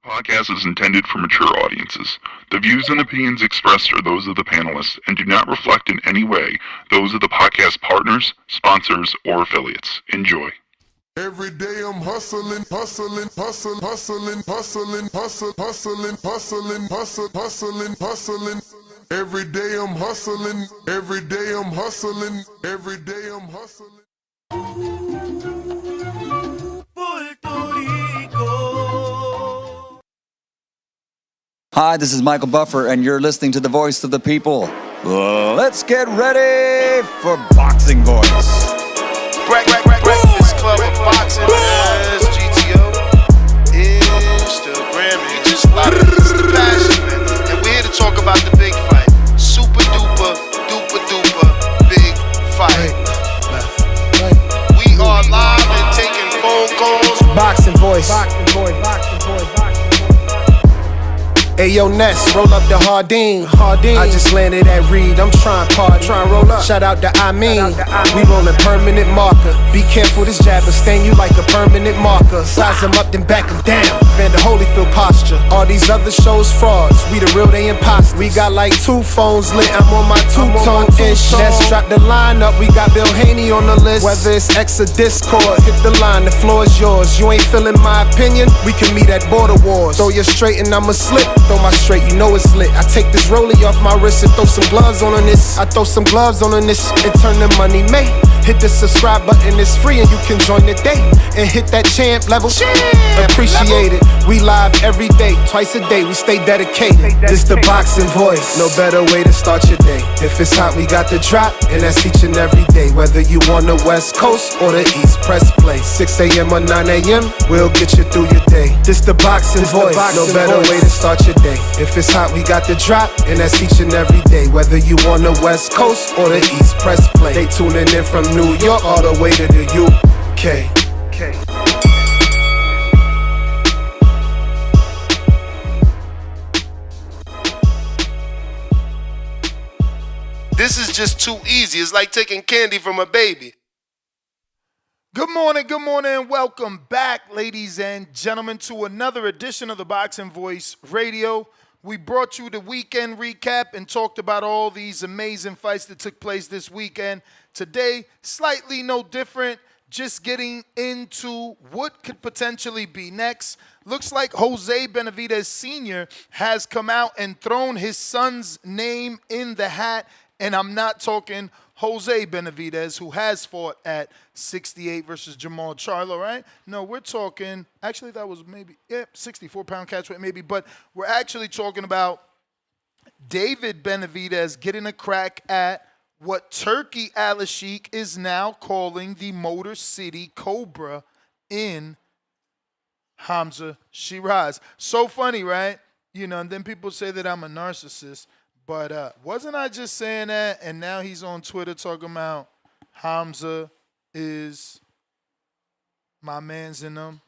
Podcast is intended for mature audiences. The views and opinions expressed are those of the panelists and do not reflect in any way those of the podcast partners, sponsors, or affiliates. Enjoy. Every day I'm hustling, hustling, hustling, hustling, hustling, hustling, hustling, hustling, hustling, hustling, hustling. Every day I'm hustling, every day I'm hustling, every day I'm hustling. Hi, this is Michael Buffer, and you're listening to the Voice of the People. Let's get ready for Boxing Voice. Breakfast Club of Boxing as GTO is the Grammy. Just it's the passion, man. And we're here to talk about the big fight. Super duper, duper duper big fight. We are live and taking phone calls. Boxing Voice. Ayo Ness, roll up the Hardin. I just landed at Reed, I'm trying party. Roll up. Shout out to I mean. We rollin' permanent marker. Be careful, this jabber stain you like a permanent marker. Size them up, then back them down. Vander Holyfield posture. All these other shows frauds. We the real, they imposters. We got like 2 phones lit. I'm on my 2-tone ish. Ness drop the line up. We got Bill Haney on the list. Whether it's X or Discord, hit the line. The floor is yours. You ain't feeling my opinion? We can meet at Border Wars. Throw you straight and I'ma slip. Throw my straight, you know it's lit. I take this rollie off my wrist and throw some gloves on this. I throw some gloves on this and turn the money made. Hit the subscribe button, it's free and you can join the day. And hit that champ level. Appreciate it. We live every day, twice a day. We stay dedicated. This the Boxing Voice. No better way to start your day. If it's hot, we got the drop, and that's each and every day. Whether you on the West Coast or the East, press play. 6 a.m. or 9 a.m., we'll get you through your day. This the Boxing Voice. No better way to start your day. If it's hot, we got the drop, and that's each and every day. Whether you on the West Coast or the East, press play. They tuning in from New York all the way to the UK. This is just too easy. It's like taking candy from a baby. Good morning, and welcome back, ladies and gentlemen, to another edition of the Boxing Voice Radio. We brought you the weekend recap and talked about all these amazing fights that took place this weekend. Today, slightly no different, just getting into what could potentially be next. Looks like Jose Benavidez Sr. has come out and thrown his son's name in the hat. And I'm not talking Jose Benavidez, who has fought at 68 versus Jamal Charlo, right? No, we're talking, actually that was maybe, 64-pound catchweight maybe, but we're actually talking about David Benavidez getting a crack at what Turkey Al-Sheikh is now calling the Motor City Cobra in Hamza Shiraz. So funny, right? You know, and then people say that I'm a narcissist. But wasn't I just saying that? And now he's on Twitter talking about Hamza is my man's in them,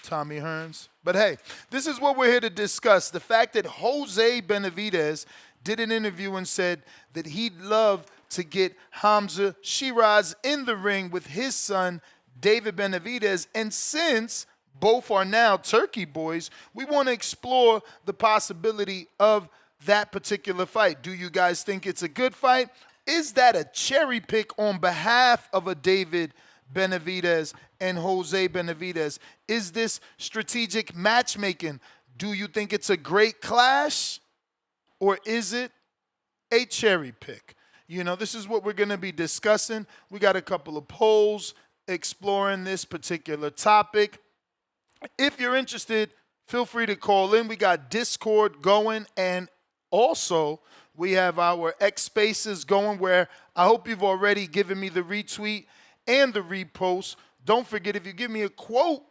Tommy Hearns. But hey, this is what we're here to discuss. The fact that Jose Benavidez did an interview and said that he'd love to get Hamza Sheeraz in the ring with his son, David Benavidez. And since both are now Turkey boys, we want to explore the possibility of that particular fight. Do you guys think it's a good fight? Is that a cherry pick on behalf of a David Benavidez and Jose Benavidez? Is this strategic matchmaking? Do you think it's a great clash? Or is it a cherry pick? You know, this is what we're going to be discussing. We got a couple of polls exploring this particular topic. If you're interested, feel free to call in. We got Discord going, and also, we have our X Spaces going, where I hope you've already given me the retweet and the repost. Don't forget, if you give me a quote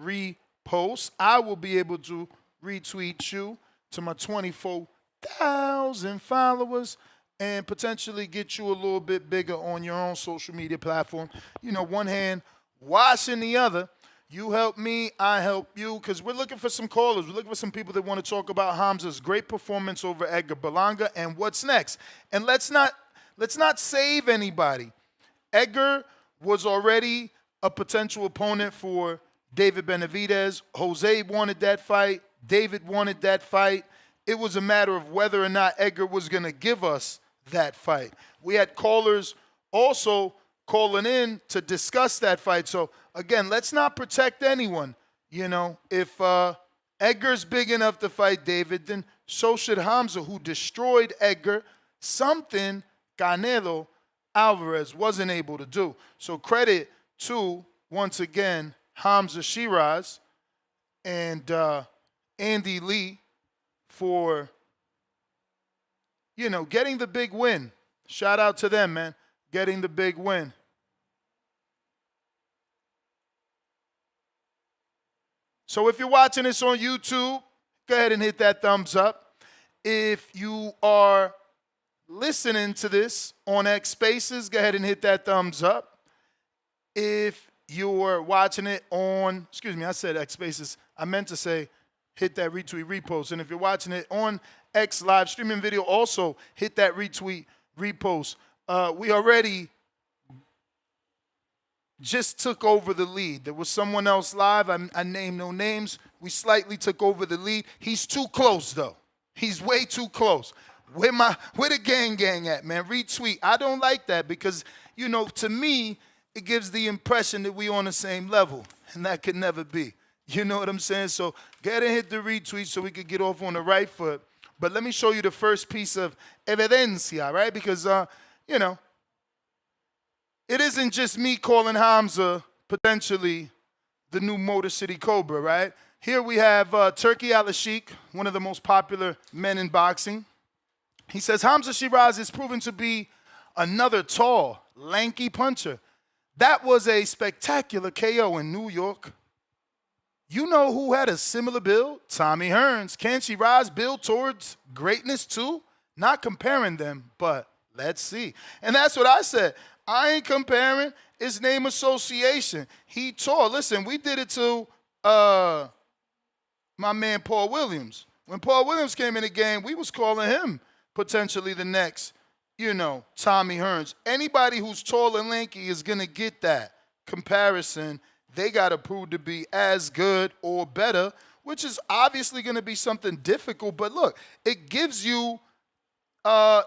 repost, I will be able to retweet you to my 24,000 followers and potentially get you a little bit bigger on your own social media platform. You know, one hand washing the other. You help me, I help you, because we're looking for some callers. We're looking for some people that want to talk about Hamza's great performance over Edgar Berlanga and what's next. And let's not save anybody. Edgar was already a potential opponent for David Benavidez. Jose wanted that fight. David wanted that fight. It was a matter of whether or not Edgar was going to give us that fight. We had callers also calling in to discuss that fight. So, again, let's not protect anyone. You know, if Edgar's big enough to fight David, then so should Hamza, who destroyed Edgar, something Canelo Alvarez wasn't able to do. So credit to, once again, Hamza Sheeraz and Andy Lee for, getting the big win. Shout out to them, man, getting the big win. So if you're watching this on YouTube, go ahead and hit that thumbs up. If you are listening to this on X Spaces, go ahead and hit that thumbs up. If you're watching it on, I said X Spaces. I meant to say hit that retweet, repost. And if you're watching it on X live streaming video, also hit that retweet, repost. We already just took over the lead. There was someone else live. I named no names. We slightly took over the lead. He's too close, though. He's way too close. Where the gang at, man? Retweet. I don't like that because, to me, it gives the impression that we on the same level, and that could never be. You know what I'm saying? So go ahead and hit the retweet so we could get off on the right foot. But let me show you the first piece of evidencia, right? Because, it isn't just me calling Hamza potentially the new Motor City Cobra, right? Here we have Turkey Al-Sheikh, one of the most popular men in boxing. He says, Hamza Shiraz is proven to be another tall, lanky puncher. That was a spectacular KO in New York. You know who had a similar build? Tommy Hearns. Can Shiraz build towards greatness too? Not comparing them, but let's see. And that's what I said. I ain't comparing. It's name association. He tall. Listen, we did it to my man Paul Williams. When Paul Williams came in the game, we was calling him potentially the next, Tommy Hearns. Anybody who's tall and lanky is going to get that comparison. They got to prove to be as good or better, which is obviously going to be something difficult. But look, it gives you, a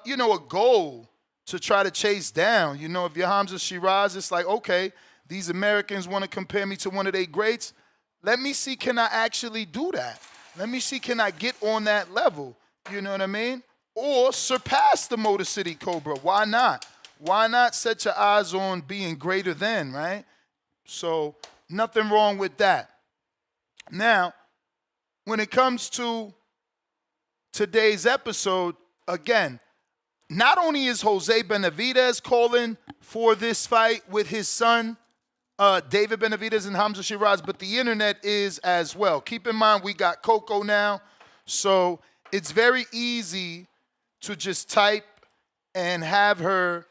goal to try to chase down. If you're Hamza Shiraz, it's like, okay, these Americans want to compare me to one of their greats. Let me see, can I actually do that? Let me see, can I get on that level? You know what I mean? Or surpass the Motor City Cobra. Why not? Why not set your eyes on being greater than, right? So nothing wrong with that. Now, when it comes to today's episode, again, not only is Jose Benavidez calling for this fight with his son, David Benavidez and Hamza Shiraz, but the internet is as well. Keep in mind, we got Coco now, so it's very easy to just type and have her,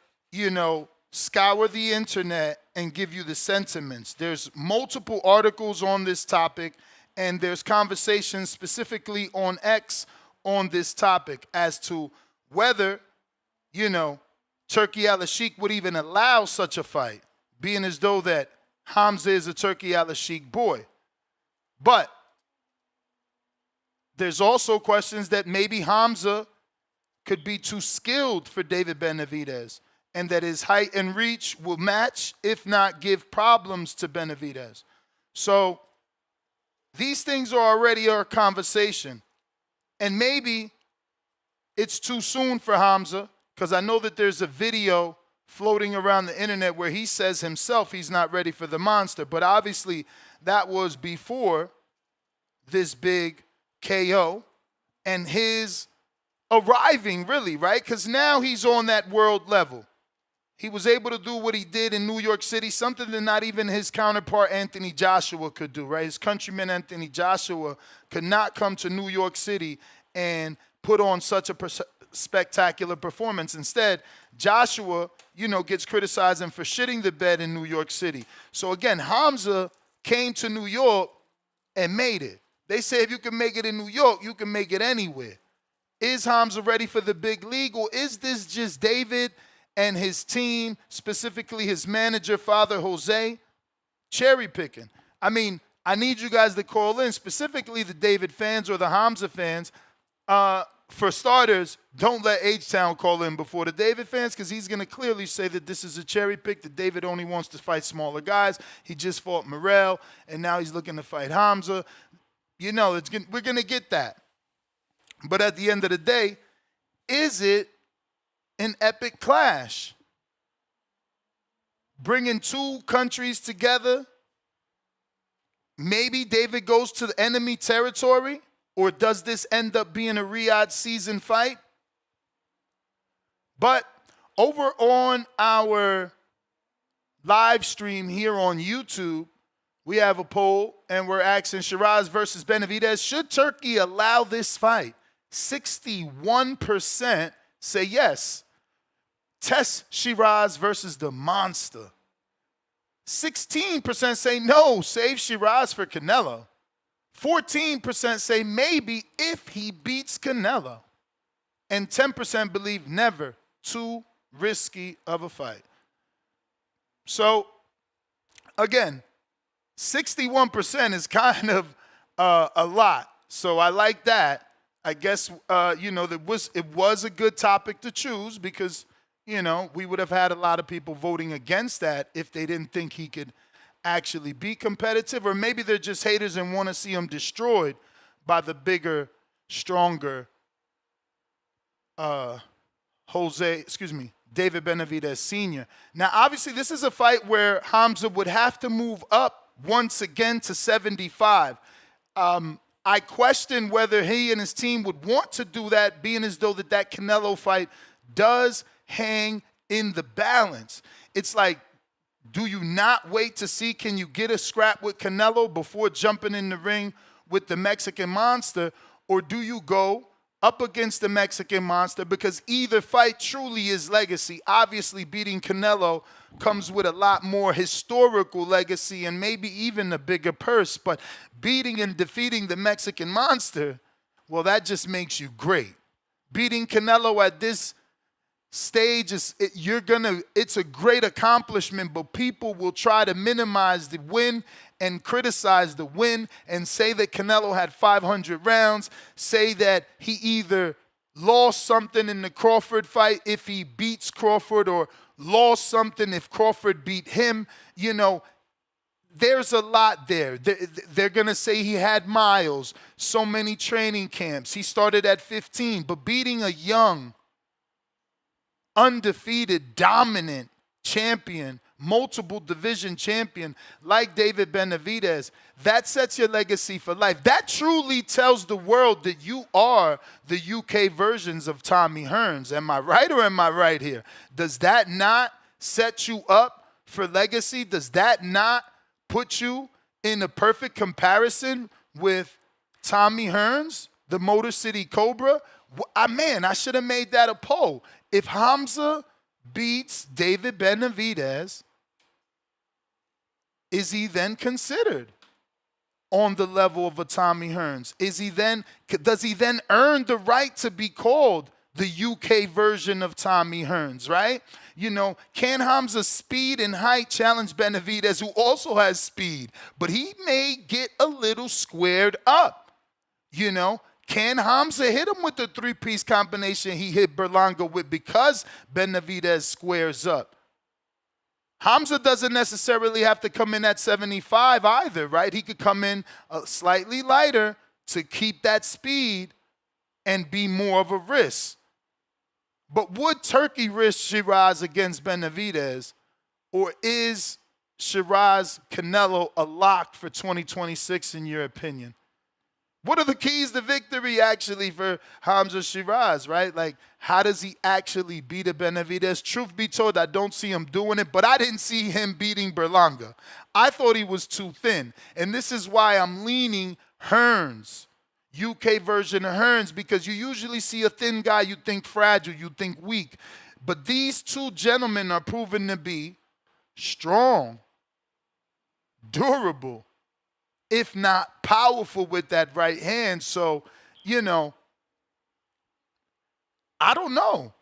scour the internet and give you the sentiments. There's multiple articles on this topic, and there's conversations specifically on X on this topic as to whether, Turkey Al-Sheikh would even allow such a fight, being as though that Hamza is a Turkey Al-Sheikh boy. But there's also questions that maybe Hamza could be too skilled for David Benavidez, and that his height and reach will match, if not give problems to Benavidez. So these things are already our conversation. And maybe it's too soon for Hamza, because I know that there's a video floating around the internet where he says himself he's not ready for the monster. But obviously that was before this big KO and his arriving, really, right? Because now he's on that world level. He was able to do what he did in New York City, something that not even his counterpart Anthony Joshua could do, right? His countryman Anthony Joshua could not come to New York City and put on such a spectacular performance. Instead, Joshua, gets criticized for shitting the bed in New York City. So again, Hamza came to New York and made it. They say if you can make it in New York, you can make it anywhere. Is Hamza ready for the big league, or is this just David and his team, specifically his manager, Father Jose, cherry picking? I mean, I need you guys to call in, specifically the David fans or the Hamza fans. For starters, don't let H-Town call in before the David fans, because he's going to clearly say that this is a cherry pick, that David only wants to fight smaller guys. He just fought Morrell, and now he's looking to fight Hamza. You know, we're going to get that. But at the end of the day, is it an epic clash? Bringing two countries together? Maybe David goes to the enemy territory? Or does this end up being a Riyadh season fight? But over on our live stream here on YouTube, we have a poll, and we're asking Shiraz versus Benavidez, should Turkey allow this fight? 61% say yes. Test Shiraz versus the monster. 16% say no, save Shiraz for Canelo. 14% say maybe if he beats Canelo. And 10% believe never. Too risky of a fight. So, again, 61% is kind of a lot. So I like that. I guess, it was a good topic to choose because, we would have had a lot of people voting against that if they didn't think he could actually be competitive, or maybe they're just haters and want to see him destroyed by the bigger, stronger David Benavidez Sr. Now, obviously, this is a fight where Hamza would have to move up once again to 75. I question whether he and his team would want to do that, being as though that Canelo fight does hang in the balance. It's like, do you not wait to see, can you get a scrap with Canelo before jumping in the ring with the Mexican Monster? Or do you go up against the Mexican Monster? Because either fight truly is legacy. Obviously, beating Canelo comes with a lot more historical legacy and maybe even a bigger purse. But beating and defeating the Mexican Monster, well, that just makes you great. Beating Canelo at this stage it's a great accomplishment, but people will try to minimize the win and criticize the win and say that Canelo had 500 rounds, say that he either lost something in the Crawford fight if he beats Crawford, or lost something if Crawford beat him. There's a lot there. They're going to say he had miles, so many training camps. He started at 15, but beating a young, undefeated, dominant champion, multiple division champion like David Benavidez, that sets your legacy for life. That truly tells the world that you are the UK versions of Tommy Hearns. Am I right or am I right here? Does that not set you up for legacy? Does that not put you in a perfect comparison with Tommy Hearns, the Motor City Cobra? I should have made that a poll. If Hamza beats David Benavidez, is he then considered on the level of a Tommy Hearns? Does he then earn the right to be called the UK version of Tommy Hearns, right? Can Hamza's speed and height challenge Benavidez, who also has speed, but he may get a little squared up, Can Hamza hit him with the three-piece combination he hit Berlanga with because Benavidez squares up? Hamza doesn't necessarily have to come in at 75 either, right? He could come in slightly lighter to keep that speed and be more of a risk. But would Turkey risk Shiraz against Benavidez, or is Shiraz Canelo a lock for 2026 in your opinion? What are the keys to victory actually for Hamza Shiraz, right? Like, how does he actually beat a Benavidez? Truth be told, I don't see him doing it, but I didn't see him beating Berlanga. I thought he was too thin. And this is why I'm leaning Hearns, UK version of Hearns, because you usually see a thin guy, you think fragile, you think weak. But these two gentlemen are proven to be strong, durable, if not powerful with that right hand. So, I don't know.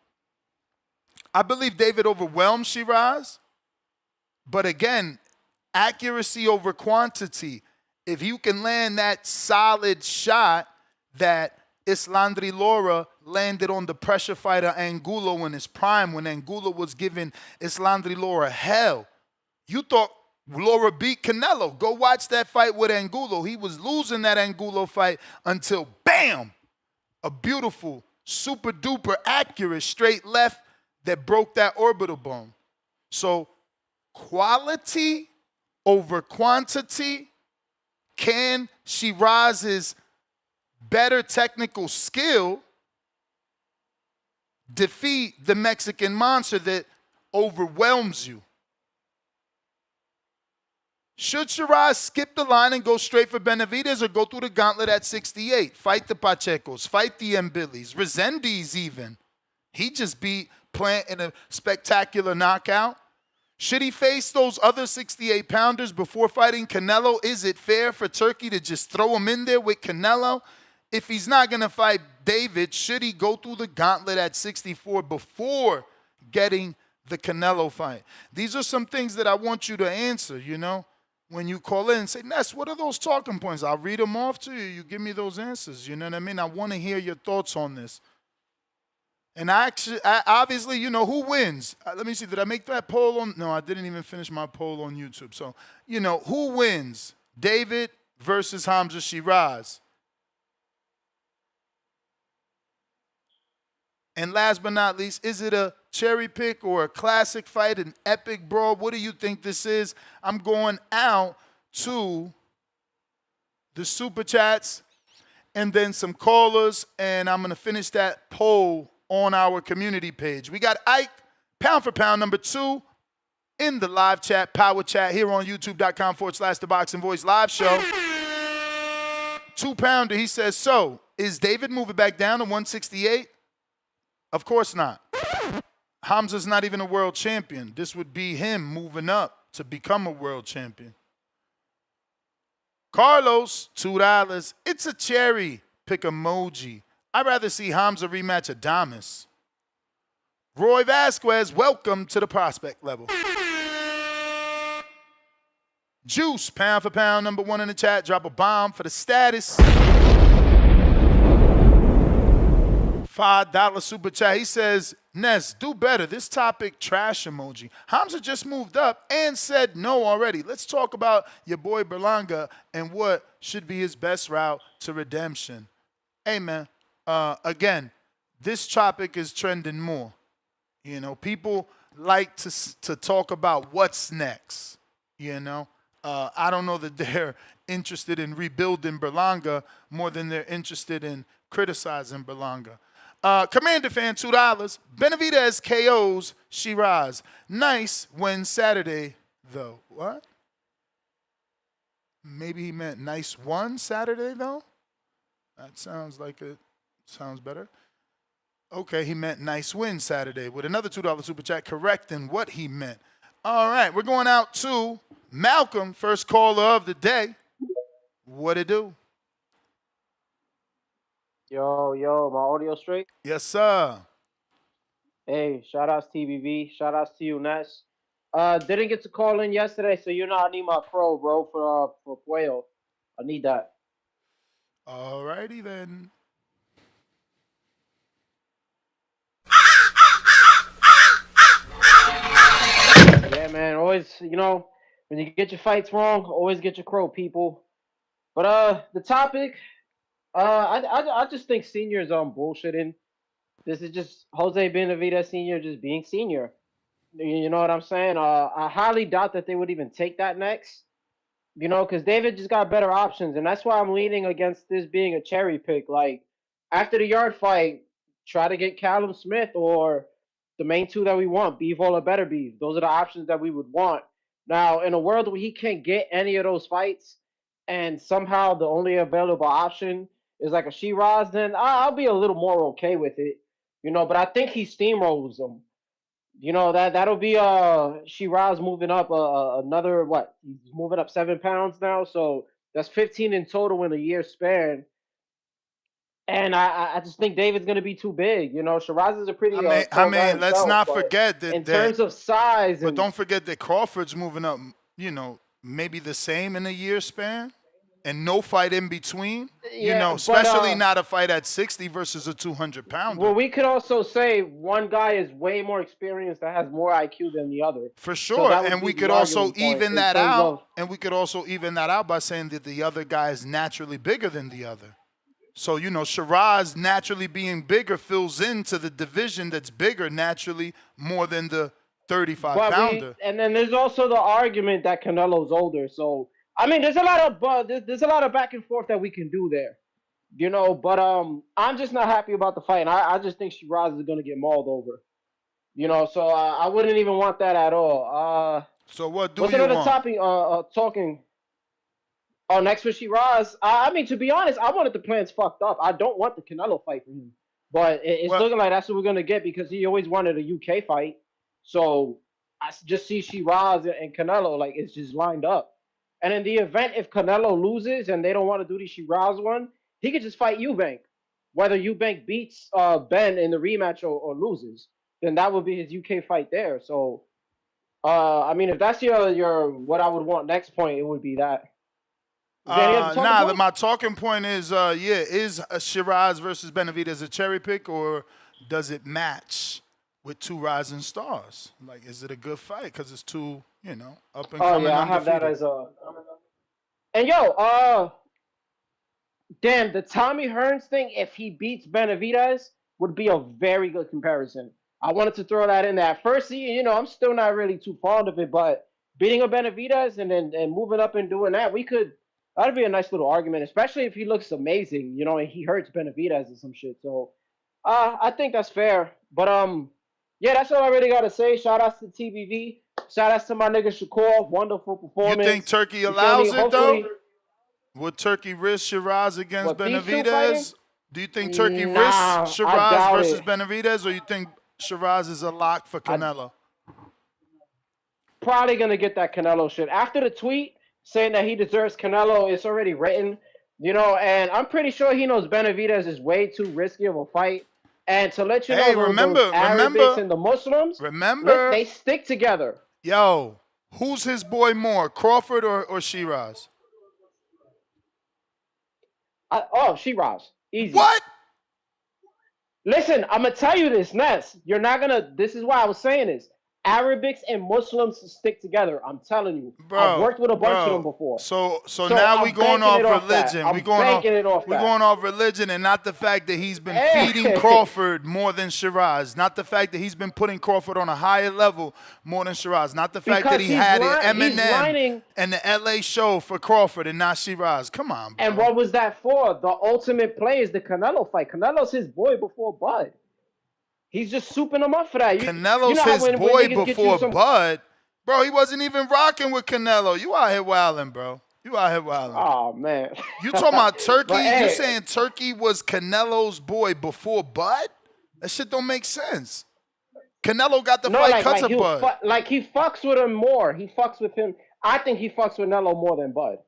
I believe David overwhelmed Shiraz. But again, accuracy over quantity. if you can land that solid shot that Islandri Lara landed on the pressure fighter Angulo in his prime when Angulo was giving Islandri Lara hell. You thought Lara beat Canelo. Go watch that fight with Angulo. He was losing that Angulo fight until, bam, a beautiful, super duper accurate straight left that broke that orbital bone. So quality over quantity. Can Shiraz's better technical skill defeat the Mexican monster that overwhelms you? Should Shiraz skip the line and go straight for Benavidez or go through the gauntlet at 68? Fight the Pachecos, fight the Mbillis, Resendiz even. He just beat Plant in a spectacular knockout. Should he face those other 68-pounders before fighting Canelo? Is it fair for Turkey to just throw him in there with Canelo? If he's not going to fight David, should he go through the gauntlet at 64 before getting the Canelo fight? These are some things that I want you to answer, you know. When you call in and say, Ness, what are those talking points? I'll read them off to you. You give me those answers. You know what I mean? I want to hear your thoughts on this. And I obviously, you know, who wins? Let me see. Did I make that poll on? No, I didn't even finish my poll on YouTube. So, you know, who wins? David versus Hamza Shiraz. And last but not least, is it a cherry pick or a classic fight, an epic brawl? What do you think this is? I'm going out to the super chats and then some callers, and I'm going to finish that poll on our community page. We got Ike, pound for pound, number 2, in the live chat, power chat, here on youtube.com/The Boxing Voice live show. 2-pounder, he says, so, is David moving back down to 168? Of course not. Hamza's not even a world champion. This would be him moving up to become a world champion. Carlos, $2. It's a cherry pick emoji. I'd rather see Hamza rematch Adames. Roy Vasquez, welcome to the prospect level. Juice, pound for pound, number 1 in the chat. Drop a bomb for the status. $5 super chat. He says, Ness, do better. This topic, trash emoji. Hamza just moved up and said no already. Let's talk about your boy Berlanga and what should be his best route to redemption. Hey, man. Again, this topic is trending more. You know, people like to talk about what's next. You know, I don't know that they're interested in rebuilding Berlanga more than they're interested in criticizing Berlanga. Commander fan, $2. Benavidez KOs Shiraz. Nice win Saturday, though. What? Maybe he meant nice one Saturday, though? That sounds like it. Sounds better. Okay, he meant nice win Saturday with another $2 super chat correcting what he meant. All right, we're going out to Malcolm, first caller of the day. What it do? Yo, my audio straight? Yes, sir. Hey, shout outs TBV. Shout outs to you, Ness. Didn't get to call in yesterday, so you know I need my crow, bro, for Puello. I need that. All righty then. Yeah, man. Always, you know, when you get your fights wrong, always get your crow, people. But the topic, I just think seniors are bullshitting. This is just Jose Benavidez Senior just being senior. You know what I'm saying? I highly doubt that they would even take that next. You know, because David just got better options, and that's why I'm leaning against this being a cherry pick. Like, after the yard fight, try to get Callum Smith or the main two that we want, Bivol or Better Beef. Those are the options that we would want. Now, in a world where he can't get any of those fights, and somehow the only available option is like a Sheeraz, then I'll be a little more okay with it. You know, but I think he steamrolls them. You know, that'll be Shiraz moving up another, what? He's moving up 7 pounds now, so that's 15 in total in a year span. And I just think David's going to be too big. You know, Shiraz is a pretty. I mean, let's not forget that. In terms of size. But don't forget that Crawford's moving up, you know, maybe the same in a year span. and no fight in between, Yeah, especially not a fight at 60 versus a 200-pounder. Well, we could also say one guy is way more experienced that has more IQ than the other. For So sure, that would and be we the could also argument point even in that terms out, of- and we could also even that out by saying that the other guy is naturally bigger than the other. So, Shiraz naturally being bigger fills into the division that's bigger naturally more than the 35-pounder. And then there's also the argument that Canelo's older. So, I mean, there's a lot of back and forth that we can do there. But I'm just not happy about the fight. And I just think Shiraz is going to get mauled over. So I wouldn't even want that at all. So what do what's you another want? topic talking? Oh, next for Shiraz. I mean, to be honest, I wanted the plans fucked up. I don't want the Canelo fight for him. But it's looking like that's what we're going to get because he always wanted a UK fight. So I just see Shiraz and Canelo, like, it's just lined up. And in the event if Canelo loses and they don't want to do the Shiraz one, he could just fight Eubank. Whether Eubank beats Ben in the rematch or loses, then that would be his UK fight there. So, I mean, if that's your what I would want next point, it would be that. My talking point is, is Shiraz versus Benavidez a cherry pick, or does it match with two rising stars? Like, is it a good fight? Because it's two, up and coming. Oh, yeah, I have that as a... And, damn, the Tommy Hearns thing, if he beats Benavidez, would be a very good comparison. I wanted to throw that in there. At first, I'm still not really too fond of it, but beating a Benavidez and moving up and doing that, that'd be a nice little argument, especially if he looks amazing, and he hurts Benavidez or some shit. So, I think that's fair. But, yeah, that's all I really got to say. Shout outs to TBV. Shout outs to my nigga Shakur. Wonderful performance. You think Turkey allows it, though? Would Turkey risk Shiraz against Benavidez? Do you think Turkey risks Shiraz versus Benavidez, or you think Shiraz is a lock for Canelo? Probably going to get that Canelo shit. After the tweet saying that he deserves Canelo, it's already written, and I'm pretty sure he knows Benavidez is way too risky of a fight. And to let you know, remember, Arabics and the Muslims, they stick together. Yo, who's his boy more, Crawford or Shiraz? Shiraz. Easy. What? Listen, I'm going to tell you this, Ness. You're not going to... This is why I was saying this. Arabics and Muslims stick together. I'm telling you. Bro, I've worked with a bunch of them before. So now we going off religion. We going off religion, and not the fact that he's been feeding Crawford more than Shiraz. Not the fact that he's been putting Crawford on a higher level more than Shiraz. Not the fact that he had Eminem and the LA show for Crawford and not Shiraz. Come on, bro. And what was that for? The ultimate play is the Canelo fight. Canelo's his boy before Bud. He's just souping him up for that. Canelo's his boy before Bud. Bro, he wasn't even rocking with Canelo. You out here wilding, bro. You out here wilding. Oh, man. You talking about Turkey? You saying Turkey was Canelo's boy before Bud? That shit don't make sense. Canelo got the fight because of Bud. He fucks with him more. He fucks with him. I think he fucks with Canelo more than Bud.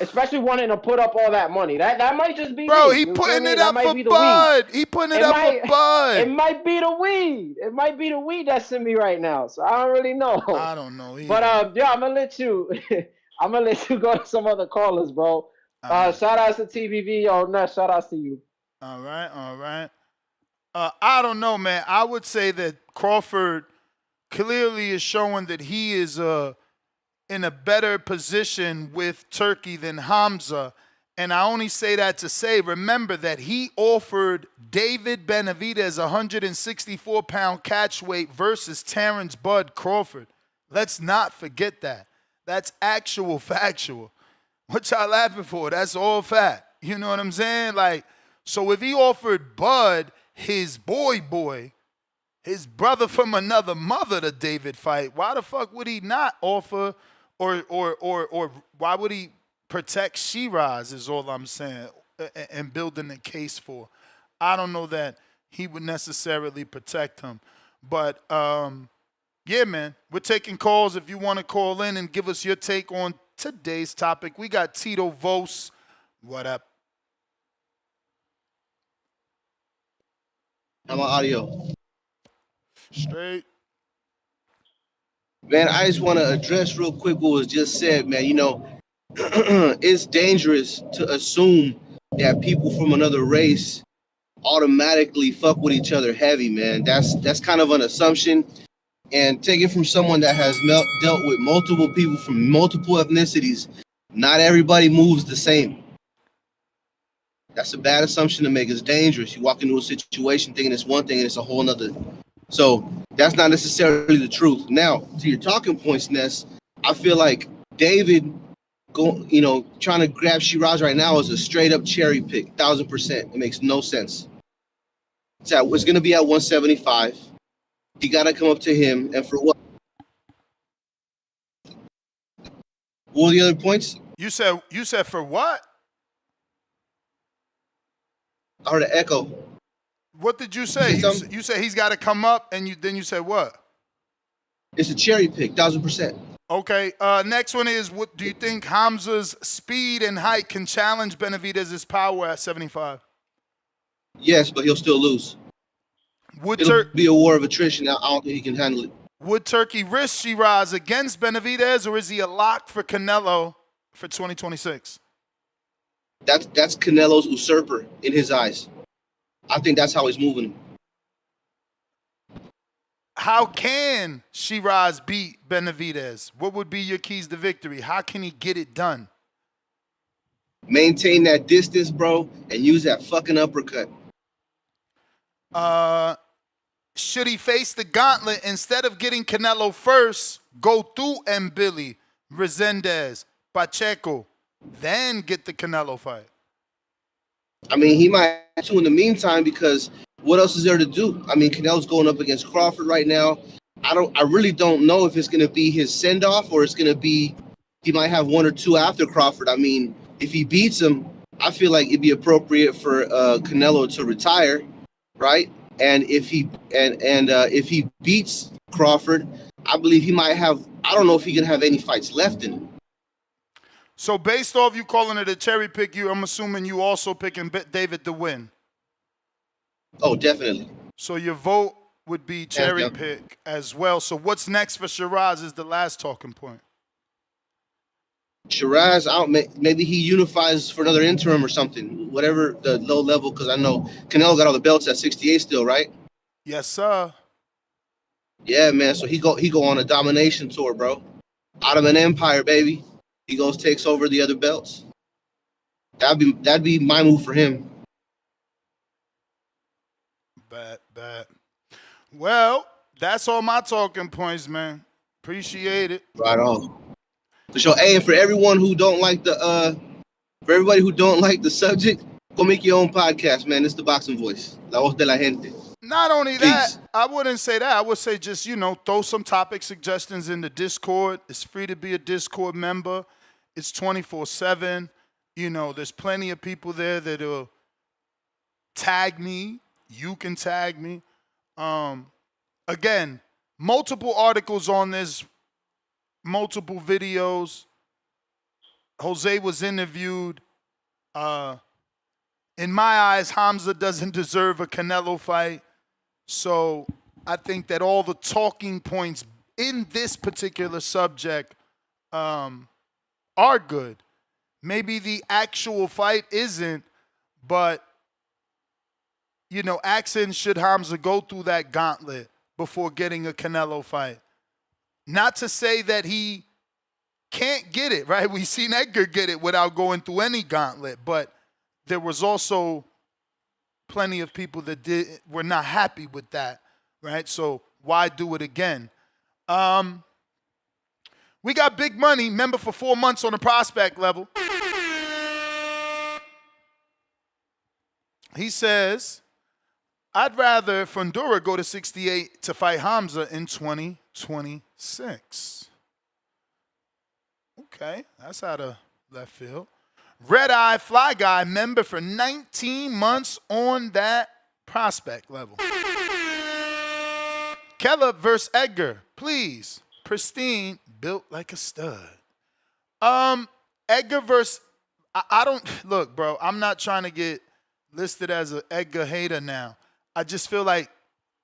Especially wanting to put up all that money. That might just be Bro, weed. he putting it up for Bud. He putting it up for Bud. It might be the weed. It might be the weed that's in me right now. So I don't really know. I don't know either. But yeah, I'm gonna let you go to some other callers, bro. Shout outs to TVV. Shout outs to you. All right. I don't know, man. I would say that Crawford clearly is showing that he is in a better position with Turkey than Hamza. And I only say that to say, remember that he offered David Benavidez 164-pound catch weight versus Terrence Bud Crawford. Let's not forget that. That's actual factual. What y'all laughing for? That's all fact. You know what I'm saying? Like, so if he offered Bud, his boy, his brother from another mother, to David fight, why the fuck would he not offer or why would he protect Sheeraz is all I'm saying and building a case for. I don't know that he would necessarily protect him. But, yeah, man, we're taking calls. If you want to call in and give us your take on today's topic, we got Tito Vos. What up? I'm on audio. Straight. Man, I just want to address real quick what was just said, man. You know, it's dangerous to assume that people from another race automatically fuck with each other heavy, man. That's kind of an assumption. And take it from someone that has dealt with multiple people from multiple ethnicities. Not everybody moves the same. That's a bad assumption to make. It's dangerous. You walk into a situation thinking it's one thing and it's a whole nother. So that's not necessarily the truth. Now, to your talking points, Ness, I feel like David trying to grab Shiraz right now is a straight up cherry pick, 1,000%. It makes no sense. It's going to be at 175. You got to come up to him, and for what? What were the other points? You said for what? I heard an echo. What did you say? You said he's got to come up, and then you said what? It's a cherry pick, 1,000%. Okay. Next one is: what do you think Hamza's speed and height can challenge Benavidez's power at 75? Yes, but he'll still lose. It'll be a war of attrition. I don't think he can handle it. Would Turkey risk Shiraz against Benavidez, or is he a lock for Canelo for 2026? That's Canelo's usurper in his eyes. I think that's how he's moving. How can Shiraz beat Benavidez? What would be your keys to victory? How can he get it done? Maintain that distance, bro, and use that fucking uppercut. Should he face the gauntlet instead of getting Canelo first, go through Mbili, Resendez, Pacheco, then get the Canelo fight? I mean, he might have to in the meantime, because what else is there to do? I mean, Canelo's going up against Crawford right now. I really don't know if it's going to be his send-off or it's going to be he might have one or two after Crawford. I mean, if he beats him, I feel like it'd be appropriate for Canelo to retire, right? And if he beats Crawford, I believe he might have. I don't know if he can have any fights left in him. So based off you calling it a cherry pick, I'm assuming you also picking David to win. Oh, definitely. So your vote would be cherry pick as well. So what's next for Shiraz is the last talking point. Shiraz out. Maybe he unifies for another interim or something. Whatever the low level, because I know Canelo got all the belts at 68 still, right? Yes, sir. Yeah, man. So he go on a domination tour, bro. Ottoman Empire, baby. He takes over the other belts. That'd be my move for him. Bet. Well, that's all my talking points, man. Appreciate it. Right on. So, hey, and for everyone who don't like the subject, go make your own podcast, man. It's the Boxing Voice. La voz de la gente. Not only that, I wouldn't say that. I would say just, throw some topic suggestions in the Discord. It's free to be a Discord member. It's 24/7. There's plenty of people there that'll tag me. You can tag me. Again, multiple articles on this, multiple videos. Jose was interviewed. In my eyes, Hamza doesn't deserve a Canelo fight. So I think that all the talking points in this particular subject are good. Maybe the actual fight isn't, but, asking should Hamza go through that gauntlet before getting a Canelo fight. Not to say that he can't get it, right? We've seen Edgar get it without going through any gauntlet, but there was also plenty of people that were not happy with that, right? So why do it again? We got big money, member for 4 months on the prospect level. He says, I'd rather Fundora go to 68 to fight Hamza in 2026. Okay, that's out of left field. Red Eye Fly Guy, member for 19 months on that prospect level. Kellogg versus Edgar, please. Pristine, built like a stud. Edgar versus, I don't, look, bro, I'm not trying to get listed as an Edgar hater now. I just feel like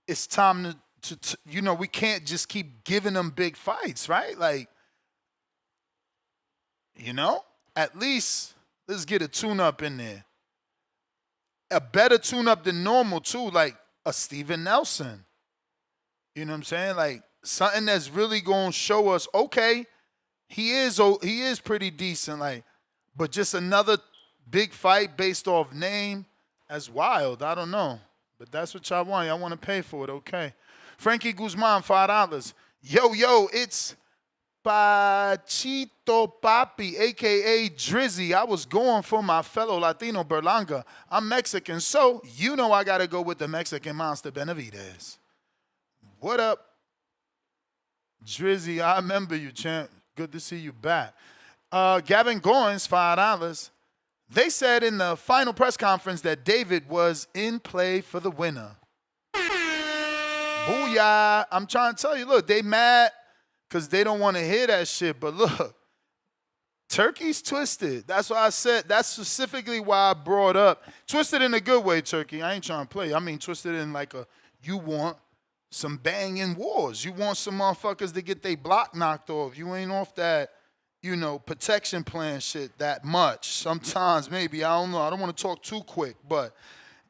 it's time to we can't just keep giving them big fights, right? Like, at least let's get a tune-up in there. A better tune-up than normal, too, like a Steven Nelson. You know what I'm saying? Like something that's really gonna show us, okay, he is pretty decent, like, but just another big fight based off name, that's wild. I don't know. But that's what y'all want. Y'all want to pay for it, okay. Frankie Guzman, $5. Yo, it's Pachito Papi, a.k.a. Drizzy. I was going for my fellow Latino Berlanga. I'm Mexican, so you know I got to go with the Mexican monster Benavidez. What up, Drizzy? I remember you, champ. Good to see you back. Gavin Goins, $5. They said in the final press conference that David was in play for the winner. Booyah. I'm trying to tell you, look, they mad because they don't want to hear that shit. But look, Turkey's twisted. That's why I said, that's specifically why I brought up. Twisted in a good way, Turkey. I ain't trying to play. I mean, twisted in like you want some banging wars. You want some motherfuckers to get their block knocked off. You ain't off that, protection plan shit that much. Sometimes maybe, I don't know. I don't want to talk too quick, but,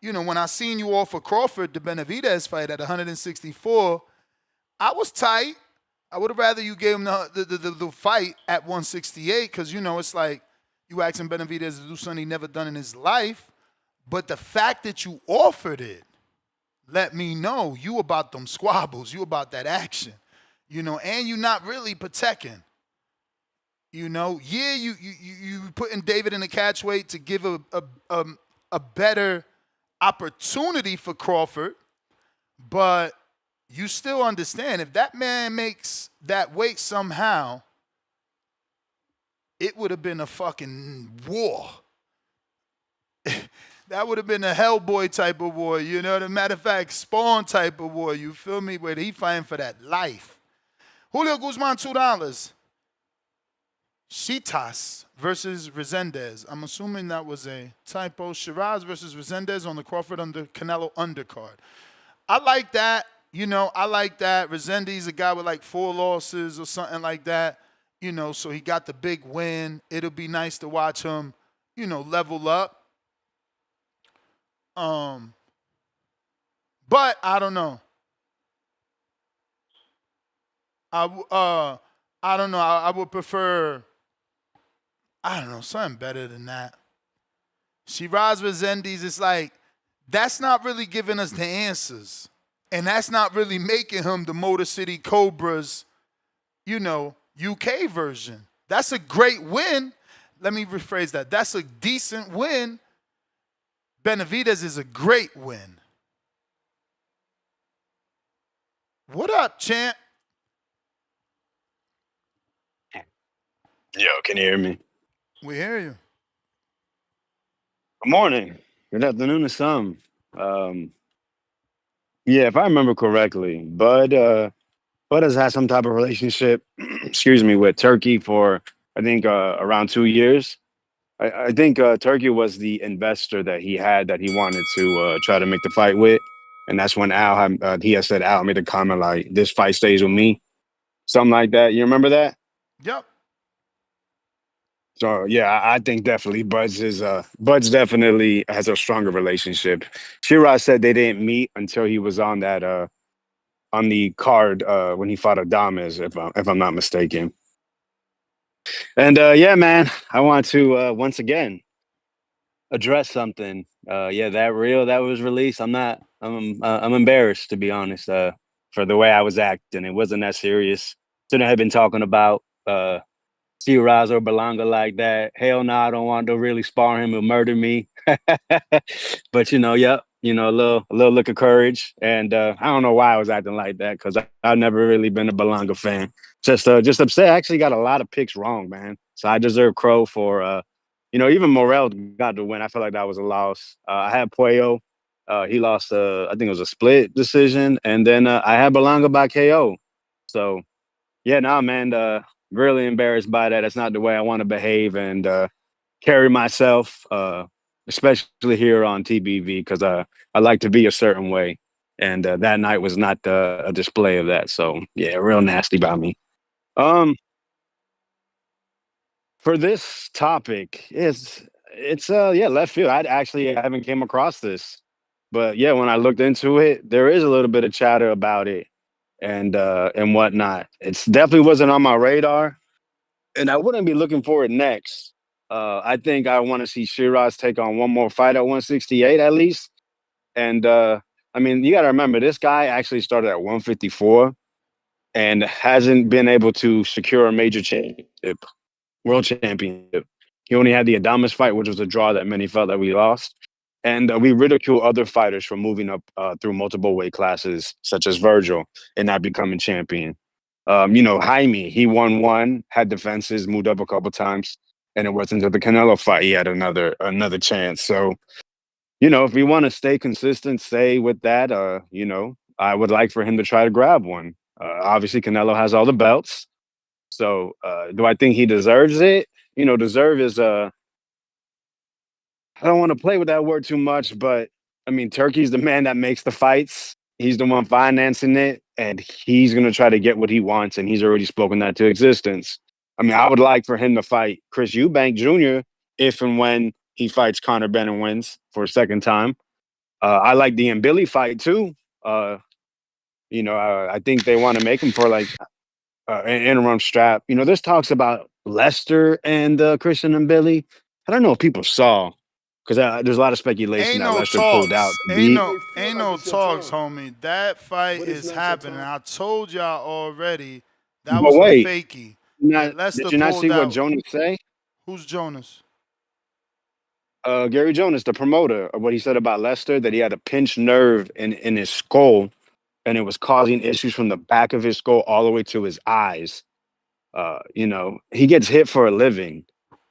when I seen you offer Crawford the Benavidez fight at 164, I was tight. I would have rather you gave him the fight at 168 because, it's like you asking Benavidez to do something he never done in his life. But the fact that you offered it, let me know you about them squabbles, you about that action, and you not really protecting. You putting David in the catch weight to give a better opportunity for Crawford, but you still understand if that man makes that weight somehow, it would have been a fucking war. That would have been a Hellboy type of war, the matter of fact, Spawn type of war, you feel me? Where he fighting for that life. Julio Guzman, $2. Shiraz versus Resendez. I'm assuming that was a typo. Shiraz versus Resendez on the Crawford Canelo undercard. I like that. I like that. Resendez a guy with like 4 losses or something like that. So he got the big win. It'll be nice to watch him, level up. But I don't know. I don't know. I would prefer, something better than that. Shiraz Resendez is like, that's not really giving us the answers. And that's not really making him the Motor City Cobras, UK version. That's a great win. Let me rephrase that. That's a decent win. Benavidez is a great win. What up, champ? Yo, can you hear me? We hear you. Good morning. Good afternoon to some. Yeah, if I remember correctly, Bud has had some type of relationship, excuse me, with Turkey for I think around 2 years. I think Turkey was the investor that he had that he wanted to try to make the fight with, and that's when he had said Al made a comment like, "This fight stays with me," something like that. You remember that? Yep. So yeah, I think definitely Bud's definitely has a stronger relationship. Shiraz said they didn't meet until he was on that on the card when he fought Adames, if I'm not mistaken. And yeah, man, I want to once again address something. Yeah, that reel that was released. I'm embarrassed to be honest. For the way I was acting, it wasn't that serious. Shouldn't have been talking about Sheeraz or Belanga like that. Hell no, I don't want to really spar him. He'll murder me. But yep, a little look of courage. And I don't know why I was acting like that because I've never really been a Belanga fan. Just upset. I actually got a lot of picks wrong, man. So I deserve crow for even Morel got the win. I feel like that was a loss. I had Puello. He lost I think it was a split decision. And then I had Belanga by KO. So yeah, nah, man, really embarrassed by that. That's not the way I want to behave and carry myself, especially here on TBV, because I like to be a certain way. And that night was not a display of that. So yeah, real nasty by me. For this topic, it's yeah, left field. I haven't came across this. But yeah, when I looked into it, there is a little bit of chatter about it and whatnot. It's definitely wasn't on my radar, and I wouldn't be looking for it next. I think I want to see Shiraz take on one more fight at 168 at least. And I mean, you got to remember this guy actually started at 154 and hasn't been able to secure a major championship, world championship. He only had the Adamas fight, which was a draw that many felt that we lost. And we ridicule other fighters for moving up through multiple weight classes, such as Virgil, and not becoming champion. Jaime, he won one, had defenses, moved up a couple times, and it wasn't until the Canelo fight he had another chance. So, if we want to stay consistent, stay with that. I would like for him to try to grab one. Obviously, Canelo has all the belts. So, do I think he deserves it? Deserve is I don't want to play with that word too much, but I mean, Turkey's the man that makes the fights. He's the one financing it, and he's going to try to get what he wants, and he's already spoken that to existence. I mean, I would like for him to fight Chris Eubank Jr. if and when he fights Conor Benn and wins for a second time. I like the Billy fight too. I think they want to make him for like an interim strap. There's talks about Lester and Christian and Billy. I don't know if people saw because there's a lot of speculation Ain't that no Lester pulled out. talks. Ain't no talks, homie. That fight is happening. I told y'all already that But was a wait, fakey. not, That Lester did you not pulled see what out. Jonas say? Who's Jonas? Gary Jonas, the promoter, what he said about Lester, that he had a pinched nerve in his skull, and it was causing issues from the back of his skull all the way to his eyes. He gets hit for a living.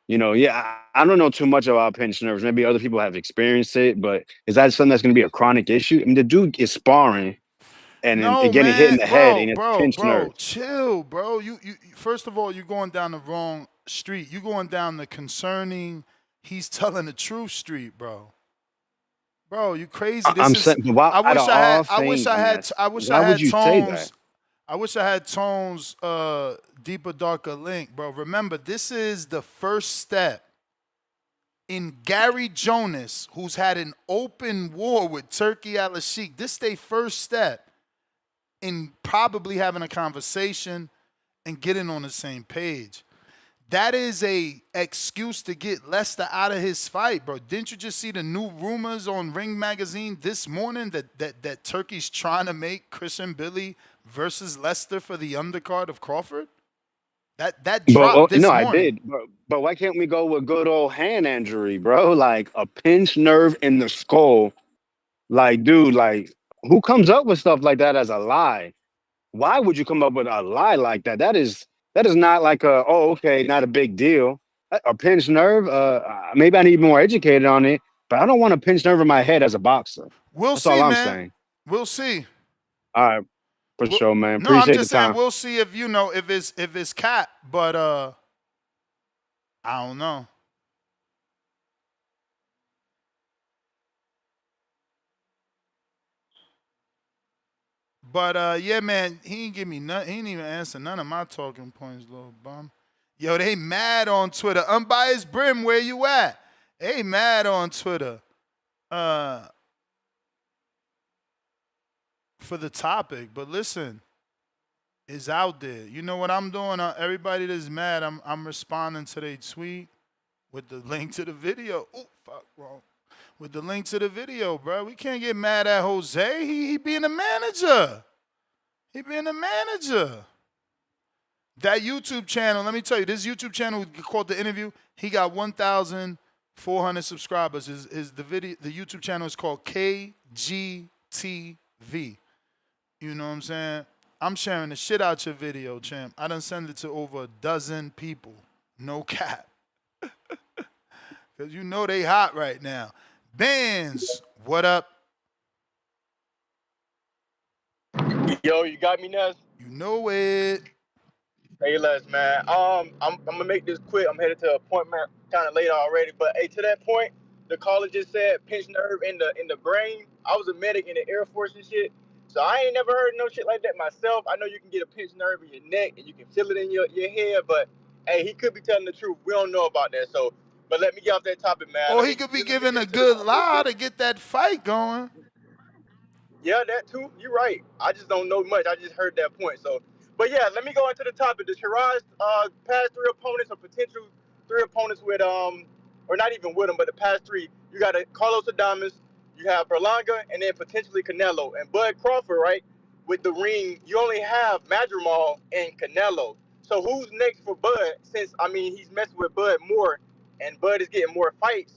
Yeah, I don't know too much about pinched nerves. Maybe other people have experienced it, but is that something that's going to be a chronic issue? I mean, the dude is sparring and No, getting hit in man, the head and it's bro, pinched nerve. chill, bro. You first of all, you're going down the wrong street. You're going down the concerning. He's telling the truth street, bro. Bro, you crazy. This I'm is. saying, why, I out wish of I had. all I wish things, I had. Ness, I wish I why would had you say that? tones. I wish I had tones. Deeper, darker link, bro. Remember, this is the first step in Gary Jonas, who's had an open war with Turkey Al-Sheikh. This is their first step in probably having a conversation and getting on the same page. That is a excuse to get Lester out of his fight, bro. Didn't you just see the new rumors on Ring Magazine this morning that Turkey's trying to make Christian Billy versus Lester for the undercard of Crawford? That dropped this No, I morning. did. But why can't we go with good old hand injury, bro? Like a pinched nerve in the skull. Like, dude, like who comes up with stuff like that as a lie? Why would you come up with a lie like that? That is not like okay, not a big deal. A pinched nerve, maybe I need to be more educated on it, but I don't want a pinched nerve in my head as a boxer. We'll That's all see, I'm man. saying. We'll see. All right, for sure, man. No, I'm Appreciate the just saying time. we'll see if if it's cap, but I don't know. But yeah, man, he ain't give me none. He ain't even answer none of my talking points, little bum. Yo, they mad on Twitter. Unbiased Brim, where you at? They mad on Twitter. For the topic, but listen, it's out there. You know what I'm doing? Everybody that's mad, I'm responding to their tweet with the link to the video. Oh, fuck, wrong. With the link to the video, bro. We can't get mad at Jose. He being a manager. He being a manager. That YouTube channel, let me tell you, this YouTube channel called The Interview, he got 1,400 subscribers. The YouTube channel is called KGTV. You know what I'm saying? I'm sharing the shit out your video, champ. I done send it to over a dozen people. No cap. Because you know they hot right now. Bands, what up? Yo, you got me, Ness? You know it. Hey, Les, man. I'm gonna make this quick. I'm headed to an appointment kind of late already, but hey, to that point, the caller just said pinched nerve in the brain. I was a medic in the Air Force and shit, so I ain't never heard no shit like that myself. I know you can get a pinched nerve in your neck and you can feel it in your head, but hey, he could be telling the truth. We don't know about that. So, but let me get off that topic, man. Or he could be giving a good lie to get that fight going. Yeah, that too. You're right. I just don't know much. I just heard that point. So, but yeah, let me go into the topic. The Shiraz past three opponents or potential three opponents with or not even with him, but the past three. You got Carlos Adames, you have Berlanga, and then potentially Canelo and Bud Crawford. Right, with the ring, you only have Madrimal and Canelo. So who's next for Bud? Since I mean he's messing with Bud more, and Bud is getting more fights.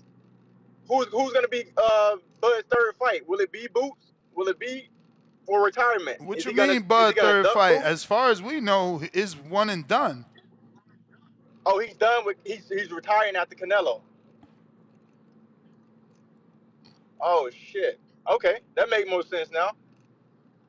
Who's gonna be Bud's third fight? Will it be Boots? Will it be for retirement? What you mean, Bud third fight? As far as we know, is one and done. Oh, he's done with. He's retiring after Canelo. Oh shit. Okay, that makes more sense now.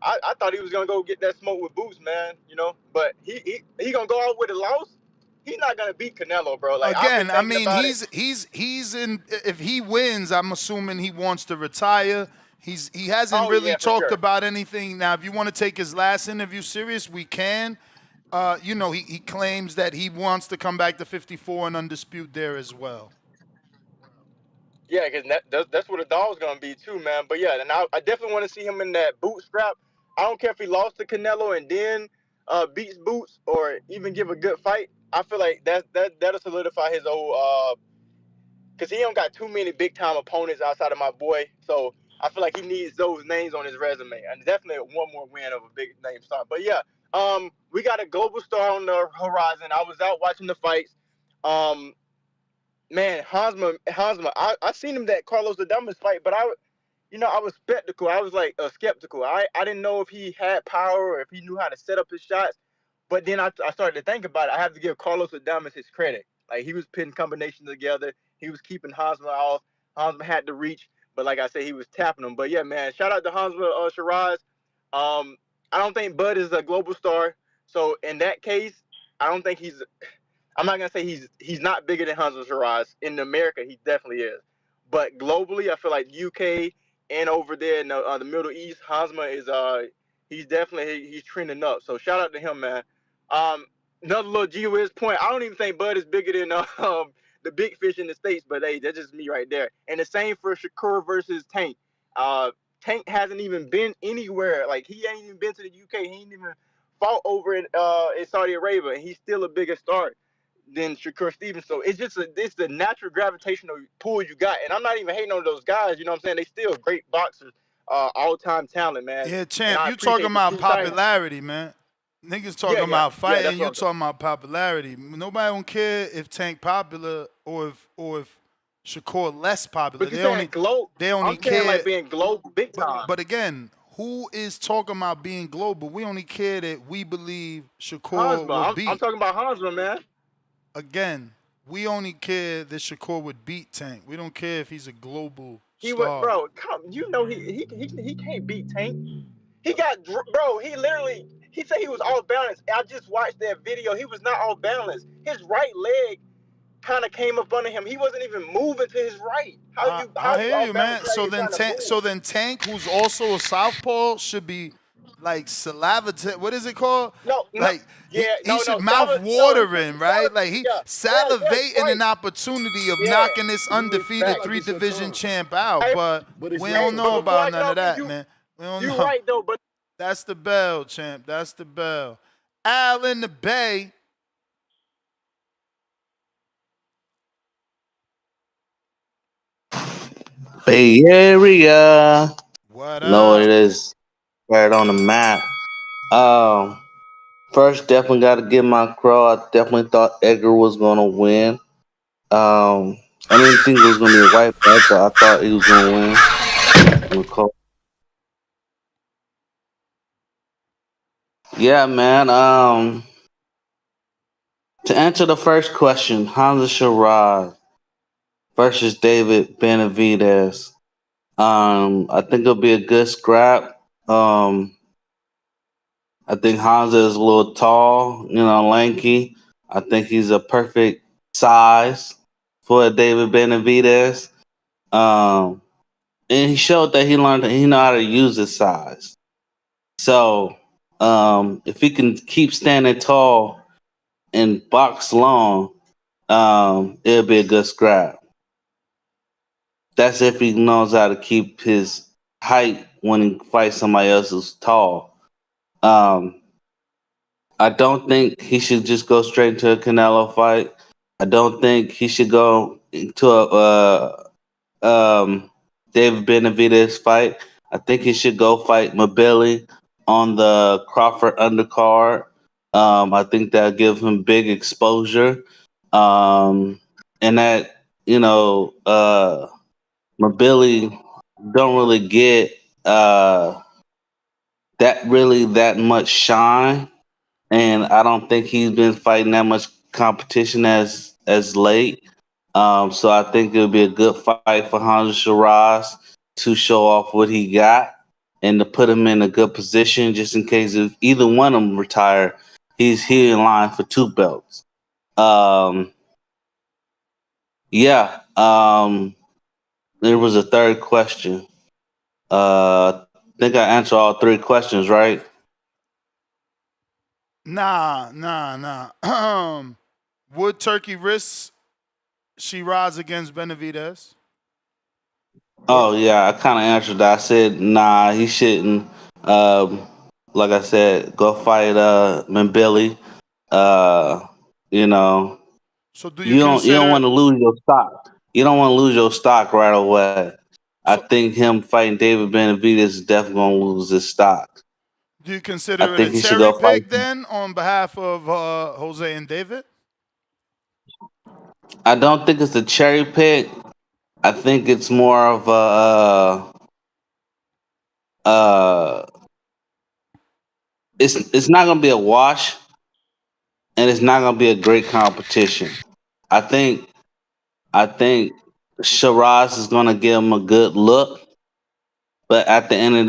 I thought he was gonna go get that smoke with Boots, man. You know, but he gonna go out with a loss. He's not gonna beat Canelo, bro. Like again, I mean, he's in. If he wins, I'm assuming he wants to retire. He hasn't really talked about anything. Now, if you want to take his last interview serious, we can. You know, he claims that he wants to come back to 54 and undispute there as well. Yeah, because that's what the dog's gonna be too, man. But yeah, and I definitely want to see him in that bootstrap. I don't care if he lost to Canelo and then beats Boots or even give a good fight. I feel like that'll solidify his old because he don't got too many big time opponents outside of my boy. So I feel like he needs those names on his resume, and definitely one more win of a big name star. But yeah, we got a global star on the horizon. I was out watching the fights. Man, Hansma, I seen him that Carlos Adames fight, but I was skeptical. I was like skeptical. I didn't know if he had power or if he knew how to set up his shots. But then I started to think about it. I have to give Carlos Adames his credit. Like he was putting combinations together. He was keeping Hansma off. Hansma had to reach, but like I said, he was tapping him. But yeah, man, shout out to Hansma Shiraz. I don't think Bud is a global star. So in that case, I don't think he's. I'm not gonna say he's not bigger than Hansma Shiraz. In America, he definitely is. But globally, I feel like UK and over there in the Middle East, Hansma is he's trending up. So shout out to him, man. Another little G Wiz point. I don't even think Bud is bigger than the big fish in the States, but hey, that's just me right there. And the same for Shakur versus Tank. Tank hasn't even been anywhere. Like he ain't even been to the UK. He ain't even fought over in Saudi Arabia, and he's still a bigger star than Shakur Stevens. So it's the natural gravitational pull you got. And I'm not even hating on those guys, you know what I'm saying? They still great boxers, all-time talent, man. Yeah, champ, you talking about popularity, man. Niggas talking about fighting, you talking about popularity. Nobody don't care if Tank popular or if Shakur less popular. But they only care like being global big time. But again, who is talking about being global? We only care that we believe Shakur will beat. I'm talking about Hansma, man. Again, we only care that Shakur would beat Tank. We don't care if he's a global star. Bro, he can't beat Tank. He got, bro, he said he was off balance. I just watched that video. He was not off balance. His right leg kind of came up under him. He wasn't even moving to his right. I hear you, man. So then Tank, who's also a southpaw, should be like what is it called? He should mouth watering, right? Like he salivating an opportunity of knocking this undefeated 3-division champ out. But we don't know about none of that, man. We don't know. Right though, but that's the bell, champ. That's the bell. Al in the Bay. Bay Area. What No, it is right on the map. First, definitely got to give my crow. I definitely thought Edgar was gonna win. I didn't think it was gonna be a white fight, but I thought he was gonna win. Yeah, man. To answer the first question, Hamza Shiraz versus David Benavidez. I think it'll be a good scrap. I think Hamza is a little tall, lanky. I think he's a perfect size for David Benavidez. And he showed that he know how to use his size. So if he can keep standing tall and box long, it'll be a good scrap. That's if he knows how to keep his height when he fights somebody else who's tall. Um, I don't think he should just go straight into a Canelo fight. I don't think he should go into a David Benavidez fight. I think he should go fight Mabili on the Crawford undercard. I think that'll give him big exposure. And that, Mabili don't really get that much shine, and I don't think he's been fighting that much competition as late. So I think it'll be a good fight for Hamza Shiraz to show off what he got and to put him in a good position just in case if either one of them retire, he's here in line for 2 belts. Um, yeah. There was a third question. I think I answered all 3 questions, right? Nah. Would Turkey risk Shiraz against Benavidez? Oh yeah, I kind of answered that. I said nah, he shouldn't. Like I said, go fight Mbili. Uh, you know, So do you you don't consider want to lose your stock. You don't want to lose your stock right away. I so think him fighting David Benavidez is definitely gonna lose his stock. do you I consider it a think he should cherry go fight. pick then on behalf of Jose and David? I don't think it's a cherry pick. I think it's more of a it's not gonna be a wash, and it's not gonna be a great competition. I think I think Shiraz is gonna give him a good look, but at the end of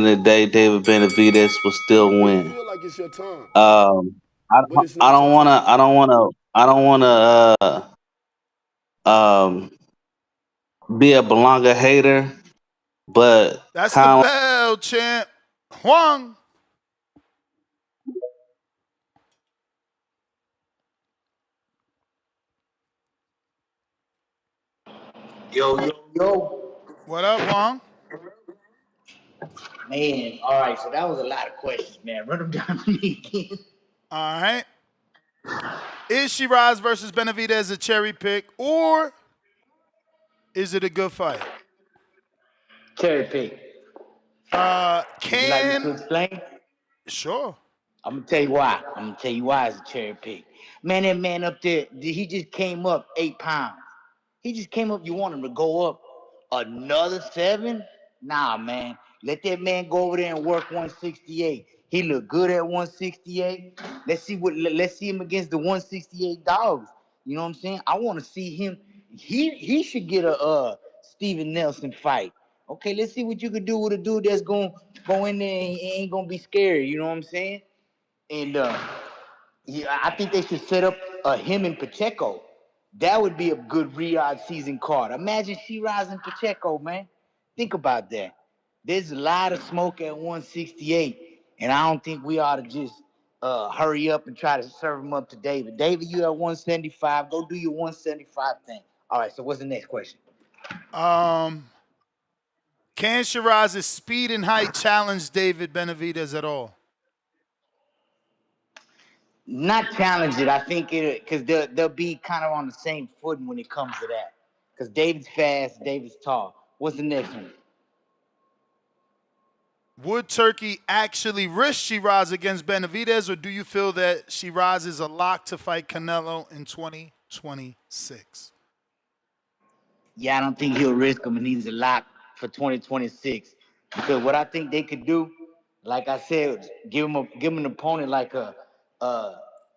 the day, David Benavidez will still You win. feel like it's your time, I but it's I not your don't wanna time. I don't wanna I don't wanna um be a Belonga hater, but That's the kind of bell, champ. Huang. Yo. What up, Huang? Man, all right, so that was a lot of questions, man. Run them down for me again. All right. Is Shiraz versus Benavidez a cherry pick, or is it a good fight? Cherry pick. Would you like me to Can explain? sure. I'm gonna tell you why. It's a cherry pick. Man, that man up there, he just came up 8 pounds. He just came up. You want him to go up another 7? Nah, man. Let that man go over there and work 168. He look good at 168. Let's see him against the 168 dogs. You know what I'm saying? I want to see him. He should get a Steven Nelson fight. Okay, let's see what you could do with a dude that's gonna go in there and he ain't gonna be scared. You know what I'm saying? And yeah, I think they should set up him and Pacheco. That would be a good Riyadh season card. Imagine Sheeraz and Pacheco, man. Think about that. There's a lot of smoke at 168, and I don't think we ought to just hurry up and try to serve him up to David. David, you at 175. Go do your 175 thing. All right, so what's the next question? Um, can Shiraz's speed and height challenge David Benavidez at all? Not challenge it. I think it because they'll be kind of on the same footing when it comes to that. Because David's fast, David's tall. What's the next one? Would Turkey actually risk Shiraz against Benavidez, or do you feel that Shiraz is a lock to fight Canelo in 2026? Yeah, I don't think he'll risk him, and he's a lock for 2026. Because what I think they could do, like I said, give him an opponent like a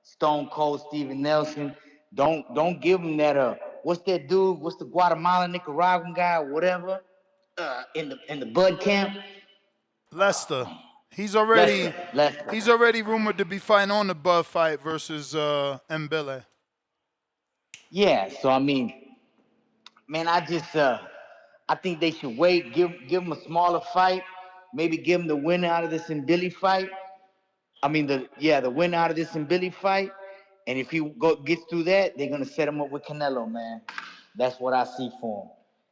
Stone Cold Steven Nelson. Don't give him that what's that dude? What's the Guatemalan Nicaraguan guy? Whatever. In the Bud camp. Lester. Lester. He's already rumored to be fighting on the Bud fight versus Mbele. Yeah. So I mean, man, I think they should wait. Give him a smaller fight. Maybe give him the winner out of this Billy fight. I mean the winner out of this Billy fight, And if he gets through that, they're gonna set him up with Canelo, man. That's what I see for him.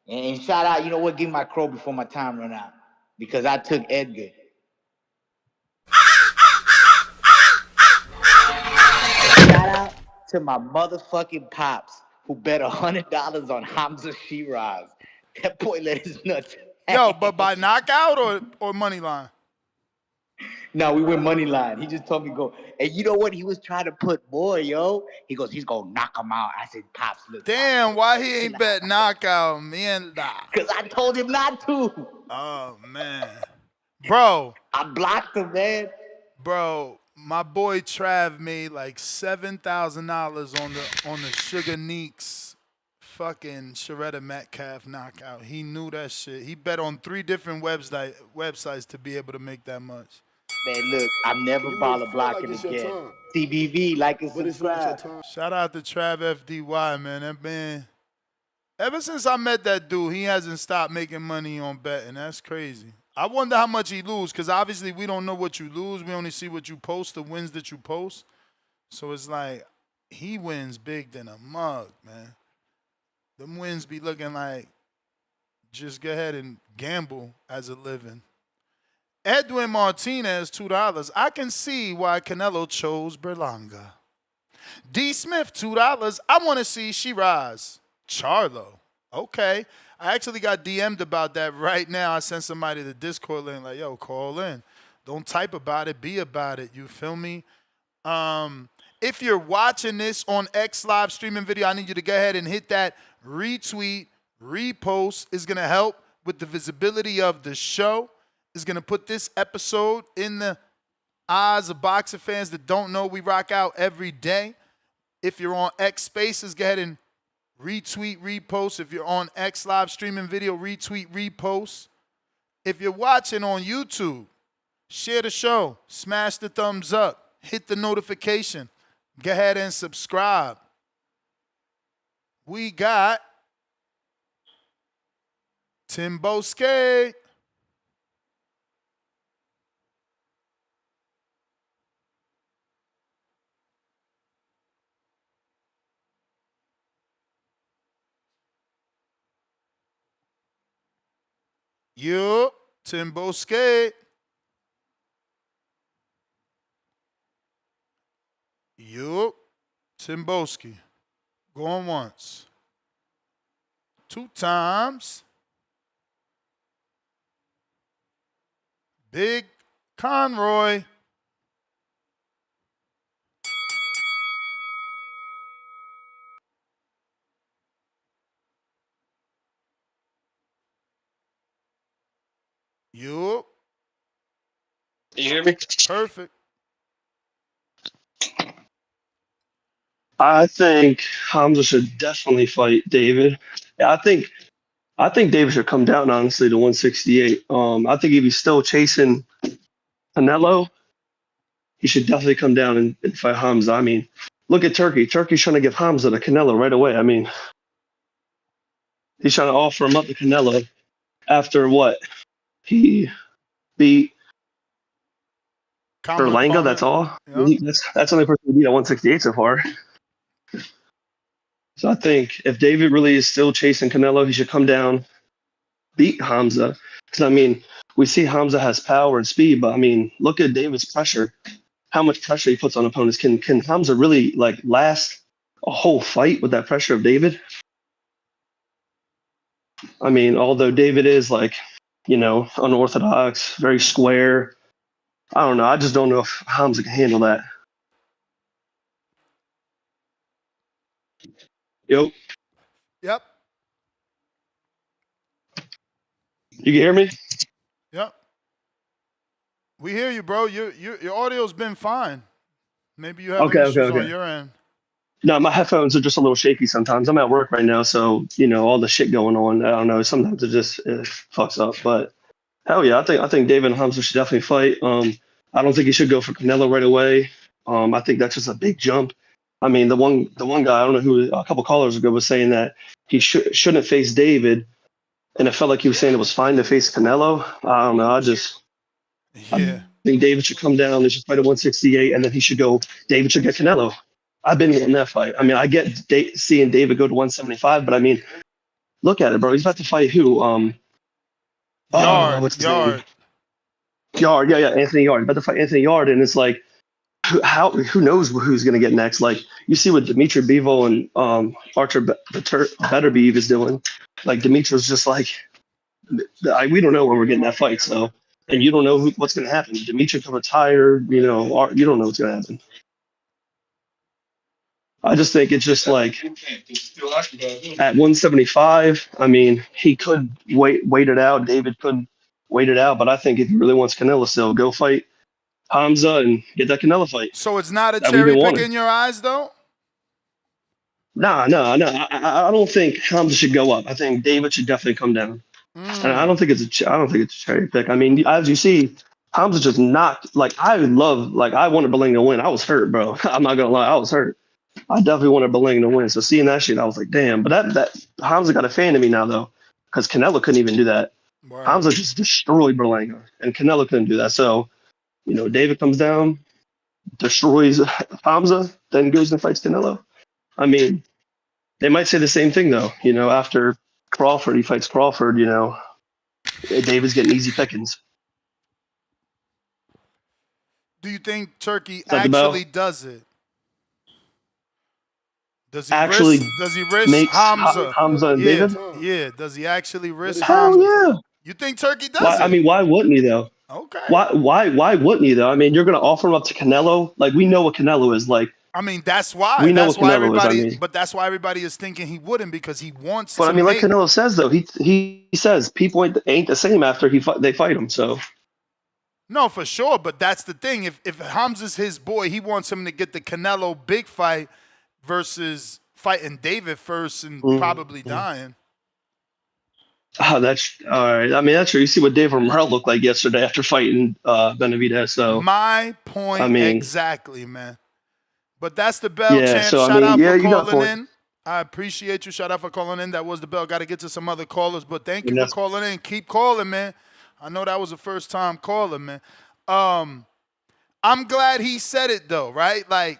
And shout out, you know what? Give me my crow before my time run out, because I took Edgar. Shout out to my motherfucking pops who bet $100 on Hamza Sheeraz. That boy let his nuts. Yo, but by knockout or money line? No, we went money line. He just told me go. And you know what? He was trying to put boy, yo. He goes, he's gonna knock him out. I said, Pops, look. Damn, why he ain't bet knockout, man? Because I told him not to. Oh, man. Bro. I blocked him, man. Bro, my boy Trav made like $7,000 on the Sugar Neeks fucking Sharetta Metcalf knockout. He knew that shit. He bet on 3 different websites to be able to make that much. Man, look, I'm never baller blocking again. CBV, like and subscribe. Shout out to Trav FDY, man. That man, ever since I met that dude, he hasn't stopped making money on betting. That's crazy. I wonder how much he lose, because obviously we don't know what you lose. We only see what you post, the wins that you post. So it's like he wins big than a mug, man. Them wins be looking like just go ahead and gamble as a living. Edwin Martinez, $2. I can see why Canelo chose Berlanga. D. Smith, $2. I want to see Shiraz. Charlo. Okay. I actually got DM'd about that right now. I sent somebody the Discord link like, yo, call in. Don't type about it. Be about it. You feel me? If you're watching this on X live streaming video, I need you to go ahead and hit that retweet, repost. Is going to help with the visibility of the show. Is going to put this episode in the eyes of boxing fans that don't know we rock out every day. If you're on X Spaces, go ahead and retweet, repost. If you're on X live streaming video, retweet, repost. If you're watching on YouTube, share the show, smash the thumbs up, hit the notification, go ahead and subscribe. We got Timbo Skate. Yup, Timbo Skate. Yup, Timboski. Going once. 2 times. Big Conroy. Yup. You hear me? Perfect. I think Hamza should definitely fight David. Yeah, I think David should come down honestly to 168. I think if he's still chasing Canelo, he should definitely come down and fight Hamza. I mean, look at Turkey. Turkey's trying to give Hamza to Canelo right away. I mean, he's trying to offer him up to Canelo after what? He beat Berlanga, that's all. Yep. That's the only person who beat at 168 so far. So I think if David really is still chasing Canelo, he should come down, beat Hamza. Because, I mean, we see Hamza has power and speed, but, I mean, look at David's pressure, how much pressure he puts on opponents. Can Hamza really, like, last a whole fight with that pressure of David? I mean, although David is, like, you know, unorthodox, very square, I don't know. I just don't know if Hamza can handle that. Yep. Yep. You can hear me? Yep. We hear you, bro. Your audio's been fine. Maybe you have issues on your end. No, my headphones are just a little shaky sometimes. I'm at work right now, so, you know, all the shit going on. I don't know. Sometimes it just fucks up. But hell yeah, I think David and Hamza should definitely fight. I don't think he should go for Canelo right away. I think that's just a big jump. I mean, the one guy, I don't know who, a couple callers ago was saying that he shouldn't face David, and it felt like he was saying it was fine to face Canelo. I don't know. I think David should come down. They should fight at 168, and then David should get Canelo. I've been in that fight. I mean, I get seeing David go to 175, but I mean, look at it, bro. He's about to fight who? What's his name? Yard. Yard. Yeah, Anthony Yard. About to fight Anthony Yard, and it's like, who knows who's gonna get next? Like, you see what Dimitri Bivol and Archer Beterbiev is doing. Like, Dimitri's just like, we don't know when we're getting that fight. So, and you don't know what's gonna happen. Dimitri could retire. You know, you don't know what's gonna happen. I just think it's just like at 175. I mean, he could wait it out. David could wait it out, but I think if he really wants Canelo, still go fight Hamza and get that Canelo fight. So it's not a that we've cherry been pick wanting. in your eyes, though? No. I don't think Hamza should go up. I think David should definitely come down. And I don't think it's a cherry pick. I mean, as you see, Hamza just knocked. Like, I wanted Belang to win. I was hurt, bro. I'm not gonna lie, I was hurt. I definitely wanted Belang to win. So seeing that shit, I was like, damn. But that Hamza got a fan of me now, though, because Canelo couldn't even do that. Wow. Hamza just destroyed Berlanga, and Canelo couldn't do that. So, you know, David comes down, destroys Hamza, then goes and fights Canelo. I mean, they might say the same thing, though. You know, after Crawford, he fights Crawford, you know, David's getting easy pickings. Do you think Turkey that the bell? actually does it? Does he Actually risk makes Hamza? Hamza and Yeah, David? yeah. Does he actually risk Hell Hamza? yeah. You think Turkey does Why, it? I mean, why wouldn't he, though? Okay. Why wouldn't he, though? I mean, you're going to offer him up to Canelo? Like, we know what Canelo is like. I mean, that's why. We know That's what why Canelo is, everybody. I mean. But that's why everybody is thinking he wouldn't, because he wants But to I mean, like make. Canelo says, though, he says people ain't the same after they fight him. So No, for sure. But that's the thing. If Hamza's his boy, he wants him to get the Canelo big fight versus fighting David first and probably dying. oh, that's all right. I mean, that's true. You see what Dave Romero looked like yesterday after fighting Benavidez. So My point, I mean, exactly, man. But that's the bell, yeah. champ. So I Shout mean, out yeah, for you got calling point. in. I appreciate you. Shout out for calling in. That was the bell. Got to get to some other callers, but thank you And for that's calling in. Keep calling, man. I know that was a first time caller, man. I'm glad he said it though, right? Like,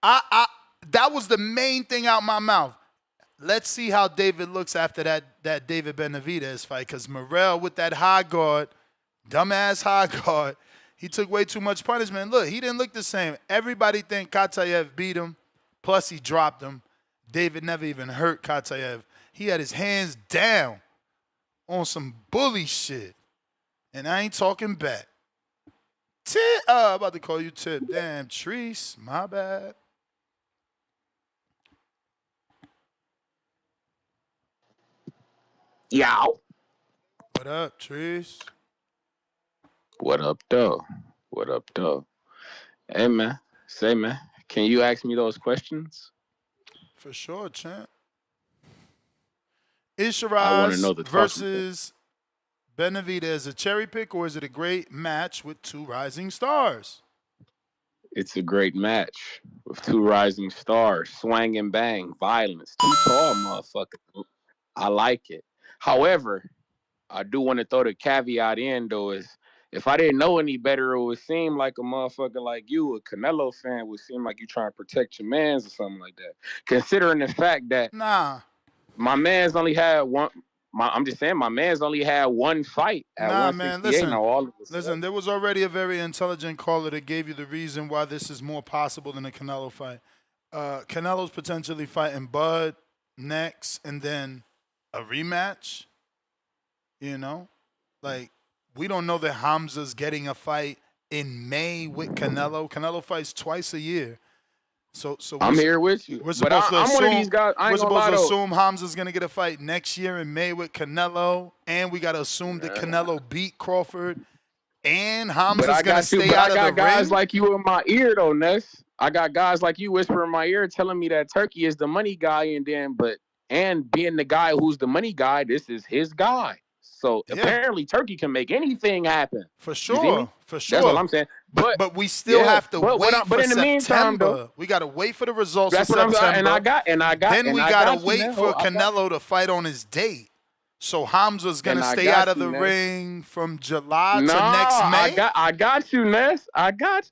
I that was the main thing out my mouth. Let's see how David looks after that David Benavidez fight, because Morrell with that high guard, dumbass high guard, he took way too much punishment. Look, he didn't look the same. Everybody think Katayev beat him, plus he dropped him. David never even hurt Katayev. He had his hands down on some bully shit, and I ain't talking back. Tip, about to call you Tip. Damn, Treese, my bad. Yow. What up, Treese? What up, though? What up, though? Hey, man. Say, man, can you ask me those questions? For sure, champ. Is I want to know Shiraz the tough versus Benavidez a cherry pick, or is it a great match with two rising stars? It's a great match with two rising stars, swang and bang, violence, two tall motherfuckers. I like it. However, I do want to throw the caveat in, though, is if I didn't know any better, it would seem like a motherfucker like you, a Canelo fan, would seem like you trying to protect your mans or something like that. Considering the fact that my man's only had one. I'm just saying, my man's only had one fight at 168. Man, now all of listen. There was already a very intelligent caller that gave you the reason why this is more possible than a Canelo fight. Canelo's potentially fighting Bud next, and then a rematch. You know, like, we don't know that Hamza's getting a fight in May with Canelo. Canelo fights twice a year. So I'm here with you. We're But supposed to I'm assume, one of these guys. I we're ain't gonna lie, supposed to though. assume Hamza's gonna get a fight next year in May with Canelo, and we gotta assume that Canelo beat Crawford, and But Hamza's I gonna got you. stay But out I of got the guys ring. like you in my ear, though, Ness. I got guys like you whispering in my ear, telling me that Turkey is the money guy, and being the guy who's the money guy, this is his guy. So apparently, Turkey can make anything happen. For You see me? sure, for sure. That's what I'm saying. But we still have to wait but for in the meantime, September. though, We gotta wait for the results that's for what I'm saying. September. Then we gotta you, wait man. for I got Canelo to fight on his date. So Hamza's gonna And I stay got out of you, the man. ring from July to Nah, next May. I got you, Ness. I got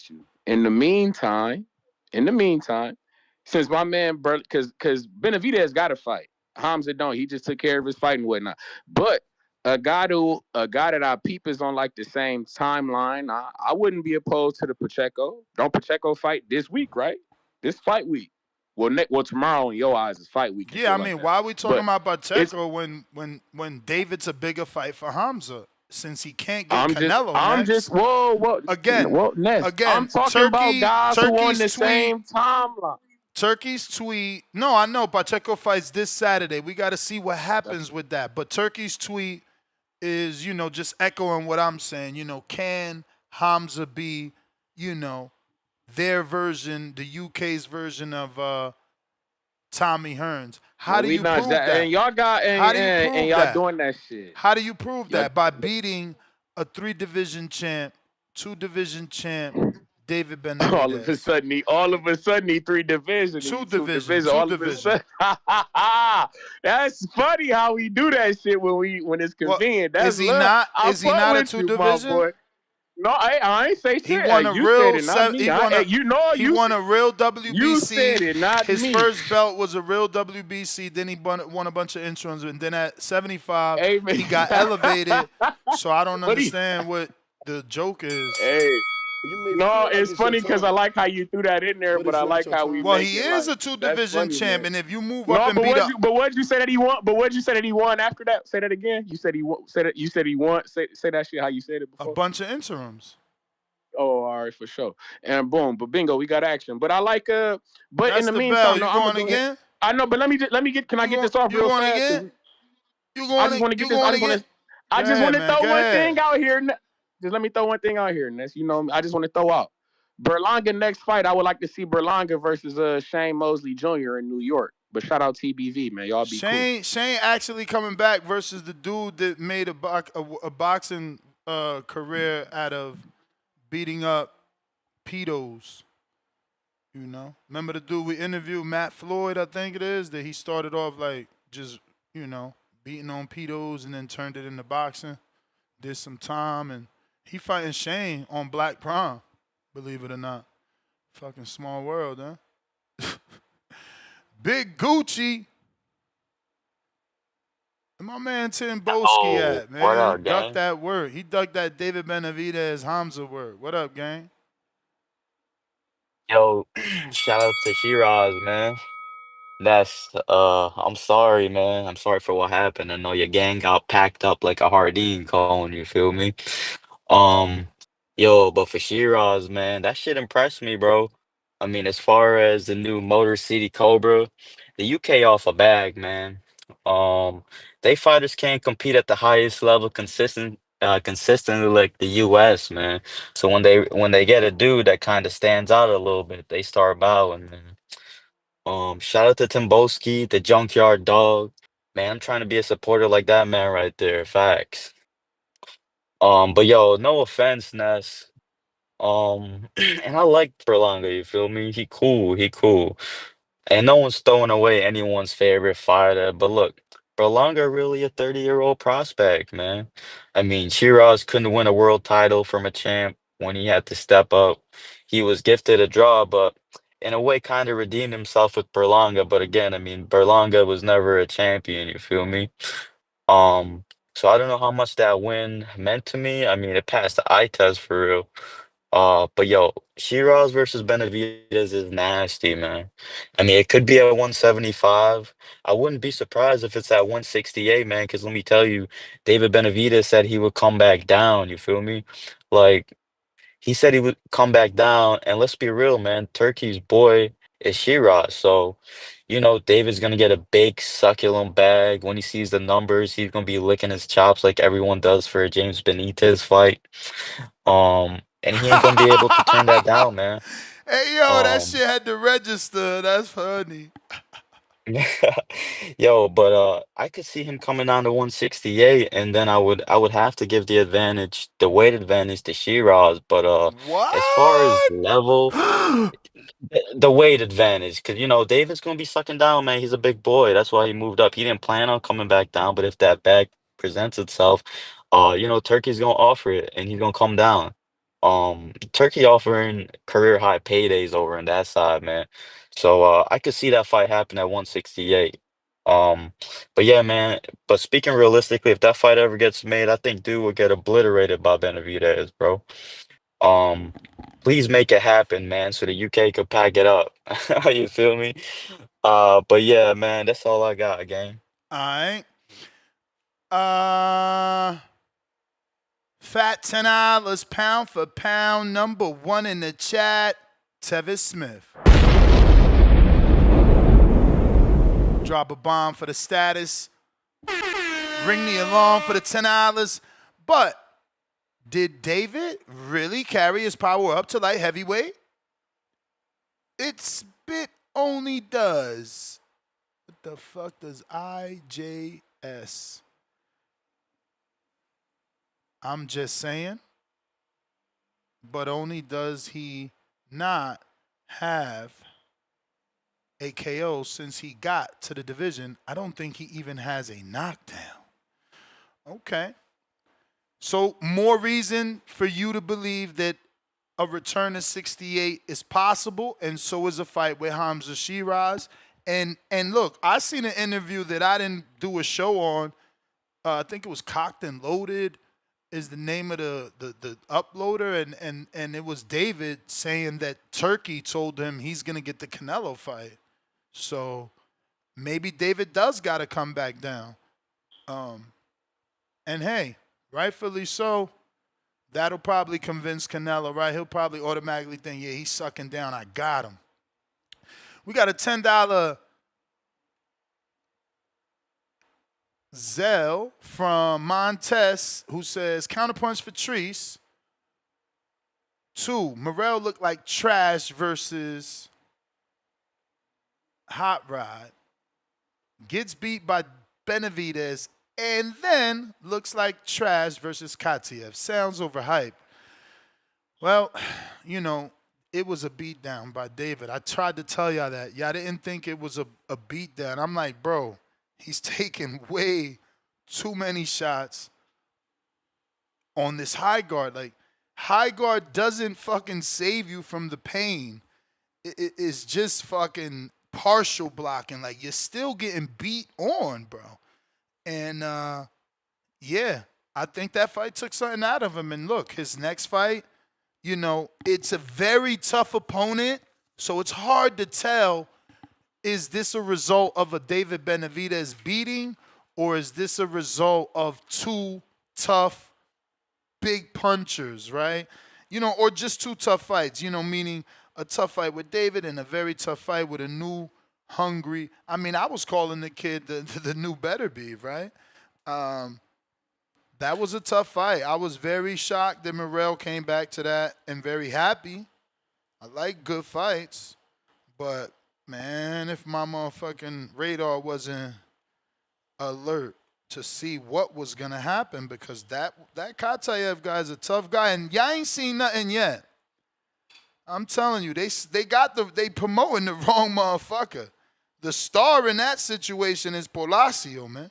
you. In the meantime, In the meantime, since my man, because Benavidez got to fight, Hamza don't. He just took care of his fight and whatnot. But a guy that I peep is on like the same timeline. I wouldn't be opposed to the Pacheco. Don't Pacheco fight this week, right? This fight week. Well, tomorrow in your eyes is fight week and Yeah, shit I like mean, that. why are we talking But about it's Pacheco when David's a bigger fight for Hamza since he can't get Canelo I'm just next? whoa, Again, Ness. I'm again, talking about guys who on the same timeline. Turkey's tweet. No, I know Pacheco fights this Saturday. We got to see what happens with that. But Turkey's tweet is, just echoing what I'm saying. Can Hamza be, you know, their version, the UK's version of Tommy Hearns? How Well, do we you not prove that, that? and y'all got How do you and prove y'all that? doing that shit. How do you prove Y'all, that? By beating a 3 division champ, 2 division champ, David Benavidez. all of a sudden, he 3 division, and Two he two division, division. two All of a division. sudden, that's funny how we do that shit when it's Well, convenient. is That's he love. not? I Is he fuck not a with two you, my division? boy. No, I ain't say He shit. won a You said real it, not seven. me. You know He you won said a real you WBC. said it, not His me. first belt was a real WBC. Then he won a bunch of interims, and then at 75 Hey, man. he got elevated. So I don't But he, understand what the joke is. hey, no, it's funny because I like how you threw that in there, but I like how we Well, make he it is like a two that's division funny, champ, man. and if you move up No, and beat up but what'd you say that he won? But what'd you say that he won after that? Say that again. You said he won. Say that. You said he won. Say that shit how you said it a before. bunch of interims, Oh, all right, for sure. And boom, but bingo, we got action. But I like But in that's the the bell. meantime, no, You I'm gonna going go ahead. again? I know, but let me get. Can I get this off You real going fast? again? Cause I just want to get this. I just want Again? to. I Go just ahead, want to man. throw Go one ahead. thing out here. Just let me throw one thing out here, and that's I just want to throw out Berlanga next fight. I would like to see Berlanga versus Shane Mosley Jr. in New York. But shout out TBV, man. Y'all be cool. Shane actually coming back versus the dude that made a boxing career out of beating up pedos. Remember the dude we interviewed, Matt Floyd, I think it is, that he started off like just beating on pedos and then turned it into boxing. Did some time and he fighting Shane on Black Prom, believe it or not. Fucking small world, huh? Big Gucci. And my man Tim Boski Oh, at, what man? He up, ducked gang? that word. He ducked that David Benavidez Hamza word. What up, gang? Yo, shout out to Shiraz, man. I'm sorry, man. I'm sorry for what happened. I know your gang got packed up like a Hardin cone, you feel me? Um, yo, but for Shiraz, man, that shit impressed me, bro. I mean, as far as the new Motor City Cobra, the UK off a bag, man. Um, they fighters can't compete at the highest level consistently like the US, man. So when they get a dude that kind of stands out a little bit, they start bowing, man. Shout out to Timboski, the Junkyard Dog. Man, I'm trying to be a supporter like that man right there. Facts. But yo, no offense, Ness. And I like Berlanga, you feel me? He cool. And no one's throwing away anyone's favorite fighter. But look, Berlanga really a 30-year-old prospect, man. I mean, Shiraz couldn't win a world title from a champ when he had to step up. He was gifted a draw, but in a way kind of redeemed himself with Berlanga. But again, I mean, Berlanga was never a champion, you feel me? Um, so I don't know how much that win meant to me. I mean, it passed the eye test for real. But yo, Shiraz versus Benavidez is nasty, man. I mean, it could be at 175. I wouldn't be surprised if it's at 168, man, because let me tell you, David Benavidez said he would come back down, you feel me? Like, he said he would come back down, and let's be real, man, Turkey's boy is Shiraz. So, David's gonna get a big succulent bag. When he sees the numbers, he's gonna be licking his chops like everyone does for a James Benitez fight. And he ain't gonna be able to turn that down, man. Hey, yo, that Um, shit had to register. That's funny. yo, but I could see him coming down to 168, and then I would have to give the weight advantage to Shiraz. But as far as What? level, the weight advantage, because David's gonna be sucking down, man. He's a big boy. That's why he moved up. He didn't plan on coming back down, but if that bag presents itself, Turkey's gonna offer it, and he's gonna come down. Turkey offering career high paydays over on that side, man. So I could see that fight happen at 168. Um, but yeah, man. But speaking realistically, if that fight ever gets made, I think dude will get obliterated by Benavidez, bro. Um, please make it happen, man, so the UK could pack it up. You feel me? But yeah, man, that's all I got, gang. All right. Fat $10 pound for pound, number one in the chat, Tevis Smith. Drop a bomb for the status. Ring the alarm for the $10. But did David really carry his power up to light heavyweight? It spit only does. What the fuck does IJS? I'm just saying. But only does he not have a KO since he got to the division. I don't think he even has a knockdown. Okay. So more reason for you to believe that a return to 68 is possible, and so is a fight with Hamza Shiraz. And look, I seen an interview that I didn't do a show on. I think it was Cocked and Loaded is the name of the uploader, and it was David saying that Turkey told him he's gonna get the Canelo fight. So maybe David does gotta come back down. And hey, rightfully so, that'll probably convince Canelo, right? He'll probably automatically think, yeah, he's sucking down, I got him. We got a $10 Zell from Montes who says, counterpunch for Treese. 2, Morrell looked like trash versus Hot Rod. Gets beat by Benavidez and then looks like trash versus Katiev. Sounds overhyped. Well, you know, it was a beatdown by David. I tried to tell y'all that. Y'all didn't think it was a beatdown. I'm like, bro, he's taking way too many shots on this high guard. Like, high guard doesn't fucking save you from the pain. It's just fucking partial blocking. Like, you're still getting beat on, bro. And, yeah, I think that fight took something out of him. And look, his next fight, you know, it's a very tough opponent, so it's hard to tell, is this a result of a David Benavidez beating, or is this a result of 2 tough, big punchers, right? You know, or just 2 tough fights, you know, meaning a tough fight with David and a very tough fight with a new, hungry. I mean, I was calling the kid the new Better Be, right? That was a tough fight. I was very shocked that Morrell came back to that and very happy. I like good fights. But, man, if my motherfucking radar wasn't alert to see what was going to happen, because that Katayev guy's a tough guy, and y'all ain't seen nothing yet. I'm telling you, they promoting the wrong motherfucker. The star in that situation is Palacio, man.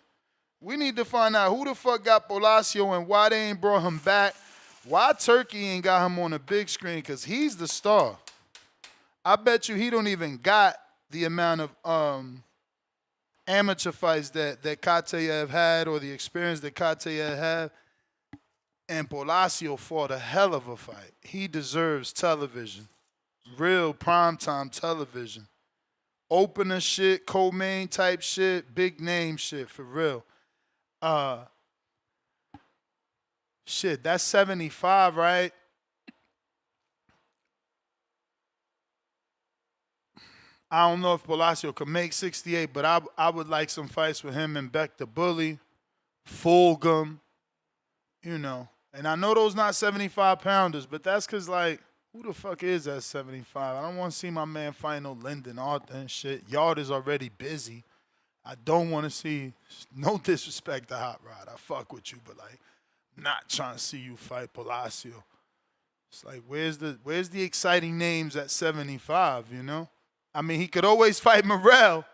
We need to find out who the fuck got Palacio and why they ain't brought him back. Why Turkey ain't got him on the big screen? Because he's the star. I bet you he don't even got the amount of amateur fights that Katayev had, or the experience that Katayev had. And Palacio fought a hell of a fight. He deserves television. Real primetime television. Opener shit, co-main type shit, big name shit, for real. Shit, that's 75, right? I don't know if Palacio could make 68, but I would like some fights with him and Beck the Bully, Fulgham, you know. And I know those not 75-pounders, but that's because, like, who the fuck is that 75? I don't want to see my man fight no Lyndon Arthur and shit. Yard is already busy. I don't want to see, no disrespect to Hot Rod. I fuck with you, but, like, not trying to see you fight Palacio. It's like, where's the exciting names at 75, you know? I mean, he could always fight Morrell.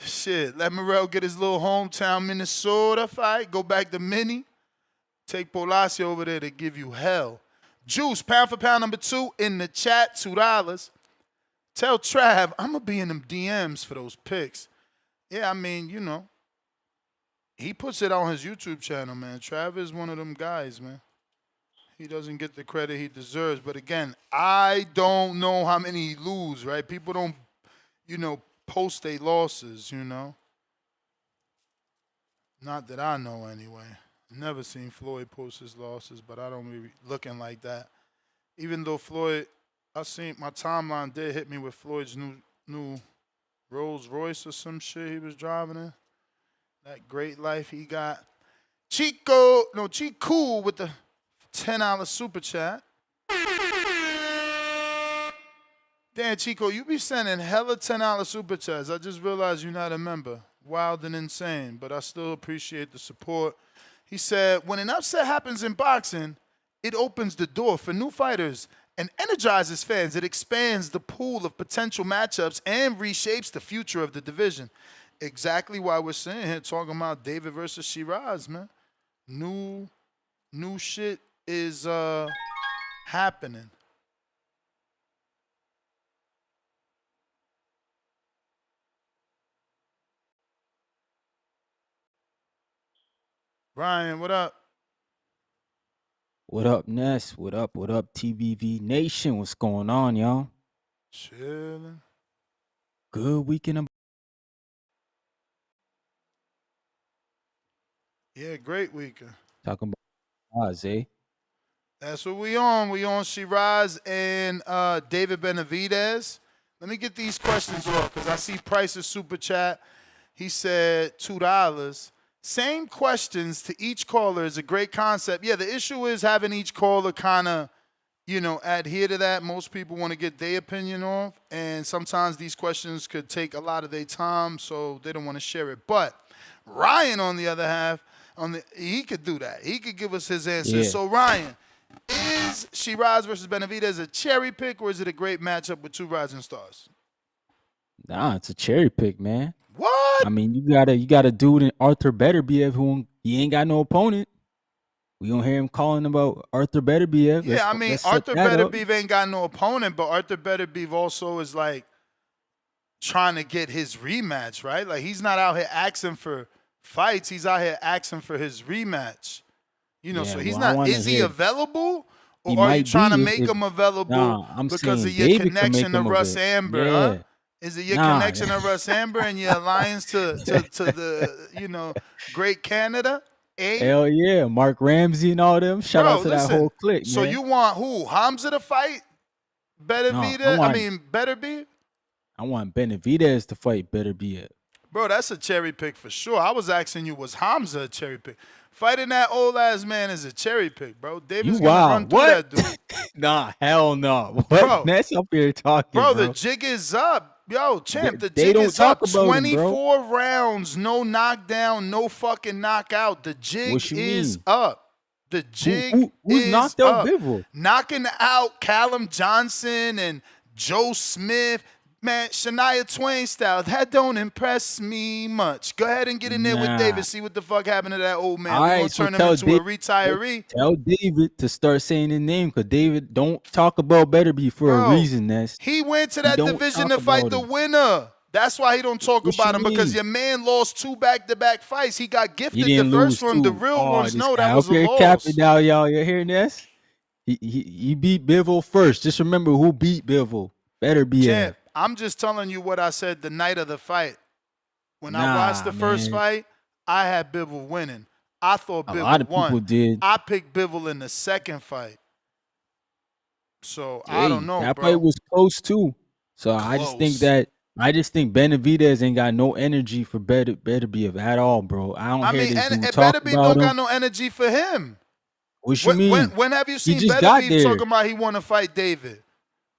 Shit, let Morrell get his little hometown Minnesota fight, go back to Minnie, take Palacio over there to give you hell. Juice, pound for pound number 2 in the chat, $2. Tell Trav, I'm going to be in them DMs for those picks. Yeah, I mean, you know, he puts it on his YouTube channel, man. Trav is one of them guys, man. He doesn't get the credit he deserves. But again, I don't know how many he lose, right? People don't, you know, post their losses, you know. Not that I know anyway. Never seen Floyd post his losses, but I don't be looking like that. Even though Floyd, I seen my timeline did hit me with Floyd's new Rolls Royce or some shit he was driving in. That great life he got. Chico with the $10 super chat. Damn, Chico, you be sending hella $10 super chats. I just realized you're not a member. Wild and insane, but I still appreciate the support. He said, when an upset happens in boxing, it opens the door for new fighters and energizes fans. It expands the pool of potential matchups and reshapes the future of the division. Exactly why we're sitting here talking about David versus Shiraz, man. New shit is happening. Ryan, what up? What up, Ness? What up, TBV Nation? What's going on, y'all? Chilling. Good weekend. Yeah, great weekend. Talking about Shiraz, eh? That's what we on. We on Shiraz and David Benavidez. Let me get these questions off because I see Price's super chat. He said $2. Same questions to each caller is a great concept. Yeah, the issue is having each caller kind of, you know, adhere to that. Most people want to get their opinion off, and sometimes these questions could take a lot of their time, so they don't want to share it. But Ryan, on the other half, he could do that. He could give us his answer. Yeah. So, Ryan, is Shiraz versus Benavidez a cherry pick, or is it a great matchup with two rising stars? Nah, it's a cherry pick, man. What? I mean, you got a dude in Arthur Beterbiev who he ain't got no opponent. We don't hear him calling about Arthur Beterbiev. Yeah, I mean, Arthur Beterbiev ain't got no opponent, but Arthur Beterbiev also is like trying to get his rematch, right? Like he's not out here asking for fights. He's out here asking for his rematch. You know, Yeah, so he's well, not. Is he available, or He are you might trying to be make if- him available Nah, I'm because of saying your David can connection make to him Russ available. Amber? Yeah. Huh? Is it your Nah. connection to Russ Amber and your alliance to the great Canada? Hell yeah, Mark Ramsey and all them. Shout out to that whole clique, So man. you want who? Hamza to fight? Beterbiev? I want Benavidez to fight Beterbiev. Bro, that's a cherry pick for sure. I was asking you, was Hamza a cherry pick? Fighting that old ass man is a cherry pick, bro. David's You gonna wild. run through What? that dude. Nah, hell no. What? Bro. That's up here talking, Bro, bro. the jig is up. Yo, champ, the They jig don't is up. talk about him, bro. 24 rounds, no knockdown, no fucking knockout. The jig What you is mean? up. The jig Who's is knocked out up. Bivol? Knocking out Callum Johnson and Joe Smith. Man, Shania Twain style. That don't impress me much. Go ahead and get in there with Nah. David. See what the fuck happened to that old man. All We're right, going to so turn him tell into a David- retiree. Tell David to start saying his name, because David don't talk about Beterbiev for Bro, a reason, Ness. He went to He that don't division talk to fight about the him. winner. That's why he don't talk What about you him, because mean? your man lost 2 back-to-back fights. He got He gifted the didn't first lose one. The too. real Oh, ones this know guy. that was a Okay, loss. cap it now, y'all. You hearing this? He beat Bivol first. Just remember who beat Bivol. Beterbiev. Champ, I'm just telling you what I said the night of the fight. When I Nah, watched the first man. fight, I had Bivol winning. I thought A Bivol lot of won. people did. I picked Bivol in the second fight. So I don't know, That bro. fight was close too. So I just think Benavidez ain't got no energy for Beterbiev at all, bro. I don't hear this dude talk Beterbiev about don't him. got no energy for him. What you mean? When have you seen just got Beterbiev there. talking about he want to fight David?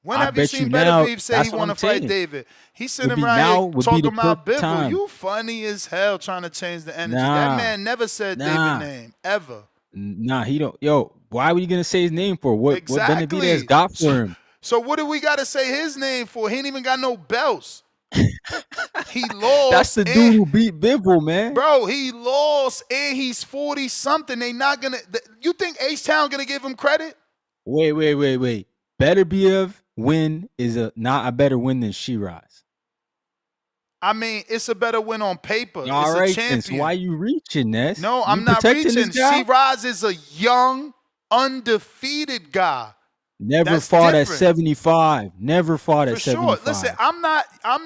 When I have you bet seen you now, Beterbiev say that's he what want to I'm fight saying. David? He's Would sitting be around now here would be talking the about perfect Bivol. time. You funny as hell trying to change the energy. Nah. That man never said Nah. David name ever. Nah, he don't. Yo, why were you gonna say his name for? What Benavidez got for him? So what do we got to say his name for? He ain't even got no belts. He lost. That's the dude who beat Bivol, man. Bro, he lost and he's 40 something. They not gonna. You think H Town gonna give him credit? Wait. Beterbiev win is not a better win than Shiraz. I mean, it's a better win on paper. All It's a right, then. So champion. why you reaching, Ness? No, You I'm not protecting reaching. this guy? Shiraz is a young, undefeated guy. Never That's fought different. at 75. Never fought For at sure. 75. Listen, I'm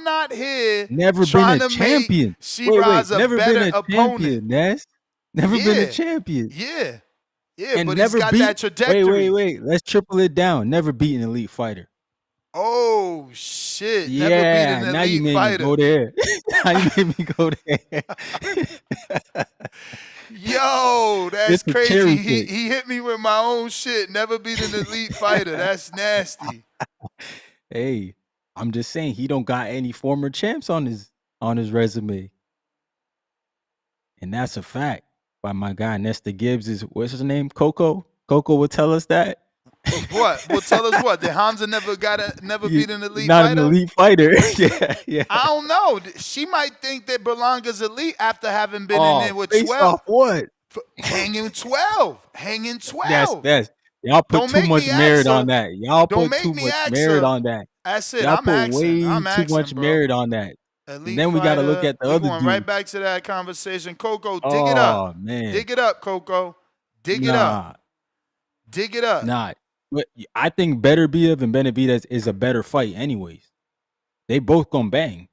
not here Never been trying a to champion. make Shiraz a Never better been a opponent. champion, Ness. Never been a champion. Yeah, And but never he's got beat. that trajectory. Wait. Let's triple it down. Never beat an elite fighter. Oh shit! Yeah, Never beat an now you elite made fighter. me go there. Now you made me go there. Yo, that's It's a crazy. cherry He pick. hit me with my own shit. Never beat an elite fighter. That's nasty. Hey, I'm just saying he don't got any former champs on his resume. And that's a fact. By my guy Nesta Gibbs is what's his name? Coco? Coco will tell us that. What? Well, tell us what? That Hamza never beat an elite Not fighter? an elite fighter. yeah. I don't know. She might think that Berlanga's elite after having been in there with based 12. off what? Hanging 12. Hanging 12. That's y'all put Don't too make much me merit ask on her. that. Y'all Don't put make too me much ask merit her. on that. That's it. Y'all I'm put asking. way I'm too asking, much bro. merit on that. Elite And then we got to look fighter. at the We other going dude. right back to that conversation. Coco, dig it Oh up. man. Dig it up, Coco. Dig it up. Dig it up. Nah. But I think Beterbiev and Benavidez is a better fight anyways. They both gonna bang.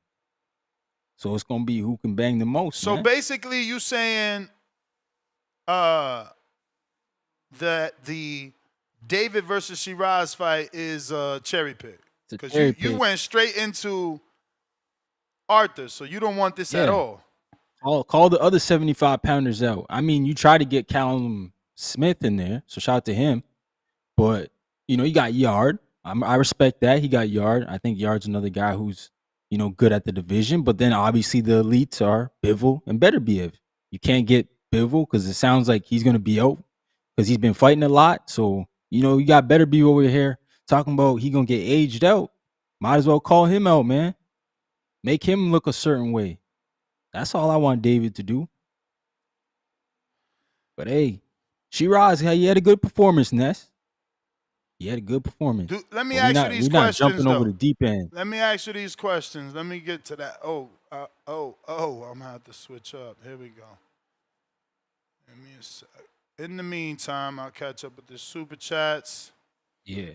So it's gonna be who can bang the most. So man. basically you saying that the David versus Shiraz fight is a cherry pick. Because you went straight into Arthur, so you don't want this at all. Call the other 75 pounders out. I mean, you try to get Callum Smith in there, so shout out to him. But you got Yard. I respect that. He got Yard. I think Yard's another guy who's good at the division. But then obviously the elites are Bivol and Beterbiev. You can't get Bivol because it sounds like he's gonna be out because he's been fighting a lot. So you got Beterbiev over here talking about he gonna get aged out. Might as well call him out, man. Make him look a certain way. That's all I want David to do. But hey, Shiraz, he had a good performance, Ness. He had a good performance. Let me ask you these questions, we're not jumping though. over the deep end. Let me ask you these questions. Let me get to that. I'm gonna have to switch up. Here we go. Give me a sec. In the meantime, I'll catch up with the super chats. Yeah.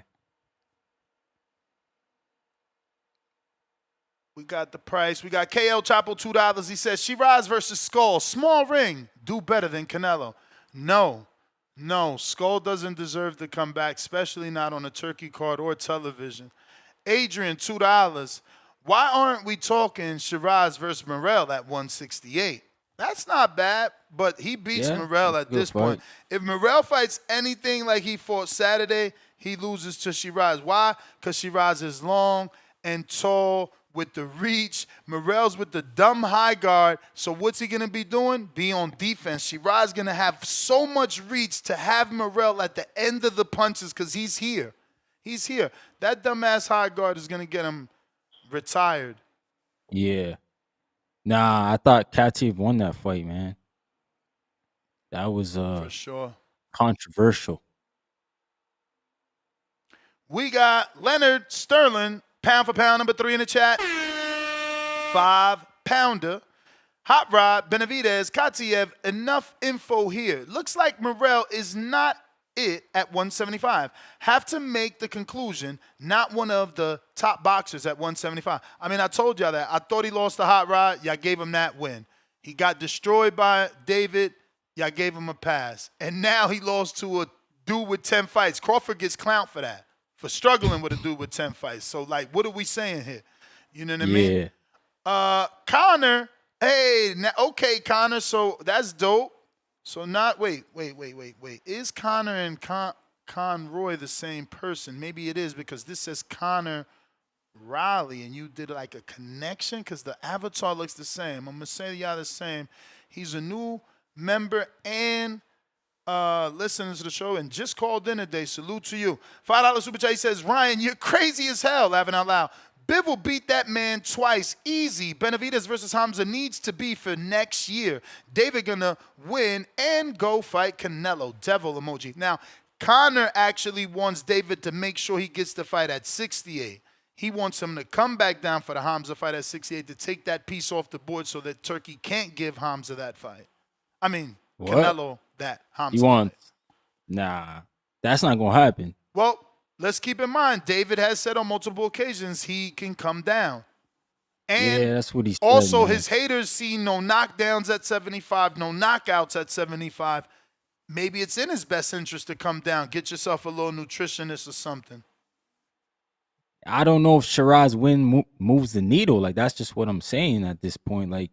We got the price. We got KL Chapo $2. He says Shiraz versus Skull. Small ring. Do better than Canelo. No. Skull doesn't deserve to come back, especially not on a turkey card or television. Adrian, $2. Why aren't we talking Shiraz versus Morrell at 168? That's not bad, but he beats Morrell at this point. If Morrell fights anything like he fought Saturday, he loses to Shiraz. Why? Because Shiraz is long and tall with the reach. Morrell's with the dumb high guard. So what's he going to be doing? Be on defense. Shiraz going to have so much reach to have Morrell at the end of the punches because he's here. He's here. That dumbass high guard is going to get him retired. Yeah. Nah, I thought Kativ won that fight, man. That was for sure controversial. We got Leonard Sterling, pound for pound, number 3 in the chat. 5-pounder. Hot Rod, Benavidez, Katiev, enough info here. Looks like Morrell is not it at 175. Have to make the conclusion, not one of the top boxers at 175. I mean, I told y'all that. I thought he lost to Hot Rod. Y'all gave him that win. He got destroyed by David. Y'all gave him a pass. And now he lost to a dude with 10 fights. Crawford gets clowned for that, for struggling with a dude with 10 fights. So, like, what are we saying here? You know what I mean? Connor, hey, okay, Connor, so that's dope. So wait. Is Connor and Conroy the same person? Maybe it is because this says Connor Riley and you did like a connection because the avatar looks the same. I'm going to say y'all the same. He's a new member and listening to the show and just called in today. Salute to you. $5 super chat. He says, Ryan, you're crazy as hell, laughing out loud. Bivol beat that man twice, easy. Benavidez versus Hamza needs to be for next year. David gonna win and go fight Canelo. Devil emoji. Now, Conor actually wants David to make sure he gets the fight at 68. He wants him to come back down for the Hamza fight at 68 to take that piece off the board so that Turkey can't give Hamza that fight. I mean, What? Canelo that Hamza He fight. wants. Nah, that's not gonna happen. Well, let's keep in mind, David has said on multiple occasions he can come down. And yeah, that's what he said. also, man. his haters see no knockdowns at 75, no knockouts at 75. Maybe it's in his best interest to come down. Get yourself a little nutritionist or something. I don't know if Shiraz win moves the needle. Like that's just what I'm saying at this point. Like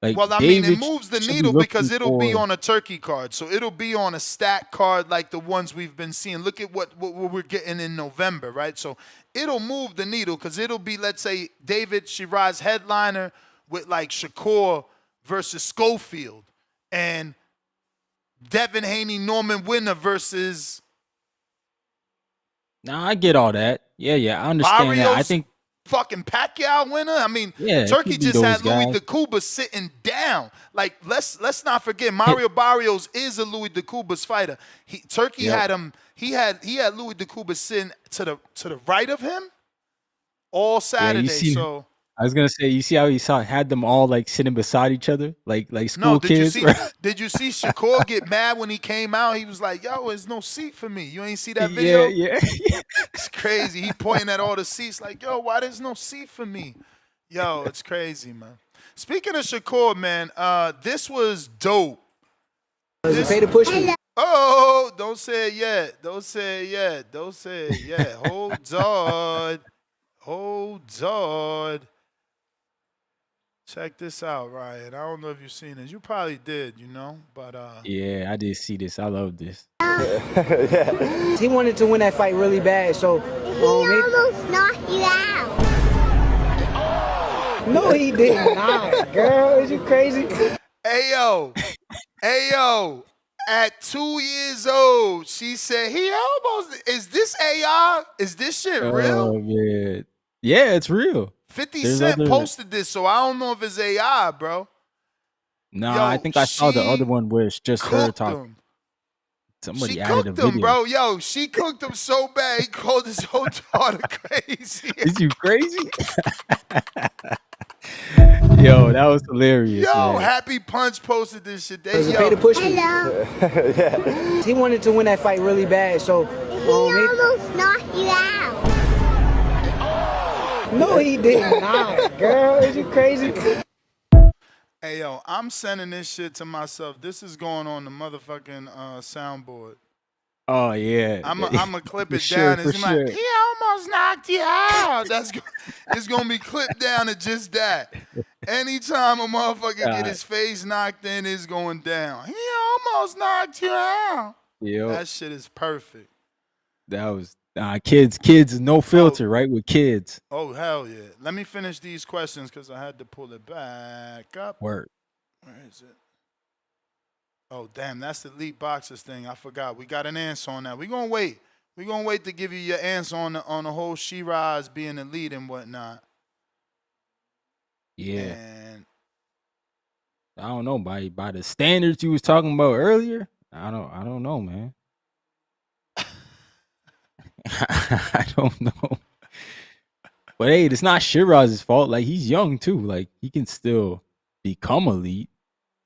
Well, I David mean, it moves the should be needle because looking it'll be for- on a turkey card. So it'll be on a stat card like the ones we've been seeing. Look at what we're getting in November, right? So it'll move the needle because it'll be, let's say, David Shiraz headliner with like Shakur versus Schofield and Devin Haney, Norman Winner versus Nah, I get all that. Yeah, I understand that. I Barrios think fucking Pacquiao winner. I mean, Yeah, it Turkey could be just those had Louis guys. DeCuba sitting down. Like let's not forget, Mario Barrios is a Louis DeCuba's fighter. Turkey Yep. had him. He had Louis DeCuba sitting to the right of him all Saturday. So I was gonna say, you see how had them all like sitting beside each other, like school no, did kids. you see? Did you see Shakur get mad when he came out? He was like, "Yo, there's no seat for me." You ain't see that video? Yeah. It's crazy. He pointing at all the seats like, "Yo, why there's no seat for me?" Yo, it's crazy, man. Speaking of Shakur, man, this was dope. Pay to push me. Oh, don't say it yet. Don't say it yet. Don't say it yet. Hold on. Hold on. Check this out, Ryan. I don't know if you've seen this. You probably did, but Yeah, I did see this. I love this. He wanted to win that fight really bad, so He almost knocked you out. no, he did not. Girl, is you crazy? Ayo. At 2 years old, she said he almost. Is this AR? Is this shit real? Oh man, yeah, it's real. 50 There's Cent other- posted this, so I don't know if it's AI, bro. Nah, Yo, I think I saw the she other one where it's just her cooked talking. him. Somebody She added a cooked him, video. bro. Yo, she cooked him so bad, he called his whole daughter crazy. Is you crazy? Yo, that was hilarious. Yo, man. Happy Punch posted this shit. Pay Yo, to push me. Hello. He wanted to win that fight really bad, so He almost knocked you out. no, he did not. Girl, is you crazy? hey, yo, I'm sending this shit to myself. This is going on the motherfucking soundboard. Oh yeah. I'm gonna clip For it sure, down. for It's like, sure. he almost knocked you out. It's gonna be clipped down to just that. Anytime a motherfucker get God. his face knocked in, it's going down. He almost knocked you out. Yo, That shit is perfect. that was kids, no filter, right? With kids. Oh hell yeah! Let me finish these questions because I had to pull it back up. Word. Where is it? Oh damn, that's the elite boxers thing. I forgot. We got an answer on that. We're gonna wait. We're gonna wait to give you your answer on the whole Sheeraz being elite and whatnot. Yeah. And I don't know by the standards you was talking about earlier. I don't know, man. I don't know. But hey, it's not Shiraz's fault. Like he's young too. Like he can still become elite.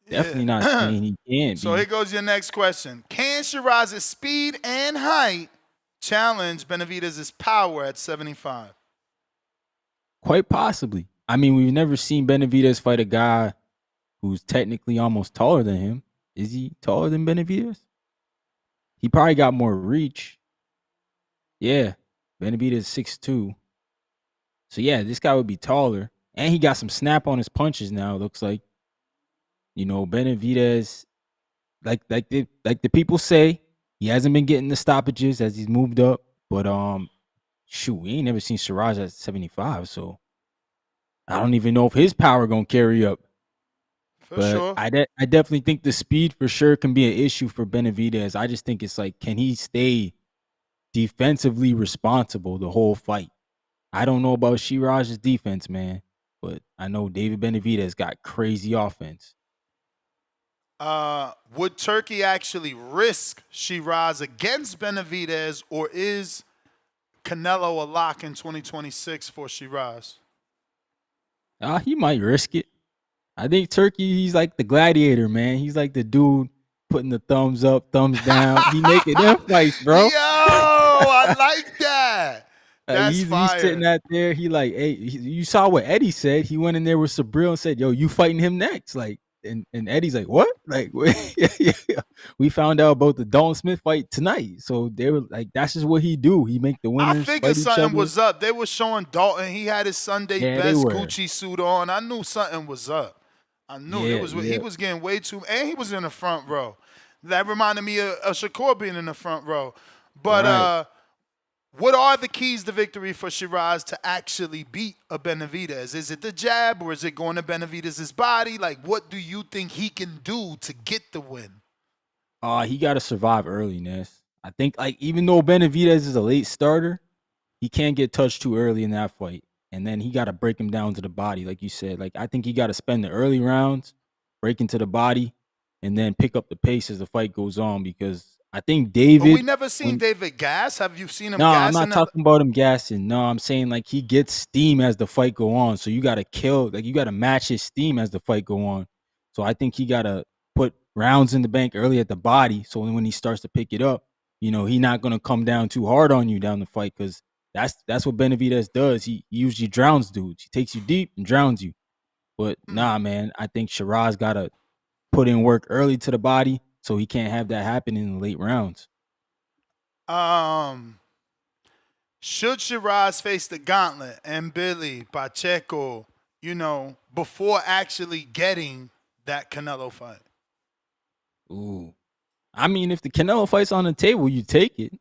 Definitely not saying he can't so be. here goes your next question. Can Shiraz's speed and height challenge Benavidez' power at 75? Quite possibly. I mean, we've never seen Benavidez fight a guy who's technically almost taller than him. Is he taller than Benavidez? He probably got more reach. Yeah, Benavidez 6'2". So yeah, this guy would be taller, and he got some snap on his punches now. It looks like, Benavidez, like the people say, he hasn't been getting the stoppages as he's moved up. But shoot, we ain't never seen Shiraz at 75, so I don't even know if his power gonna carry up. But sure. I definitely think the speed for sure can be an issue for Benavidez. I just think it's like, can he stay defensively responsible the whole fight? I don't know about Shiraz's defense, man, but I know David Benavidez got crazy offense. Would Turkey actually risk Shiraz against Benavidez, or is Canelo a lock in 2026 for Shiraz? He might risk it. I think Turkey, he's like the gladiator, man. He's like the dude putting the thumbs up, thumbs down. He making them fights, bro. Yo, I like that. That's he's sitting fire. out there. He like, hey, you saw what Eddie said. He went in there with Sabril and said, "Yo, you fighting him next?" Like, and Eddie's like, "What?" Like, we found out about the Dalton Smith fight tonight. So they were like, "That's just what he do. He make the I winners figured fight each something other." was up. They were showing Dalton. He had his Sunday Yeah, they best were. Gucci suit on. I knew something was up. I knew it Yeah, was. He yeah. was getting way too, and he was in the front row. That reminded me of Shakur being in the front row. But Right. what are the keys to victory for Shiraz to actually beat a Benavidez? Is it the jab, or is it going to Benavidez's body? Like, what do you think he can do to get the win? He got to survive early, Ness. I think like even though Benavidez is a late starter, he can't get touched too early in that fight, and then he got to break him down to the body, like you said. Like I think he got to spend the early rounds breaking to the body, and then pick up the pace as the fight goes on. Because I think But we David. never seen David gas. Have you seen him No, I'm gas not in the? talking about him gassing. No, I'm saying like he gets steam as the fight go on. So you got to kill, like you got to match his steam as the fight go on. So I think he got to put rounds in the bank early at the body. So when he starts to pick it up, he not gonna come down too hard on you down the fight because that's what Benavidez does. He usually drowns dudes. He takes you deep and drowns you. But nah, man, I think Shiraz got to put in work early to the body so he can't have that happen in the late rounds. Should Shiraz face the gauntlet and Billy Pacheco, before actually getting that Canelo fight? Ooh. I mean, if the Canelo fight's on the table, you take it.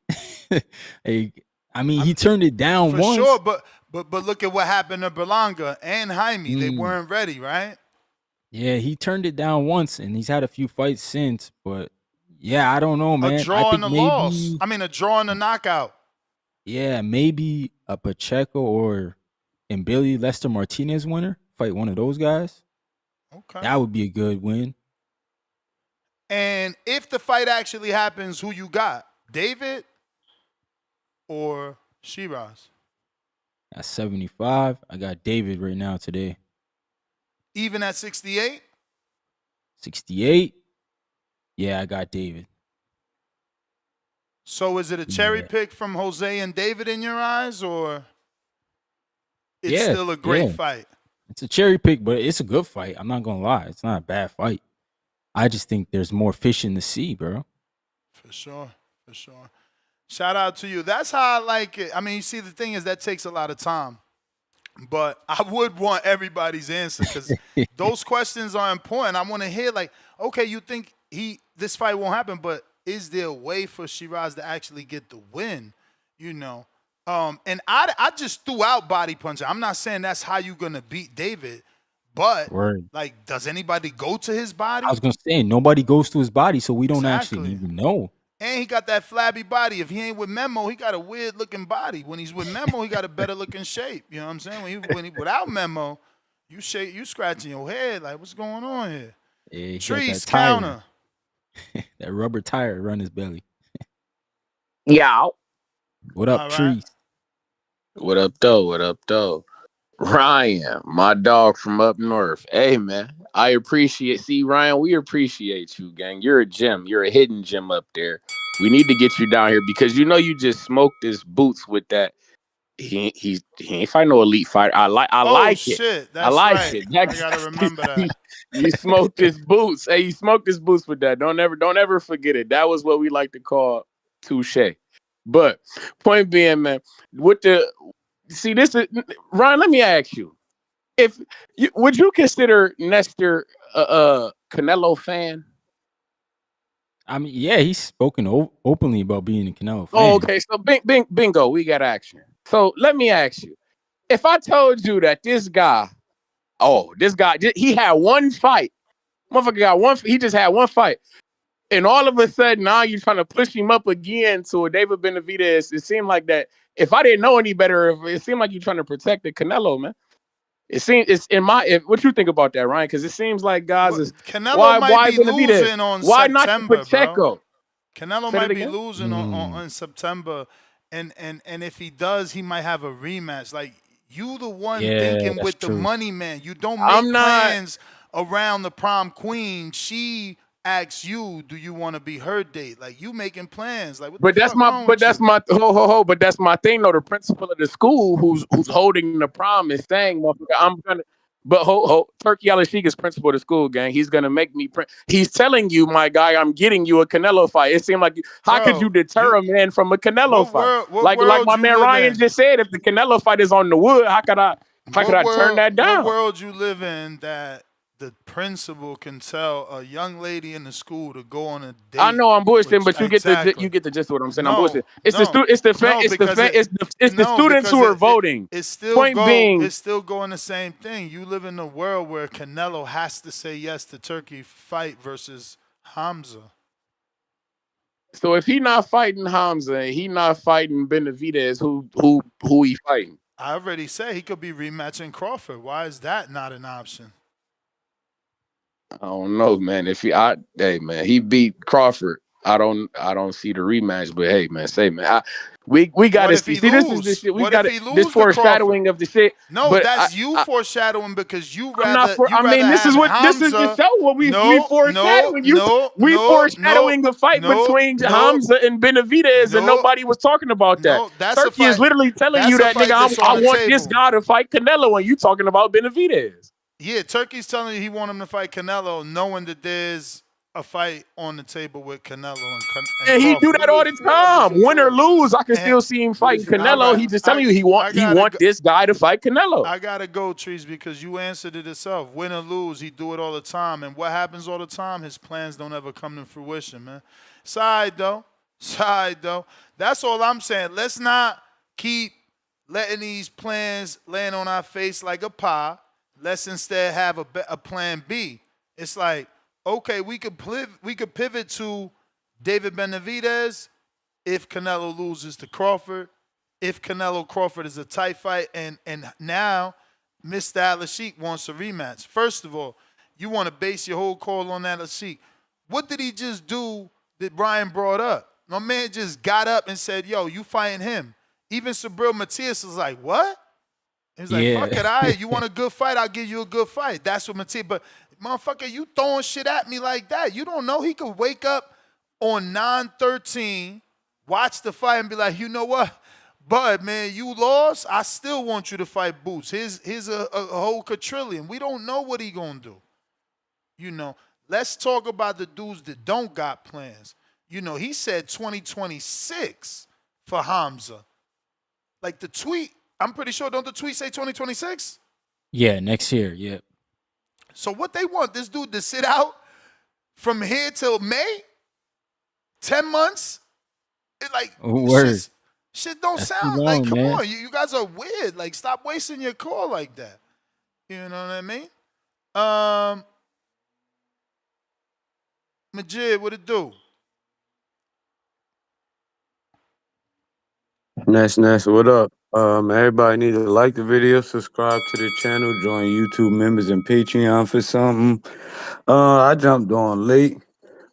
He turned it down For once. sure, but look at what happened to Berlanga and Jaime. They weren't ready, right? Yeah, he turned it down once, and he's had a few fights since. But yeah, I don't know, A man. I draw think and a loss. maybe, I mean, a draw and a knockout. yeah, maybe a Pacheco or and Billy Lester Martinez winner fight one of those guys. Okay. That would be a good win. And if the fight actually happens, who you got? David or Sheeraz? At 75, I got David right now today. Even at 68? 68, yeah, I got David. So is it a cherry Yeah. pick from Jose and David in your eyes, or it's Yeah, still a great yeah. fight? It's a cherry pick, but it's a good fight. I'm not gonna lie, it's not a bad fight. I just think there's more fish in the sea, bro. For sure. Shout out to you. That's how I like it. I mean, you see, the thing is that takes a lot of time. But I would want everybody's answer because those questions are important. I want to hear, like, okay, you think this fight won't happen, but is there a way for Shiraz to actually get the win? And I just threw out body punching. I'm not saying that's how you're gonna beat David, but Word. like, does anybody go to his body? I was gonna say nobody goes to his body, so we don't Exactly. actually even know. And he got that flabby body. If he ain't with Memo, he got a weird looking body. When he's with Memo, he got a better looking shape. You know what I'm saying? When he without Memo, you scratching your head like, what's going on here? Yeah, he got Trees that tire. counter. That rubber tire around his belly. Yeah. What up, All right. Trees? What up, though? Ryan, my dog from up north. Hey, man, I appreciate. See, Ryan, we appreciate you, gang. You're a gem. You're a hidden gem up there. We need to get you down here because you just smoked his boots with that. He ain't fight no elite fighter. I like it. Shit, I that's like right. it. I gotta remember that. You smoked his boots. Hey, you smoked his boots with that. Don't ever forget it. That was what we like to call touche. But point being, man, see this is Ryan. Let me ask you: would you consider Nestor a Canelo fan? I mean, yeah, he's spoken openly about being a Canelo fan. Oh, okay. So bingo, we got action. So let me ask you: if I told you that this guy, he had one fight, motherfucker got one. He just had one fight, and all of a sudden now you're trying to push him up again to a David Benavidez. It seemed like that. If I didn't know any better, it seemed like you're trying to protect the Canelo, man. It seems it's in my. What you think about that, Ryan? Because it seems like guys is Canelo might why be Benavidez? losing on Why not the September, bro. Pacheco? Canelo Say that might be again. losing on September, and if he does, he might have a rematch. Like you, the one Yeah, thinking that's with the true. money, man. You don't I'm make not. plans around the prom queen. She asks you, "Do you want to be her date?" Like you making plans. Like what the But that's fuck my. wrong But with that's you, my ho ho ho. But that's my thing though. The principal of the school who's holding the prom is saying, "Motherfucker, I'm gonna." But Turkey Al Sheik is principal of the school, gang. He's gonna make me. He's telling you, my guy, I'm getting you a Canelo fight. It seemed like how could you bro? deter a man from a Canelo fight? What Like world my you man live Ryan in? just said, if the Canelo fight is on the wood, how could I turn that What down? world you live in that the principal can tell a young lady in the school to go on a I date know I'm bullshitting, with but you exactly. get the gist of what I'm saying. I'm bullshitting. No, no, no, because It's the no, students because who are voting. Point being, it's still going the same thing. You live in a world where Canelo has to say yes to Turkey fight versus Hamza. so if he not fighting Hamza and he not fighting Benavidez, who he fighting? I already said he could be rematching Crawford. Why is that not an option? I don't know, man. Hey man, he beat Crawford. I don't see the rematch, but hey man, we got What to if see. he See, this is the lose? shit. We What got if to he this lose to Crawford? foreshadowing of the shit. No, But that's you foreshadowing because I'm not for. you I rather mean, have this is the Hamza. show. What we No, no, foreshadowing you. no, We no, no, foreshadowing the fight no, between no, Hamza and Benavidez, and no, nobody was talking about that. no. That's a Turkey is fight. literally telling you That's a that nigga. fight that's I on the want this table. guy to fight Canelo, and you talking about Benavidez. Yeah, Turkey's telling you he want him to fight Canelo, knowing that there's a fight on the table with Canelo and And he do Crawford. that all the time. Win or lose, I can still see him fighting All Canelo. right, He just telling you he want this guy to fight Canelo. I gotta go, Trees, because you answered it yourself. Win or lose, he do it all the time. And what happens all the time? His plans don't ever come to fruition, man. Side though. That's all I'm saying. Let's not keep letting these plans land on our face like a pie. Let's instead have a plan B. It's like, okay, we could pivot to David Benavidez if Canelo loses to Crawford, if Canelo Crawford is a tight fight, and now Mr. Al-Sheik wants a rematch. First of all, you want to base your whole call on Al-Sheik. What did he just do that Brian brought up? My man just got up and said, yo, you fighting him. Even Sabril Matias was like, what? He was like, fuck it, you want a good fight, I'll give you a good fight. That's what Matias, but motherfucker, you throwing shit at me like that. You don't know he could wake up on 9/13, watch the fight and be like, you know what? Bud, man, you lost. I still want you to fight Boots. Here's a whole quadrillion. We don't know what he gonna do. You know, let's talk about the dudes that don't got plans. You know, he said 2026 for Hamza. Like the tweet, I'm pretty sure, don't the tweet say 2026? Yeah, next year. Yep. So what they want this dude to sit out from here till May? 10 months? It like Word. shit don't That's too sound long, like, come man. on, you guys are weird. Like, stop wasting your call like that. You know what I mean? Majid, what it do? Ness, what up? Everybody need to like the video, subscribe to the channel, join YouTube members and Patreon for something. I jumped on late.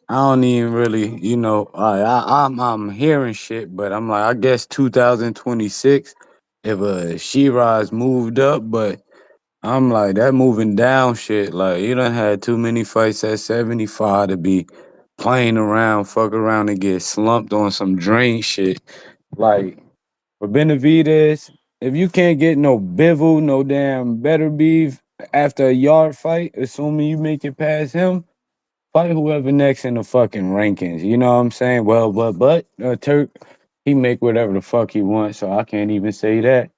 I don't even really, I'm hearing shit, but I'm like, I guess 2026 if Sheeraz moved up, but I'm like that moving down shit. Like you done had too many fights at 75 to be playing around, fuck around and get slumped on some drain shit. Like for Benavidez, if you can't get no Bivol, no damn better beef after a yard fight, assuming you make it past him, fight whoever next in the fucking rankings. You know what I'm saying? Well, but Turk, he make whatever the fuck he wants, so I can't even say that.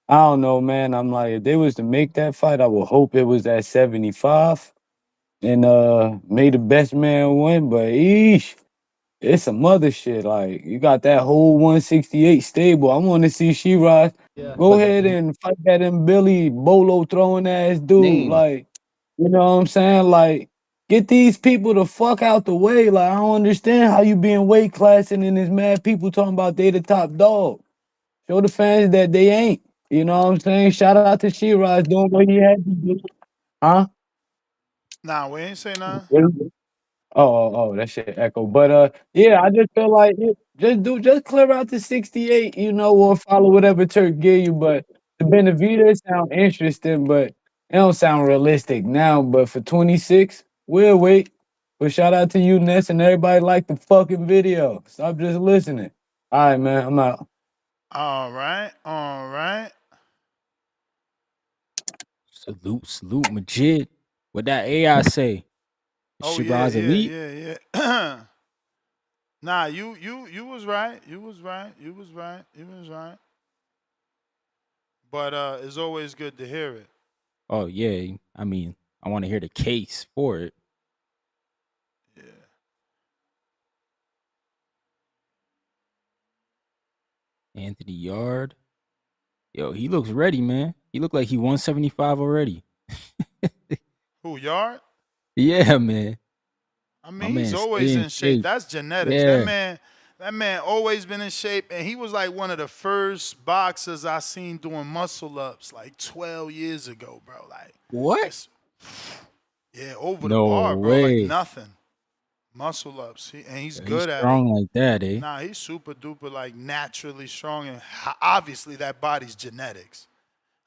I don't know, man. I'm like, if they was to make that fight, I would hope it was at 75 and may the best man win. But eesh, it's some other shit. Like you got that whole 168 stable. I want to see Shiraz go ahead and fight that Billy Bolo throwing ass dude. Like, you know what I'm saying? Like, get these people the fuck out the way. Like, I don't understand how you being weight classing and there's mad people talking about they the top dog. Show the fans that they ain't. You know what I'm saying? Shout out to Sheeraz doing what he had to do. Huh? Nah, we ain't say nothing. That shit echo. But yeah, I just feel like just clear out the 68, or follow whatever Turk give you. But the Benavidez sound interesting, but it don't sound realistic now. But for 26, we'll wait. But shout out to you, Ness, and everybody like the fucking video. Stop just listening. All right, man, I'm out. All right, all right. Salute, Majid. What that AI say? Oh yeah, Shiraz yeah, elite? yeah, yeah. Nah, you was right. You was right. You was right. You was right. But it's always good to hear it. Oh yeah. I mean, I want to hear the case for it. Yeah. Anthony Yard. Yo, he looks ready, man. He looked like he 175 already. Who, Yard? Yeah, man. I My mean, he's man always stay in in shape. shape. That's genetics. Yeah. That man always been in shape, and he was like one of the first boxers I seen doing muscle ups like 12 years ago, bro. Like What? Yeah, over the No bar, bro. Like way. nothing. Muscle ups. And he's Yo, he's good at it. strong like that, eh? Nah, he's super duper like naturally strong, and obviously that body's genetics.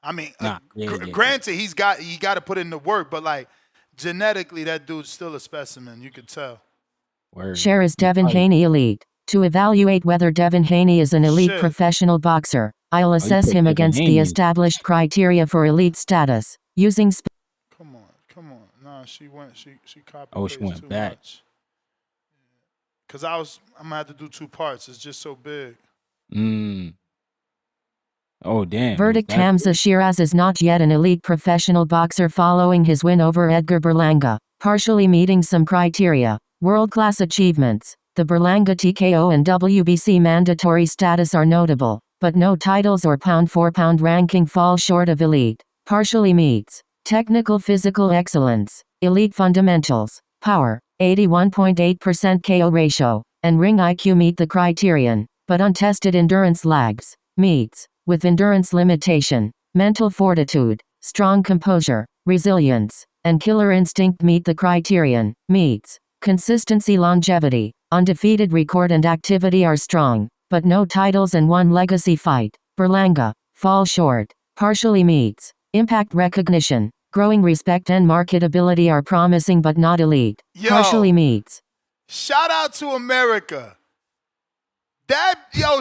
I mean, Nah, yeah. granted, he got to put in the work, but like genetically, that dude's still a specimen. You could tell. Sheeraz Devin Haney Elite. To evaluate whether Devin Haney is an elite Shit. professional boxer, I'll you assess put him Devin against the Haney. established criteria for elite status. Using Come on. Nah, she copied Oh, she went too back. much. Cause I'm gonna have to do 2 parts. It's just so big. Oh, damn. Verdict: Hamza Sheeraz is not yet an elite professional boxer following his win over Edgar Berlanga, partially meeting some criteria. World-class achievements. The Berlanga TKO and WBC mandatory status are notable, but no titles or pound-for-pound ranking fall short of elite. Partially meets. Technical physical excellence. Elite fundamentals. Power. 81.8% KO ratio. And ring IQ meet the criterion, but untested endurance lags. Meets. With endurance limitation. Mental fortitude. Strong composure. Resilience. And killer instinct meet the criterion. Meets. Consistency, longevity, undefeated record and activity are strong, but no titles and 1 legacy fight. Berlanga, fall short. Partially meets. Impact recognition, growing respect and marketability are promising but not elite. Yo. Partially meets. Shout out to America.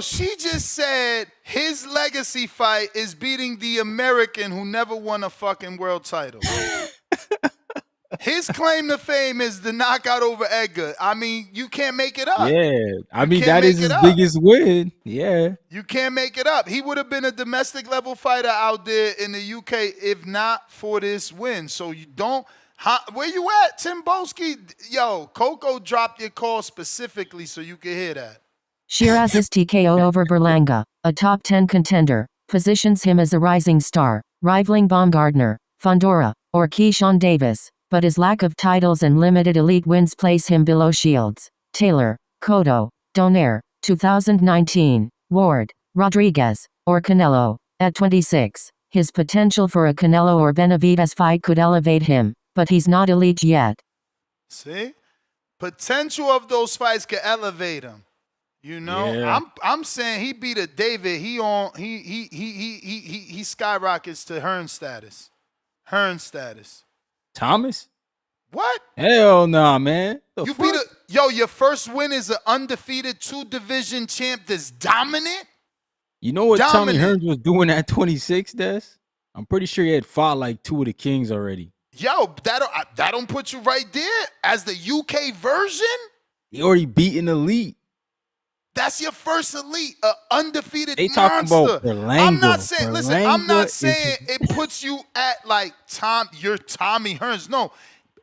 She just said his legacy fight is beating the American who never won a fucking world title. His claim to fame is the knockout over Edgar. I mean, you can't make it up. Yeah. I mean, can't that is make his it up. biggest win. Yeah. You can't make it up. He would have been a domestic level fighter out there in the UK if not for this win. So you don't. Where you at, Tim Boski? Yo, Coco dropped your call specifically so you can hear that. Shiraz's TKO over Berlanga, a top 10 contender, positions him as a rising star, rivaling Baumgardner, Fondora, or Keyshawn Davis, but his lack of titles and limited elite wins place him below Shields, Taylor, Cotto, Donaire, 2019, Ward, Rodriguez, or Canelo. At 26, his potential for a Canelo or Benavidez fight could elevate him, but he's not elite yet. See? Potential of those fights could elevate him. You know, Yeah. I'm saying he beat a David. He skyrockets to Hearn status. Thomas? What? Hell nah, man. You beat your first win is an undefeated 2-division champ that's dominant. You know what Tommy Dominant. Hearns was doing at 26, Des? I'm pretty sure he had fought like 2 of the Kings already. Yo, that don't put you right there as the UK version. He already beaten elite. That's your first elite, undefeated They talking monster. about Berlanga. I'm not saying, listen, I'm not Berlanga saying it puts you at like you're Tommy Hearns. No,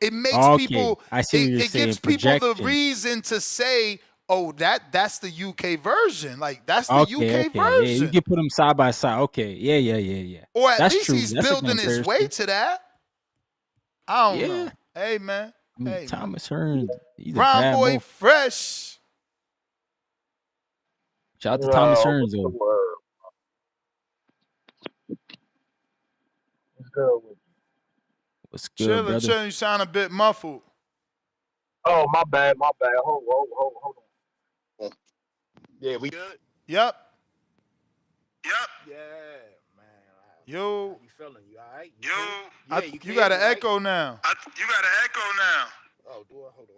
it makes Okay, people, I see what you're it saying, gives people the projection. reason to say, oh, that's the UK version. Like, that's the Okay. UK Yeah, version. you can put them side by side. Okay. Yeah. Or at That's least true. he's That's a building his way comparison. to that. I don't Yeah. know. Hey, man. I mean, Hey, Thomas Hearns, he's a Brown bad boy boy. fresh. Shout out to Thomas Hearns, what's the though. word? good with you? What's good, Chilling, brother? chilling. You sound a bit muffled. Oh, my bad, my bad. Hold on. Yeah, we good? Yep. Yeah, man. Yo. How you feeling? You all right? You cool? Yeah, you can You hear got me, an right? echo now. Oh, do I? Hold on.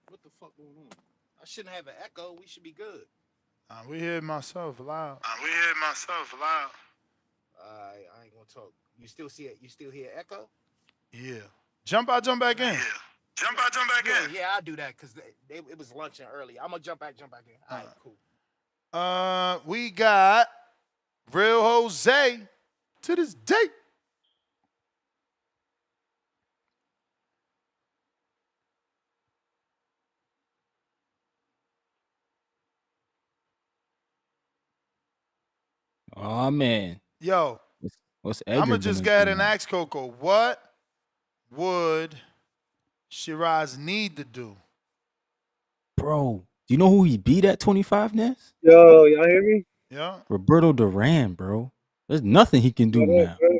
What the fuck going on? I shouldn't have an echo. We should be good. We hear myself loud. I ain't gonna talk. You still see it? You still hear echo? Yeah. Jump out, jump back in. Yeah, I'll do that because it was luncheon early. I'm gonna jump back in. All right, cool. We got Real Jose to this day. Oh man. Yo, What's I'm Edgar going to just gonna go ahead do and now? ask Coco, what would Shiraz need to do? Bro, do you know who he beat at 25, Ness? Yo, y'all hear me? Yeah. Roberto Duran, bro. There's nothing he can do What up, now.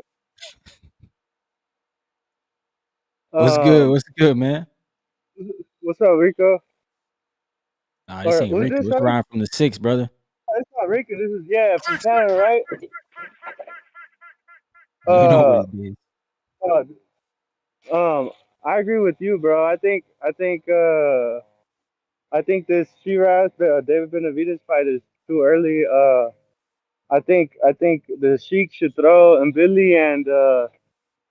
What's bro? good? What's good, man? What's up, Rico? Nah, this Or ain't who's Rico. this? It's Sorry, Ryan from the 6, brother. it's not Rico. This is from Canada, right? You know what Uh, it is. I agree with you, bro. I think this Sheeraz David Benavidez fight is too early. I think the Sheik should throw and Billy and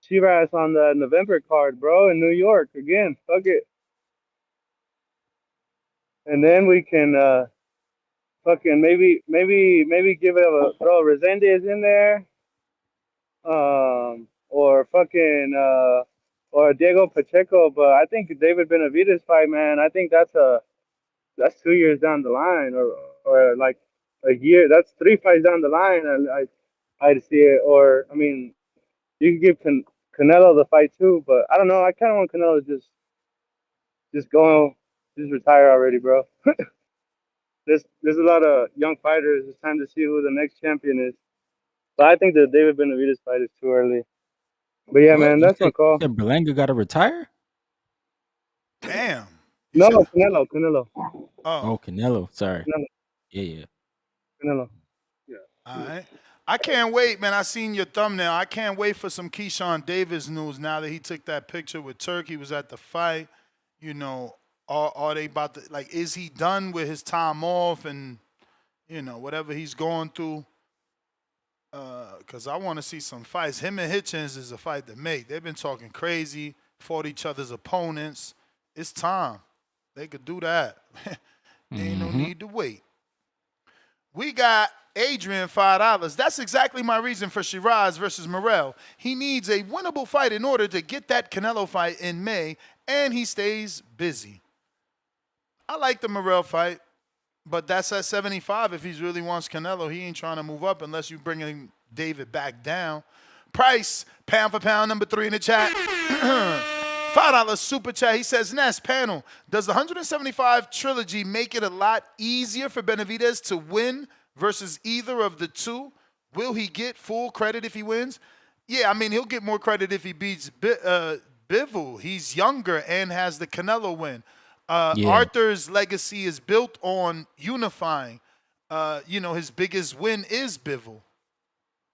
Shiraz on the November card, bro, in New York again. Fuck it, and then we can fucking maybe give it a throw Resendez in there, or fucking or Diego Pacheco. But I think David Benavidez fight, man. I think that's 2 years down the line, or like a year. That's 3 fights down the line, and I'd see it. Or I mean, you could give Canelo the fight too, but I don't know. I kind of want Canelo to just go, just retire already, bro. There's a lot of young fighters. It's time to see who the next champion is. But I think the David Benavidez fight is too early. But yeah, What? man, You that's my you call. said Berlanga got to retire? Damn. No, Canelo. Oh, Oh, Canelo. Sorry. Canelo. Yeah. Canelo. all right. I can't wait, man. I seen your thumbnail. I can't wait for some Keyshawn Davis news now that he took that picture with Turk. He was at the fight. You know, are they about to, like, is he done with his time off and, you know, whatever he's going through? Because I want to see some fights. Him and Hitchens is a fight to make. They've been talking crazy, fought each other's opponents. It's time. They could do that. Ain't no need to wait. We got Adrian $5. That's exactly my reason for Shiraz versus Morrell. He needs a winnable fight in order to get that Canelo fight in May, and he stays busy. I like the Morrell fight, but that's at 75 if he really wants Canelo. He ain't trying to move up unless you bringing David back down. Price, pound for pound, number 3 in the chat. $5 super chat. He says, Ness, panel, does the 175 trilogy make it a lot easier for Benavidez to win versus either of the two? Will he get full credit if he wins? Yeah, I mean, he'll get more credit if he beats Bivol. He's younger and has the Canelo win. Yeah. Arthur's legacy is built on unifying. His biggest win is Bivol.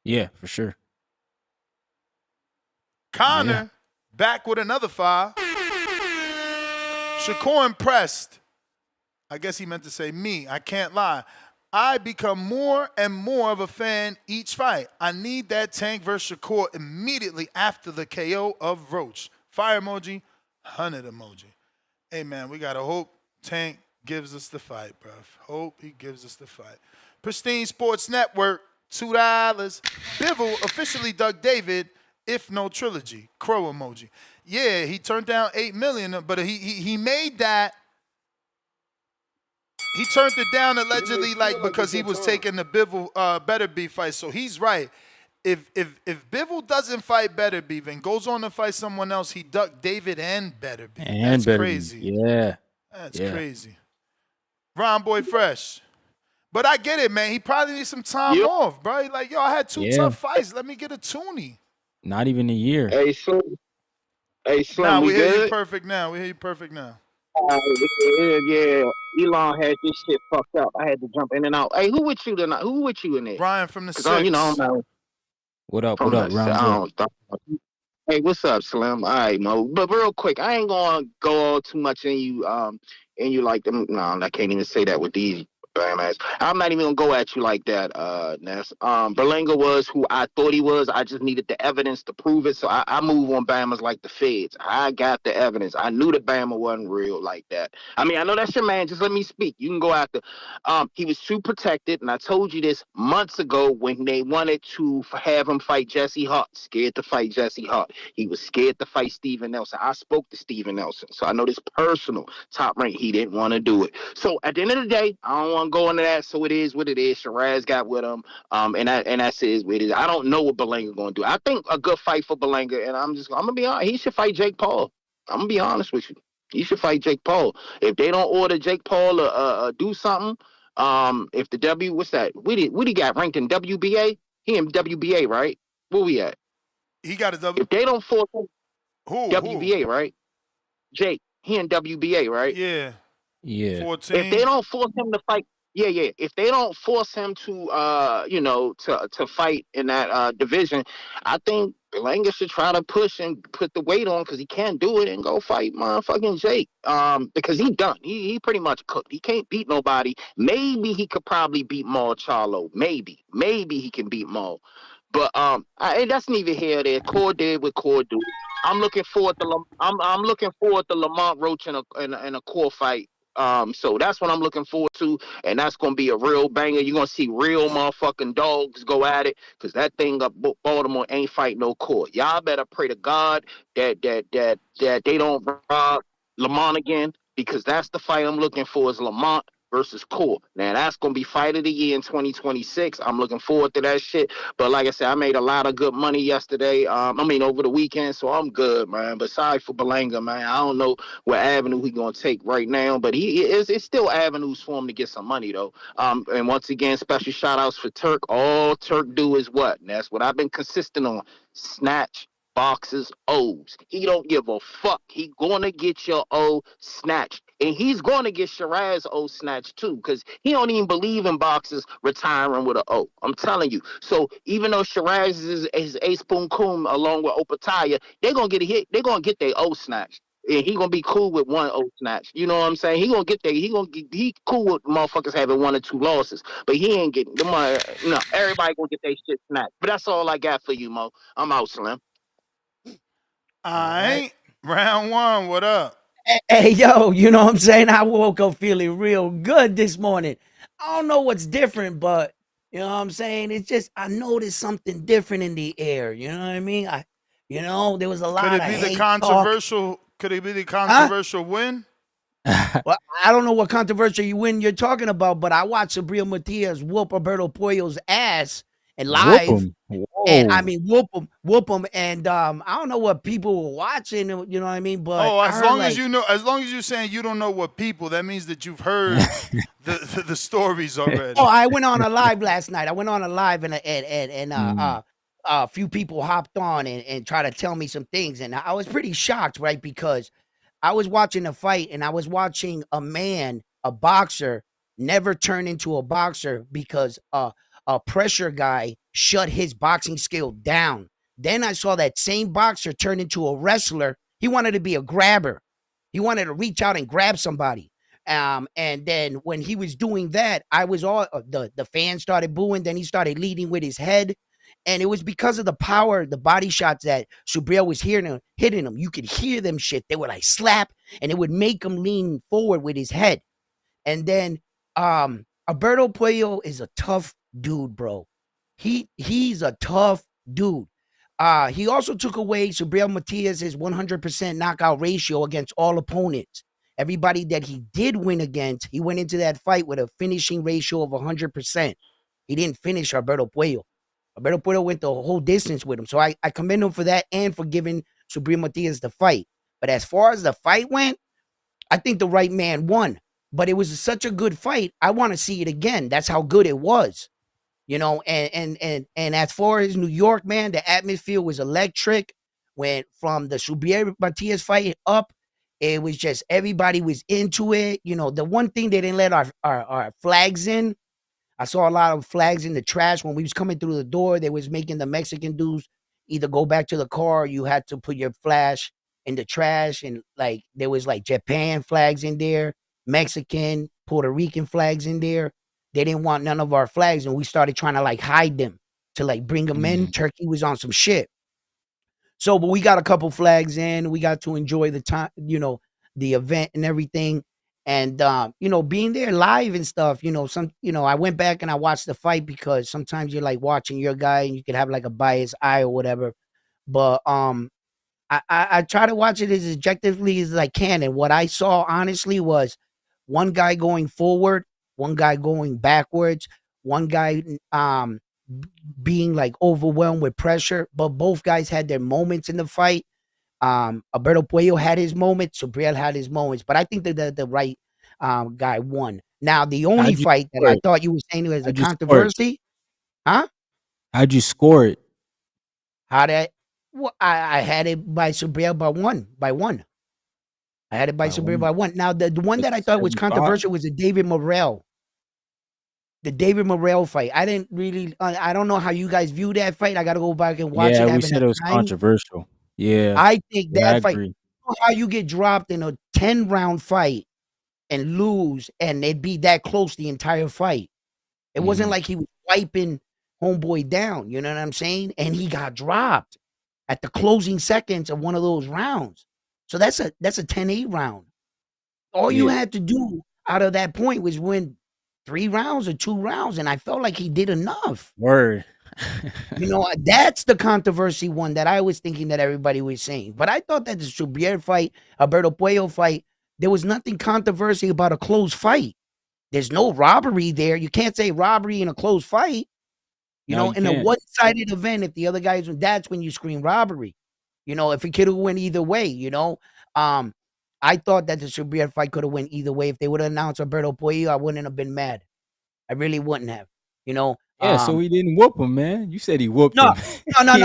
Yeah, for sure. Connor, back with another 5. Shakur impressed. I guess he meant to say me. I can't lie. I become more and more of a fan each fight. I need that Tank versus Shakur immediately after the KO of Roach. Fire emoji, 100 emoji. Hey, man, we got to hope Tank gives us the fight, bruv. Hope he gives us the fight. Pristine Sports Network, $2. Bivol officially dug David, if no trilogy. Crow emoji. Yeah, he turned down $8 million, but he made that. He turned it down allegedly, like, because he was taking the Bivol Better Beef fight. So he's right. If Bivol doesn't fight Better Beef and goes on to fight someone else, he ducked David and Better Beef. And That's Better crazy. Beef. Yeah. That's crazy. Ron Boy Fresh. But I get it, man. He probably needs some time off, bro. He like, yo, I had 2 tough fights. Let me get a toonie. Not even a year. Hey, Slim. Hey, Slim, Nah, we we hear you good? perfect now. We hear you perfect now. Yeah. Elon had this shit fucked up. I had to jump in and out. Hey, who with you tonight? Who with you in there? Brian from the Cause I'm six. not What up? What from up? the Rounds up. sound. Hey, what's up, Slim? All right, Mo. But real quick, I ain't gonna go all too much in you like them. No, I can't even say that with these bam ass. I'm not even gonna go at you like that, Ness. Berlinga was who I thought he was. I just needed the evidence to prove it. So I move on Bama's like the feds. I got the evidence. I knew that Bama wasn't real like that. I mean, I know that's your man. Just let me speak. You can go after. He was too protected, and I told you this months ago when they wanted to have him fight Jesse Hart. Scared to fight Jesse Hart. He was scared to fight Steven Nelson. I spoke to Steven Nelson, so I know this personal top rank. He didn't want to do it. So at the end of the day, I don't want to go into that. So it is what it is. Shiraz got with him, and that's what it is. I don't know what Berlanga gonna do. I think a good fight for Berlanga, and I'm gonna be honest. He should fight Jake Paul. I'm gonna be honest with you. He should fight Jake Paul. If they don't order Jake Paul to do something, if the what's that? What he got ranked in WBA? He in WBA, right? Where we at? He got a W. If they don't force him, Who? WBA, right? Jake, he in WBA, right? Yeah. Yeah. 14. If they don't force him to fight, yeah. If they don't force him to, to fight in that division, I think Berlanga should try to push and put the weight on because he can't do it and go fight motherfucking Jake. Because he done. He pretty much cooked. He can't beat nobody. Maybe he could probably beat Maul Charlo. Maybe he can beat Maul. But that's neither here or there. Core did what Core do. I'm looking forward to I'm looking forward to Lamont Roach in a core fight. So that's what I'm looking forward to, and that's gonna be a real banger. You're gonna see real motherfucking dogs go at it, cause that thing up Baltimore ain't fight no court. Y'all better pray to God that they don't rob Lamont again, because that's the fight I'm looking for is Lamont versus Core. Now that's gonna be fight of the year in 2026. I'm looking forward to that shit. But like I said, I made a lot of good money yesterday. Over the weekend, so I'm good, man. But sorry for Belanga, man. I don't know what avenue he gonna take right now, but it's still avenues for him to get some money though. And once again, special shout outs for Turk. All Turk do is what? And that's what I've been consistent on. Snatch boxes O's. He don't give a fuck. He gonna get your O snatched. And he's gonna get Shiraz O snatched too, because he don't even believe in boxers retiring with an O. I'm telling you. So even though Shiraz is Ace Boon Kum along with Opataya, they're gonna get a hit, they're gonna get their O snatched. And he gonna be cool with one O snatch. You know what I'm saying? He gonna get there. He cool with motherfuckers having 1 or 2 losses, but he ain't getting the money. No, everybody gonna get their shit snatched. But that's all I got for you, Mo. I'm out, Slim. All right. Round one. What up? Hey, yo, you know what I'm saying? I woke up feeling real good this morning. I don't know what's different, but you know what I'm saying? It's just I noticed something different in the air. You know what I mean? There was a Could lot it of be the hate talk. controversial? Could it be the controversial win? Well, I don't know what controversial you're talking about, but I watched Sabrina Matias whoop Alberto Pollo's ass and Whoop live. him. And I Whoa. mean, whoop him. And I don't know what people were watching, you know what I mean? But Oh, I heard as long as you're saying you don't know what people, that means that you've heard the stories already. Oh, I went on a live last night. I went on a live and Mm. a few people hopped on and tried to tell me some things, and I was pretty shocked, right? Because I was watching a fight and I was watching a boxer, never turn into a boxer because a pressure guy shut his boxing skill down. Then I saw that same boxer turn into a wrestler. He wanted to be a grabber. He wanted to reach out and grab somebody. And then when he was doing that, I was all the fans started booing. Then he started leading with his head, and it was because of the power, the body shots that Subriel was hitting him. You could hear them shit. They were like slap, and it would make him lean forward with his head. And then Alberto Puello is a tough dude, bro. He's a tough dude. He also took away Subriel Matias' 100% knockout ratio against all opponents. Everybody that he did win against, he went into that fight with a finishing ratio of 100%. He didn't finish Alberto Puello. Alberto Puello went the whole distance with him. So I commend him for that and for giving Subriel Matias the fight. But as far as the fight went, I think the right man won. But it was such a good fight. I want to see it again. That's how good it was. You know, and as far as New York, man, the atmosphere was electric. Went from the Subriel Matias fight up, it was just everybody was into it. You know, the one thing they didn't let our flags in. I saw a lot of flags in the trash when we was coming through the door. They was making the Mexican dudes either go back to the car or you had to put your flash in the trash. And like there was like Japan flags in there, Mexican, Puerto Rican flags in there. They didn't want none of our flags, and we started trying to like hide them to like bring them in. Turkey was on some shit. So, but we got a couple flags in. We got to enjoy the time, you know, the event and everything. And you know, being there live and stuff, you know, I went back and I watched the fight because sometimes you're like watching your guy and you could have like a biased eye or whatever. But I try to watch it as objectively as I can. And what I saw honestly was one guy going forward, one guy going backwards, one guy being like overwhelmed with pressure, but both guys had their moments in the fight. Alberto Puello had his moments, Subriel had his moments, but I think that the right guy won. Now, the only fight that I thought you were saying was a controversy, huh? How'd you score it? Well, I had it by Subriel by one. I had it by Subriel by one. Now, the one that I thought was controversial was the David Morrell. The David Morrell fight. I didn't really. I don't know how you guys view that fight. I got to go back and watch it. Yeah, we said it was controversial. Yeah, I think yeah, that I fight. agree. You know how you get dropped in a 10-round fight and lose, and it'd be that close the entire fight. It wasn't like he was wiping homeboy down. You know what I'm saying? And he got dropped at the closing seconds of one of those rounds. So that's a 10-8 round. All you had to do out of that point was win 3 rounds or 2 rounds, and I felt like he did enough. Word. You know, that's the controversy one that I was thinking that everybody was saying. But I thought that the Subriel fight, Alberto Puello fight, there was nothing controversy about a close fight. There's no robbery there. You can't say robbery in a close fight. You know, in a one-sided event, if the other guys, that's when you scream robbery. You know, if it could have went either way, you know. I thought that the Subriel fight could have went either way. If they would have announced Alberto Puello, I wouldn't have been mad. I really wouldn't have. You know. Yeah, so he didn't whoop him, man. You said he whooped him. No.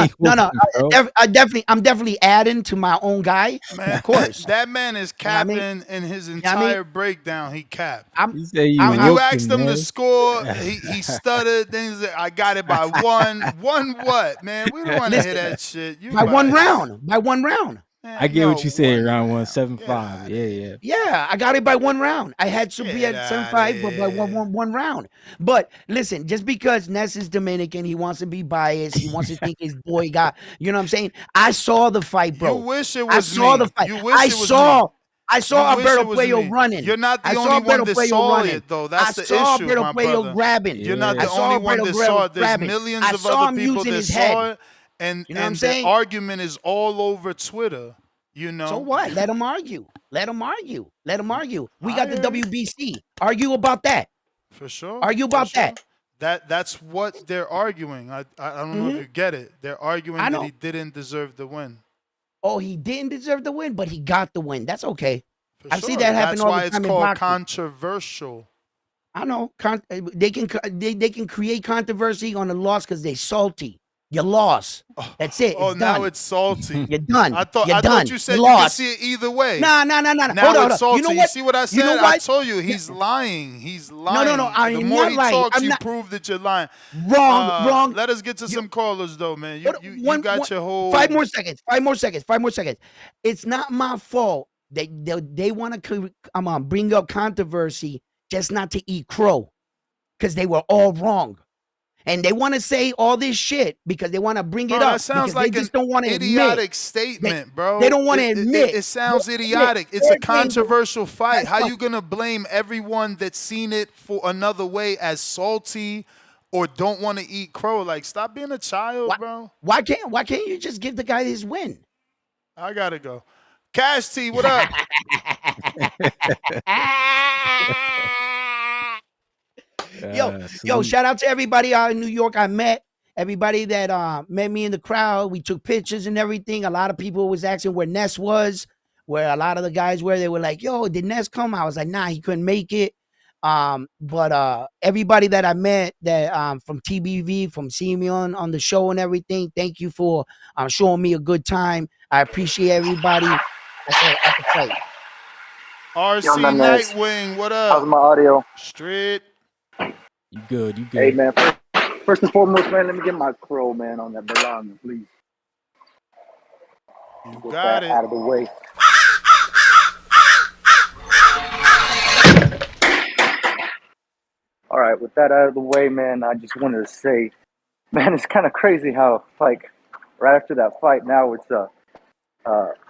I'm definitely adding to my own guy. Man, of course. That man is capping in his entire breakdown. He capped. You say you asked him to score. He stuttered. Then he said, "I got it by one." One what, man? We don't want to hear that shit. By one round. By one round. Man, I get what you said. Round 175. Yeah. Yeah, I got it by one round. I had Subriel at 7-5, but by one round. But listen, just because Ness is Dominican, he wants to be biased. He wants to think his boy got. You know what I'm saying? I saw the fight, bro. You wish it was I saw the fight. You wish it was me. I saw Alberto Puello running. You're not the only one that saw it, though. That's the issue, Alberto my Puello brother. grabbing. You're not the only one that saw it. There's millions of other people that saw it, and the argument is all over Twitter. You know. So what? Let them argue. Let them argue. We got the WBC. Argue about that. For sure. Argue about that. That's what they're arguing. I don't know if you get it. They're arguing that he didn't deserve the win. Oh, he didn't deserve the win, but he got the win. That's okay. I see Sure. that happen all the time. That's why it's called controversial. I know. They can create controversy on a loss because they're salty. You lost. That's it. Oh, it's now done. it's salty. You're done. I thought you said you could see it either way. No. Now Hold it's salty. You know what? See what I said? You know what? I told you he's lying. He's lying. No. I'm the more not he lying. talks, I'm you not... prove that you're lying. Wrong. Let us get to some callers, though, man. You got your whole 5 more seconds. 5 more seconds. It's not my fault that they want to bring up controversy just not to eat crow because they were all wrong. And they want to say all this shit because they want to bring it up. That sounds like they just don't want to idiotic statement, bro. They don't want to admit. It sounds idiotic. It's a controversial fight. How you gonna blame everyone that's seen it for another way as salty or don't want to eat crow? Like, stop being a child, bro. Why can't you just give the guy his win? I gotta go. Cash T, what up? Yo, shout out to everybody out in New York I met. Everybody that met me in the crowd. We took pictures and everything. A lot of people was asking where Ness was, where a lot of the guys were. They were like, yo, did Ness come? I was like, nah, he couldn't make it. But everybody that I met that from TBV, from seeing me on the show and everything, thank you for showing me a good time. I appreciate everybody at the fight. RC Yo, Nunez. Nightwing, what How's up? my audio? Straight. You good? You Hey, good? man. First and foremost, man, let me get my crow, man, on that Berlanga, please. You Get got that it. out of the way. All right, with that out of the way, man, I just wanted to say, man, it's kind of crazy how, like, right after that fight, now it's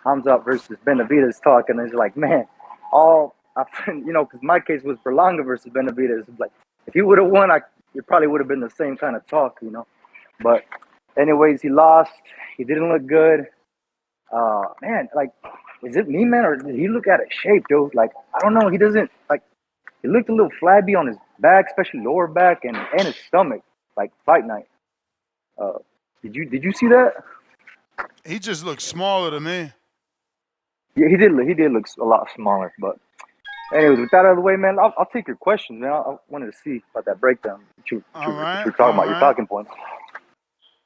Hamza versus Benavidez talk, and it's like, man, because my case was Berlanga versus Benavidez. Like, if he would have won, it probably would have been the same kind of talk, But, anyways, he lost. He didn't look good. Man, like, is it me, man, or did he look out of shape, dude? Like, I don't know. He doesn't like. He looked a little flabby on his back, especially lower back and his stomach, like fight night. Did you see that? He just looks smaller to me. Yeah, he did. He did look a lot smaller. But anyways, with that out of the way, man, I'll take your questions, man. I wanted to see about that breakdown that you were talking about, your talking points.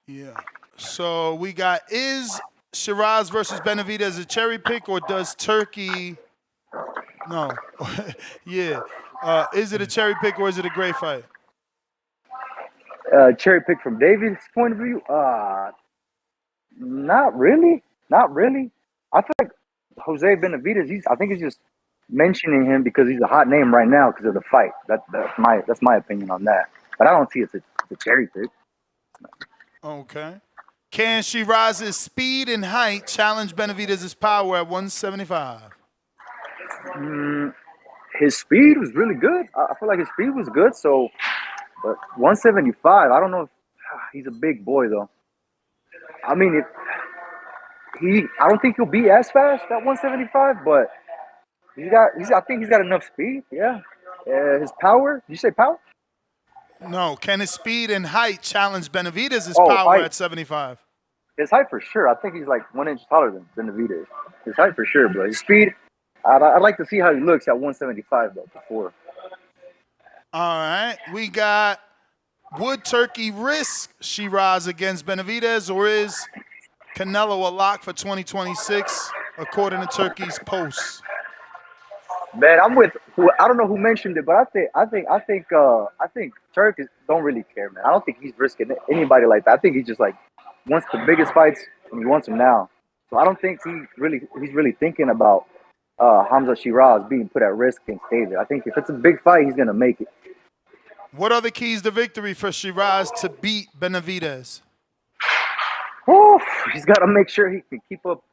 Yeah. So we got, is Shiraz versus Benavidez a cherry pick, or does Turkey? No. Yeah. Is it a cherry pick, or is it a great fight? Cherry pick from David's point of view? Not really. Not really. I feel like Jose Benavidez, I think he's just mentioning him because he's a hot name right now because of the fight. That's my opinion on that. But I don't see it's a cherry pick. Okay. Can Shiraz's speed and height challenge Benavidez's power at 175? His speed was really good. I feel like his speed was good. So, but 175, I don't know if he's a big boy though. I mean, I don't think he'll be as fast at 175, but I think he's got enough speed. Yeah. His power. Did you say power? No. Can his speed and height challenge Benavidez's Oh, power height. at 75? His height for sure. I think he's like 1 inch taller than Benavidez. His height for sure, but his speed, I'd like to see how he looks at 175 though before. All right. We got, would Turkey risk Shiraz against Benavidez, or is Canelo a lock for 2026 according to Turkey's posts? Man, I'm with I don't know who mentioned it, but I think Turk don't really care, man. I don't think he's risking anybody like that. I think he just like wants the biggest fights and he wants them now. So I don't think he's really thinking about Hamza Shiraz being put at risk against David. I think if it's a big fight, he's gonna make it. What are the keys to victory for Shiraz to beat Benavidez? Whew, he's got to make sure he can keep up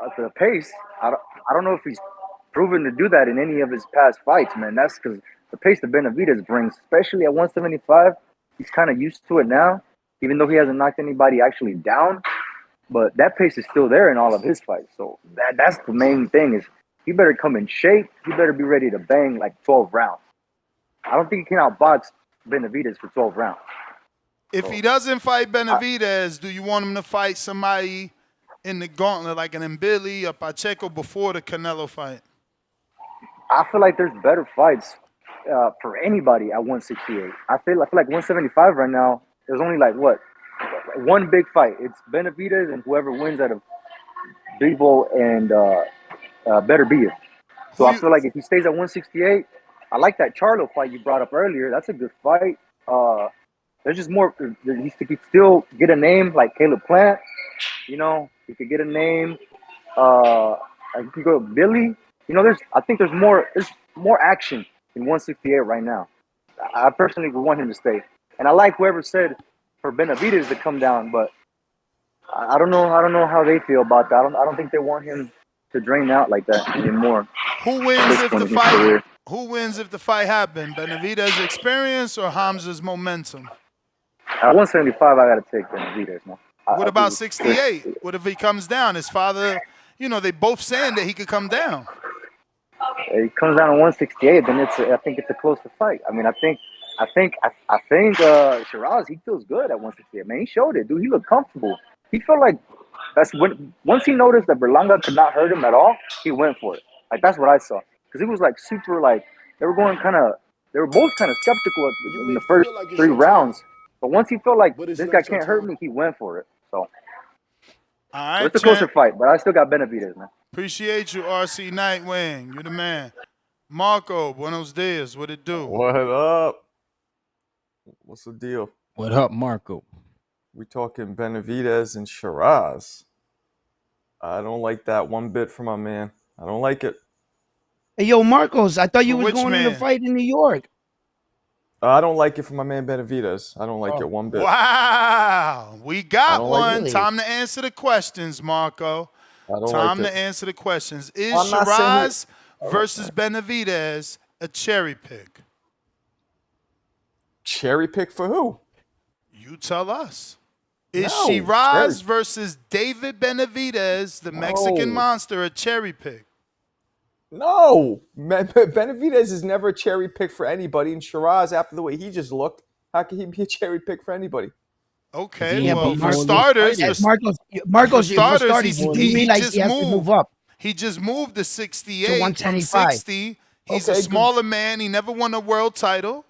at the pace. I don't know if he's proven to do that in any of his past fights, man. That's because the pace that Benavidez brings, especially at 175, he's kind of used to it now, even though he hasn't knocked anybody actually down. But that pace is still there in all of his fights. So that's the main thing is he better come in shape. He better be ready to bang like 12 rounds. I don't think he can outbox Benavidez for 12 rounds. If he doesn't fight Benavidez, do you want him to fight somebody in the gauntlet like an Mbili or Pacheco before the Canelo fight? I feel like there's better fights for anybody at 168. I feel like 175 right now. There's only like one big fight. It's Benavidez and whoever wins out of Bebo and Better Be It. So I feel like if he stays at 168, I like that Charlo fight you brought up earlier. That's a good fight. There's just more. He could still get a name like Caleb Plant. He could get a name. He could go Billy. I think there's more action in 168 right now. I personally would want him to stay. And I like whoever said for Benavidez to come down, but I don't know how they feel about that. I don't think they want him to drain out like that anymore. Who wins if the fight happened? Benavidez' experience or Hamza's momentum? At 175, I gotta take Benavidez, man. What about 68? What if he comes down? His father, they both saying that he could come down. If he comes down to 168, then I think it's a closer fight. I mean, I think Shiraz, he feels good at 168. Man, he showed it, dude. He looked comfortable. He felt like once he noticed that Berlanga could not hurt him at all, he went for it. Like that's what I saw. Because he was like super they were going kind of they were both kind of skeptical You in may the first feel like it's 3 your time, rounds, but once he felt like but it's this guy not your can't hurt time. me, he went for it. So All so right, it's a closer champ. fight, but I still got Benavidez, man. Appreciate you, RC Nightwing. You the man. Marco, buenos dias. What it do? What up? What's the deal? What up, Marco? We talking Benavidez and Shiraz. I don't like that one bit for my man. I don't like it. Hey, yo, Marcos, I thought you For was which going in the man? fight in New York. I don't like it for my man Benavidez. I don't like Oh. it one bit. Wow. We I got don't like one. Really? Time to answer the questions, Marco. I don't Time like to it. answer the questions. Is I'm not saying Shiraz versus Benavidez a cherry pick? Cherry pick for who? You tell us. Is No, Shiraz versus David Benavidez, the Mexican No. monster, a cherry pick? No. Benavidez is never a cherry pick for anybody. And Shiraz, after the way he just looked, how can he be a cherry pick for anybody? Okay, he ain't well, beat for no starters, fighters. Marcos, for for starters, starters, you he mean like just he has to moved. move up He just moved to to 68 from 175? 60. He's a Okay, good. smaller man. He never won a world title. Good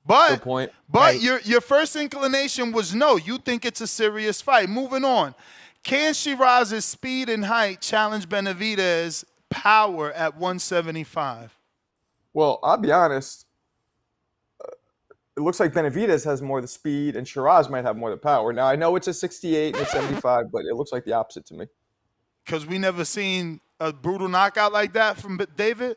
But point. Right. your first inclination was no. You think it's a serious fight. Moving on. Can Shiraz's speed and height challenge Benavidez' power at 175? Well, I'll be honest. It looks like Benavidez has more of the speed, and Shiraz might have more of the power. Now I know it's a 68 and a 75, but it looks like the opposite to me. Because we never seen a brutal knockout like that from David.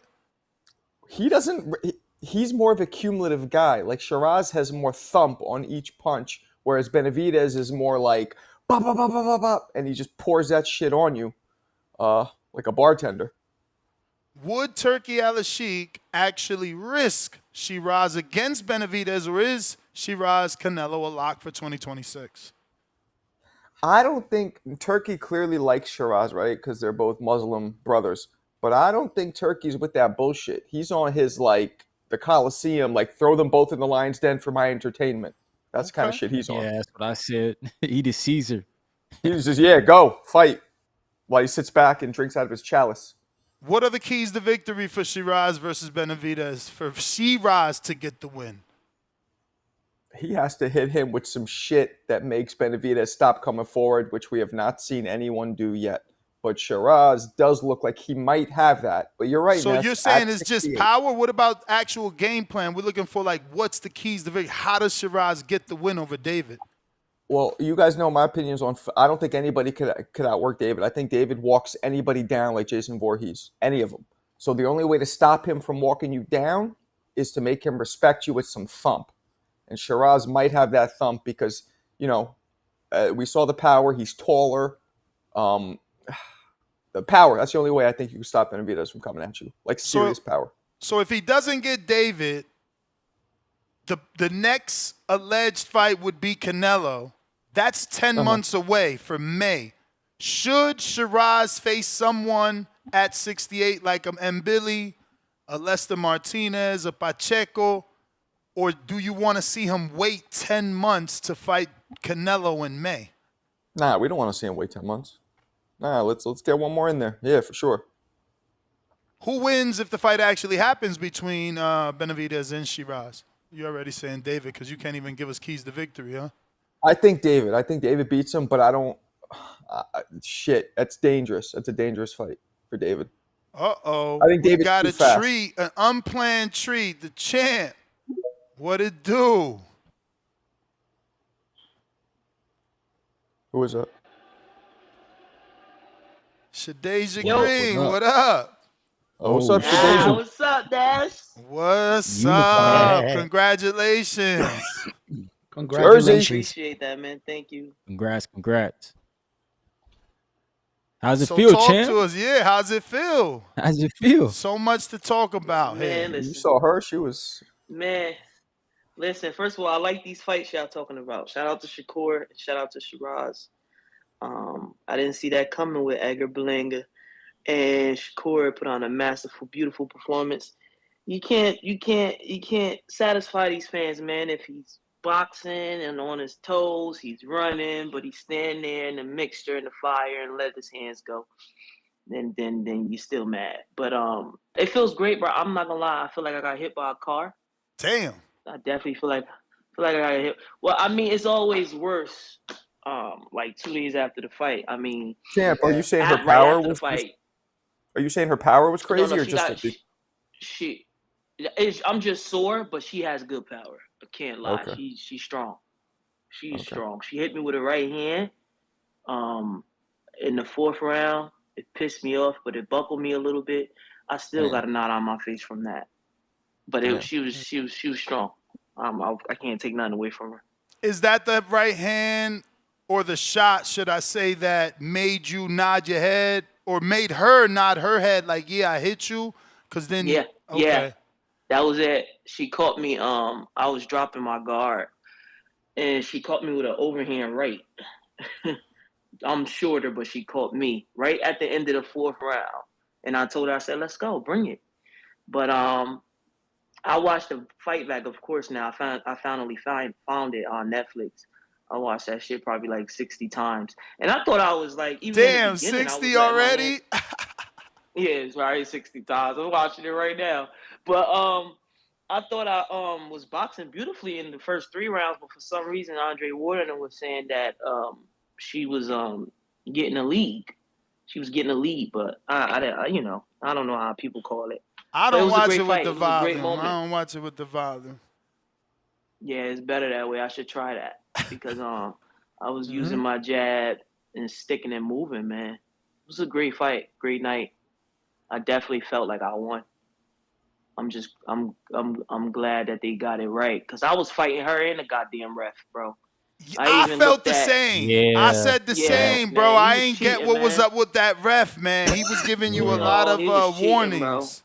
He doesn't. He's more of a cumulative guy. Like Shiraz has more thump on each punch, whereas Benavidez is more like bop, bop, bop, bop, bop, bop, and he just pours that shit on you, like a bartender. Would Turkey Al-Sheikh actually risk Shiraz against Benavidez, or is Shiraz Canelo a lock for 2026? I don't think Turkey clearly likes Shiraz, right? Because they're both Muslim brothers. But I don't think Turkey's with that bullshit. He's on his like the Coliseum, like throw them both in the lion's den for my entertainment. That's the kind of Okay. shit he's on. Yeah, that's what I said. Eat a Caesar. He's just, yeah, go, fight. While he sits back and drinks out of his chalice. What are the keys to victory for Shiraz versus Benavidez for Shiraz to get the win? He has to hit him with some shit that makes Benavidez stop coming forward, which we have not seen anyone do yet. But Shiraz does look like he might have that. But you're right, So Ness, you're saying at it's just 68. power? What about actual game plan? We're looking for like what's the keys to victory? How does Shiraz get the win over David? Well, you guys know my opinions on. I don't think anybody could outwork David. I think David walks anybody down like Jason Voorhees, any of them. So the only way to stop him from walking you down is to make him respect you with some thump. And Shiraz might have that thump because, you know, we saw the power. He's taller. The power. That's the only way I think you can stop Benavidez from coming at you. Like serious power. So if he doesn't get David, the next alleged fight would be Canelo. That's 10 months away from May. Should Shiraz face someone at 68 like Mbili, a Lester Martinez, a Pacheco, or do you want to see him wait 10 months to fight Canelo in May? Nah, we don't want to see him wait 10 months. Nah, let's get one more in there. Yeah, for sure. Who wins if the fight actually happens between Benavidez and Shiraz? You're already saying David because you can't even give us keys to victory, huh? I think David beats him, but I don't. Shit, that's dangerous. That's a dangerous fight for David. Uh-oh. I think We David's got too a fast. treat, an unplanned treat. The champ. What it do? Who was that? Shadeja Yo. Green, what up? Oh, what's up, shit. Shadeja? What's up, Dash? What's Unified. up? Congratulations. Congratulations. Appreciate that, man. Thank you. Congrats. How's it So feel, talk champ? to us. Yeah, how's it feel? How's it feel? So much to talk about here. Man, listen. You saw her? She was. Man, listen, first of all, I like these fights y'all talking about. Shout out to Shakur. Shout out to Shiraz. I didn't see that coming with Edgar Berlanga. And Shakur put on a massive, beautiful performance. You can't satisfy these fans, man, if he's boxing and on his toes, he's running, but he's standing there in the mixture and the fire and let his hands go. Then you still mad. But it feels great, bro. I'm not gonna lie. I feel like I got hit by a car. Damn. I definitely feel like I got hit. Well, I mean, it's always worse. Like 2 days after the fight. I mean, Champ, are you saying her right power after the was? fight. Are you saying her power was No, crazy no, or just that? she. I'm just sore, but she has good power. I can't lie. Okay. She's strong. She's Okay. strong. She hit me with her right hand. In the fourth round, it pissed me off, but it buckled me a little bit. I still Damn. got a knot on my face from that. But Damn. she was strong. I can't take nothing away from her. Is that the right hand or the shot, should I say, that made you nod your head or made her nod her head like, yeah, I hit you? Because then, Yeah, yeah, okay. that was it. She caught me. I was dropping my guard, and she caught me with an overhand right. I'm shorter, but she caught me right at the end of the fourth round, and I told her, I said, "Let's go, bring it." But I watched the fight back. Of course, now I finally found it on Netflix. I watched that shit probably like 60 times, and I thought I was like, even in the Damn, beginning, I was 60 letting my hand. already? Yeah, it's right 60 times. I'm watching it right now. But I thought I was boxing beautifully in the first 3 rounds, but for some reason Andre Warden was saying that she was getting a lead. She was getting a lead, but I I don't know how people call it. I But it don't was a watch great it with fight. the It was a great volume. moment. I don't watch it with the volume. Yeah, it's better that way. I should try that because I was Mm-hmm. using my jab and sticking and moving, man. It was a great fight, great night. I definitely felt like I won. I'm glad that they got it right because I was fighting her and the goddamn ref, bro. I I even felt looked the at same. I Yeah. said the yeah, same, bro. man. He I was ain't get cheating, what was man. up with that ref, man. He was giving you a Yeah. lot No, of he was cheating, bro. warnings.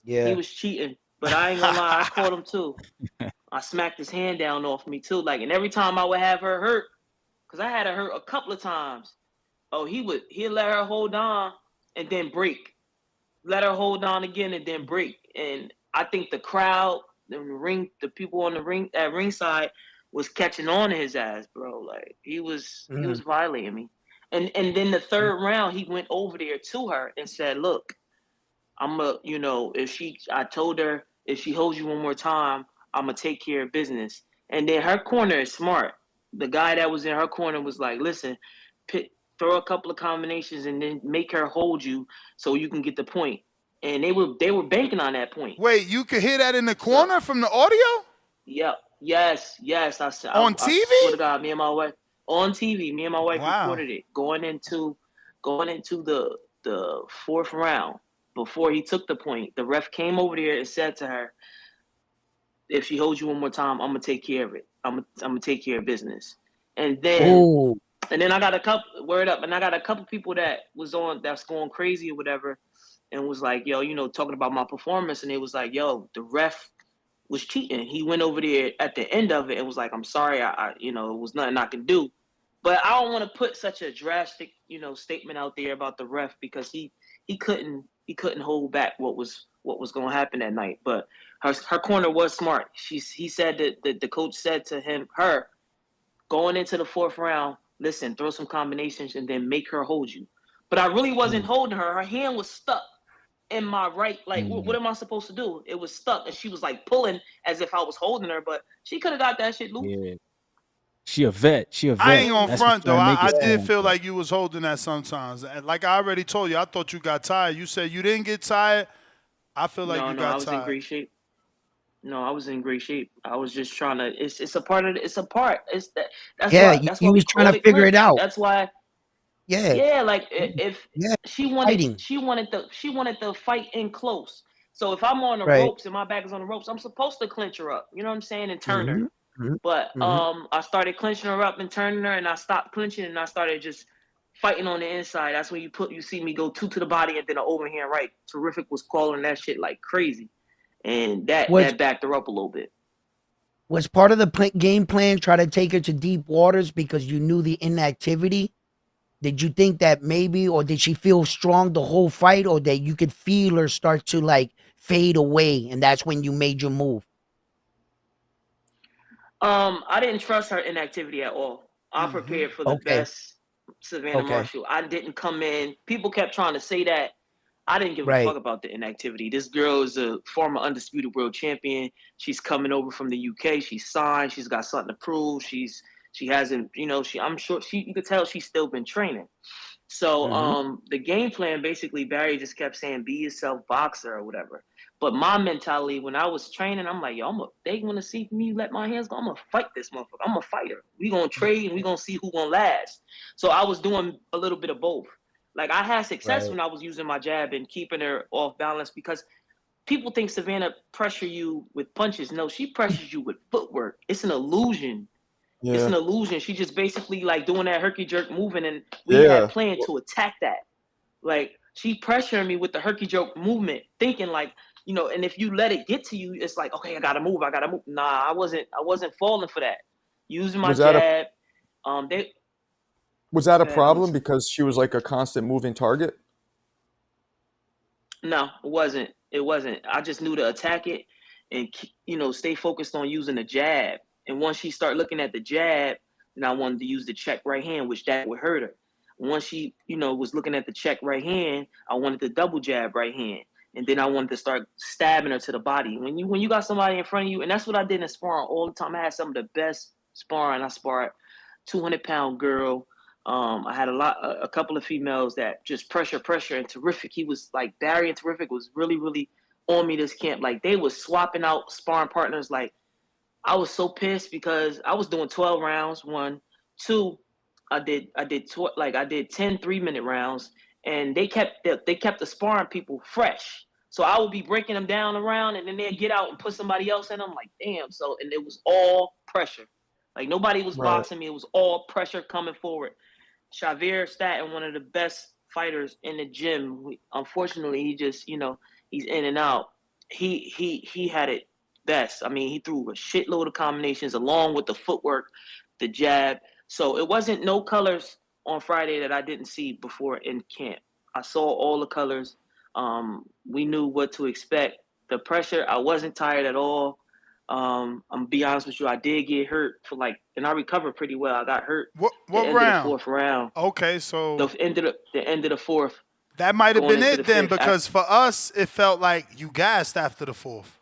He Yeah. was cheating, but I ain't gonna lie, I caught him too. I smacked his hand down off me too, like, and every time I would have her hurt, cause I had her hurt a couple of times. Oh, he'd let her hold on and then break. Let her hold on again and then break. And I think the crowd, the people on the ring at ringside was catching on to his ass, bro. Like he was Mm-hmm. violating me. And then the third round, he went over there to her and said, "Look, I told her if she holds you one more time, I'm gonna take care of business." And then her corner is smart. The guy that was in her corner was like, "Listen, throw a couple of combinations and then make her hold you so you can get the point." And they were banking on that point. Wait, you could hear that in the So, corner from the audio? yep, yes. On I TV? swear to God, me and my wife on TV. Me and my wife Wow. recorded it going into the fourth round. Before he took the point, the ref came over there and said to her, "If she holds you one more time, I'm gonna take care of it. I'm gonna take care of business." And then Oh. and then I got a couple word up, and I got a couple people that's going crazy or whatever, and was like, "Yo, talking about my performance," and it was like, "Yo, the ref was cheating. He went over there at the end of it and was like, I'm sorry, it was nothing I can do." But I don't want to put such a drastic, statement out there about the ref because he couldn't hold back what was going to happen that night. But her corner was smart. He said that the coach said to her going into the fourth round, "Listen, throw some combinations and then make her hold you." But I really wasn't holding her. Her hand was stuck in my right, like, what am I supposed to do? It was stuck, and she was like pulling as if I was holding her, but she could have got that shit loose. Yeah. She a vet. She a I vet. ain't gonna That's what front trying though. to make I it did seem feel like like you was holding that sometimes. And like I already told you, I thought you got tired. You said you didn't get tired. I feel like you No, got I was in tired. great shape. No, I was in great shape. I was just trying to. It's a part of. It's a part. That's Yeah. why. You, That's why you we was trying call to it figure it clinch. out. That's why. Yeah. Yeah, like if Yeah. she wanted, Fighting. she wanted the fight in close. So if I'm on the Right. ropes and my back is on the ropes, I'm supposed to clinch her up. You know what I'm saying, and turn her. Mm-hmm. Mm-hmm. But Mm-hmm. I started clinching her up and turning her, and I stopped clinching, and I started just fighting on the inside. That's when you see me go two to the body and then an overhand right. Terrific was calling that shit like crazy, and that Was backed her up a little bit. was part of the game plan try to take her to deep waters because you knew the inactivity? Did you think that maybe, or did she feel strong the whole fight, or that you could feel her start to like fade away, and that's when you made your move? I didn't trust her inactivity at all. I prepared for the Okay. best Savannah Okay. Marshall. I didn't come in. People kept trying to say that I didn't give a Right. fuck about the inactivity. This girl is a former undisputed world champion. She's coming over from the UK. She's signed. She's got something to prove. She hasn't, I'm sure you could tell she's still been training. So the game plan, basically, Barry just kept saying, be yourself, boxer or whatever. But my mentality when I was training, I'm like, yo, they want to see me let my hands go. I'm going to fight this motherfucker. I'm a fighter. We going to trade and we going to see who going to last. So I was doing a little bit of both. Like, I had success Right. when I was using my jab and keeping her off balance because people think Savannah pressure you with punches. No, she pressures you with footwork. It's an illusion. It's an illusion. She just basically like doing that herky jerk movement, and we had planned to attack that. Like, she pressuring me with the herky jerk movement, thinking like, and if you let it get to you, it's like, okay, I gotta move. Nah, I wasn't falling for that. Using my Was that a jab. was that a Go ahead, I'm problem listening. because she was like a constant moving target? No, it wasn't. It wasn't. I just knew to attack it and, stay focused on using the jab. And once she started looking at the jab, then I wanted to use the check right hand, which that would hurt her. Once she, was looking at the check right hand, I wanted the double jab right hand. And then I wanted to start stabbing her to the body. When you got somebody in front of you, and that's what I did in sparring all the time. I had some of the best sparring. I sparred 200-pound girl. I had a couple of females that just pressure, and Terrific. He was like, Barry and Terrific was really, really on me this camp. Like, they was swapping out sparring partners. Like, I was so pissed because I was doing 12 rounds. 1, 2, I did 10 3-minute rounds, and they kept the sparring people fresh. So I would be breaking them down around, and then they'd get out and put somebody else in them. Like, damn. So, and it was all pressure. Like, nobody was boxing me. It was all pressure coming forward. Xavier Staten, one of the best fighters in the gym. Unfortunately, he just, he's in and out. He had it best. I mean, he threw a shitload of combinations along with the footwork, the jab. So it wasn't no colors on Friday that I didn't see before in camp. I saw all the colors. We knew what to expect. The pressure, I wasn't tired at all. I'm gonna be honest with you, I did get hurt and I recovered pretty well. I got hurt What end round? of the fourth round. Okay, so the end of the fourth. That might have been it then, fifth. because for us it felt like you gassed after the fourth.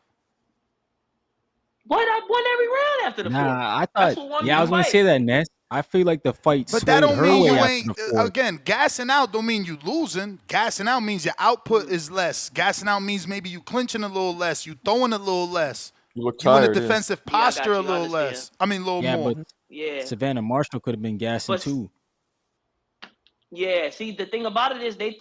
What? I won every round after the fourth. Nah, I That's thought. what won me Yeah, I the was gonna fight. say that, Ness. I feel like the fight But that swayed don't her mean way you after ain't. the fourth. Again, gassing out don't mean you losing. Gassing out means your output is less. Gassing out means maybe you clinching a little less, you throwing a little less. You look You in a tired. defensive Yeah, I got posture a you. I little understand. less. I mean, a little Yeah, more. but Yeah. Savannah Marshall could have been gassing But too. yeah, see, the thing about it is they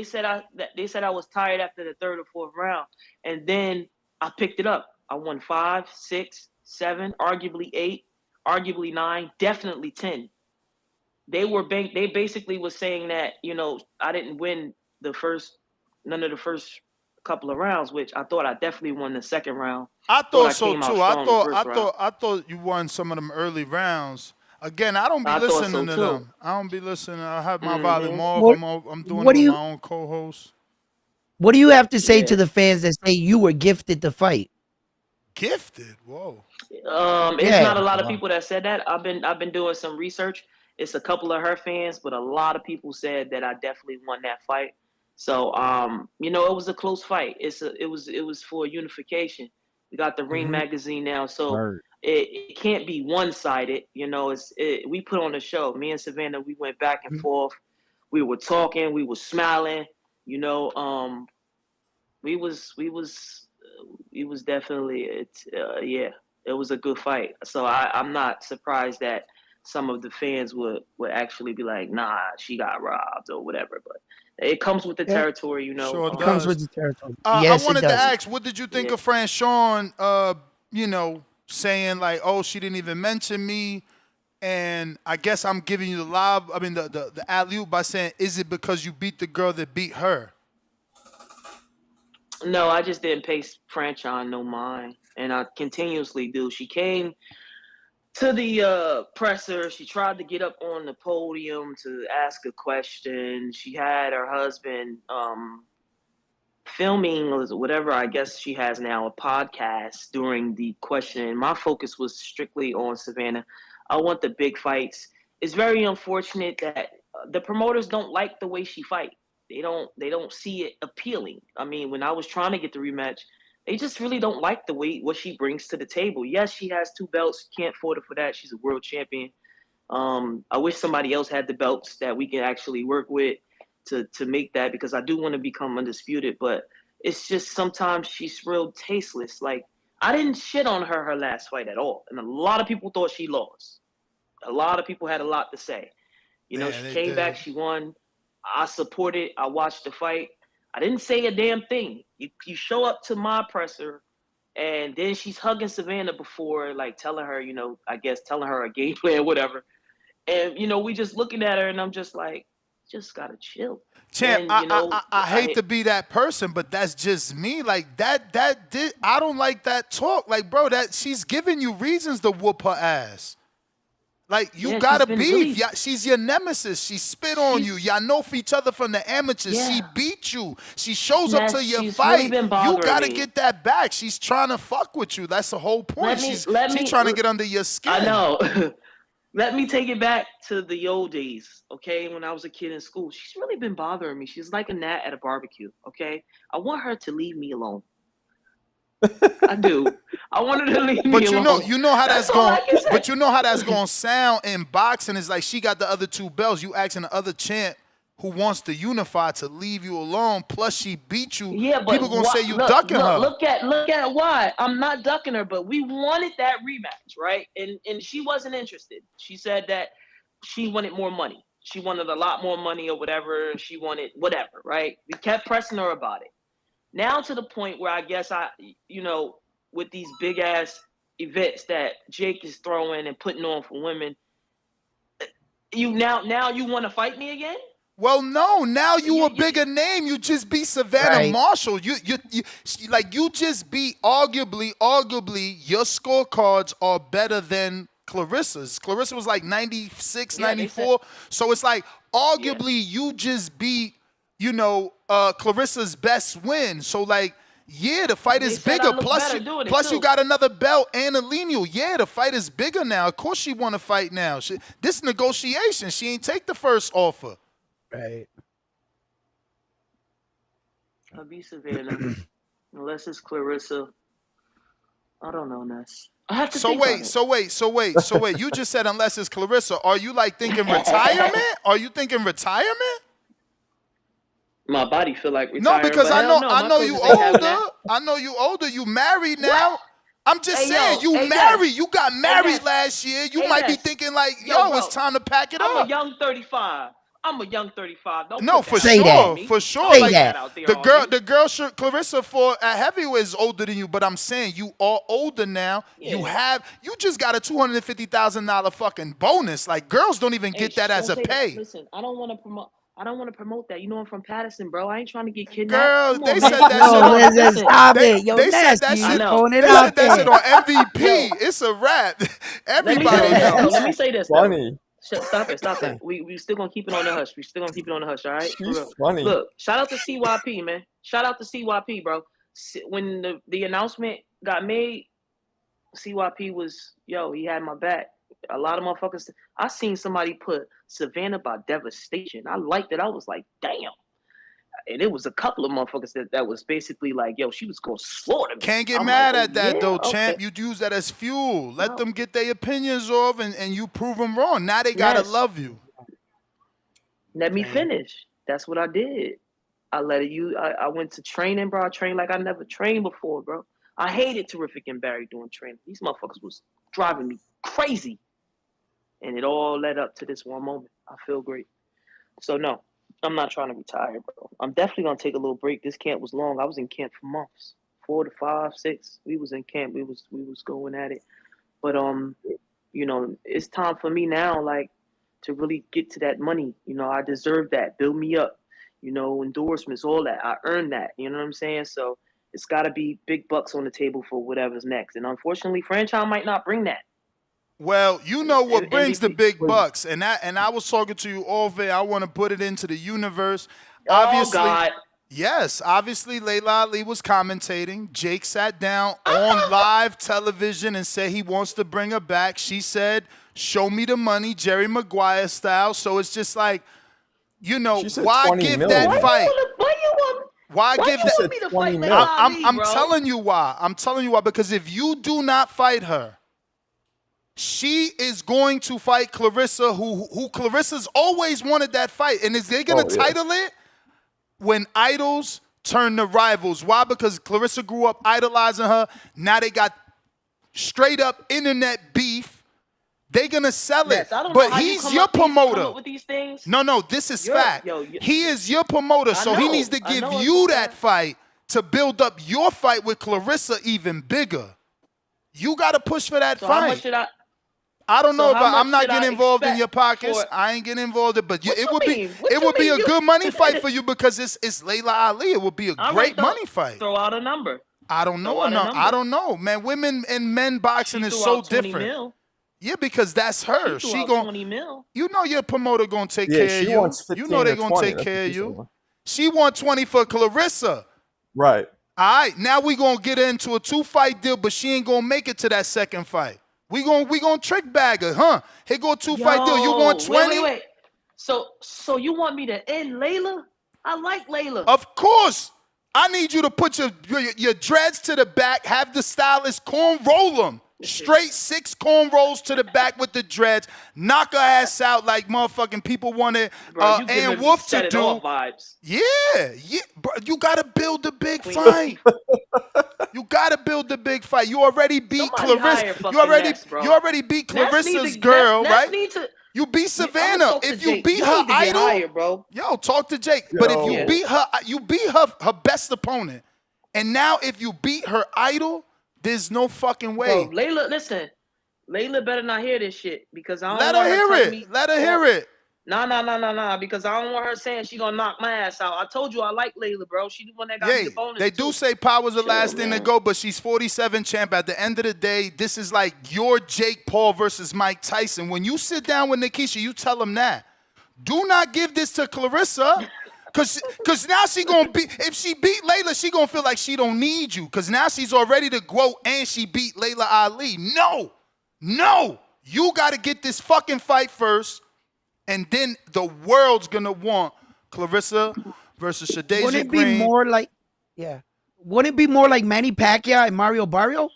said I was tired after the third or fourth round, and then I picked it up. I won 5, 6, 7, arguably 8, arguably 9, definitely 10. They basically was saying that, I didn't win none of the first couple of rounds, which I thought I definitely won the second round. I thought so came out too. strong the first round. I thought you won some of them early rounds. Again, I don't be I thought listening so to too. them. I don't be listening. I have my volume off. I'm doing What it do with you my own co-host. What do you have to say Yeah. to the fans that say you were gifted to fight? Gifted? Whoa. It's Yeah. not a lot of people that said that. I've been doing some research. It's a couple of her fans, but a lot of people said that I definitely won that fight. So it was a close fight. It was for unification. We got the Ring magazine now, so Word. it can't be one-sided. We put on a show. Me and Savannah, we went back and forth. We were talking, we were smiling, we was definitely it was a good fight. So I'm not surprised that some of the fans would actually be like, nah, she got robbed or whatever. But it comes with the territory, Sure It comes does. with the territory. I Yes, it wanted to does. ask, what did you think of Franchon, saying like, oh, she didn't even mention me? And I guess I'm giving you the alley-oop by saying, is it because you beat the girl that beat her? No, I just didn't pay Franchon no mind, and I continuously do. She came to the presser. She tried to get up on the podium to ask a question. She had her husband filming or whatever. I guess she has now a podcast during the question. My focus was strictly on Savannah. I want the big fights. It's very unfortunate that the promoters don't like the way she fight. They don't see it appealing. I mean, when I was trying to get the rematch, they just really don't like the way what she brings to the table. Yes, she has 2 belts. Can't fault her for that. She's a world champion. I wish somebody else had the belts that we can actually work with to make that, because I do want to become undisputed. But it's just sometimes she's real tasteless. Like, I didn't shit on her last fight at all, and a lot of people thought she lost. A lot of people had a lot to say. You know, she came back, she won. I supported. I watched the fight. I didn't say a damn thing. You show up to my presser, and then she's hugging Savannah before, like telling her, I guess telling her a game plan, whatever. And we just looking at her, and I'm just like, just gotta chill. Champ, And I hate to be that person, but that's just me. Like I don't like that talk. Like, bro, that she's giving you reasons to whoop her ass. Like, you gotta beef. Really, she's your nemesis. She spit on you. Y'all know for each other from the amateurs. Yeah. She beat you. She shows up to your fight. Really, you gotta get that back. She's trying to fuck with you. That's the whole point. She's trying to get under your skin. I know. Let me take it back to the old days, okay? When I was a kid in school, she's really been bothering me. She's like a gnat at a barbecue, okay? I want her to leave me alone. I do. I want her to leave me alone. But you know how that's going. But you know how that's going to sound in boxing. It's like she got the other 2 belts. You asking the other champ who wants to unify to leave you alone. Plus she beat you. Yeah, but people gonna say you ducking her. Look at why I'm not ducking her. But we wanted that rematch, right? And she wasn't interested. She said that she wanted more money. She wanted a lot more money or whatever. She wanted whatever, right? We kept pressing her about it. Now to the point where I guess with these big ass events that Jake is throwing and putting on for women, you want to fight me again? Well, no. Now you a bigger name. You just beat Savannah Marshall. You just beat arguably your scorecards are better than Clarissa's. Clarissa was like 96, 94. So it's like arguably you just beat Clarissa's best win. So like, yeah, the fight is bigger. Plus you got another belt and a lineal. Yeah, the fight is bigger now. Of course she want to fight now. This negotiation. She ain't take the first offer. Right. I'll be Savannah. Unless it's Clarissa. I don't know, Ness. I have to So wait. You just said unless it's Clarissa. Are you like thinking retirement? Are you thinking retirement? My body feel like No, retiring. because I know you older. I know you older. You married now. What? I'm just saying, you married. You got married last year. You might be thinking like, yo, it's time to pack it up. I'm a young 35. No, for sure. Like the girl, Clarissa at heavyweight is older than you, but I'm saying you are older now. Yeah. You just got a $250,000 fucking bonus. Like, girls don't even get that as a pay. Listen, I don't want to promote that. You know I'm from Patterson, bro. I ain't trying to get kidnapped. Girl, they said that shit. Stop it. Yo, they said that shit. They said that shit on MVP. It's a rap. Everybody knows. Let me say this. Funny. Stop it. We still gonna keep it on the hush. All right? She's funny. Look, shout out to CYP, man. Shout out to CYP, bro. When the announcement got made, CYP was, he had my back. A lot of motherfuckers. I seen somebody put Savannah by devastation. I liked it. I was like, damn. And it was a couple of motherfuckers that was basically like, she was going to slaughter me. Can't get mad at that, though, champ. You'd use that as fuel. Let them get their opinions off, and you prove them wrong. Now they got to love you. Let me finish. That's what I did. I went to training, bro. I trained like I never trained before, bro. I hated Terrific and Barry doing training. These motherfuckers was driving me crazy. And it all led up to this one moment. I feel great. So, no. I'm not trying to retire, bro. I'm definitely gonna take a little break. This camp was long. I was in camp for months, 4 to 5, 6. We was in camp. We was going at it. But it's time for me now, like, to really get to that money. I deserve that. Build me up. Endorsements, all that. I earned that. You know what I'm saying? So it's got to be big bucks on the table for whatever's next. And unfortunately, franchise might not bring that. Well, you know what brings the big bucks, and I was talking to you all day. I want to put it into the universe. Obviously, God. Yes, obviously Layla Ali was commentating. Jake sat down on live television and said he wants to bring her back. She said, show me the money, Jerry Maguire style. So it's just like, You know, She said why 20 give mil, that man. fight? Why Why give you that? want me to fight 20 mil. Layla Ali, I'm bro? telling you why. I'm telling you why. Because if you do not fight her, she is going to fight Clarissa, who Clarissa's always wanted that fight. And is they going to title it when idols turn to rivals? Why? Because Clarissa grew up idolizing her. Now they got straight up internet beef. They're going to sell it. I don't know But how he's you your come promoter. up with these things. No, this is fact. Yo, He is your promoter, so he needs to give you that fight to build up your fight with Clarissa even bigger. You got to push for that So fight. how much should I? I don't know, but I'm not should I getting involved in expect your pockets. for- I ain't getting involved in, but What it you would mean? be What it you would be mean? a good money fight for you because it's Layla Ali. It would be a All great right, money fight. Throw out a number. I don't know. Throw out a No, number. I don't know, man. Women and men boxing She is threw so out 20 different. mil. Yeah, because that's her. She threw She out gon' 20 mil. You know your promoter gonna take Yeah, care she of you. wants 15 You know they or gonna 20. take That's care what of she you. said. She want 20 for Clarissa. Right. All right, now we gonna get into a 2-fight deal, but she ain't gonna make it to that second fight. We gonna trick bag her, huh? Here go a 2-fight deal. You want 20? Wait. So you want me to end Layla? I like Layla. Of course. I need you to put your dreads to the back, have the stylist corn roll them. Straight 6 corn rolls to the back with the dreads. Knock her ass out like motherfucking people wanted Ann Wolf to do. Vibes. Yeah, bro, you gotta build the big fight. You gotta build the big fight. You already beat Clarissa. You already beat Clarissa's girl, right? You beat Savannah. If you beat her idol, yo, talk to Jake. But if you beat her best opponent, and now if you beat her idol, there's no fucking way. Bro, Layla, listen. Layla better not hear this shit because I don't Let want her hear telling it. Let her hear it. Nah, because I don't want her saying she gonna knock my ass out. I told you I like Layla, bro. She the one that got me the bonus. They do say power's the last thing to go, but she's 47 champ. At the end of the day, this is like your Jake Paul versus Mike Tyson. When you sit down with Nikisha, you tell him that. Do not give this to Clarissa. Cause now she gonna be, if she beat Layla, she gonna feel like she don't need you. Cause now she's already the GOAT and she beat Layla Ali. No, you gotta get this fucking fight first, and then the world's gonna want Clarissa versus Shadasia Wouldn't it be Green. more like, wouldn't it be more like Manny Pacquiao and Mario Barrio?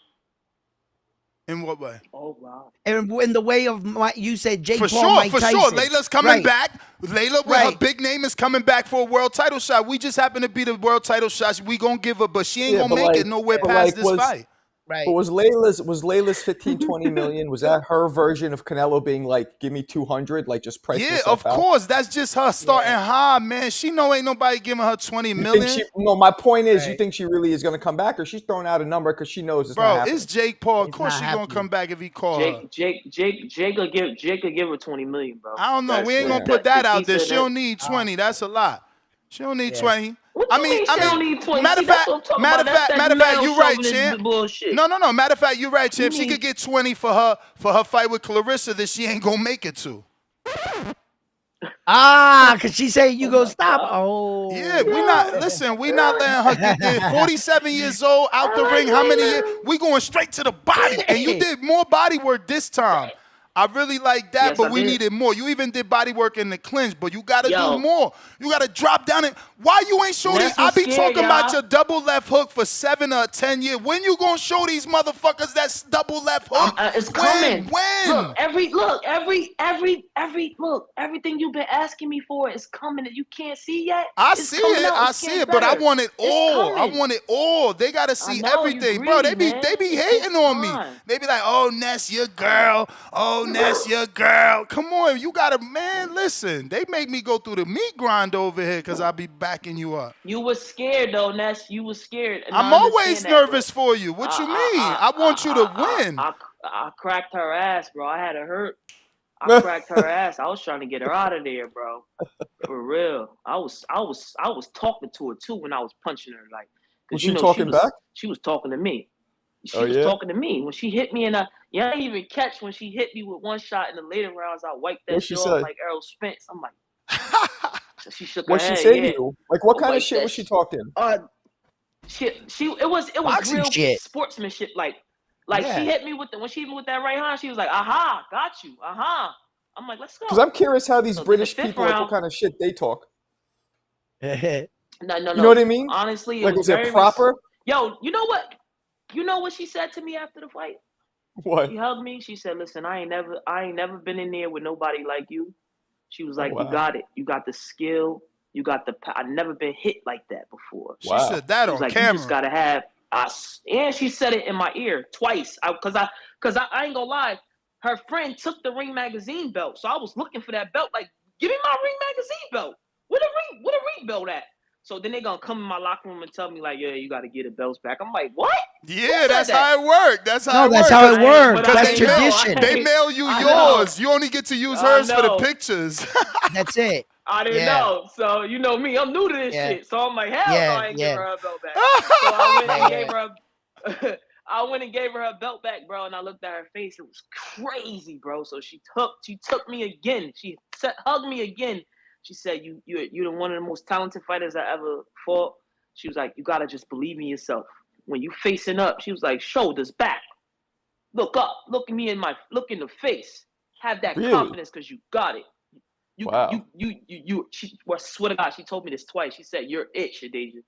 In what way? Oh wow. And in the way of you said Jake For Paul, sure, Mike for Tyson. sure. Layla's coming Right. back. Layla with her big name is coming back for a world title shot. We just happen to be the world title shots. We gonna give her, but she ain't gonna make it nowhere past this fight. Right. But was Layla's 15, 20 million? Was that her version of Canelo being like, give me 200, like just price Yeah, yourself of out? course. That's just her starting high, man. She know ain't nobody giving her 20 million. My point is, you think she really is going to come back, or she's throwing out a number because she knows it's not Bro, happening? it's Jake Paul. Of course she gonna come back if he call her. Jake will give her 20 million, bro. I don't know. We ain't gonna put that out there. She don't need 20. That's a lot. She don't need 20. What you mean she don't need 20? Matter of See, that's fact, what I'm talking matter about. of fact, That's matter of that fact, you male right, chauvinism champ. bullshit. No. Matter of fact, you right, champ. You She mean- could get 20 for her fight with Clarissa that she ain't gonna make it to. Cause she said you go stop. Oh. Yeah, we not letting her get there. 47 years old, out the ring. How many years? We going straight to the body. And you did more body work this time. I really like that, but we needed more. You even did body work in the clinch, but you got to do more. You got to drop down it. Why you ain't show these? I be talking about your double left hook for 7 or 10 years. When you going to show these motherfuckers that double left hook? It's coming. When? Everything you've been asking me for is coming that you can't see yet. I It's see coming it. out. I It's see getting it, but I better. want it It's all. I coming. want it all. They gotta see know, you everything, bro. They greedy, be man. hating on me. fine. They be like, "Oh, Ness, your girl. Oh, Ness, your girl." Come on, you gotta, man. Listen, they make me go through the meat grind over here because I be backing you up. You was scared though, Ness. You was scared. And I'm I understand always that, nervous for you. What you mean? I want you to win. I cracked her ass, bro. I had her hurt. I cracked her ass. I was trying to get her out of there, bro. For real. I was talking to her too when I was punching her, like. Was she talking back? She was talking to me. She Oh, was yeah? talking to me when she hit me, and I didn't even catch when she hit me with one shot in the later rounds. I wiped that What'd she shit say? off like Errol Spence. I'm like, so she shook her What'd she head. say to Yeah. you? Like, what I kind of wiped shit that was she talking? It was Boxing real shit. sportsmanship. Like Yeah. she hit me when she hit me with that right hand, she was like, "Aha, got you. Aha, I'm like, let's Because go. I'm curious how these So then the British fifth people, like, what round, kind of shit they talk. no. You know what I mean? Honestly, it Like, was was it very proper? Yo, you know what? You know what she said to me after the fight? What? She hugged me. She said, "Listen, I ain't never been in there with nobody like you." She was Oh, like, "You wow. got it. You got the skill. You got the. I've never been hit like that before." She Wow. said that She was on like, "You just camera. gotta have us." And she said it in my ear twice. I ain't gonna lie. Her friend took the Ring Magazine belt, so I was looking for that belt. Like, give me my Ring Magazine belt. Where the ring belt at? So then they gonna come in my locker room and tell me like, "Yeah, you gotta get the belts back." I'm like, "What?" Yeah, that's how it worked. That's how No, it that's worked. how it works. Because That's tradition. they mail you I yours. know. You only get to use I hers for the know. pictures. That's it. I didn't Yeah. know. So you know me, I'm new to this Yeah. shit. So I'm like, hell no, Yeah. I ain't Yeah. giving her a belt back. So I went and Yeah. gave her I went and gave her her belt back, bro, and I looked at her face. It was crazy, bro. So she took me again. She hugged me again. She said, you're one of the most talented fighters I ever fought. She was like, you gotta just believe in yourself. When you facing up, she was like, shoulders back. Look up. Look me in the face. Have that Really? confidence because you got it. Wow. I swear to God, she told me this twice. She said, "You're it, Shadeja."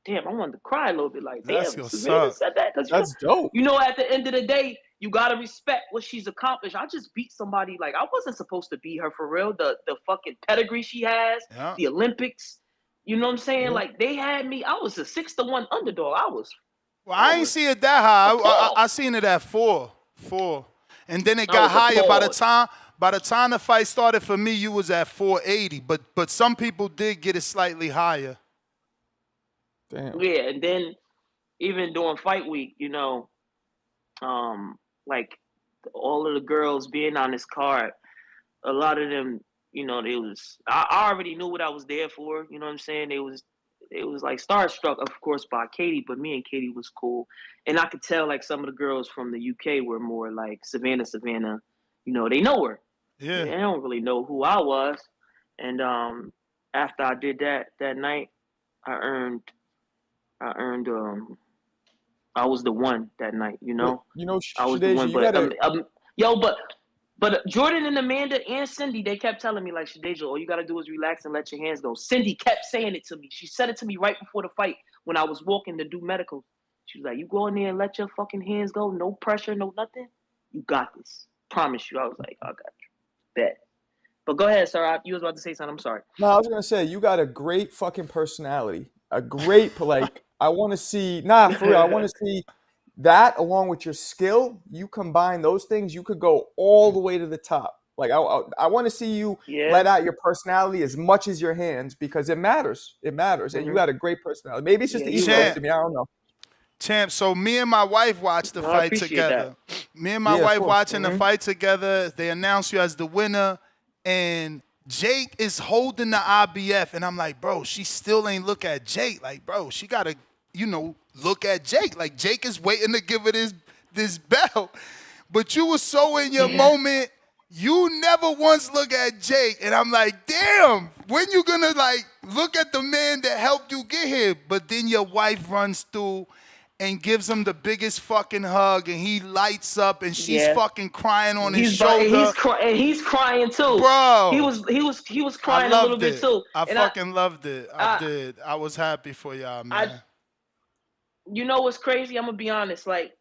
Damn, I wanted to cry a little bit. Like, damn, That's what's Savannah up. said that because That's dope. you know, at the end of the day, you gotta respect what she's accomplished. I just beat somebody like I wasn't supposed to beat her for real. The fucking pedigree she has, Yeah. the Olympics. You know what I'm saying? Yeah. Like they had me. I was a 6-1 underdog. Well, I ain't see it that high. appalled. I seen it at 4. And then it I got was higher appalled. by the time the fight started for me, you was at 480. But some people did get it slightly higher. Damn. Yeah, and then even during fight week, like all of the girls being on this card, a lot of them, they was I already knew what I was there for. You know what I'm saying? It was like starstruck, of course, by Katie, but me and Katie was cool, and I could tell like some of the girls from the UK were more like Savannah. They know her. Yeah. They don't really know who I was, and after I did that night, I earned I was the one that night, But, I was the Shadeja, one, you but gotta. but Jordan and Amanda and Cindy, they kept telling me like, Shadeja, all you gotta do is relax and let your hands go. Cindy kept saying it to me. She said it to me right before the fight when I was walking to do medicals. She was like, you go in there and let your fucking hands go, no pressure, no nothing. You got this. Promise you. I was like, I got you. Bet. But go ahead, sir. You was about to say something. I'm sorry. No, I was gonna say you got a great fucking personality. A great like. I want to see. Nah, for real. I want to see that along with your skill. You combine those things, you could go all the way to the top. Like I want to see you let out your personality as much as your hands because it matters. It matters, and you got a great personality. Maybe it's just the East Coast to me. I don't know. Champ, so me and my wife watched the No, I fight appreciate together. that. Me and my Yeah, of wife course. watching the fight together. They announced you as the winner, and Jake is holding the IBF, and I'm like, bro, she still ain't look at Jake. Like, bro, she gotta, look at Jake. Like, Jake is waiting to give her this belt. But you were so in your moment, you never once look at Jake. And I'm like, damn, when you gonna like look at the man that helped you get here? But then your wife runs through and gives him the biggest fucking hug, and he lights up, and she's fucking crying on his shoulder. He's crying too, bro. He was I crying a little loved bit it. too. I And fucking loved it. I did. I was happy for y'all, man. You know what's crazy? I'm gonna be honest. Like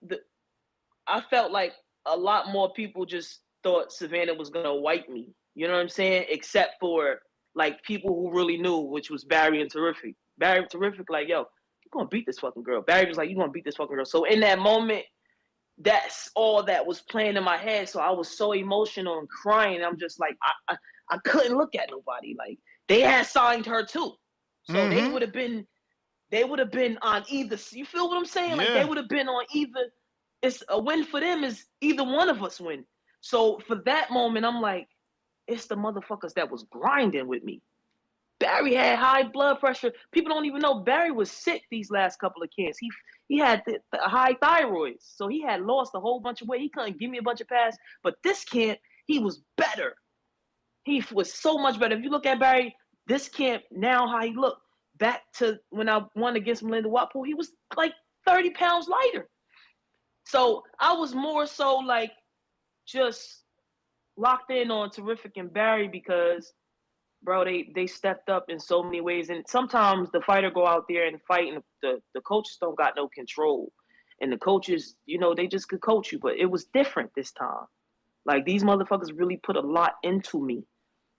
I felt like a lot more people just thought Savannah was gonna wipe me. You know what I'm saying? Except for like people who really knew, which was Barry and Terrific. Barry and Terrific, like, yo, you're gonna beat this fucking girl. Barry was like, you're gonna beat this fucking girl. So in that moment, that's all that was playing in my head. So I was so emotional and crying. I'm just like, I couldn't look at nobody. Like they had signed her too. So they would have been on either. You feel what I'm saying? Like they would have been on either. It's a win for them is either one of us win. So for that moment, I'm like, it's the motherfuckers that was grinding with me. Barry had high blood pressure. People don't even know Barry was sick these last couple of camps. He had the high thyroid, so he had lost a whole bunch of weight. He couldn't give me a bunch of pass. But this camp, he was better. He was so much better. If you look at Barry, this camp now, how he looked back to when I won against Melinda Watpool, he was like 30 pounds lighter. So I was more so like just locked in on Terrific and Barry because, bro, they stepped up in so many ways. And sometimes the fighter go out there and fight, and the coaches don't got no control. And the coaches, they just could coach you. But it was different this time. Like, these motherfuckers really put a lot into me,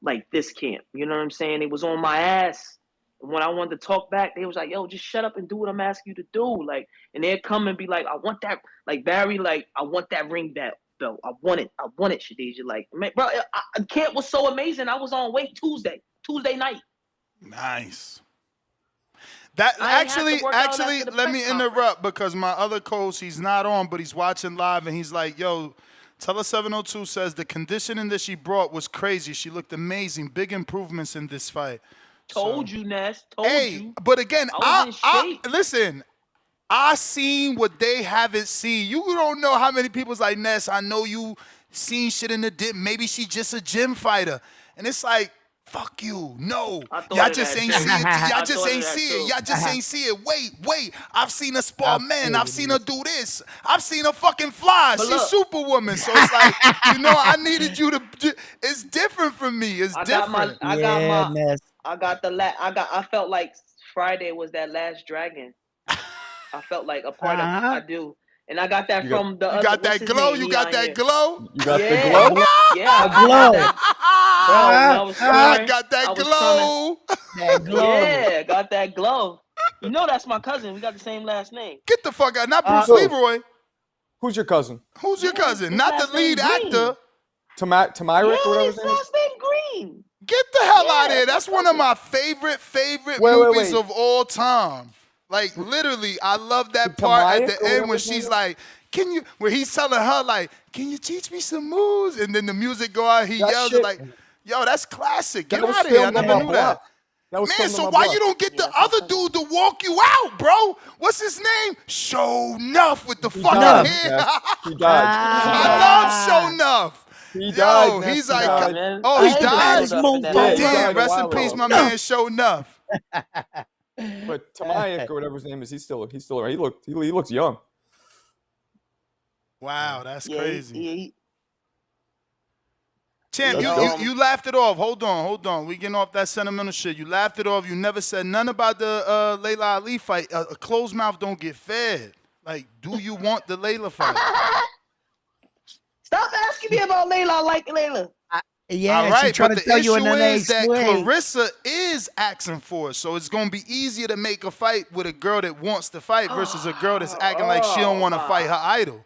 like this camp. You know what I'm saying? It was on my ass. And when I wanted to talk back, they was like, yo, just shut up and do what I'm asking you to do. Like, and they'd come and be like, I want that, like, Barry, like, I want that ring belt. I want it, Shadija. Like, man, bro, camp was so amazing. I was on weight Tuesday night. Nice. That actually, let me interrupt because my other co-host, he's not on, but he's watching live, and he's like, yo, Teller 702 says the conditioning that she brought was crazy. She looked amazing. Big improvements in this fight. Told you, Ness. Told you. But again, I was in shape. Listen, I seen what they haven't seen. You don't know how many people's like, Ness, I know you seen shit in the gym. Maybe she just a gym fighter. And it's like, fuck you. No. Y'all just ain't see it. Y'all just ain't see it. Y'all just ain't see it. Wait. I've seen her spar men. I've seen her do this. I've seen her fucking fly. She's Superwoman. So it's like, I needed you to. It's different from me. It's different. I felt like Friday was that last dragon. I felt like a part of it. I do. And I got that from the other. You got that glow? You got that glow? You got the glow? Yeah, I got that glow. That glow. Yeah, got that glow. That's my cousin. We got the same last name. Get the fuck out. Not Bruce Leroy. Who's your cousin? Who's your cousin? Not the lead actor. Tamyrick or whatever his name is? Last name Green. Get the hell out of here. That's one of my favorite movies of all time. Like, literally, I love that part at the end when she's like, where he's telling her, like, can you teach me some moves? And then the music go out, he yells like, yo, that's classic. Get out of here. I never knew that. Man, so why you don't get the other dude to walk you out, bro? What's his name? Show Nuff with the fucking hair. He died. I love Show Nuff. He died. Yo, he's like, oh, he died? Damn, rest in peace, my man, Show Nuff. But Tamayak or whatever his name is, he's still around. He looks young. Wow, that's crazy. Champ, you laughed it off. Hold on. We getting off that sentimental shit. You laughed it off. You never said nothing about the Layla Ali fight. A closed mouth don't get fed. Like, do you want the Layla fight? Stop asking me about Layla. I like Layla. Yeah, all right, she's trying but to tell you in the the issue is that Clarissa is asking for it, so it's gonna be easier to make a fight with a girl that wants to fight versus a girl that's acting like she don't want to fight her idol.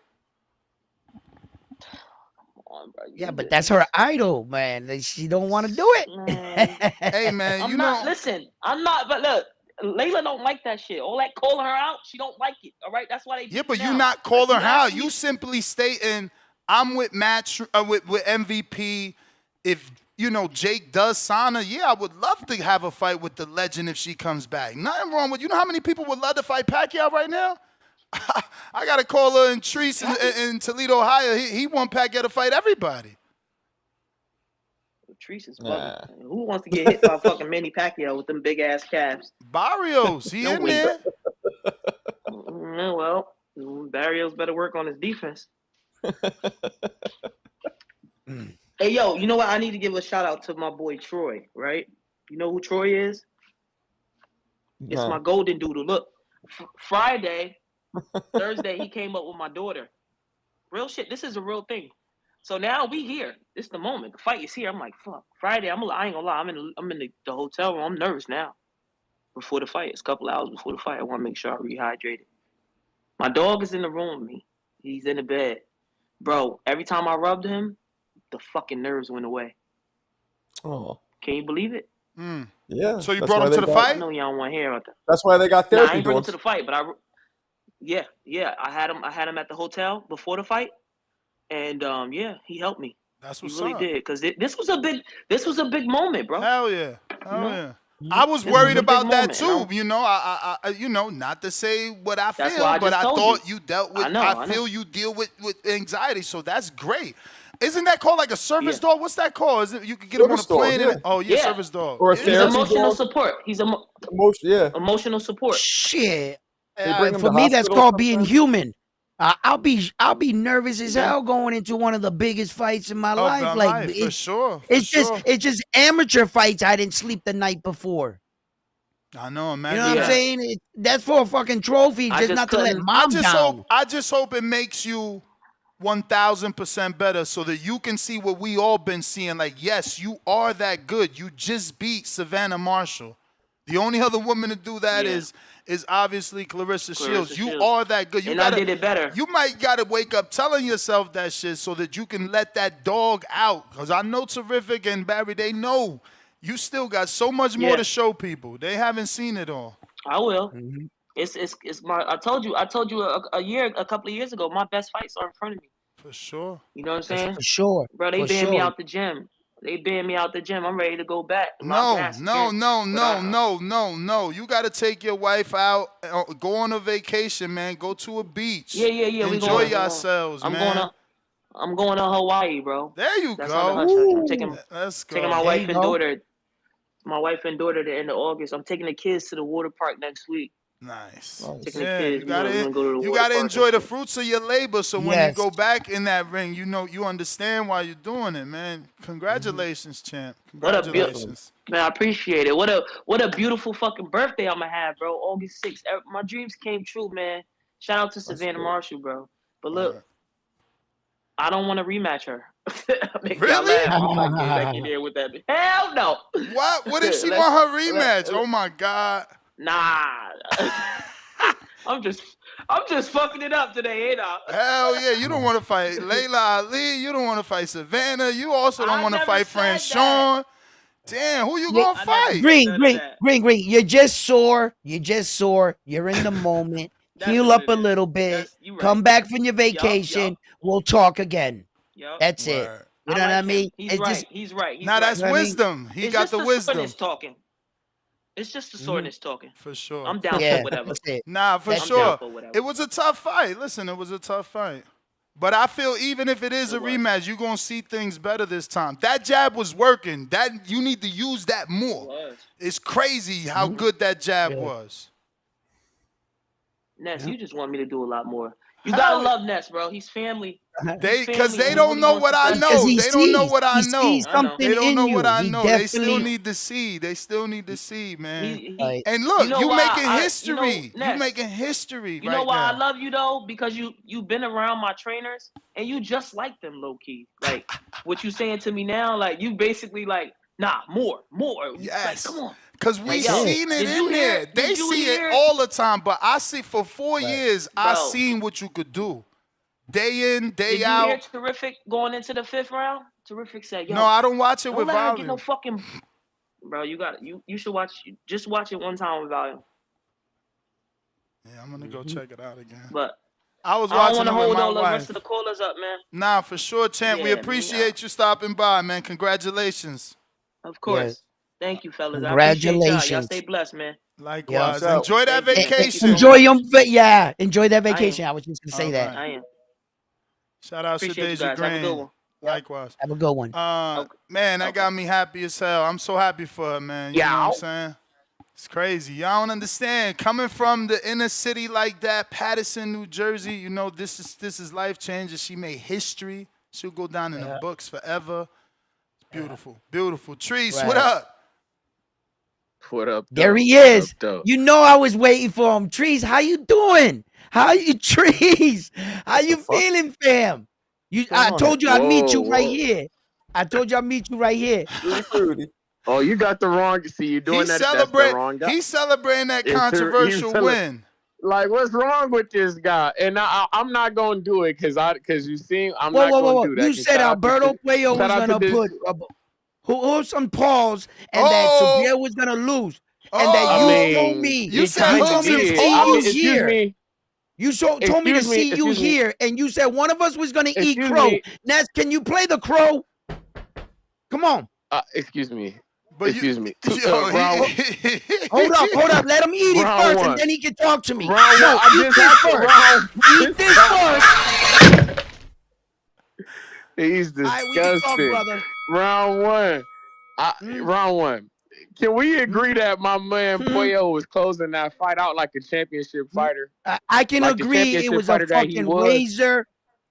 Yeah, but that's her idol, man. She don't want to do it. Hey, man, Listen, I'm not. But look, Layla don't like that shit. All that calling her out, she don't like it. All right, that's why they. Yeah, but you're not calling her out. You simply stating, I'm with with MVP. If Jake does sign her, I would love to have a fight with the legend if she comes back. Nothing wrong with how many people would love to fight Pacquiao right now? I gotta call her in Treese in Toledo, Ohio. He want Pacquiao to fight everybody. Treese is fucking. Who wants to get hit by fucking Manny Pacquiao with them big ass calves? Barrios, he in there. Well, Barrios better work on his defense. Hey, yo, you know what? I need to give a shout out to my boy Troy, right? You know who Troy is? It's my golden doodle. Look, Friday, Thursday, he came up with my daughter. Real shit. This is a real thing. So now we here. This is the moment. The fight is here. I'm like, fuck. Friday, I ain't gonna lie. I'm in the hotel room. I'm nervous now. Before the fight, it's a couple hours before the fight. I want to make sure I rehydrated. My dog is in the room with me. He's in the bed. Bro, every time I rubbed him, the fucking nerves went away. Oh. Can you believe it? Yeah. So you brought him to the fight? I know y'all don't want to hear about that. That's why they got therapy I ain't bring him dogs. to the fight, but I had him at the hotel before the fight, and he helped me. That's what's he really up. did, because this was a big moment, bro. Hell yeah. Yeah. I was worried about that too. I not to say what I feel, but I thought you dealt with. I feel you deal with anxiety, so that's great. Isn't that called like a service dog? What's that called? Is it you can get him on a plane? Service dog. Or he's emotional support. He's emotional support. Shit. For me, that's called being human. I'll be nervous as hell going into one of the biggest fights in my Of life. my Like life, for sure. For it's sure. just amateur fights. I didn't sleep the night before. I know, You imagine know what I'm that. saying? That's for a fucking trophy, I just just not to let couldn't. mom down. I just hope it makes you 1,000% better so that you can see what we all been seeing. Like, yes, you are that good. You just beat Savannah Marshall. The only other woman to do that Yeah. is obviously Clarissa Shields. You Shields. are that good. And I did it better. You might gotta wake up telling yourself that shit so that you can let that dog out. Cause I know Terrific and Barry, they know you still got so much more Yeah. to show people. They haven't seen it all. I will. Mm-hmm. It's my. I told you a couple of years ago. My best fights are in front of me. For sure. You know what I'm saying? For sure. Bro, they For banned me sure. out the gym. They banned me out the gym. I'm ready to go back. To my No. gas again. No. You got to take your wife out, go on a vacation, man. Go to a beach. Yeah. Enjoy yourselves, man. I'm going to Hawaii, bro. There you That's go. on the hush hush. I'm taking Let's go. taking my There wife you and go. daughter. My wife and daughter the end of August. I'm taking the kids to the water park next week. Nice. Taking Yeah, the you kids. We're gonna go to the you water gotta park enjoy and the shit. fruits of your labor. So when you Yes. go back in that ring, you know you understand why you're doing it, man. Congratulations, champ. What a beautiful Congratulations. man. I appreciate it. What a beautiful fucking birthday I'm gonna have, bro. August 6th. My dreams came true, man. Shout out to Savannah Marshall, bro. But look, Word. I don't want to rematch her. Make y'all Really? laugh. I'm not getting back in there with that. Hell no. What if she Let's- want her rematch? let- Oh my God. Nah. I'm just fucking it up today, ain't I? Hell yeah, you don't want to fight Layla Ali. You don't want to fight Savannah. You also don't I want to never fight said Franchon. Damn, who you Yeah, gonna fight? Green. none of that. You're just sore. You're in the moment. That's Heal what up it a is. little bit. You right. Come back from your Yup. vacation. We'll talk again. That's it. Word. You I know what I like him. mean? He's It's right. just, He's right. He's Now right. that's you know what I mean? wisdom. He It's got just the the wisdom. soreness talking. It's just the soreness talking. For sure. I'm down Yeah, for whatever. that's it. Nah, for That's I'm sure. down for whatever. It was a tough fight. Listen, it was a tough fight. But I feel even if it is a It was. rematch, you're gonna see things better this time. That jab was working. That you need to use that It more. was. It's crazy how good that jab Yeah. was. Ness, Yeah. you just want me to do a lot more. You Hell gotta love Ness, bro. He's family. Because family. they He don't really know wants what the I best Because know. for he me. They don't know sees, what I know. I know. They something don't know in what you. I He know. They still definitely. need to see. They still need to see, man. He And you look, know you why making history. You Ness, making history you know right why I now. love you though? Because you've been around my trainers and you just like them low key. Like what you saying to me now, like you basically like, nah, more. Yes. Like, come on. Because we Like, yo, seen it did you in hear? there. They Did you see it hear? all the time. But I see for 4 years, I Bro. seen what you could do. Day in, day Did you out. hear Terrific going into the 5th round? Terrific said, yo, No, I don't watch it don't with let her get volume. no fucking. Bro, you should watch. Just watch it one time with volume. Yeah, I'm gonna go check it out again. But I was I don't watching want it to with hold my all the rest wife. of the callers up, man. Nah, for sure, champ. We Yeah, appreciate you stopping by, man. Congratulations. Of course. Yes. Thank you, fellas. I appreciate y'all. Y'all Congratulations. stay blessed, man. Likewise. So- Enjoy that Thank you. Thank you vacation. so Enjoy much. your enjoy that I vacation. am. I was just gonna say All that. right. I am. Shout out to Appreciate you Deja guys. Have a good Green. one. Likewise. Have a good one. Man, that Okay. got me happy as hell. I'm so happy for her, man. You know what I'm saying? It's crazy. Y'all don't understand. Coming from the inner city like that, Paterson, New Jersey, you know, this is life changing. She made history. She'll go down in the books forever. It's beautiful. Beautiful. Trees, what Right. up? What up? There though? he What is. up, though? You know I was waiting for him. Trees, how you doing? How you Trees? How you feeling, fam? I told you I'd meet you right here. I told you I'd meet you right here. Oh, you got the wrong. See, you're doing He's that. That's the wrong guy. He's celebrating that He's controversial cele- win. Like, what's wrong with this guy? And I'm not gonna do it because you see, I'm Whoa, not whoa, gonna whoa. do that. You said Alberto Puello was gonna put who some pause and that Subriel was gonna lose. And that you told me You said told me to did. see you excuse here. me. You told me to see you excuse me. here, and you said one of us was gonna eat Excuse crow. me. Ness, can you play the crow? Come on. Excuse me. But Excuse me. Yo, Hold up. Let him eat it Round first, one. and then he can talk to me. Round No, one. I eat just this have to first. round. Eat this first. He's All right, we can talk, disgusting. brother. Round one. Round one. Can we agree that my man Hmm? Puello was closing that fight out like a championship fighter? I can Like the agree it championship was a fighter that he fucking was? razor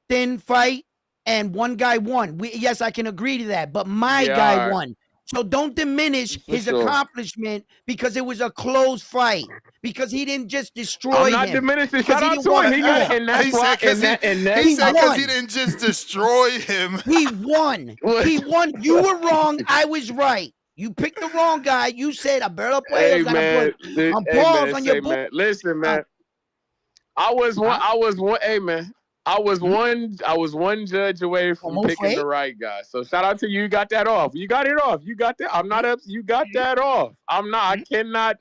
thin fight, and one guy won. Yes, I can agree to that, but my Yeah, guy all right. won. So don't diminish For his sure. accomplishment because it was a close fight. Because he didn't just I'm destroy not him. diminishing. Because Shout he out didn't to walk him. He got it, off. and that's why. He He said because he won. didn't just destroy him. He won. He won. You were wrong. I was right. You picked the wrong guy. You said Alberto Hey Puello's gonna man, put on hey man, pause on your say book. man. Listen, man. I was one. Hey man. I was one judge away from ¿Cómo picking fue? the right guy. So shout out to you. You got that off. You got it off. You got that. I'm not up. You got that off. I'm not.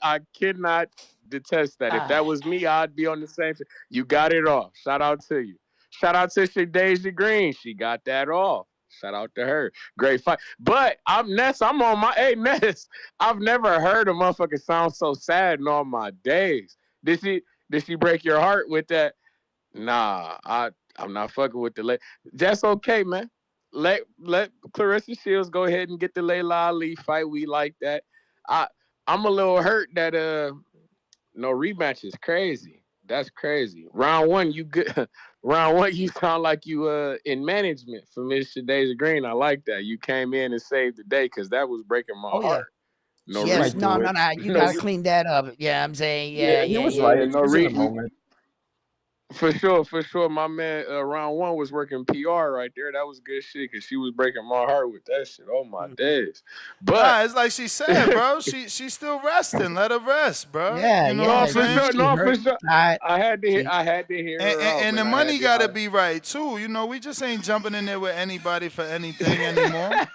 I cannot detest that. If that was me, I'd be on the same. You got it off. Shout out to you. Shout out to Shadeja Green. She got that off. Shout out to her. Great fight. But Ness. I'm on my. Hey Ness. I've never heard a motherfucker sound so sad in all my days. Did she break your heart with that? Nah, I'm not fucking with the lay. That's okay, man. Let Clarissa Shields go ahead and get the Layla Ali fight. We like that. I'm a little hurt that no rematch is crazy. That's crazy. Round one, you good. Round one, you sound like you in management for Miss Shadeja Green. I like that. You came in and saved the day because that was breaking my Oh yeah. heart. No Yes. No. You gotta no, clean that up. Yeah, I'm saying. Yeah, he was right. He no was in the moment. For sure. My man, round one was working PR right there. That was good shit because she was breaking my heart with that shit. Oh my days! But It's like she said, bro. She's still resting. Let her rest, bro. Yeah, You know yeah. what I'm saying? for sure. I had to hear her out, And the man. money gotta be right too. You know, we just ain't jumping in there with anybody for anything anymore.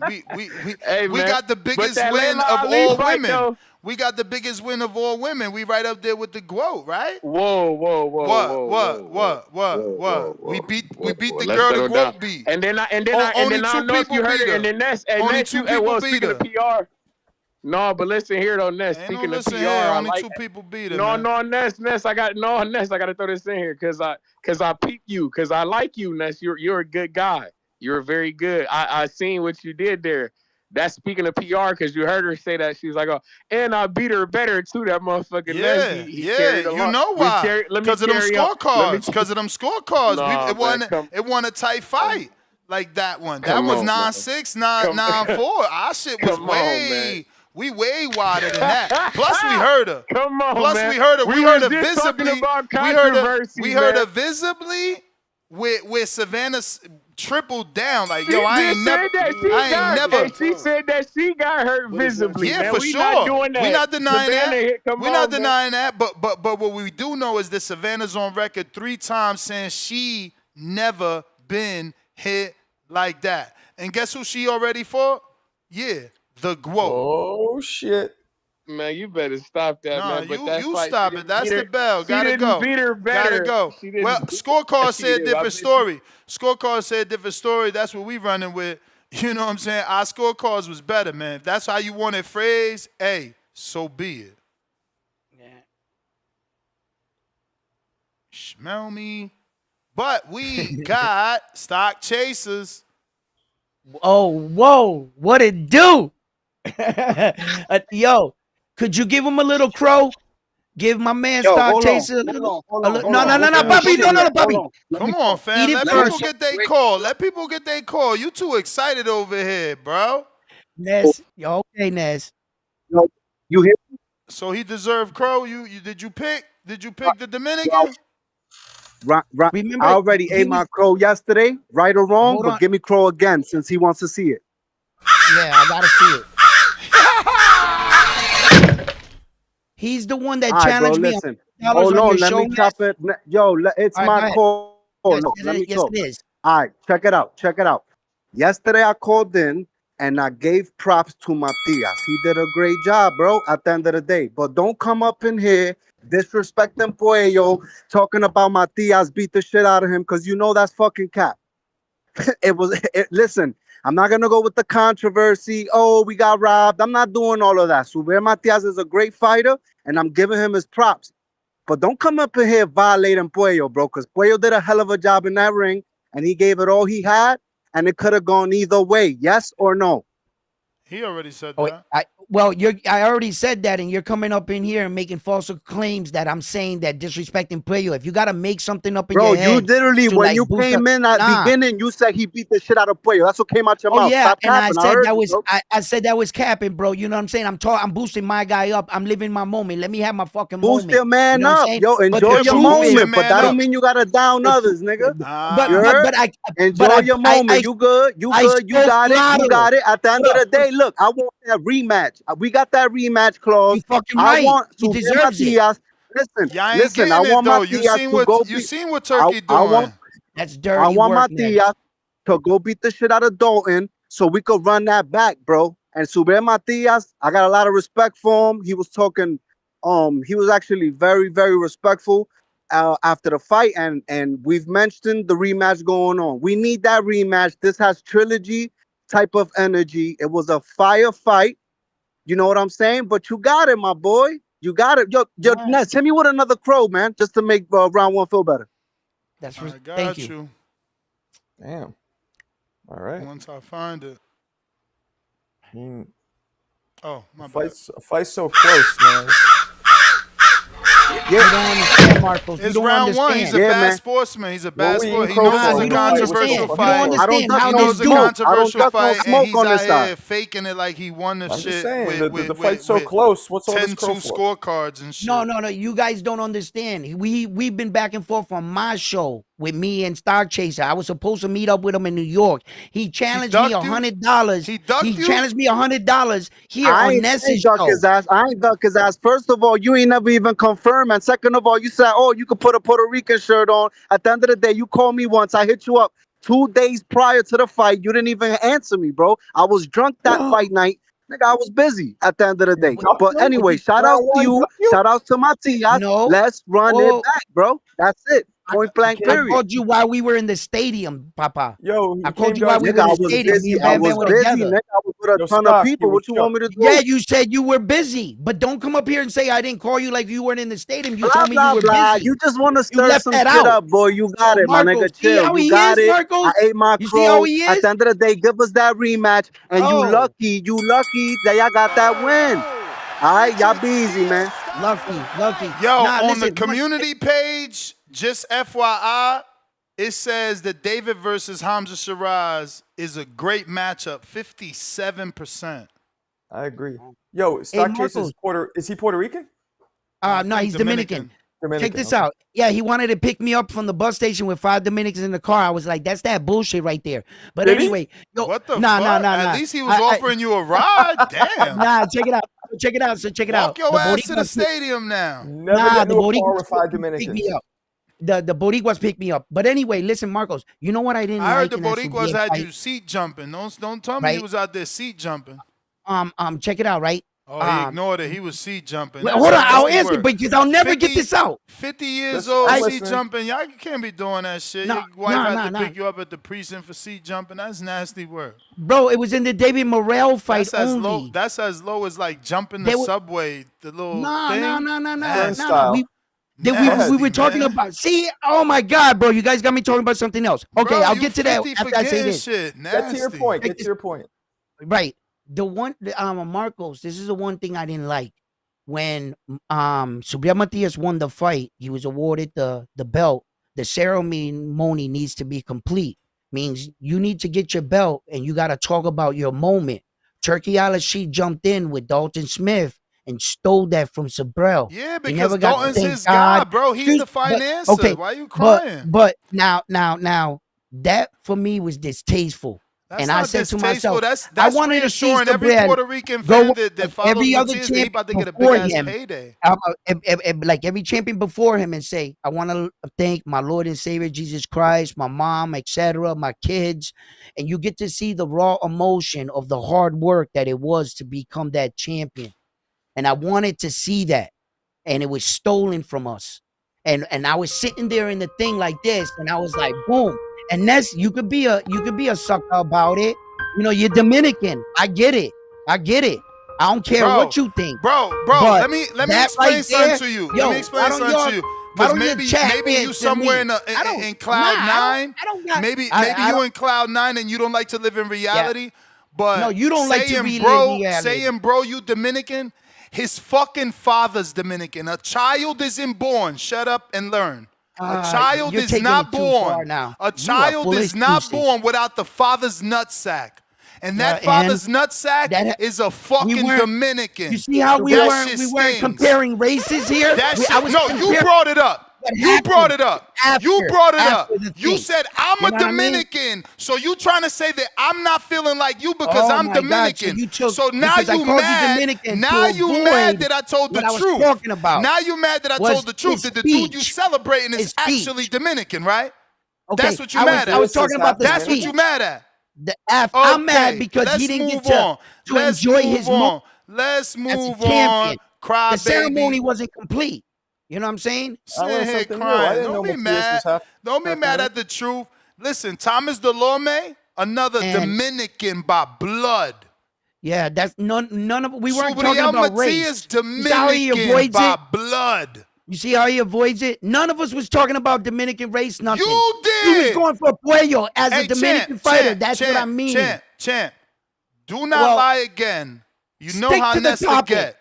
We got the biggest win of all women. We got the biggest win of all women. We right up there with the GOAT, right? Whoa. What? We beat the Let's girl settle the down. GOAT beat. And then I don't know if you heard it. And then Ness, speaking of PR. No, but listen here though, Ness. Speaking of PR, only two people beat her. Ness. I got to throw this in here because I peep you because I like you, Ness. You're a good guy. You're very good. I seen what you did there. That's speaking of PR because you heard her say that she was like, oh, and I beat her better too. That motherfucking Ness. He carried a lot. You know why? Because of them scorecards. Come It won a tight fight like that one. That Come was on, 9-6, 9-4. Our shit was we way wider than that. Plus we heard her. Come on, Plus man. we heard her. We heard her just talking visibly. about We heard her man. visibly with Savannah tripled down. Like, yo, She I ain't never. She said that she got hurt visibly. Yeah, man. for We sure. not doing that. We're not denying that. We're not man. denying that. But what we do know is that Savannah's on record 3 times saying she never been hit like that. And guess who she already fought? Yeah, the GOAT. Oh shit. Man, you better stop that, man. But you fight, stop it. That's the bell. Gotta go. Beat her better. Gotta go. Well, scorecard said different story. Scorecard said different story. That's what we running with. You know what I'm saying? Our scorecards was better, man. If that's how you want it phrased, hey, so be it. Yeah. Smell me. But we got stock chasers. Oh, whoa! What it do? Yo, could you give him a little crow? Give my man Stock Chaser. No, Bobby. No, Bobby. Come on, fam. Let people get their call. Let people get their call. You too excited over here, bro. Ness. Okay, Ness. You hear? So he deserved crow. Did you pick the Dominican? Right. Remember, I already ate my crow yesterday, right or wrong, Hold but on. give me crow again since he wants to see it. Yeah, I gotta see it. He's the one that All right, challenged bro, me. listen. On Hold on, your let show, me chop it. Yo, it's All right, my go ahead. call. Yes, Look, let me yes, talk. it is. All right, check it out. Yesterday I called in and I gave props to Matias. He did a great job, bro, at the end of the day. But don't come up in here disrespecting Puello, talking about Matias beat the shit out of him, because you know that's fucking cap. Listen, I'm not going to go with the controversy. Oh, we got robbed. I'm not doing all of that. Suber Matias is a great fighter, and I'm giving him his props. But don't come up in here violating Puello, bro, because Puello did a hell of a job in that ring, and he gave it all he had, and it could have gone either way. Yes or no? He already said Oh, that. I already said that, and you're coming up in here and making false claims that I'm saying that disrespecting player. If you got to make something up in Bro, your you head literally, to when like you boost up, came in at nah. beginning, you said he beat the shit out of Puello. That's what came out your Oh mouth. yeah, Stop and I capping. I said heard that you, was bro. I said that was capping, bro. You know what I'm saying? I'm boosting my guy up. I'm living my moment. Let me have my fucking Boost moment. your man You know what I'm up. saying? Yo, But enjoy the your Yeah, but truth boost is, your moment. But man that the, don't up. mean you gotta down the others, nigga. You heard? but Enjoy your moment. You good. You I good. You spoke got it. You lotto. got it. At the end Hold of up. the day, look, I want that rematch. We got that rematch clause. You fucking I right. want He Subir deserves it. Matias. Listen, Y'all ain't listen. I getting it want though. You Matias seen to go you beat. seen what Turkey I want doing. That's I dirty want work, man. Matias to go beat the shit out of Dalton so we could run that back, bro. And Subir Matias, I got a lot of respect for him. He was talking, he was actually very, very respectful after the fight, and we've mentioned the rematch going on. We need that rematch. This has trilogy type of energy. It was a fire fight. You know what I'm saying? But you got it, my boy. You got it. Yo, Ness, hit me with another crow, man, just to make round one feel better. I Thank got you. you. Damn. All right. Once I find it. Oh, my bad. A fight's so close, man. You don't understand, Marcos. You It's don't round one. He's understand. a Yeah, bad man. sportsman. He's a What bad were you eating sport. He crow knows for? it's a You If the don't fight was so understand. controversial fucking You don't fight. close. I don't understand duck how He no this knows a dude. smoke. I don't controversial duck no fight, and smoke he's on out this side. here faking it like he won the I'm just shit saying the with fight's so close. What's all this 10-2 crow for? scorecards and shit. No. You guys don't understand. We've been back and forth on my show with me and Star Chaser. I was supposed to meet up with him in New York. He challenged me ducked you? $100. He ducked He you? challenged me $100 here I on ain't Ness's duck show. his ass. I ain't duck his ass. First of all, you ain't never even confirmed. And second of all, you said, oh, you could put a Puerto Rican shirt on. At the end of the day, you called me once. I hit you up 2 days prior to the fight. You didn't even answer me, bro. I was drunk that fight night. Nigga, I was busy at the end of the day. Duck But you? anyway, shout outs Round to one, you. duck you? Shout outs to Matias. No. Let's run it Oh, back, bro. That's it. Point blank, I period. called you while we were in the stadium, Papa. Yo, I he called came you while down. we were Nigga, in I the was stadium. Me busy. and I Bam was Bam were busy, together. nigga. I was with a Yo, ton of Stock, you people. were What you want me to Yeah, do? you said you were busy, but don't come up here and say I didn't call you like you weren't in the stadium. You Blah told me you blah were blah. busy. You just want to You stir left some that shit out. up, boy. You got So it, my Marcos, nigga. see Chill. how You he got is, it. I Marcos? ate my You see how crow. he At is? the end of the day, give us that rematch, and you Oh, lucky. You lucky that y'all got that win. All right, y'all be easy, man. lucky. Yo, Nah, on the listen. community page, just FYI, it says that David versus Hamza Shiraz is a great matchup. 57%. I agree. Yo, Hey, Stock Chase Marcos. is he Puerto Rican? I No, think he's Dominican. Check Dominican. this Okay. out. Yeah, he wanted to pick me up from the bus station with 5 Dominicans in the car. I was like, that's that bullshit right there. But Did he? anyway, yo, What the nah. fuck? At least he was offering you a ride. Damn. Nah, check it out. Check it out. So check it Walk out. your The ass to the Boricuas, stadium now. Never get the into a car Boricuas with 5 pick me Dominicans. up. The Boricuas picked me up. But anyway, listen, Marcos, you know what I didn't I heard like the in that Boricuas Subir had fight, you seat jumping. Don't tell me he right? was out there seat jumping. Check it out, right? Oh, he ignored it. He was seat jumping. Wait, That's hold on, I'll nasty answer work. because I'll never get this out. 50 years I'm old, I, seat listening. jumping. Y'all can't be doing that shit. no, Your wife had to nah. pick you up at the precinct for seat jumping. That's nasty work. Bro, it was in the David Morrell fight That's as low. only. That's as low as like jumping the They were subway, the little nah. thing. Nasty. We Turnstile. Nasty, were talking man. about. See, oh my God, bro, you guys got me talking about something else. Okay, Bro, I'll you get to that 50 for after I say getting this. shit. Get to your Nasty. point. Check Get to this- your point. Right, Marcos. This is the one thing I didn't like when Subir Matias won the fight. He was awarded the belt. The ceremony needs to be complete. Means you need to get your belt and you got to talk about your moment. Turkey Al-Rashid jumped in with Dalton Smith and stole that from Sabrel. Yeah, He because never got to Dalton's thank his guy, God. bro. He's the But financer. okay, Why you but crying? now that for me was distasteful. That's And I not said to distasteful. myself, I That's wanted to see reassuring every Sabrel Puerto Rican go fan that like follows every other Matias that he champion about to get a big before ass him, payday. like every champion before him, and say, I want to thank my Lord and Savior Jesus Christ, my mom, etc., my kids, and you get to see the raw emotion of the hard work that it was to become that champion. And I wanted to see that, and it was stolen from us. And I was sitting there in the thing like this, and I was like, boom. And that's you could be a sucker about it. You know, you're Dominican. I get it. I don't care what you think. Bro, But let me that explain right something there, to you. yo, Let me explain something to you. why Because don't you maybe chat you answer me? somewhere in cloud nine. I don't got Maybe I you don't in cloud nine and you don't like to live in reality. But No, you don't like to saying, relive bro, reality. you Dominican, his fucking father's Dominican. A child isn't born. Shut up and learn. A child You're is taking not it too far born. now. A You are child full is of not excuses. born without the father's nutsack. And that And father's nutsack is a fucking Dominican. You see how we That weren't shit weren't stings. comparing races here? That I shit, was no, you comparing brought it up. what You brought happened it up. You brought it up. after the You thing. said, I'm You a know what I mean? Dominican. So you trying to say that I'm not feeling like you because Oh I'm my God, Dominican. so you took So now because I you called you mad. Dominican Now to you avoid mad that I told the what I was truth. talking about. Now you mad that I was told the truth. his That the dude you speech. celebrating is His speech. actually Dominican, right? Okay, That's what you I mad at. was talking about the That's what speech. you mad at. I'm mad Okay, because he let's didn't move get on. to Let's enjoy move his moment on. Let's as a move champion. on. Cry The ceremony baby. wasn't complete. You know what I'm saying? Sitting here crying. Don't be mad. Don't be mad at the truth. Listen, Thomas Delorme, another Dominican by blood. Yeah, that's none of we weren't talking Subriel about Matias, race. You see how he Dominican avoids by it? blood. You see how he avoids it? None of us was talking about Dominican race, nothing. You He was did. going for Puello as Hey, a Dominican fighter. That's what I champ, mean. Champ. Do not lie again. You know stick how to the Nesta topic. get.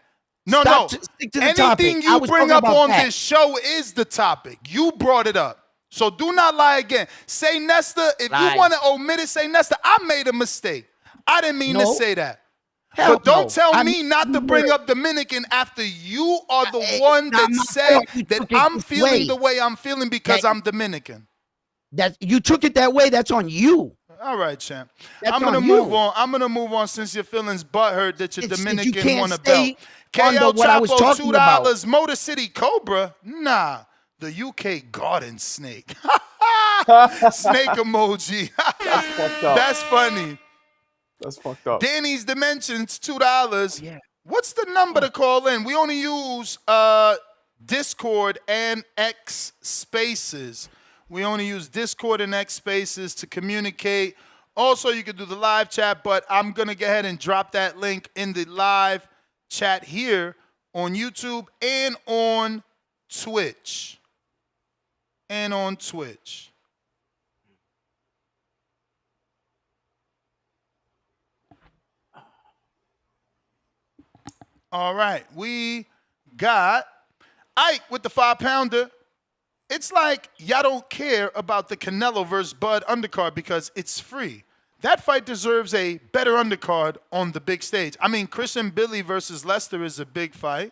No, Stick to the Anything topic. I you was bring talking up about on that. this show is the topic. You brought it up. So do not lie again. Say Nesta. If you want to omit it, say Nesta. I made a mistake. I didn't mean to say that. Hell But don't no. tell me not to bring up Dominican after you are the one that said that I'm feeling the way I'm feeling because I'm Dominican. You took it that way. That's on you. All right, champ. That's I'm gonna on move you. on. I'm gonna move on since your feelings butthurt that your Dominican can't won a stay belt. under KL what I was Chapo, talking about. $2. Motor City Cobra, nah. The UK Garden Snake. Snake emoji. That's fucked up. That's funny. That's fucked up. Danny's Dimensions, $2. Yeah. What's the number to call in? We only use Discord and X Spaces. We only use Discord and X Spaces to communicate. Also, you can do the live chat, but I'm going to go ahead and drop that link in the live chat here on YouTube and on Twitch. All right, we got Ike with the 5-pounder. It's like y'all don't care about the Canelo versus Bud undercard because it's free. That fight deserves a better undercard on the big stage. I mean, Chris and Billy versus Lester is a big fight.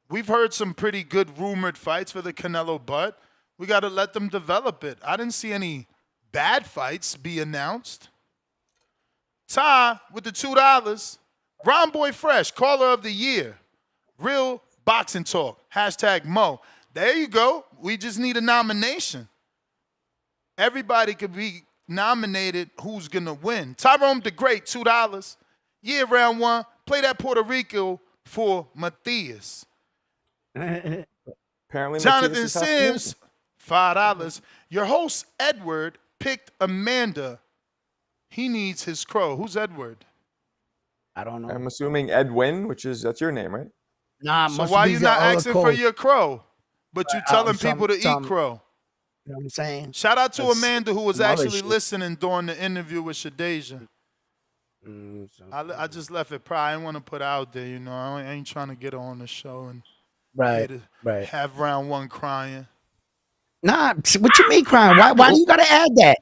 We've heard some pretty good rumored fights for the Canelo Bud. We got to let them develop it. I didn't see any bad fights be announced. Ty with the $2. Ron Boy Fresh, caller of the year. Real boxing talk. Hashtag Mo. There you go. We just need a nomination. Everybody could be nominated who's going to win. Tyrone the Great, $2. Yeah, round one. Play that Puerto Rico for Matias. Apparently, Jonathan Matias is Sims, $5. Your host, Edward, picked Amanda. He needs his crow. Who's Edward? I don't know. I'm assuming Edwin, that's your name, right? Nah, So why you not asking for your crow? But you telling people to eat crow. You know what I'm saying? Shout out to Amanda who was some other actually shit. listening during the interview with Shadeja. I just left it prior. I didn't want to put it out there, you know. I ain't trying to get her on the show and Right. have round one crying. Nah, what you mean crying? Why you gotta add that?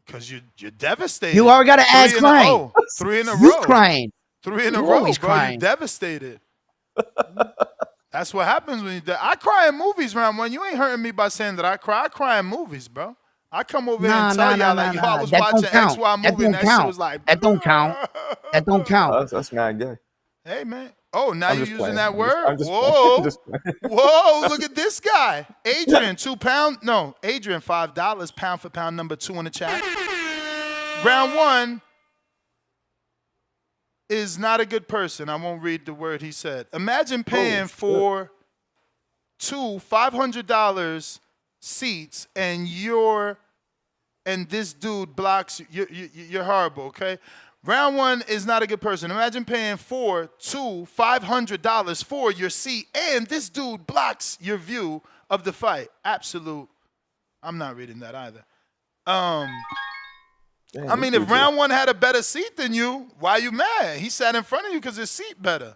Because you're devastated. You already gotta add 3 in crying. a row. 3 in a You row. crying. 3 in a You row, always bro. You crying. devastated. That's what happens when you. I cry in movies, round one. You ain't hurting me by saying that I cry. I cry in movies, bro. I come over here and tell y'all like, yo, I was That watching don't count. XY That movie and don't that shit count. was like, That don't count. That don't count. That's mad gay. hey man. Oh, now I'm you're just using playing. that I'm word? just Whoa. I'm just playing. Whoa, look at this guy. Adrian, £2. No, Adrian, $5. Pound for pound number 2 in the chat. Round one is not a good person. I won't read the word he said. Imagine paying for two $500 seats and this dude blocks you. You're horrible, okay? Round one is not a good person. Imagine paying two $500 for your seat and this dude blocks your view of the fight. Absolute. I'm not reading that either. Damn, I these mean, if dudes are- round one had a better seat than you, why you mad? He sat in front of you because his seat better.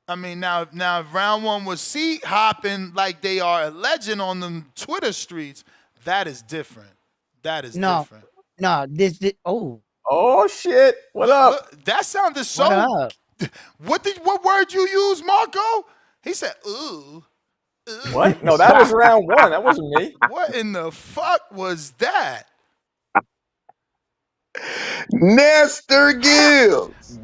I mean, now if round one was seat hopping like they are alleging on them Twitter streets, that is different. That is different. No, this oh. Oh shit! What up? That sounded so. What up? What word you use, Marco? He said, ooh. What? No, that was round one. That wasn't me. What in the fuck was that? Nestor Gibbs.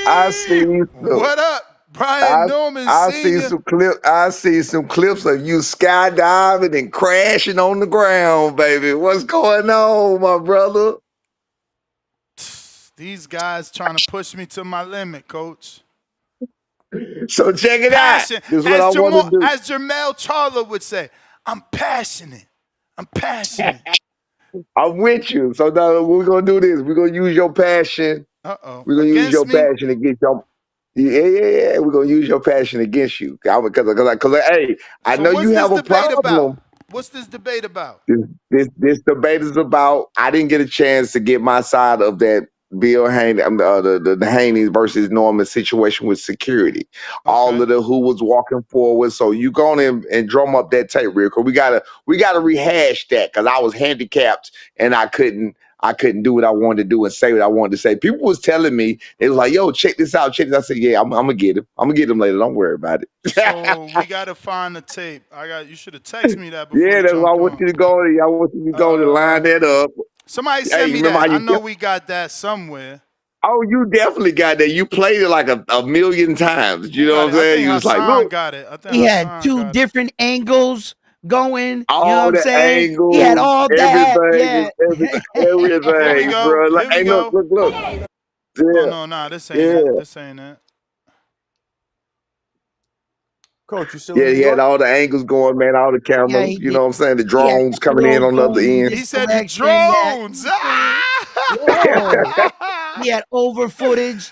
I see What up, Brian Norman I Sr.? see some clip. I see some clips of you skydiving and crashing on the ground, baby. What's going on, my brother? These guys trying to push me to my limit, coach. So check it Passion. out. This is what I want to do. As Jermel Charlo would say, I'm passionate. I'm passionate. I'm with you. So now we're gonna do this. We're gonna use your passion. Uh-oh. We're gonna use Against your me? passion against your. Yeah. We're gonna use your passion against you. Because hey, I So know what's you this have a debate about? problem. What's this debate about? This debate is about. I didn't get a chance to get my side of that Bill Haney, the Haney versus Norman situation with security. All of the who was walking forward. So you go on and drum up that tape real quick. We gotta rehash that because I was handicapped and I couldn't do what I wanted to do and say what I wanted to say. People was telling me, it was like, yo, check this out, check this. I said, yeah, I'm gonna get him. I'm gonna get him later. Don't worry about it. So we gotta find the tape. You should have texted me that before. Yeah, that's why I want you to go. I want you to go to line that up. Somebody Hey, send me remember that. how I you know we got that somewhere. Oh, you definitely got that. You played it like a million times. You know what I'm saying? You was like, look. Got it. I think He had two different angles going. You know All what I'm the saying? angles, He had all that. Yeah. everything, bro. Like, hey, look. Oh Yeah. no, this ain't it. This ain't it. Coach, you still Yeah, in New he had York? all the angles going, man, all the cameras, he you know what I'm saying? The He had drones coming in on the other end. He said the selection, drones. He had over footage.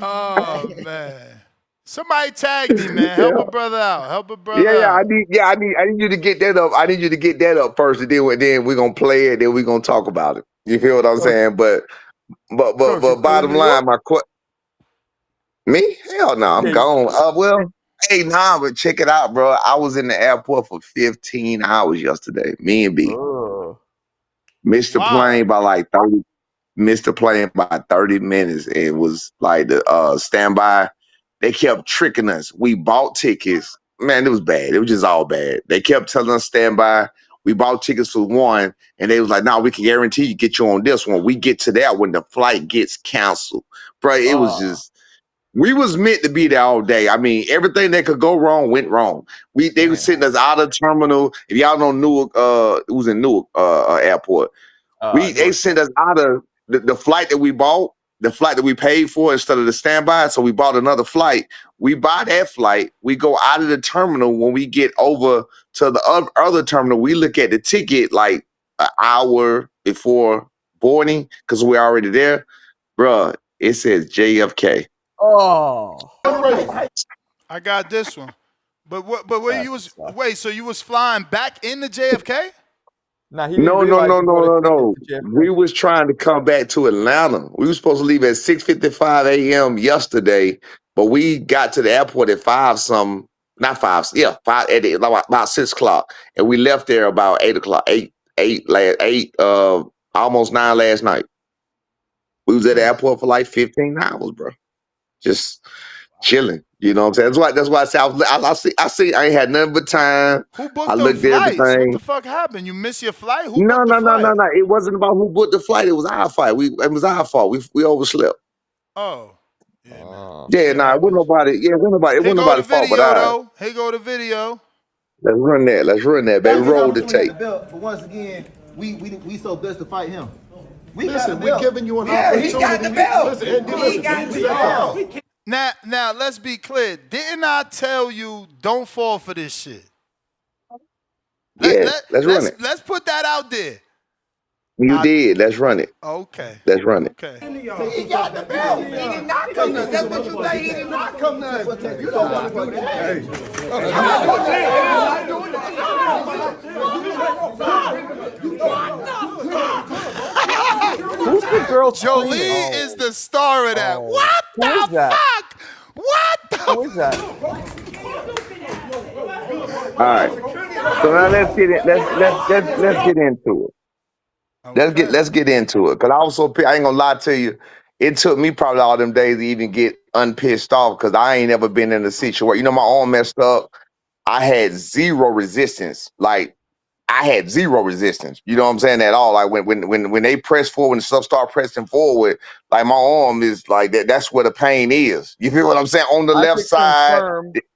Oh man. Somebody tag me, man. Help a brother out. Help a brother Yeah, out. I need you to get that up. I need you to get that up first, and then we're gonna play it, then we're gonna talk about it. You feel what I'm saying? But Coach, you still in bottom New line, York? me? Hell no, I'm Yeah, gone. Well, hey, nah, but check it out, bro. I was in the airport for 15 hours yesterday. Me and B. Missed the plane by like 30. Missed the plane by 30 minutes. It was like the standby. They kept tricking us. We bought tickets. Man, it was bad. It was just all bad. They kept telling us standby. We bought tickets for one, and they was like, "No, we can guarantee you get you on this one." We get to that when the flight gets canceled, bro. It was just. We was meant to be there all day. I mean, everything that could go wrong went wrong. They were sending us out of the terminal. If y'all know Newark, it was in Newark airport. They sent us out of the flight that we bought, the flight that we paid for instead of the standby. So we bought another flight. We buy that flight. We go out of the terminal. When we get over to the other terminal, we look at the ticket like an hour before boarding because we're already there. Bruh, it says JFK. Oh. I got this one. But where you was so you was flying back into JFK? Nah, he No. JFK. We was trying to come back to Atlanta. We were supposed to leave at 6:55 a.m. yesterday, but we got to the airport at 5 something. Not 5, yeah, 5 at about 6 o'clock. And we left there about 8 o'clock, 8, almost 9 last night. We was at the airport for like 15 hours, bro. Just chilling. You know what I'm saying? That's why I say I ain't had nothing but time. Who booked I them looked at flights? What everything. the fuck happened? You missed your flight? Who No. booked the flight? It wasn't about who booked the flight. It was our fight. It was our fault. We overslept. Oh. Yeah, nah, it wasn't nobody. Yeah, it wasn't Here go the nobody's fault but video ours. though. Here go the video. Let's run that, baby. Roll the tape. But once again, we so blessed to fight him. Listen, we're giving you an opportunity. he got the belt. He got the belt. Now let's be clear. Didn't I tell you don't fall for this shit? Let's run it. Let's put that out there. You did. Let's run it. Okay. Let's run it. Okay. He got the belt. He did not come to. That's what you say. He did not come to. You don't want to do that. You Who's the girl Jolie screaming? is the star of that. Oh, What who is the that? fuck? What the Who is that? All right. So now let's get it. Let's get into it. Let's get into it. Cause I was so I ain't gonna lie to you. It took me probably all them days to even get unpissed off because I ain't ever been in a situation. You know, my arm messed up. I had zero resistance. Like I had zero resistance. You know what I'm saying? At all. Like when they press forward, when the stuff start pressing forward, like my arm is like that. That's where the pain is. You feel what I'm saying? On the left side.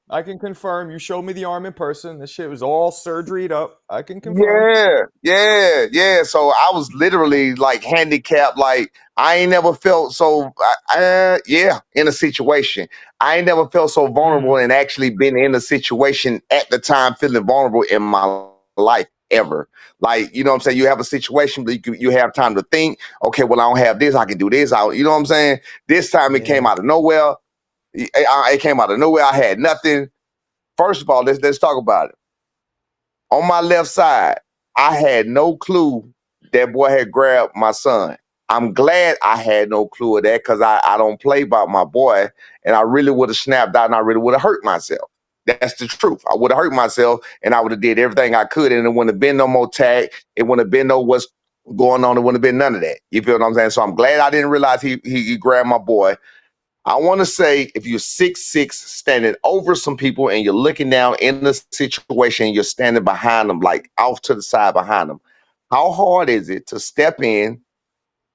I can confirm. You showed me the arm in person. This shit was all surgeryed up. I can confirm. Yeah. So I was literally like handicapped. Like I ain't never felt so. In a situation, I ain't never felt so vulnerable and actually been in a situation at the time feeling vulnerable in my life ever. Like you know what I'm saying. You have a situation, but you have time to think. Okay, well I don't have this. I can do this. You know what I'm saying. This time it came out of nowhere. It came out of nowhere. I had nothing. First of all, let's talk about it. On my left side, I had no clue that boy had grabbed my son. I'm glad I had no clue of that because I don't play about my boy, and I really would have snapped out and I really would have hurt myself. That's the truth. I would have hurt myself and I would have did everything I could, and it wouldn't have been no more tag. It wouldn't have been no what's going on. It wouldn't have been none of that. You feel what I'm saying? So I'm glad I didn't realize he grabbed my boy. I want to say if you're 6'6", standing over some people and you're looking down in the situation, you're standing behind them, like off to the side behind them. How hard is it to step in,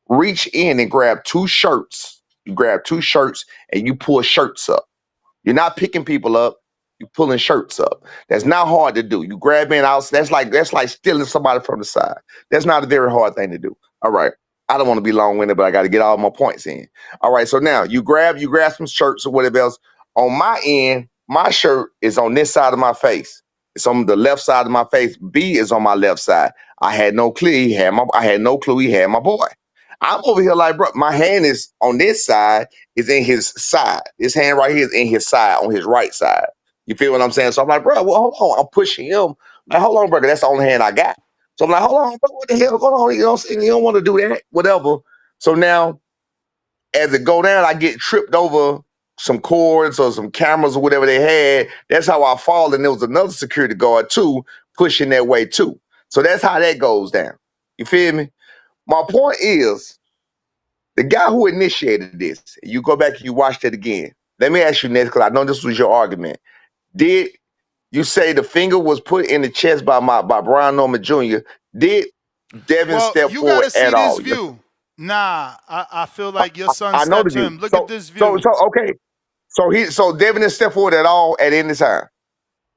reach in and grab two shirts? You grab two shirts and you pull shirts up. You're not picking people up. You're pulling shirts up. That's not hard to do. You grab in out. That's like stealing somebody from the side. That's not a very hard thing to do. All right. I don't want to be long-winded, but I got to get all my points in. All right. So now you grab some shirts or whatever else. On my end, my shirt is on this side of my face. It's on the left side of my face. B is on my left side. I had no clue he had my boy. I'm over here like, bro, my hand is on this side, is in his side. His hand right here is in his side, on his right side. You feel what I'm saying? So I'm like, bro, well, hold on. I'm pushing him. Like, hold on, brother. That's the only hand I got. So I'm like, hold on, bro, what the hell going on? You know what I'm saying? You don't want to do that, whatever. So now, as it go down, I get tripped over some cords or some cameras or whatever they had. That's how I fall. And there was another security guard, too, pushing that way, too. So that's how that goes down. You feel me? My point is, the guy who initiated this, you go back and you watch that again. Let me ask you next, because I know this was your argument. Did you say the finger was put in the chest by Brian Norman Jr.? Did Devin step you forward gotta see at this all? view. Nah, I feel like your son I know stepped the to view. him. Look at this view. Okay. So Devin didn't step forward at all at any time.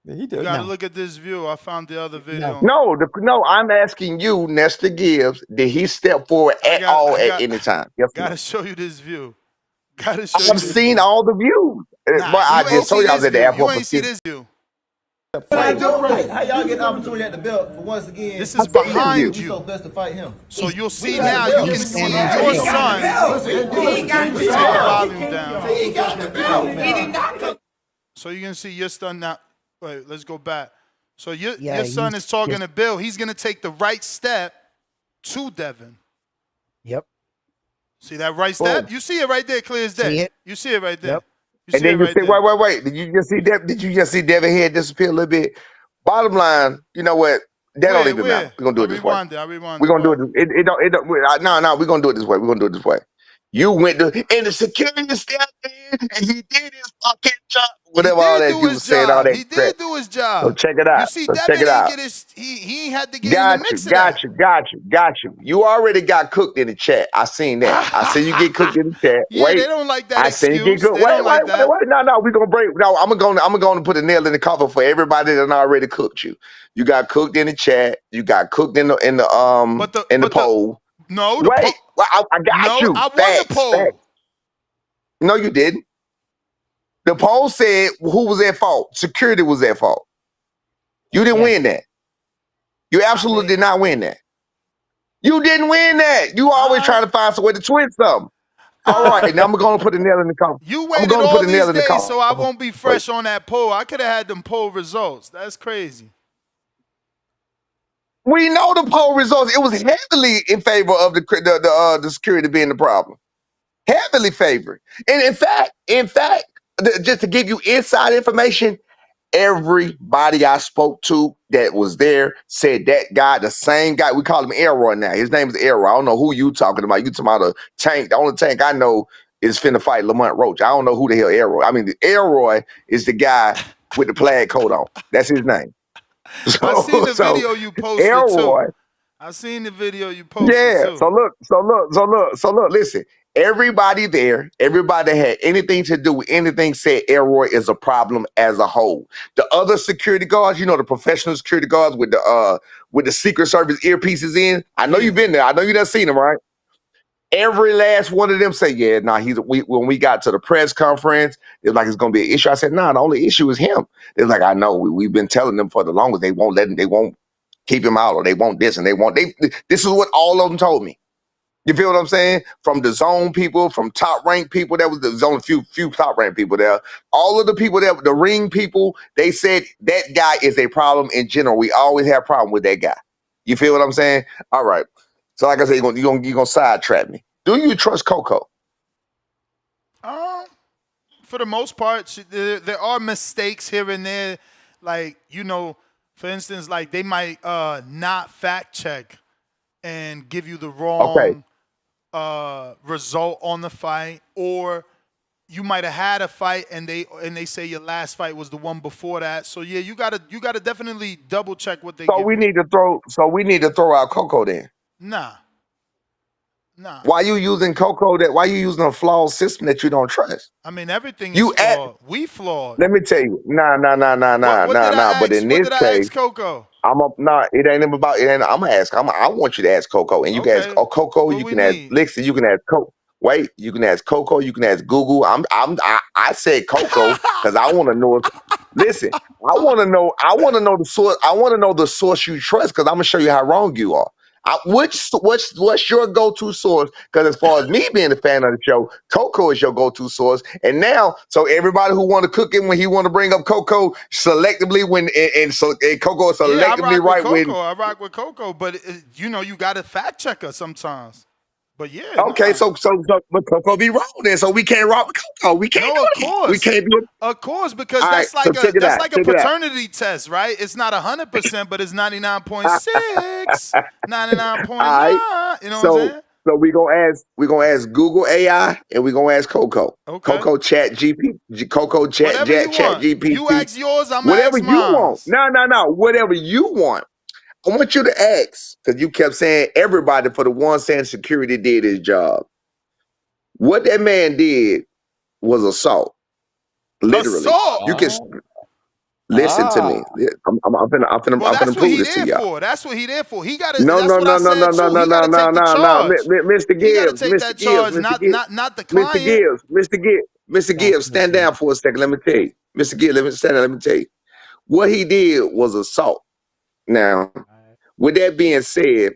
Yeah, he You did. gotta look at this view. I found the other video. No, I'm asking you, Nestor Gibbs, did he step forward at all at any time? Yes or no? Gotta show you this view. Gotta show you I've this seen view. all the views. Nah, But I you ain't just told see you I was this at the view. airport. You ain't see this view. How y'all get the opportunity at the belt for once again? This is behind We you. so blessed to fight him. So you'll see now, you can see your son. Turn the volume down. He got the belt. He did not come. So you can see your son now. Wait, let's go back. So your Yeah, son is talking to Bill. He's gonna take the right step to Devin. Yep. See that right step? You see it right there, clear as day. See it? You see it right there. Yep. You And see then it you right say, there. wait. Did you just see that? Did you just see Devin head disappear a little bit? Bottom line, you know what? That don't even matter. We're gonna do it this way. I rewind We're it. gonna do it. It don't. No. We're gonna do it this way. We're gonna do it this way. You went to and the security stepped in and he did his fucking job. Whatever all that you were saying, all that He crap. did do his So job. check it You out. see, So check Devin it ain't out. get his. He ain't had to get in the mix of that. Got you. You already got cooked in the chat. I seen that. I seen you get cooked in the chat. Yeah, they Wait. don't like that I seen you get excuse. cooked. They Wait. don't like that. No, we're gonna break. No, I'm gonna put a nail in the coffin for everybody that already cooked you. You got cooked in the chat. You got cooked in the poll. No, Wait. I got you. I won the Facts. poll. No, you didn't. The poll said who was at fault. Security was at fault. You didn't win that. You absolutely did not win that. You didn't win that. You always trying to find some way to twist something. All right, now I'm going to put a nail in the coffin. You I'm waited going to all put a nail these in the days coffin. so I won't be fresh on that poll. I could have had them poll results. That's crazy. We know the poll results. It was heavily in favor of the security being the problem. Heavily favored. And in fact, just to give you inside information, everybody I spoke to that was there said that guy, the same guy, we call him Elroy now. His name is Elroy. I don't know who you talking about. You talking about a tank. The only tank I know is finna fight Lamont Roach. I don't know who the hell Elroy. I mean, Elroy is the guy with the plaid coat on. That's his name. I seen the So video you posted too. Elroy, I seen the video you posted yeah. too. So look. Listen, everybody there, everybody that had anything to do with anything said Elroy is a problem as a whole. The other security guards, the professional security guards with the Secret Service earpieces in. I know you've been there. I know you done seen them, right? Every last one of them say, yeah, nah, when we got to the press conference, it was like it's gonna be an issue. I said, nah, the only issue is him. They're like, I know, we've been telling them for the longest, they won't let him, they won't keep him out, or they want this and this is what all of them told me. You feel what I'm saying? From the zone people, from top ranked people, there's only few top ranked people there. All of the people the ring people, they said that guy is a problem in general. We always have a problem with that guy. You feel what I'm saying? All right. So like I said, you're gonna sidetrack me. Do you trust Coco? For the most part, there are mistakes here and there. Like, for instance, like they might not fact check and give you the wrong result on the fight, or you might have had a fight and they say your last fight was the one before that. So yeah, you gotta definitely double check what they So give we you. need to throw out Coco then. Nah. Why you using Coco? Why you using a flawed system that you don't trust? I mean, everything is flawed. We flawed. Let me tell you, nah. What did I But ask? in What this did I case, ask Coco? it ain't even about it. I'm gonna ask. I want you to ask Coco, and you can ask Coco. What You we can ask need? Lixie. You can ask Coco. Wait, you can ask Coco. You can ask Google. I said Coco because I want to know. Listen, I want to know. I want to know the source. I want to know the source you trust because I'm gonna show you how wrong you are. What's your go-to source? Because as far as me being a fan of the show, Coco is your go-to source. And now, so everybody who want to cook it when he want to bring up Coco selectively and Coco is selectively right when. I rock with Coco, but you got to fact check her sometimes. But yeah, Okay, so but Coco be wrong then, so we can't rock with Coco. We can't do that. We can't do it. Of course, because All right, that's so like check it out. a paternity test, right? It's not 100%, but it's 99.6, 99.9. All right. You know what I'm saying? So we gonna ask Google AI and we gonna ask Coco. Okay. Coco Chat GPT. Coco Chat Whatever you Chat want. GPT. You ask yours, I'm gonna whatever ask you mine. want. No. Whatever you want. I want you to ask, because you kept saying everybody for the one saying security did his job. What that man did was assault. Literally. Assault. You can listen to me. I'm finna What prove he this to there y'all. for. That's what he there for. He got to. No, That's what I said too. He got to take the charge. Mr. He got to Gibbs, take that charge, not the client. Mr. Gibbs, stand down for a second. Let me tell you. Mr. Gibbs, let me stand down. Let me tell you. What he did was assault. Now, with that being said,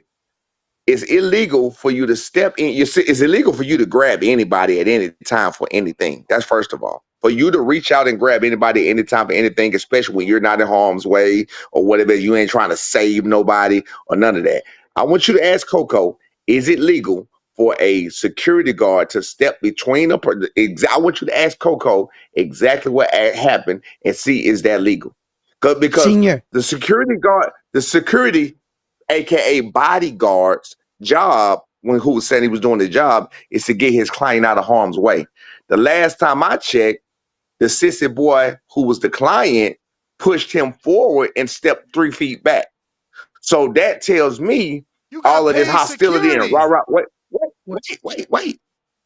it's illegal for you to step in. It's illegal for you to grab anybody at any time for anything. That's first of all. For you to reach out and grab anybody anytime for anything, especially when you're not in harm's way or whatever, you ain't trying to save nobody or none of that. I want you to ask Coco, is it legal for a security guard to step between a person? I want you to ask Coco exactly what happened and see, is that legal? Because Senior. the security, aka bodyguard's job, who was saying he was doing the job, is to get his client out of harm's way. The last time I checked, the sissy boy who was the client pushed him forward and stepped 3 feet back. So that tells me all of this hostility and rah-rah. Wait.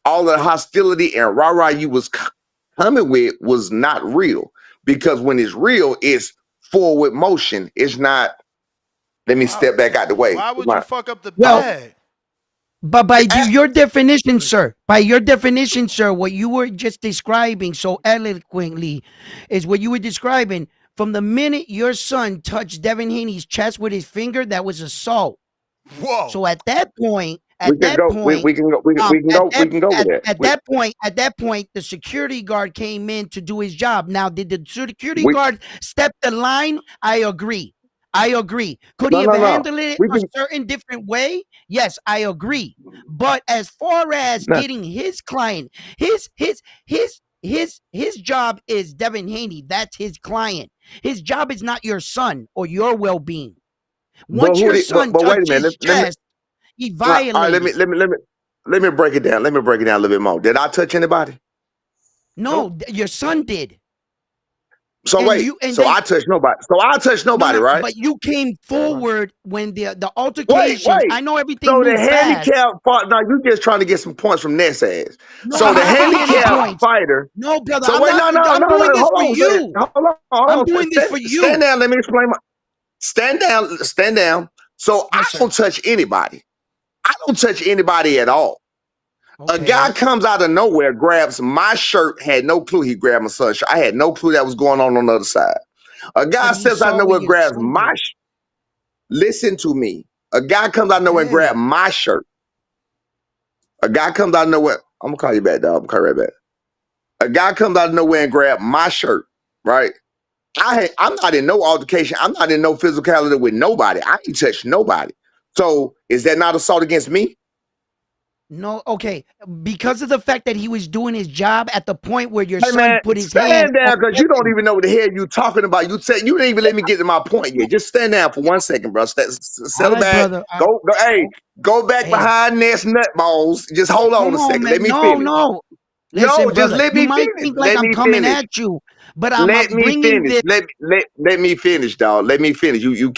All of the hostility and rah-rah you was coming with was not real. Because when it's real, it's forward motion. It's not, let me step back out the way. Why would you fuck up the Well, bag? But by your definition, sir, what you were just describing so eloquently is what you were describing. From the minute your son touched Devin Haney's chest with his finger, that was assault. Whoa. So at that point, we can go there. At that point, the security guard came in to do his job. Now, did the security guard step the line? I agree. I agree. Could he No, have no, no. handled it We a can. certain different way? Yes, I agree. But as far as No, getting his client, his job is Devin Haney. That's his client. His job is not your son or your well-being. but Once your son but wait touched a minute. his Let me. chest, he All right. violated. Let me break it down. Let me break it down a little bit more. Did I touch anybody? No, your son did. So And wait. you and So then I touched nobody. So I touched no, nobody, no, right? but you came forward when the Wait, altercation. wait. I know everything So the moved fast. handicap part. No, you just trying to get some points from Ness ass. No, So I'm the not getting any handicap points. fighter. No, brother, So I'm wait, not. no, no, I'm no, doing no. this Hold for on, wait. you. Hold I'm on. doing this for Stand you. down. Let me explain my. Stand down. Stand down. So I Yes, sir. don't touch anybody. I don't touch anybody at all. A guy Okay. comes out of nowhere, grabs my shirt, had no clue he grabbed my son's shirt. I had no clue that was going on the other side. A guy But you steps out of saw what nowhere, your grabs son my did. Listen to me. A guy comes out of nowhere and grab Okay. my shirt. A guy comes out of nowhere. I'm gonna call you back, dog. I'm gonna call you right back. A guy comes out of nowhere and grab my shirt, right? I'm not in no altercation. I'm not in no physicality with nobody. I ain't touched nobody. So is that not assault against me? No, okay. Because of the fact that he was doing his job at the point where your Hey son man, put his hand stand on down because the you don't weapon. even know what the hell you talking about. You said you didn't even let me get to my point yet. Just stand down for 1 second, bro. All Settle right, back. brother. Hey, go back Hey, behind Nest Nutballs. Just hold on come a on, second. Let man. me No, finish. no. No, Listen, just brother, let you me might finish. think like Let I'm me coming finish. at you, but I'm Let me bringing finish. this. Let me finish, dog. Let me finish. You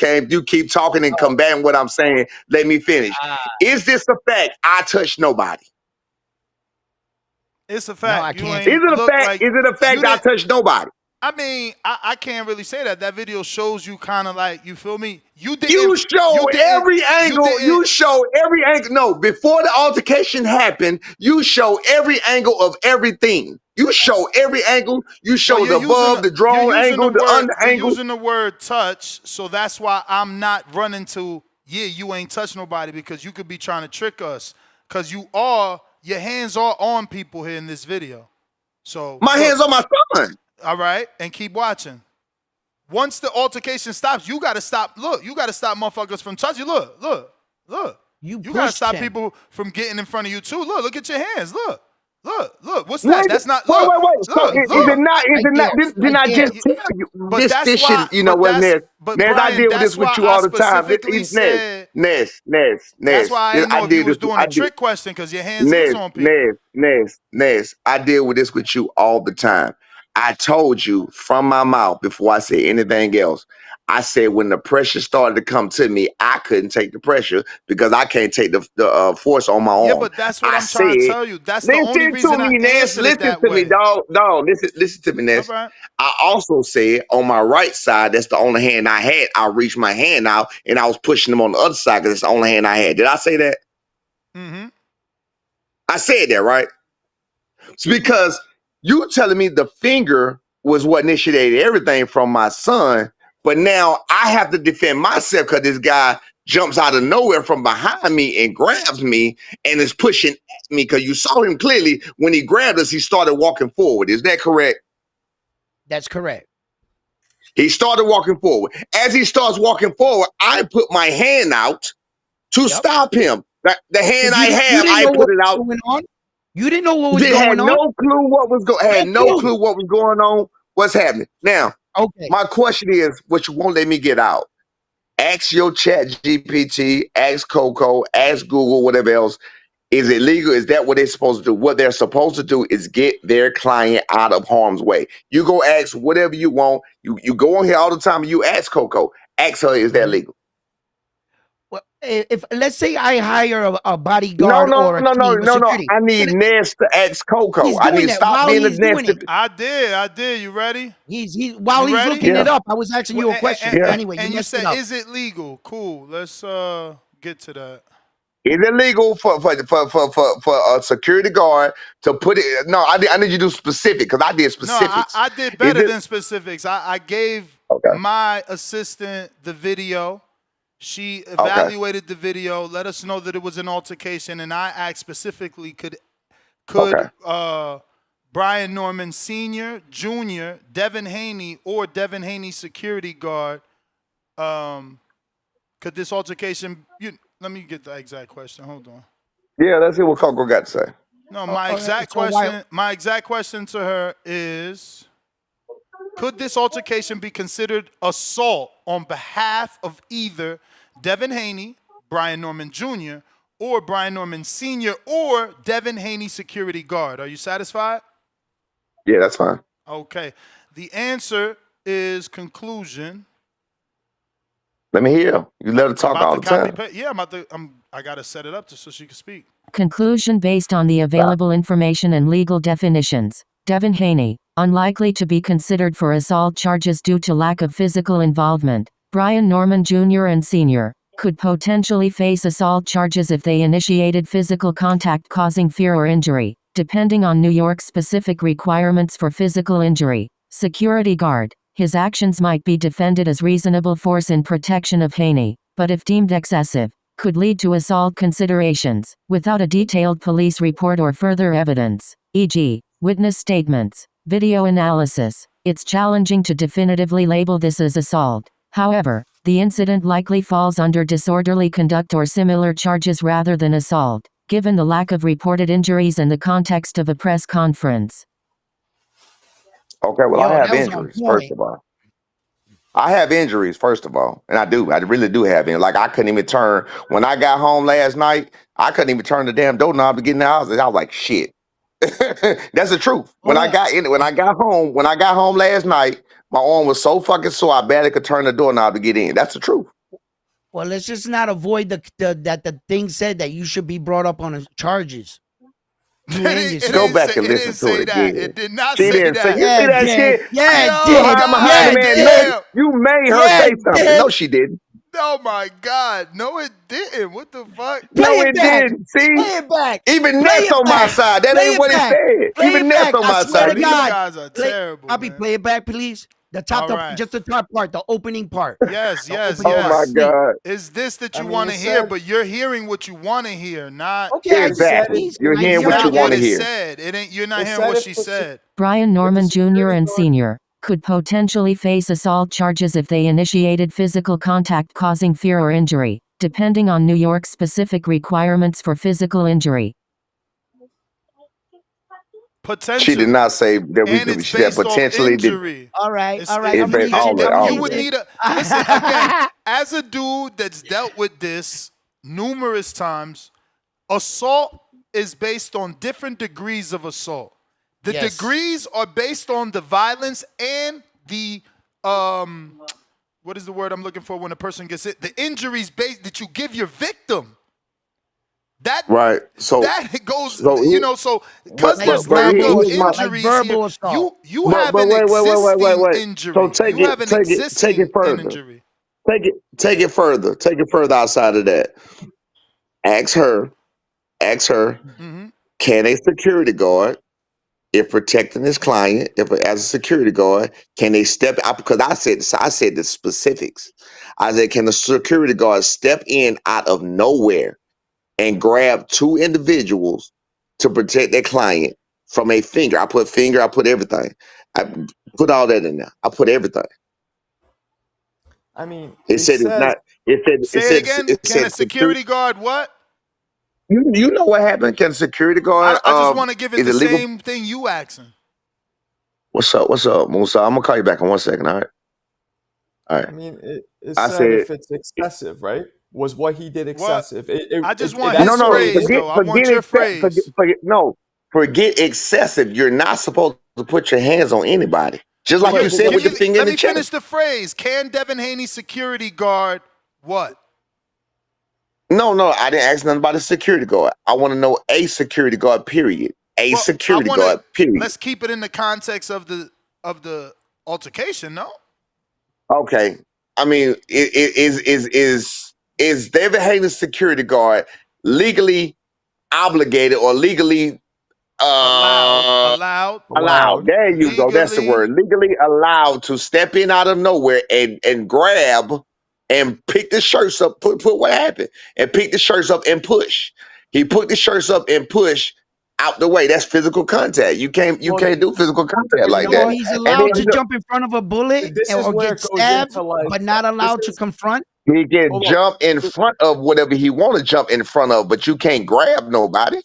keep talking and combating what I'm saying. Let me finish. Is this a fact? I touched nobody. It's a No, I fact. You can't. Is ain't it a look fact? like Is it a you fact I didn't. touched nobody? I mean, I can't really say that. That video shows you kind of like, you feel me? You didn't. You show You didn't. every You angle. didn't. You show every angle. No, before the altercation happened, you show every angle of everything. You show every angle. You Well, show the above, the drone angle, the under you're angle. using the word touch, so that's why I'm not running to, yeah, you ain't touch nobody, because you could be trying to trick us, because your hands are on people here in this video. So My look, hands on my son. all right, and keep watching. Once the altercation stops, you gotta stop. Look, you gotta stop motherfuckers from touching. Look. You You gotta pushed stop him. people from getting in front of you too. Look at your hands. Look. What's that? Nigga, That's not. wait. So is it There. not? Is Right it not? there. Didn't Right I there. just tell you But that's this why. shit? You know what, Ness? But Ness, I Brian, deal with this that's with why you I all the time. specifically said. That's Ness. why I didn't I know if you deal was this. doing I a deal. trick question, because your hands is on people. Ness. I deal with this with you all the time. I told you from my mouth before I said anything else. I said when the pressure started to come to me, I couldn't take the pressure because I can't take the force on my Yeah, arm. but that's what I I'm trying to said, tell you. That's the only listen to reason I me, Ness. answered it Listen that to me, way. dog. Listen to me, All Ness. right. I also said on my right side, that's the only hand I had. I reached my hand out and I was pushing them on the other side because it's the only hand I had. Did I say that? Mm-hmm. I said that, right? It's because you telling me the finger was what initiated everything from my son, but now I have to defend myself because this guy jumps out of nowhere from behind me and grabs me and is pushing at me because you saw him clearly when he grabbed us, he started walking forward. Is that correct? That's correct. He started walking forward. As he starts walking forward, I put my hand out to Yep. stop him. The hand Because I you have, didn't I know put what it was out. going on. You didn't know what was Had going on. no clue what was going. Had No no clue. clue what was going on. What's happening now? Okay. My question is, what you won't let me get out? Ask your Chat GPT, ask Coco, ask Google, whatever else. Is it legal? Is that what they're supposed to do? What they're supposed to do is get their client out of harm's way. You go ask whatever you want. You go on here all the time and you ask Coco. Ask her, is that Mhm. legal? Well, if let's say I hire a No, bodyguard no, or a no, no, team of no, no. security, I need and Ness to ask Coco. he's I need doing to that stop while being the he's Ness. doing it. I did. You ready? While You he's ready? looking Yeah, it up. I was asking Well, you a question. yeah. Anyway, you and you messed it said, up. is it legal? Cool. Let's get to that. Is it legal for a security guard to put it? No, I need you to do specific because I did No, specifics. I did Is better it than specifics. I gave okay? my assistant the video. She Okay, evaluated the video, let us know that it was an altercation, and I asked specifically, could okay. Brian Norman Sr., Jr., Devin Haney, or Devin Haney security guard Could this altercation? Let me get the exact question. Hold on. Yeah, let's hear what Coco got to say. No, my exact question to her is: could this altercation be considered assault on behalf of either Devin Haney, Brian Norman Jr., or Brian Norman Sr., or Devin Haney security guard? Are you satisfied? Yeah, that's fine. Okay. The answer is conclusion. Let me hear. You let her talk all the time. Yeah, I got to set it up so she can speak. Conclusion based on the available information and legal definitions. Devin Haney, unlikely to be considered for assault charges due to lack of physical involvement. Brian Norman Jr. and Sr. could potentially face assault charges if they initiated physical contact causing fear or injury, depending on New York's specific requirements for physical injury. Security guard. His actions might be defended as reasonable force in protection of Haney, but if deemed excessive, could lead to assault considerations, without a detailed police report or further evidence, e.g., witness statements, video analysis. It's challenging to definitively label this as assault. However, the incident likely falls under disorderly conduct or similar charges rather than assault, given the lack of reported injuries and the context of a press conference. Okay, well, I have injuries, first of all. I have injuries, first of all. And I do. I really do have injuries. Like, I couldn't even turn. When I got home last night, I couldn't even turn the damn doorknob to get in the house. And I was like, shit. That's the truth. When I got home last night, my arm was so fucking sore, I barely could turn the doorknob to get in. That's the truth. Well, let's just not avoid that the thing said that you should be brought up on charges. Go back and listen to it again. It did not she say didn't that. Say, you see that shit? Yeah, you made her say something. No, she didn't. Oh my God. No, it didn't. What the fuck? No, it didn't. See? Play it back. Even Ness on my side. That ain't what it said. Even Ness on my side. These guys are terrible. I'll play it back, please. The top, just the top part, the opening part. Yes. Oh my God. Is this that you want to hear? But you're hearing what you want to hear, not exactly. You're hearing what you want to hear. You're not hearing what she said. Brian Norman Jr. and Sr. could potentially face assault charges if they initiated physical contact causing fear or injury, depending on New York's specific requirements for physical injury. She did not say that we could. She said potentially did. All right. You would need a listen again. As a dude that's dealt with this numerous times, assault is based on different degrees of assault. The degrees are based on the violence and the what is the word I'm looking for when a person gets hit? The injuries that you give your victim. That right. So that goes, because there's lack of injuries here, you have an existing injury. So take it further. Take it further. Take it further outside of that. Ask her. Can a security guard, if protecting his client, as a security guard, can they step up? Because I said the specifics. I said, can the security guard step in out of nowhere and grab two individuals to protect their client from a finger? I put everything. I put all that in there. I put everything. I mean, it said it's not. Say it again. Can a security guard what? You know what happened? Can a security guard? I just want to give it the same thing you asking. What's up, Musa? I'm gonna call you back in 1 second. All right. I mean, it said if it's excessive, right? Was what he did excessive? I just want his phrase, though. I want your phrase. Forget excessive. You're not supposed to put your hands on anybody. Just like you said with the finger in the chest. Let me finish the phrase. Can Devin Haney security guard what? No, I didn't ask nothing about a security guard. I want to know a security guard, period. Security guard, period. Let's keep it in the context of the altercation, no? Okay. I mean, is David Haney's security guard legally obligated or legally allowed? There you go. That's the word. Legally allowed to step in out of nowhere and grab and pick the shirts up. Put what happened and pick the shirts up and push. He put the shirts up and push out the way. That's physical contact. You can't do physical contact like you know So that. what? he's And then allowed to jump in front of a bullet This is or where get it goes stabbed, into like but not allowed to confront. he can hold on. jump in front of whatever he want to jump in front of, but you can't grab nobody.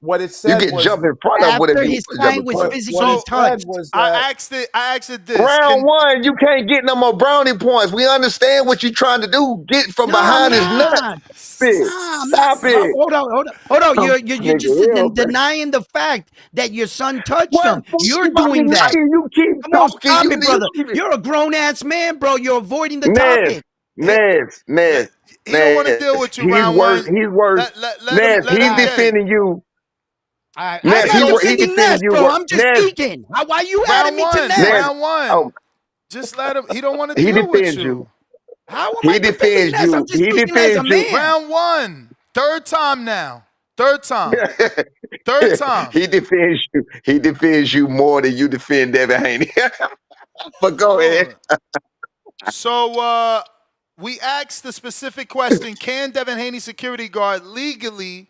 What it You said can was jump in front of whatever After you his want to jump in client was front of. physically what it said touched. was I that asked it this. Round one, you can't get no more brownie points. We understand what you're trying to do. Get from No, I'm behind his nut. not. I'm not. Stop it. Hold on. You're Nigga, just hell, man. denying the fact that your son touched What him. fuck You're you about doing that. denying? You keep Come on, talking. stop You it, brother. keep it. You're a grown ass man, bro. You're avoiding the Ness, topic. He don't want to deal with you He's round worse. one. He's worse. Let him He's get it. defending you. I'm Ness, not he defending Ness, defending you. bro. I'm just Ness, speaking. Why you adding me to Ness? Ness. Round one. Oh, Just let him. He don't want to he deal with defends you. you. How am He I defending defends Ness? I'm you. just He speaking as a defends you. man. Round one. Third time now. Third time. Third time. He defends you. He defends you more than you defend Devin Haney. But go ahead. So we asked the specific question: can Devin Haney security guard legally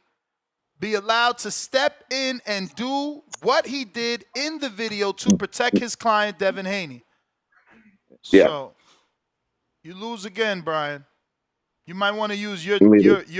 be allowed to step in and do what he did in the video to protect his client, Devin Haney? Yeah. So you lose again, Brian. You might want to use your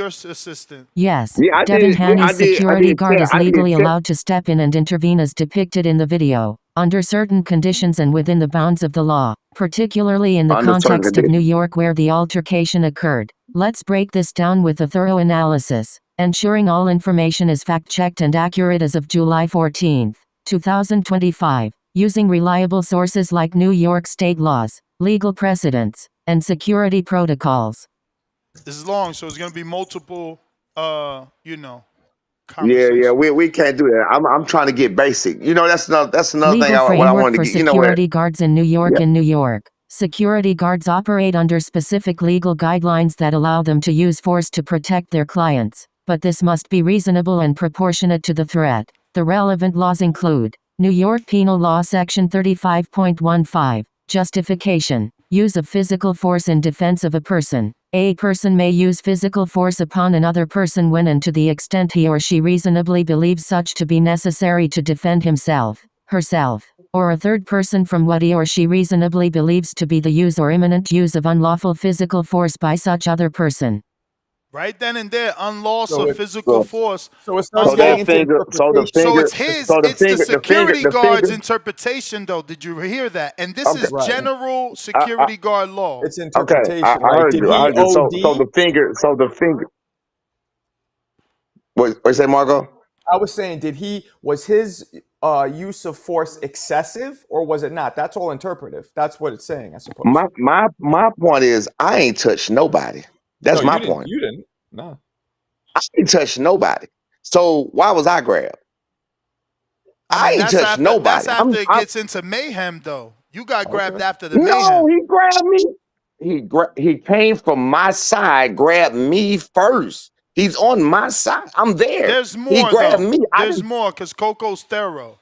assistant. Yes, Yeah, I Devin did. Yeah, Haney's I did. security guard check. is legally allowed to step in and intervene as depicted in the video, under certain conditions and within the bounds of the law, particularly in the Under certain context of conditions. New York where the altercation occurred. Let's break this down with a thorough analysis, ensuring all information is fact-checked and accurate as of July 14, 2025, using reliable sources like New York state laws, legal precedents, and security protocols. This is long, so it's going to be multiple, Yeah, conversations. we can't do that. I'm trying to get basic. You know, that's another thing Legal what I framework wanted to for get. You know what? security guards in New York. Yeah. In New York, security guards operate under specific legal guidelines that allow them to use force to protect their clients, but this must be reasonable and proportionate to the threat. The relevant laws include New York Penal Law Section 35.15, justification, use of physical force in defense of a person. A person may use physical force upon another person when and to the extent he or she reasonably believes such to be necessary to defend himself, herself, or a third person from what he or she reasonably believes to be the use or imminent use of unlawful physical force by such other person. Right then and there, unlawful So physical force. So it's not So getting that into finger. So the interpretation. So finger. it's his. So the It's the finger. security The guard's finger. interpretation, though. Did you hear that? And this Okay. is Right. general security guard law. It's Okay. interpretation. I Like, heard did you. I he heard you. So OD? the finger. So the finger. What you say, Marco? I was saying, was his use of force excessive or was it not? That's all interpretive. That's what it's saying, I suppose. My point is, I ain't touched nobody. That's No, my you didn't. point. You didn't. No. I ain't touched nobody. So why was I grabbed? I ain't that's touched after. nobody. That's after it gets into mayhem, though. You got grabbed after the mayhem. No, he grabbed me. He came from my side, grabbed me first. He's on my side. I'm there. There's He more, grabbed though. me. There's more, because Coco's thorough.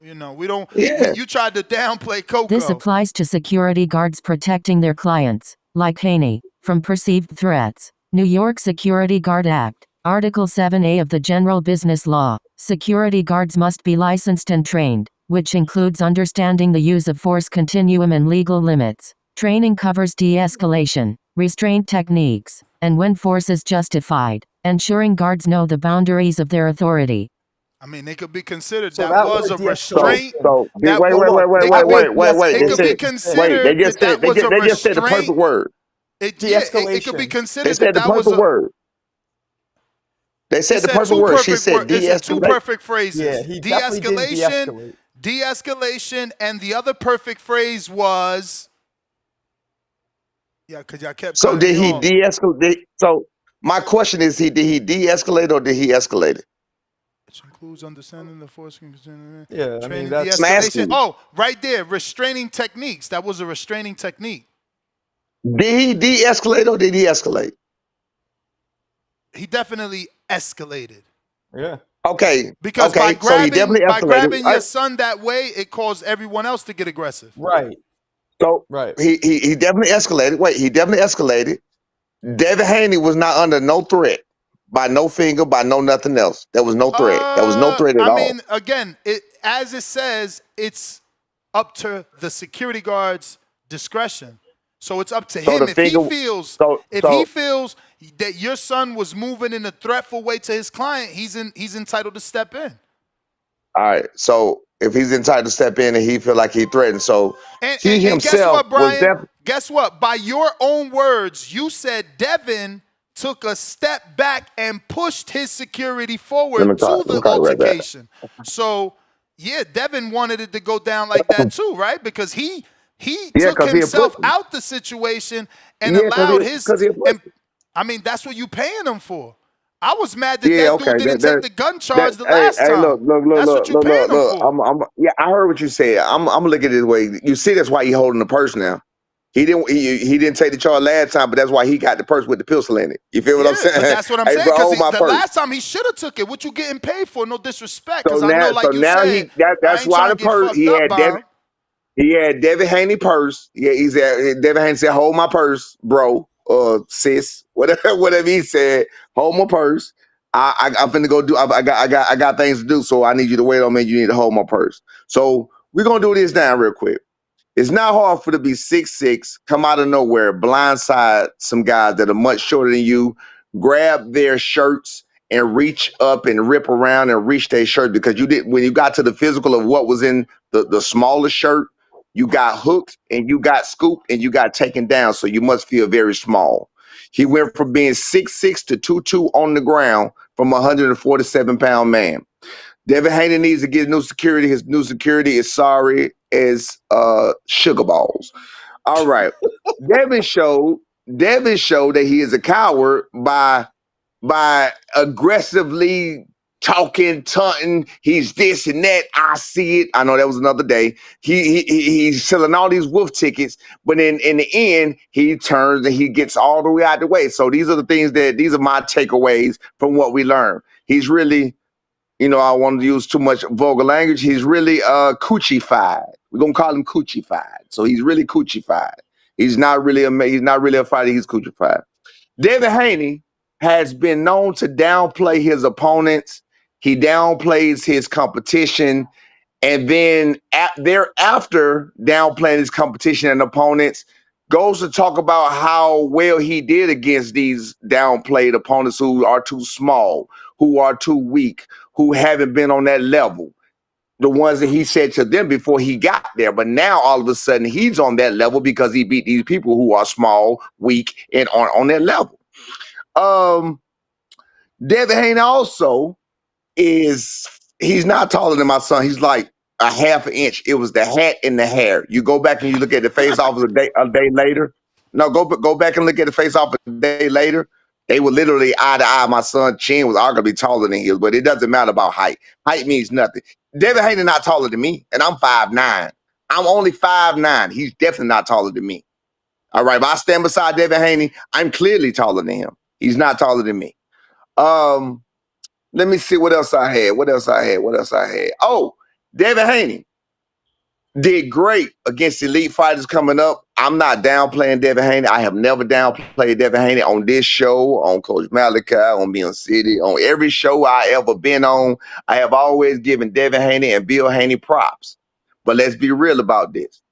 You know, we don't. Yeah. You tried to downplay Coco. This applies to security guards protecting their clients, like Haney, from perceived threats. New York Security Guard Act, Article 7A of the General Business Law. Security guards must be licensed and trained, which includes understanding the use of force continuum and legal limits. Training covers de-escalation, restraint techniques, and when force is justified, ensuring guards know the boundaries of their authority. I mean, they could be considered So that that was a word de-escalation. restraint. So That wait. It could be They considered just that was a they just said the perfect restraint. word. It could be De-escalation. considered They said the that was perfect a. word. They It said the said perfect two word. She perfect said words. It said two de-escalate. perfect phrases. Yeah, he definitely didn't De-escalation, de-escalate. and the other perfect phrase was. Yeah, because y'all kept So cutting did me he off. de-escalate? So my question is, did he de-escalate or did he escalate it? Which includes understanding the force. Yeah, I Training mean, that's. I'm asking de-escalation. you. Oh, right there, restraining techniques. That was a restraining technique. Did he de-escalate or did he escalate? He definitely escalated. Yeah. Okay. Because by So he definitely escalated. grabbing your Right? son that way, it caused everyone else to get aggressive. Right. So Right. he definitely escalated. Wait, he definitely escalated. Devin Haney was not under no threat. by no finger, by no nothing else. There was no threat. There was no threat at I all. mean, again, as it says, it's up to the security guard's discretion. So it's up to So him the if he finger. feels So that your son was moving in a threatful way to his client, he's entitled to step in. all right. So if he's entitled to step in and he feel like he threatened, so he And guess himself what, was Brian? definitely. Guess what? By your own words, you said Devin took a step back and pushed his security Let me forward call. to Let me the call it right back. altercation. So, yeah, Devin wanted it to go down like that too, right? Because he Yeah, took because he a himself pussy. out the situation and Yeah, allowed his. because he a pussy. And I mean, that's what you paying him for. I was mad that Yeah, that dude okay. didn't take the gun charge the Hey, last hey, time. That's what you paying him look. for. Yeah, I heard what you said. I'm gonna look at it this way. You see, that's why he holding the purse now. He didn't take the charge last time, but that's why he got the purse with the pistol in it. You feel what I'm Yeah, but saying? that's what I'm Hey, saying. bro, Because hold my the purse. last time he should have took it. What you getting paid for? No disrespect. So Because I know, now, like you said, I that's ain't why trying the to get purse. fucked up by him. He had Devin Haney purse. Yeah, he said Devin Haney said, "Hold my purse, bro, sis, whatever he said. Hold my purse. I'm finna go do. I got things to do. So I need you to wait on me. You need to hold my purse. So we're gonna do this down real quick. It's not hard for to be 6'6", come out of nowhere, blindside some guys that are much shorter than you, grab their shirts and reach up and rip around and reach their shirt because you did when you got to the physical of what was in the smallest shirt, you got hooked and you got scooped and you got taken down. So you must feel very small. He went from being 6'6" to 2'2" on the ground from a 147-pound man. Devin Haney needs to get new security. His new security is sorry as sugar balls. All right. Devin showed that he is a coward by aggressively talking, taunting. He's this and that. I see it. I know that was another day. He's selling all these wolf tickets, but in the end, he turns and he gets all the way out the way. So these are my takeaways from what we learned. He's really, I want to use too much vulgar language. He's really coochie-fied. We're gonna call him coochie-fied. So he's really coochie-fied. He's not really a fighter. He's coochie-fied. Devin Haney has been known to downplay his opponents. He downplays his competition, and then thereafter downplaying his competition and opponents, goes to talk about how well he did against these downplayed opponents who are too small, who are too weak, who haven't been on that level. The ones that he said to them before he got there. But now all of a sudden he's on that level because he beat these people who are small, weak, and aren't on that level. Devin Haney also he's not taller than my son. He's like a half an inch. It was the hat and the hair. You go back and you look at the face off a day later. No, go back and look at the face off a day later. They were literally eye to eye. My son's chin was arguably taller than his, but it doesn't matter about height. Height means nothing. Devin Haney not taller than me, and I'm 5'9". I'm only 5'9". He's definitely not taller than me. All right, if I stand beside Devin Haney, I'm clearly taller than him. He's not taller than me. Let me see what else I had. Oh, Devin Haney did great against elite fighters coming up. I'm not downplaying Devin Haney. I have never downplayed Devin Haney on this show, on Coach Malachi, on Being City, on every show I ever been on. I have always given Devin Haney and Bill Haney props. But let's be real about this.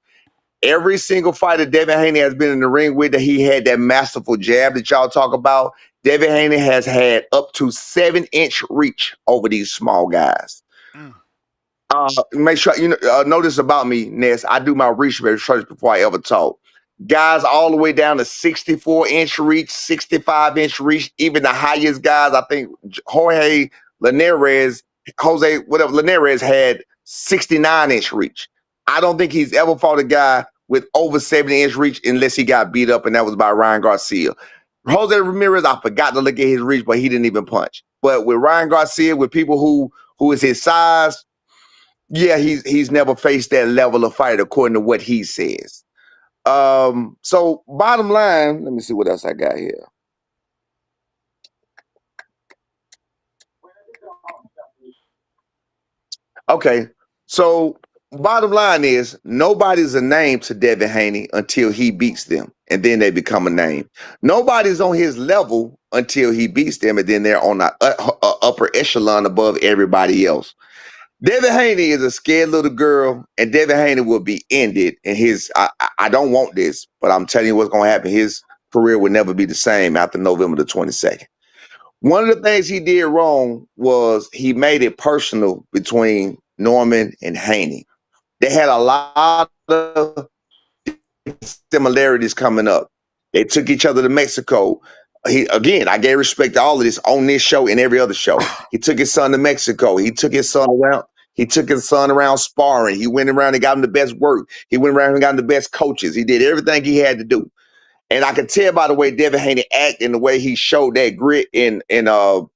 Every single fighter Devin Haney has been in the ring with, that he had that masterful jab that y'all talk about, Devin Haney has had up to 7-inch reach over these small guys. Make sure know this about me, Ness. I do my research before I ever talk. Guys all the way down to 64-inch reach, 65-inch reach, even the highest guys. I think Linares had 69-inch reach. I don't think he's ever fought a guy with over 70-inch reach unless he got beat up, and that was by Ryan Garcia. Jose Ramirez, I forgot to look at his reach, but he didn't even punch. But with Ryan Garcia, with people who is his size, yeah, he's never faced that level of fight according to what he says. So bottom line, let me see what else I got here. Okay, so bottom line is nobody's a name to Devin Haney until he beats them, and then they become a name. Nobody's on his level until he beats them, and then they're on the upper echelon above everybody else. Devin Haney is a scared little girl, and Devin Haney will be ended. And I don't want this, but I'm telling you what's going to happen. His career will never be the same after November the 22nd. One of the things he did wrong was he made it personal between Norman and Haney. They had a lot of similarities coming up. They took each other to Mexico. I gave respect to all of this on this show and every other show. He took his son to Mexico. He took his son around. He took his son around sparring. He went around and got him the best work. He went around and got him the best coaches. He did everything he had to do. And I could tell by the way Devin Haney acted and the way he showed that grit in Ryan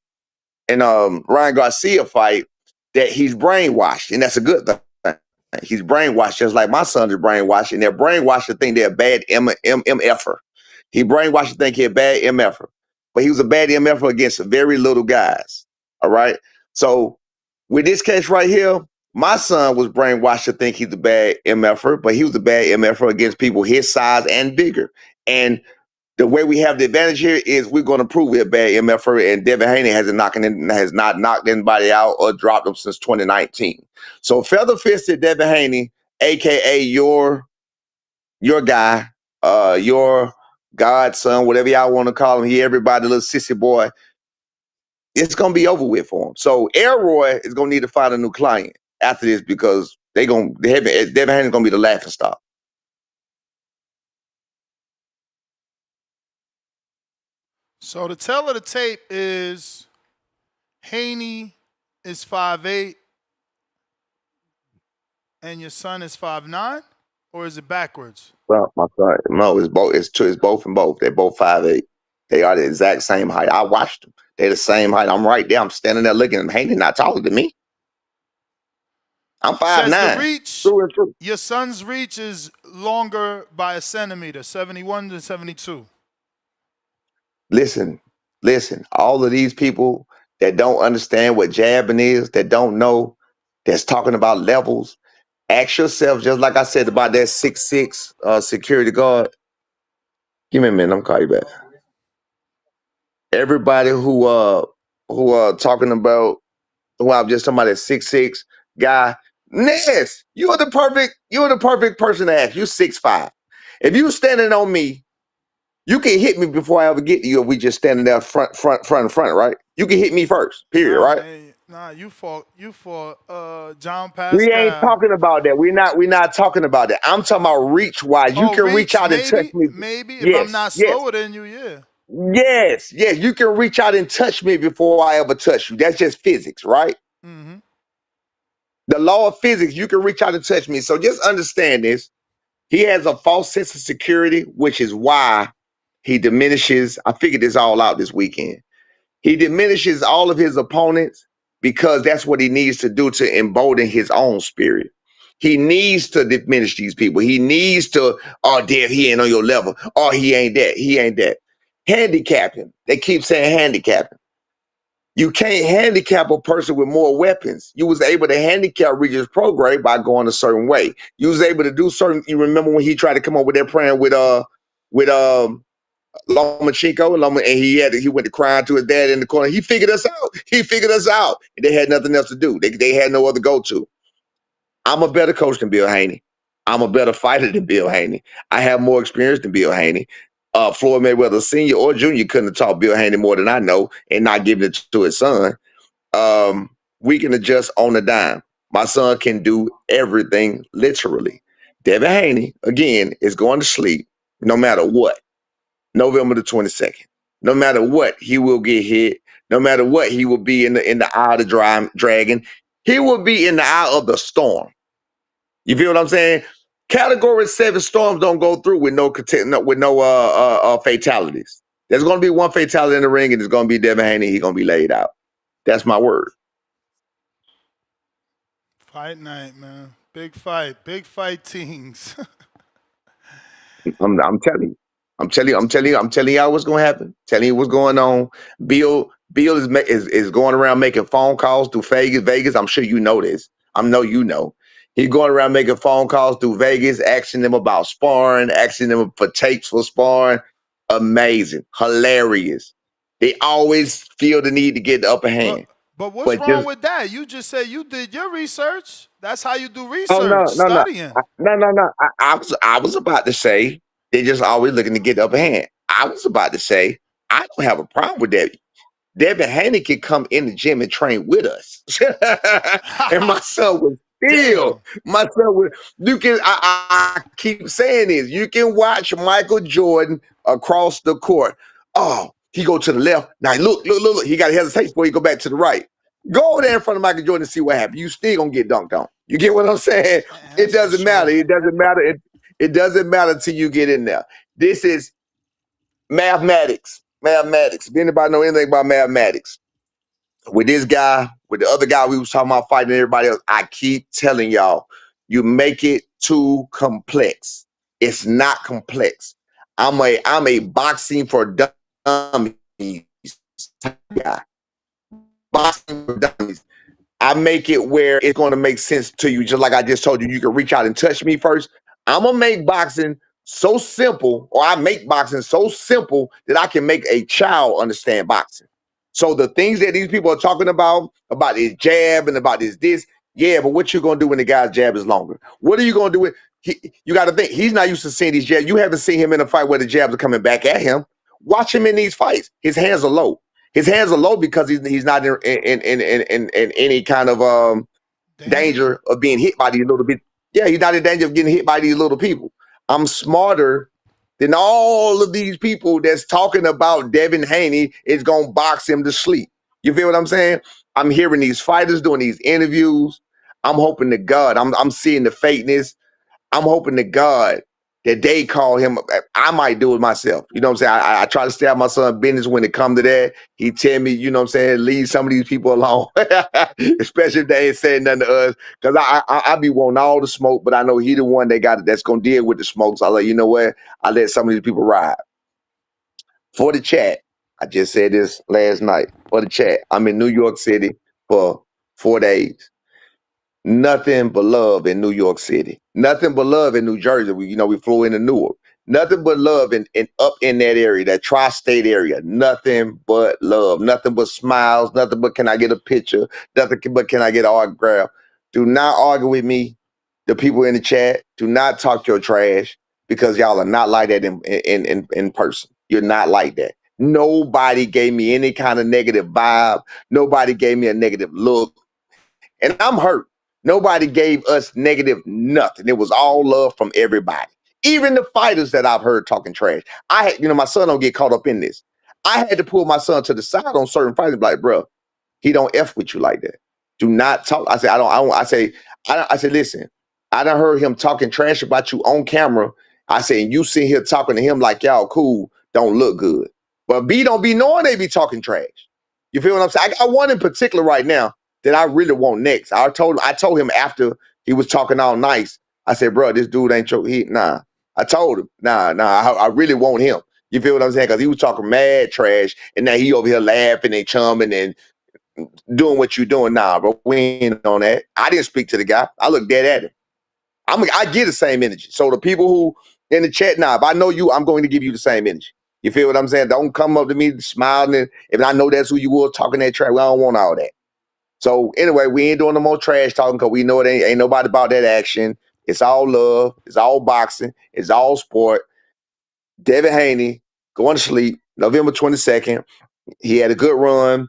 Garcia fight that he's brainwashed, and that's a good thing. He's brainwashed just like my son is brainwashed, and they're brainwashed to think they're a bad MFer. He brainwashed to think he's a bad MFer, but he was a bad MFer against very little guys. All right. So with this case right here, my son was brainwashed to think he's a bad MFer, but he was a bad MFer against people his size and bigger. And the way we have the advantage here is we're going to prove we're a bad MFer, and Devin Haney has not knocked anybody out or dropped them since 2019. So feather-fisted Devin Haney, aka your guy, your godson, whatever y'all want to call him, everybody, little sissy boy, it's going to be over with for him. So Elroy is going to need to find a new client after this because Devin Haney is going to be the laughing stock. So the tell of the tape is Haney is 5'8", and your son is 5'9", or is it backwards? Well, my son, no, it's both. It's both and both. They're both 5'8". They are the exact same height. I watched them. They're the same height. I'm right there. I'm standing there looking at them. Haney not taller than me. I'm 5'9". Says the reach, True and true. your son's reach is longer by a centimeter, 71 to 72. Listen. All of these people that don't understand what jabbing is, that don't know, that's talking about levels. Ask yourself, just like I said about that 6'6" security guard. Give me a minute. I'm calling you back. Everybody who talking about who I'm just talking about that 6'6" guy. Ness, you're the perfect person to ask. You 6'5". If you standing on me, you can hit me before I ever get to you if we just standing there front, right? You can hit me first, period, right? Man, you fought John Pascal. We ain't talking about that. We're not talking about that. I'm talking about reach wise. You can reach out and touch me. Maybe if I'm not slower than you, yeah. Yes, you can reach out and touch me before I ever touch you. That's just physics, right? Mm-hmm. The law of physics, you can reach out and touch me. So just understand this. He has a false sense of security, which is why he diminishes. I figured this all out this weekend. He diminishes all of his opponents because that's what he needs to do to embolden his own spirit. He needs to diminish these people. He needs to, Dev, he ain't on your level. Oh, he ain't that. He ain't that. Handicap him. They keep saying handicap him. You can't handicap a person with more weapons. You was able to handicap Regis Prograis by going a certain way. You was able to do certain. You remember when he tried to come up with that plan with Lomachenko, and he went to crying to his dad in the corner. He figured us out. And they had nothing else to do. They had no other go-to. I'm a better coach than Bill Haney. I'm a better fighter than Bill Haney. I have more experience than Bill Haney. Floyd Mayweather Sr. or Jr. couldn't have taught Bill Haney more than I know and not giving it to his son. We can adjust on the dime. My son can do everything literally. Devin Haney, again, is going to sleep no matter what. November the 22nd. No matter what, he will get hit. No matter what, he will be in the eye of the dragon. He will be in the eye of the storm. You feel what I'm saying? Category 7 storms don't go through with no fatalities. There's going to be one fatality in the ring, and it's going to be Devin Haney. He's going to be laid out. That's my word. Fight night, man. Big fight teams. I'm telling y'all what's going to happen. Telling you what's going on. Bill is going around making phone calls through Vegas. I'm sure you know this. I know you know. He's going around making phone calls through Vegas, asking them about sparring, asking them for tapes for sparring. Amazing. Hilarious. They always feel the need to get the upper hand. But what's But wrong just with that? You just said you did your research. That's how you do oh research, studying. no. I was about to say they just always looking to get the upper hand. I was about to say I don't have a problem with that. Devin Haney could come in the gym and train with us. And my son was still, my son was, you can, I keep saying this, you can watch Michael Jordan across the court. Oh, he go to the left. Now look, he got to hesitate before he go back to the right. Go over there in front of Michael Jordan and see what happens. You still gonna get dunked on. You get what I'm saying? It doesn't matter. It doesn't matter. It doesn't matter till you get in there. This is mathematics. Mathematics. If anybody know anything about mathematics, with this guy, with the other guy we was talking about fighting everybody else, I keep telling y'all, you make it too complex. It's not complex. I'm a boxing for dummies type guy. Boxing for dummies. I make it where it's going to make sense to you, just like I just told you. You can reach out and touch me first. I'm gonna make boxing so simple, or I make boxing so simple that I can make a child understand boxing. So the things that these people are talking about this jab and about this, yeah, but what you gonna do when the guy's jab is longer? What are you gonna do with? You got to think he's not used to seeing these jabs. You haven't seen him in a fight where the jabs are coming back at him. Watch him in these fights. His hands are low. His hands are low because he's not in any kind of danger of being hit by these little bit. Yeah, he's not in danger of getting hit by these little people. I'm smarter than all of these people that's talking about Devin Haney is gonna box him to sleep. You feel what I'm saying? I'm hearing these fighters doing these interviews. I'm hoping to God, I'm seeing the fakeness. I'm hoping to God that they call him. I might do it myself. You know what I'm saying? I try to stay out of my son's business when it comes to that. He tell me, you know what I'm saying, leave some of these people alone, especially if they ain't saying nothing to us. Because I be wanting all the smoke, but I know he the one that's going to deal with the smoke. So I like, you know what? I let some of these people ride. For the chat, I just said this last night. For the chat, I'm in New York City for 4 days. Nothing but love in New York City. Nothing but love in New Jersey. We flew into Newark. Nothing but love in up in that area, that tri-state area. Nothing but love. Nothing but smiles. Nothing but can I get a picture? Nothing but can I get an autograph? Do not argue with me. The people in the chat, do not talk your trash because y'all are not like that in person. You're not like that. Nobody gave me any kind of negative vibe. Nobody gave me a negative look. And I'm hurt. Nobody gave us negative nothing. It was all love from everybody. Even the fighters that I've heard talking trash. My son don't get caught up in this. I had to pull my son to the side on certain fights and be like, bro, he don't F with you like that. Do not talk. I said, listen, I done heard him talking trash about you on camera. I said, you sit here talking to him like y'all cool, don't look good. But B don't be knowing they be talking trash. You feel what I'm saying? I got one in particular right now that I really want next. I told him after he was talking all nice. I said, bro, this dude ain't nah. I told him, nah, I really want him. You feel what I'm saying? Because he was talking mad trash, and now he over here laughing and chumming and doing what you doing now, bro. We ain't on that. I didn't speak to the guy. I looked dead at him. I get the same energy. So the people who in the chat, if I know you, I'm going to give you the same energy. You feel what I'm saying? Don't come up to me smiling. And if I know that's who you were talking that trash, well, I don't want all that. So anyway, we ain't doing no more trash talking because we know it ain't nobody about that action. It's all love. It's all boxing. It's all sport. Devin Haney going to sleep November 22nd. He had a good run.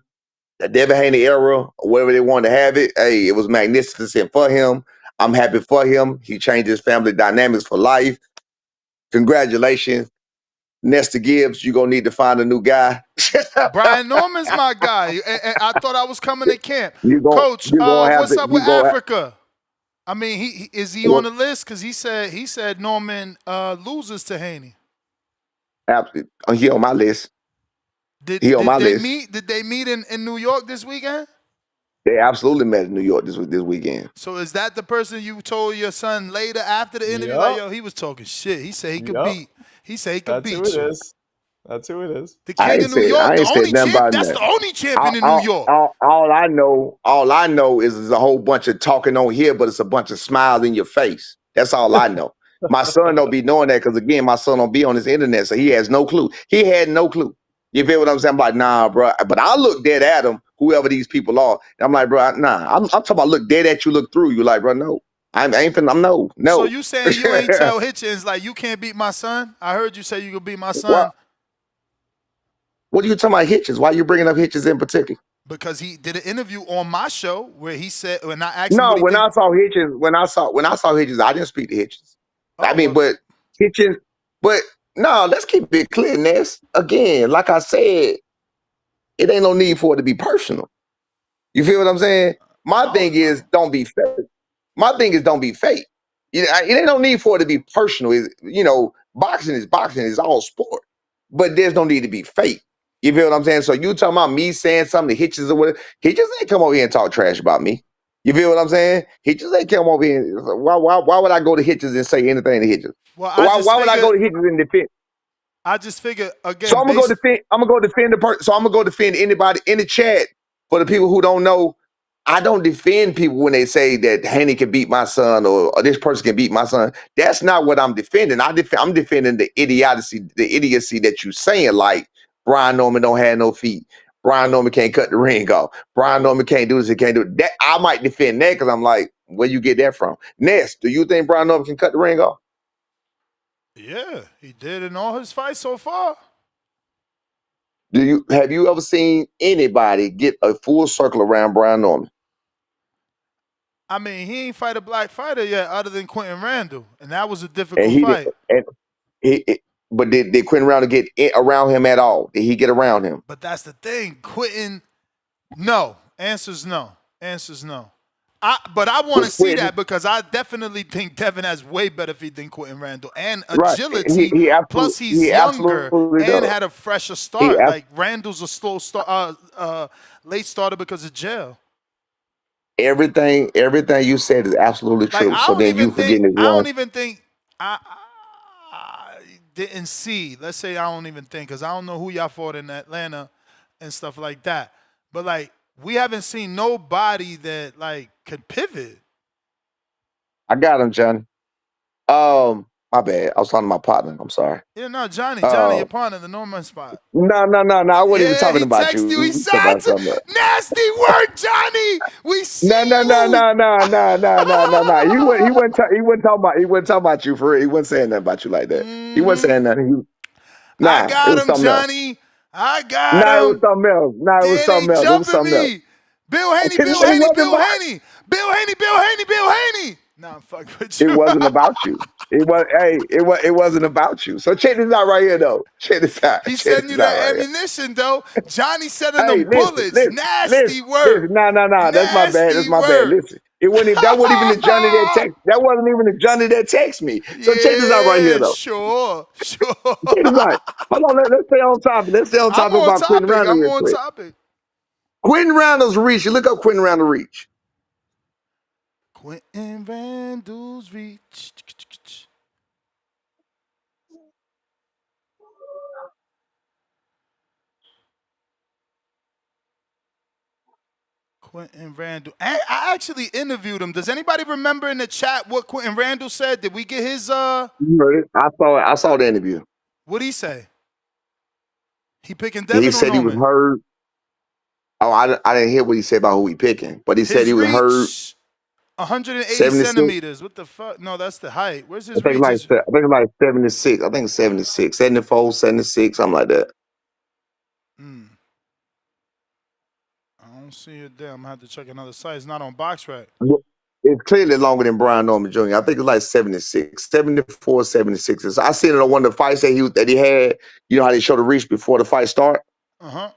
The Devin Haney era, or whatever they wanted to have it, hey, it was magnificent for him. I'm happy for him. He changed his family dynamics for life. Congratulations. Nestor Gibbs, you're going to need to find a new guy. Brian Norman's my guy. I thought I was coming to camp. Coach, gonna have what's to, up with Africa? I mean, is he on the list? Because he said Norman loses to Haney. Absolutely. He on my list. Did they meet in New York this weekend? They absolutely met in New York this weekend. So is that the person you told your son later after the interview? Like, yo, he was talking shit. He said he could beat. He said he could beat you. That's who it is. That's who it is. The king of New York, the only champ. That's the only champion in New York. All I know is there's a whole bunch of talking on here, but it's a bunch of smiles in your face. That's all I know. My son don't be knowing that because again, my son don't be on his internet, so he has no clue. He had no clue. You feel what I'm saying? I'm like, nah, bro. But I look dead at them, whoever these people are. And I'm like, bro, nah. I'm talking about look dead at you, look through you. Like, bro, no. I ain't finna. I'm no. So you saying you ain't Why? tell Hitchens like you can't beat my son? I heard you say you could beat my son What are you talking about Hitchens? Why are you bringing up Hitchens in particular? because he did an interview on my show where he said when I asked him No, what he when think. I saw Hitchens, when I saw Hitchens, I didn't speak to Hitchens. I Oh mean, well, but Hitchens, but no, let's keep it clear, Ness. Again, like I said, it ain't no need for it to be personal. You feel what I'm saying? My I thing don't is know. don't be fake. My thing is don't be fake. It ain't no need for it to be personal. Boxing is boxing. It's all sport. But there's no need to be fake. You feel what I'm saying? So you talking about me saying something to Hitches or whatever. He just ain't come over here and talk trash about me. You feel what I'm saying? He just ain't come over here. Why would I go to Hitches and say anything to Hitches? Well, Why would I go to Hitches and defend? I just figured So again I'm gonna go based. defend. I'm gonna go defend the person. So I'm gonna go defend anybody in the chat. For the people who don't know, I don't defend people when they say that Haney can beat my son or this person can beat my son. That's not what I'm defending. I'm defending the idiocy that you saying. Like Brian Norman don't have no feet. Brian Norman can't cut the ring off. Brian Norman can't do this. He can't do that. I might defend that because I'm like, where you get that from? Ness, do you think Brian Norman can cut the ring off? Yeah, he did in all his fights so far. Have you ever seen anybody get a full circle around Brian Norman? I mean, he ain't fight a black fighter yet, other than Quentin Randall, and that was a And difficult he did. fight. But did Quentin Randall get around him at all? Did he get around him? But that's the thing, Quentin. No, answers no. Answers no. But I want to Was see Quentin that because I definitely think Devin has way better feet than Quentin Randall and right? agility. Plus, he's He younger absolutely and does. had a fresher He start. Like Randall's a slow start, late starter because of jail. everything you said is absolutely Like true. So then you forgetting this I don't one. even think I didn't see. Let's say I don't even think because I don't know who y'all fought in Atlanta and stuff like that. But like we haven't seen nobody that like could pivot. I got him, Johnny. My bad. I was talking to my partner. I'm sorry. Yeah, no, Johnny, Uh, your partner, the Norman spot. no. I wasn't even Yeah, talking he about texted you. you. We He was talking about said, something else. "Nasty work, Johnny. We see No. you." He wasn't talking about you for real. He wasn't saying nothing about you like that. He wasn't saying nothing. I It got was him, something else. Johnny. I got It was him. something else. Yeah, they It was jumping something else. me. Bill Haney, It Bill Haney, wasn't Bill about Haney, Bill Haney, Bill Haney, Bill Haney. Nah, I'm fucking with it you. wasn't about you. It wasn't about you. So check this out right here though. Check this out. He's Check sending you this out that right here. ammunition, though. Johnny sending Hey, them bullets. Nasty work. listen. No. That's my bad. That's Nasty my bad. work. Listen. That wasn't even the Johnny that text. That wasn't even the Johnny that text me. So check this out right here Yeah, though. sure. Check this out. Hold on. Let's stay on topic. Let's stay on I'm topic on about Quentin topic. Randall I'm real on quick. topic. Quentin Randall's reach. You look up Quentin Randall reach. Quentin Randall's reach. Quentin Randall. I actually interviewed him. Does anybody remember in the chat what Quentin Randall said? Did we get his You heard it. I saw the interview. What'd he say? He picking He Devin or said he was Norman? hurt. Oh, I didn't hear what he said about who he picking, but he said His he was hurt. reach, 180 76. centimeters. What the fuck? No, that's the height. Where's his reach? I think it's like 76. I think it's 76, 74, 76, something like that. I don't see it there. I'm gonna have to check another site. It's not on BoxRec. It's clearly longer than Brian Norman Jr. I think it's like 76, 74, 76. I seen it on one of the fights that he had. You know how they show the reach before the fight start? Uh-huh.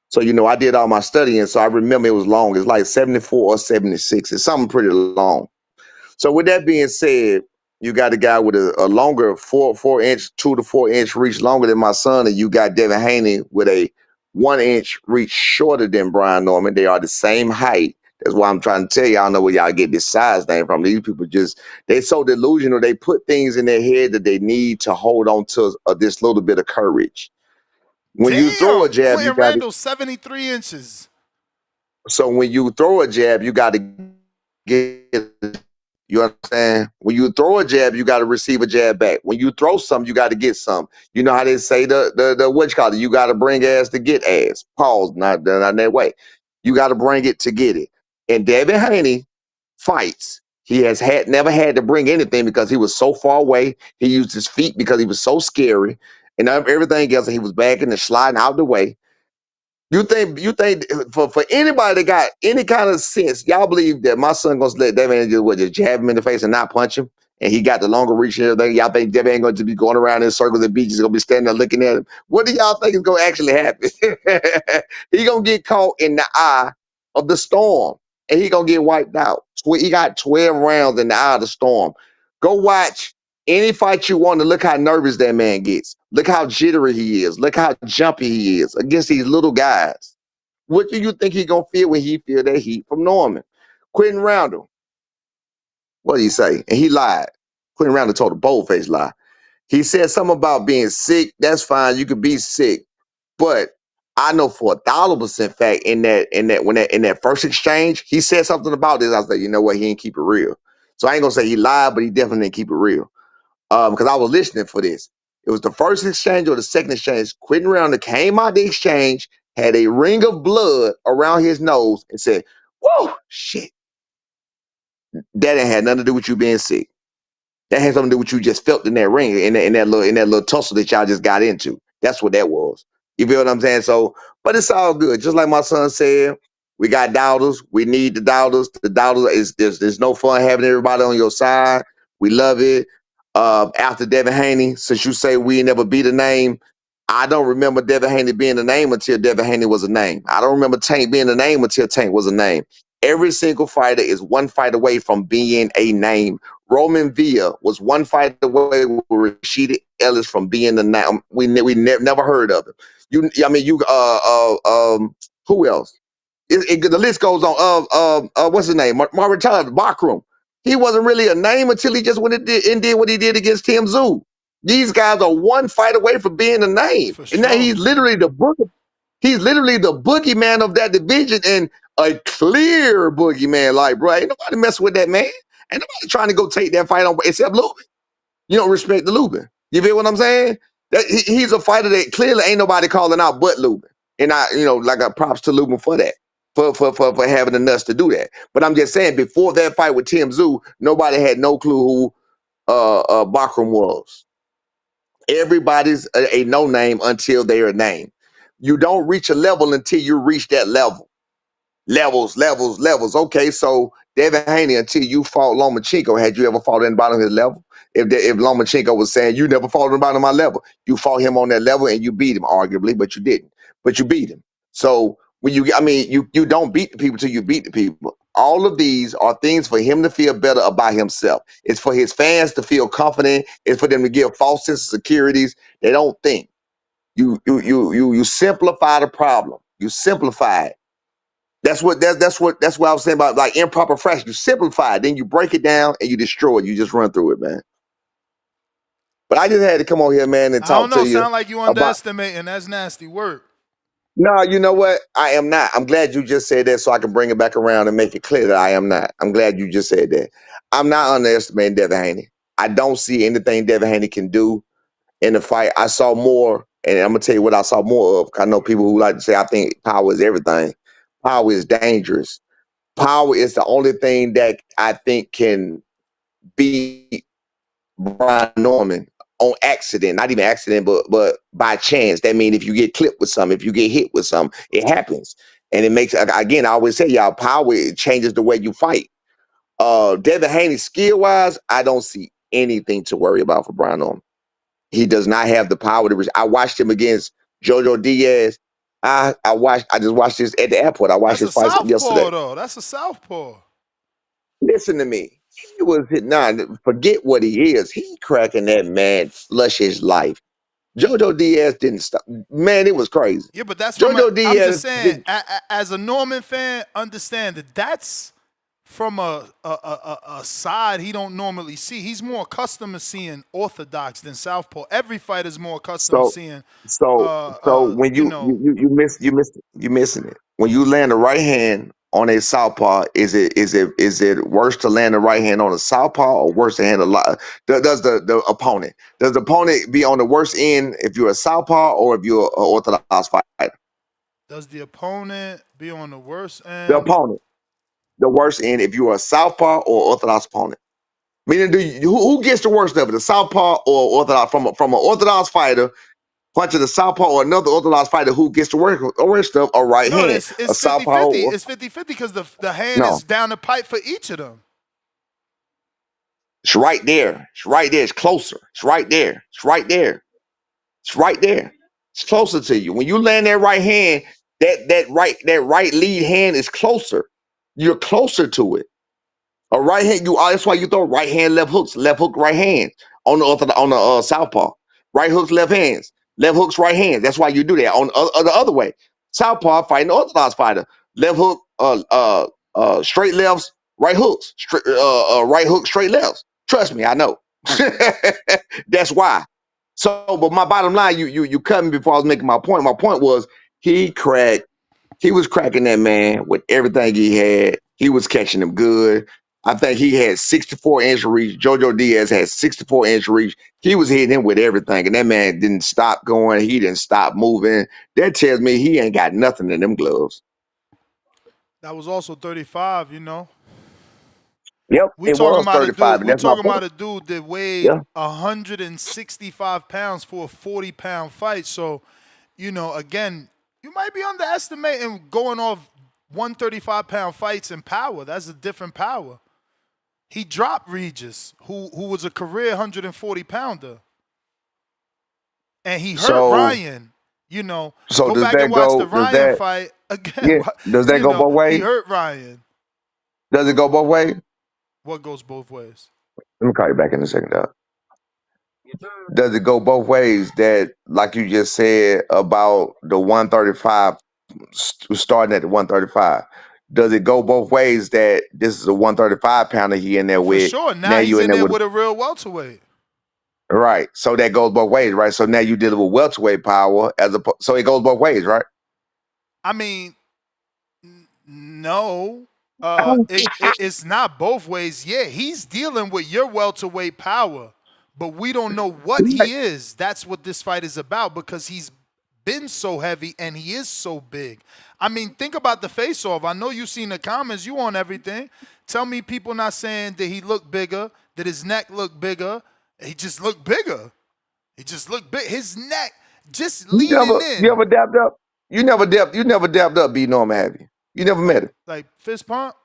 So, I did all my studying, so I remember it was long. It's like 74 or 76. It's something pretty long. So with that being said, you got a guy with a longer 4-inch, 2 to 4 inch reach longer than my son, and you got Devin Haney with a 1 inch reach shorter than Brian Norman. They are the same height. That's why I'm trying to tell you, I don't know where y'all get this size name from. These people they're so delusional. They put things in their head that they need to hold on to this little bit of courage. When you throw a Damn, jab, you Quentin got to. Randall, 73 inches. So when you throw a jab, you got to get You understand? When you throw a jab, you got to receive a jab back. When you throw some, you got to get some. You know how they say the what you call it? You got to bring ass to get ass. Pause. Not that way. You got to bring it to get it. And Devin Haney fights. He has never had to bring anything because he was so far away. He used his feet because he was so scary, and everything else. He was backing and sliding out the way. You think for anybody that got any kind of sense, y'all believe that my son gonna let that man just jab him in the face and not punch him, and he got the longer reach and everything? Y'all think that man gonna just be going around in circles and beaches, gonna be standing there looking at him? What do y'all think is gonna actually happen? He gonna get caught in the eye of the storm, and he gonna get wiped out. He got 12 rounds in the eye of the storm. Go watch any fight you want to look how nervous that man gets. Look how jittery he is. Look how jumpy he is against these little guys. What do you think he gonna feel when he feel that heat from Norman? Quentin Roundle, what did he say? And he lied. Quentin Roundle told a bold-faced lie. He said something about being sick. That's fine. You could be sick. But I know for 1,000% fact in that first exchange, he said something about this. I was like, you know what? He didn't keep it real. So I ain't gonna say he lied, but he definitely didn't keep it real. Because I was listening for this. It was the first exchange or the second exchange. Quentin Roundle came out the exchange, had a ring of blood around his nose, and said, "Whoa, shit." That didn't have nothing to do with you being sick. That had something to do with you just felt in that ring, in that little tussle that y'all just got into. That's what that was. You feel what I'm saying? So, but it's all good. Just like my son said, we got doubters. We need the doubters. The doubters is there's no fun having everybody on your side. We love it. After Devin Haney, since you say we never beat a name, I don't remember Devin Haney being a name until Devin Haney was a name. I don't remember Tank being a name until Tank was a name. Every single fighter is one fight away from being a name. Roman Villa was one fight away with Rashida Ellis from being the name. We never heard of him. Who else? The list goes on. What's his name? Marvin Thomas, Bakrum. He wasn't really a name until he just went and did what he did against Tim Tszyu. These guys are one fight away from being a name, and now he's literally the boogeyman of that division, and a clear boogeyman. Like, bro, ain't nobody messing with that man. Ain't nobody trying to go take that fight on except Lubin. You don't respect the Lubin. You feel what I'm saying? He's a fighter that clearly ain't nobody calling out but Lubin. And I props to Lubin for that. For having the nuts to do that. But I'm just saying, before that fight with Tim Tszyu, nobody had no clue who Bakram was. Everybody's a no-name until they're a name. You don't reach a level until you reach that level. Levels. Okay, so Devin Haney, until you fought Lomachenko, had you ever fought anybody on his level? If Lomachenko was saying, you never fought anybody on my level, you fought him on that level and you beat him, arguably, but you didn't. But you beat him. So when you don't beat the people till you beat the people. All of these are things for him to feel better about himself. It's for his fans to feel confident. It's for them to give false sense of securities. They don't think. You simplify the problem. You simplify it. That's what I was saying about like improper fraction. You simplify it, then you break it down and you destroy it. You just run through it, man. But I just had to come on here, man, and I don't talk know. to you Sound like you about. underestimating. That's nasty work. No, you know what? I am not. I'm glad you just said that so I can bring it back around and make it clear that I am not. I'm glad you just said that. I'm not underestimating Devin Haney. I don't see anything Devin Haney can do in the fight. I saw more, and I'm gonna tell you what I saw more of. I know people who like to say I think power is everything. Power is dangerous. Power is the only thing that I think can beat Brian Norman on accident. Not even accident, but by chance. That means if you get clipped with something, if you get hit with something, it happens. And it makes, again, I always say, y'all, power, it changes the way you fight. Devin Haney, skill-wise, I don't see anything to worry about for Brian Norman. He does not have the power to. I watched him against Jojo Diaz. I just watched this at the airport. I watched That's his a fight southpaw, yesterday. though. That's a southpaw. Listen to me. He was forget what he is. He cracking that man flush his life. Jojo Diaz didn't stop. Man, it was crazy. Yeah, but that's from a. Jojo I'm just Diaz saying, did, as a Norman fan, understand that that's from a side he don't normally see. He's more accustomed to seeing orthodox than southpaw. Every fighter's more accustomed to so seeing, so when you you know, missing it. When you land the right hand on a southpaw, is it worse to land the right hand on a southpaw or worse to hand a lot? Does the opponent be on the worst end if you're a southpaw or if you're an orthodox fighter? Does the opponent be on the worst The end? opponent, the worst end if you're a southpaw or orthodox opponent. Meaning, who gets the worst of it, the southpaw or orthodox from an orthodox fighter punching a southpaw or another orthodox fighter who gets the worst of a right No, hand, a it's 50-50. southpaw or It's 50-50 because the hand no. is down the pipe for each of them. It's right there. It's right there. It's closer. It's right there. It's right there. It's right there. It's closer to you. When you land that right hand, that right lead hand is closer. You're closer to it. A right hand, that's why you throw right hand, left hooks, left hook, right hand on the southpaw. Right hooks, left hands, left hooks, right hands. That's why you do that. On the other way, southpaw fighting orthodox fighter, left hook, straight lefts, right hooks, right hook, straight lefts. Trust me, I know. That's why. So, but my bottom line, you cut me before I was making my point. My point was he was cracking that man with everything he had. He was catching him good. I think he had 64-inch reach. Jojo Diaz had 64-inch reach. He was hitting him with everything, and that man didn't stop going. He didn't stop moving. That tells me he ain't got nothing in them gloves. That was also 35, you know. Yep, We it talking was about a 35, dude. and We that's my talking about point. a dude that weighed Yeah. 165 pounds for a 40-pound fight. So, you know, again, you might be underestimating going off 135-pound fights in power. That's a different power. He dropped Regis, who was a career 140-pounder, and he hurt So, Ryan. You know, so go does back and that watch the go? Ryan fight again. Yeah? Does that You go know, both he ways? hurt Ryan. Does it go both ways? What goes both ways? Let me call you back in a second, dog. Does it go both ways? That, like you just said about the 135, starting at the 135. Does it go both ways that this is a 135 pounder he in there For with? sure. Now Now you he's in in there there with with a real welterweight. right. So that goes both ways, right? So now you dealing with welterweight power so it goes both ways, right? I mean, no. It's not both ways. Yeah, he's dealing with your welterweight power, but we don't know what he is. That's what this fight is about because he's been so heavy and he is so big. I mean, think about the face-off. I know you've seen the comments. You on everything. Tell me people not saying that he looked bigger, that his neck looked bigger. He just looked bigger. He just looked big. His neck just leaning You in. ever dapped up? You never dapped up B Norm, have you? You never met him. Like fist pump?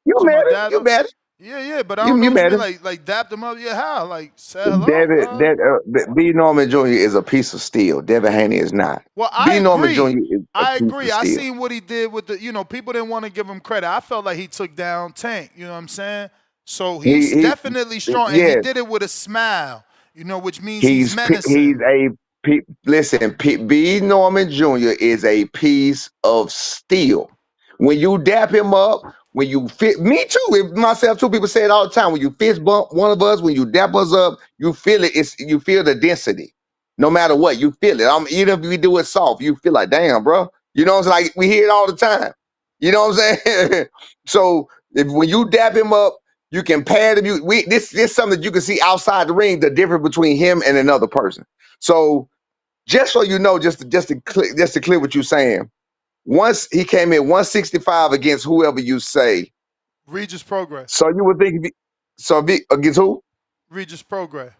You To met my him. dad? You met him. Yeah, but I You don't know what you met mean. him. Like dapped him up. Yeah, how? Like said hello? David, B. Norman Jr. is a piece of steel. Devin Haney is not. Well, I B. Norman Jr. agree. is a I piece agree. of I steel. seen what he did with the, people didn't want to give him credit. I felt like he took down Tank, you know what I'm saying? So he's He definitely strong and he yes, did it with a smile, which means he's he's menacing. listen. B. Norman Jr. is a piece of steel. When you dap him up, when you fit me too, if myself too, people say it all the time. When you fist bump one of us, when you dap us up, you feel it. You feel the density. No matter what, you feel it. Even if we do it soft, you feel like, damn, bro. You know, it's like we hear it all the time. You know what I'm saying? So when you dap him up, you can pad him. This is something that you can see outside the ring. The difference between him and another person. So just so you know, just to clear what you're saying. Once he came in 165 against whoever you say. Regis Progress. So you would think, against who? Regis Progress.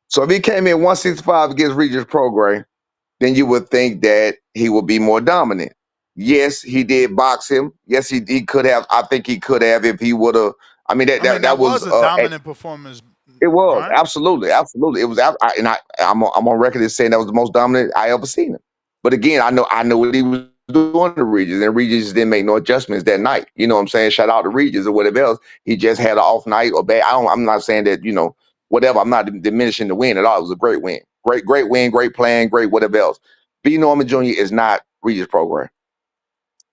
So if he came in 165 against Regis Prograis, then you would think that he would be more dominant. Yes, he did box him. Yes, he could have. I think he could have if he would have. I mean, that was was a dominant performance, it was right? absolutely. It was, I'm on record as saying that was the most dominant I ever seen him. But again, I know what he was doing to Regis, and Regis didn't make no adjustments that night. You know what I'm saying? Shout out to Regis or whatever else. He just had an off night or bad. I'm not saying that whatever. I'm not diminishing the win at all. It was a great win, great win, great plan, great whatever else. B. Norman Jr. is not Regis program.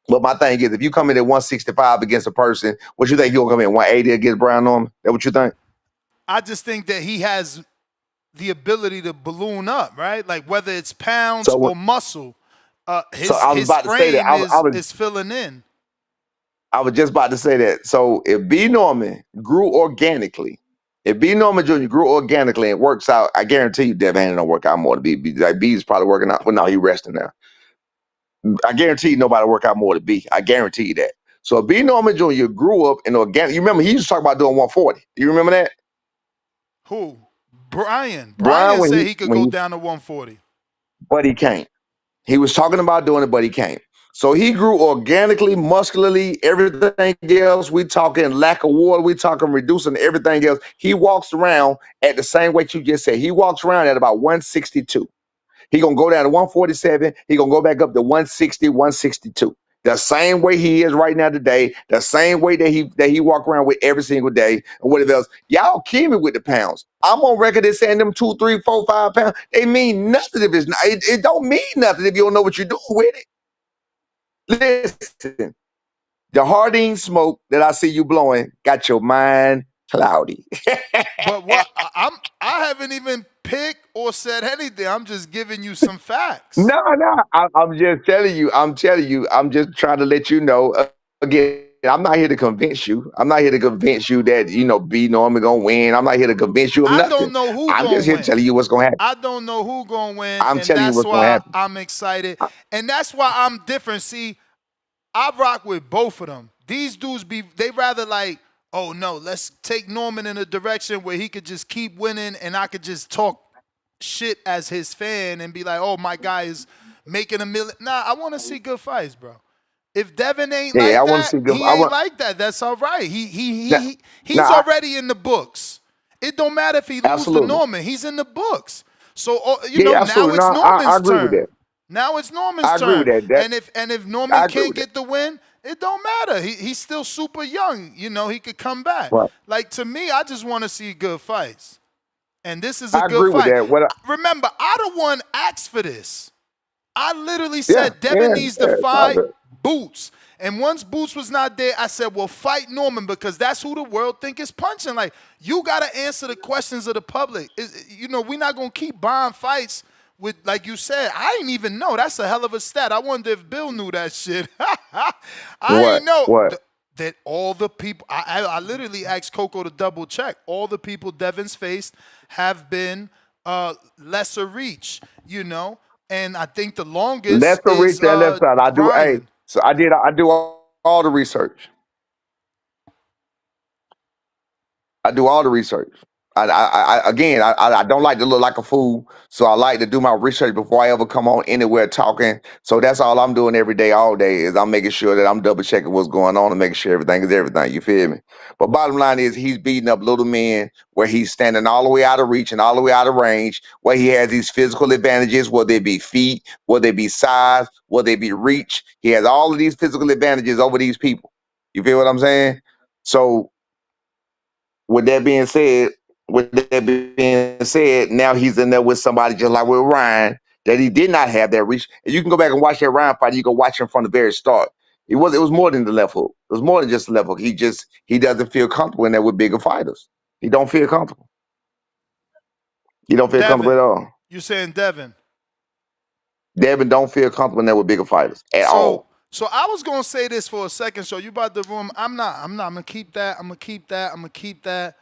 But my thing is, if you come in at 165 against a person, what you think you'll come in 180 against Brown Norman? That what you think? I just think that he has the ability to balloon up, right? Like whether it's pounds So or muscle, so I was his about to say that frame I was is filling in. I was just about to say that. So if B Norman grew organically, if B Norman Jr. grew organically and works out, I guarantee you Devin Haney don't work out more than B. Like B's probably working out. Well, no, he resting now. I guarantee you nobody work out more than B. I guarantee you that. So if B Norman Jr. grew up in organic, you remember he used to talk about doing 140. You remember that? Who? Brian. Brian Brian said he could go down to 140. But he can't. He was talking about doing it, but he can't. So he grew organically, muscularly, everything else. We talking lack of water. We talking reducing everything else. He walks around at the same weight you just said. He walks around at about 162. He gonna go down to 147. He gonna go back up to 160, 162. The same way he is right now today. The same way that he walk around with every single day and whatever else. Y'all kill me with the pounds. I'm on record as saying them 2, 3, 4, 5 pounds. They mean nothing if it's not. It don't mean nothing if you don't know what you're doing with it. Listen, the Harding smoke that I see you blowing got your mind cloudy. But what I haven't even picked or said anything. I'm just giving you some facts. No, I'm just telling you. I'm telling you. I'm just trying to let you know. Again, I'm not here to convince you. I'm not here to convince you that B Norman gonna win. I'm not here to convince you of nothing. I don't know who I'm gonna just here win. to tell you what's gonna happen. I don't know who gonna win, I'm and telling you that's what's gonna why happen. I'm excited, and that's why I'm different. See, I rock with both of them. These dudes they rather like, oh no, let's take Norman in a direction where he could just keep winning, and I could just talk shit as his fan and be like, oh, my guy is making $1 million. Nah, I want to see good fights, bro. If Devin ain't Yeah, I like want to that, see good. he ain't like that. That's all right. He's Nah, already in the books. It don't matter if he lose to absolutely. Norman. He's in the books. So Yeah, now absolutely. it's No, Norman's I agree with turn. that. Now it's Norman's I agree with turn. that. And if Norman I agree can't with that. get the win, it don't matter. He's still super young. He could come back. Right. Like, to me, I just want to see good fights. And this is a I good agree with fight. that. Remember, I the one asked for this. I literally Yeah, said Devin needs to it's all fight good. Boots. And once Boots was not there, I said, well, fight Norman, because that's who the world think is punching. Like, you got to answer the questions of the public. We're not going to keep buying fights with, like you said, I didn't even know. That's a hell of a stat. I wonder if Bill knew that shit. I ain't know. What? That all the people, I literally asked Coco to double check. All the people Devin's faced have been lesser reach, and I think the longest Lesser reach is and left side. I do. Hey, Ryan. so I do all the research. I do all the research. Again, I don't like to look like a fool, so I like to do my research before I ever come on anywhere talking. So that's all I'm doing every day, all day, is I'm making sure that I'm double checking what's going on and making sure everything is everything. You feel me? But bottom line is, he's beating up little men where he's standing all the way out of reach and all the way out of range, where he has these physical advantages, whether it be feet, whether it be size, whether it be reach. He has all of these physical advantages over these people. You feel what I'm saying? So with that being said, now he's in there with somebody just like with Ryan, that he did not have that reach. And you can go back and watch that Ryan fight. You can watch him from the very start. It was more than the left hook. It was more than just the left hook. He doesn't feel comfortable in there with bigger fighters. He don't feel comfortable. He don't feel comfortable at all. You're saying Devin. Devin don't feel comfortable in there with bigger fighters at all. So I was gonna say this for a second. So you about the room? I'm not. I'm gonna keep that. I'm gonna keep that.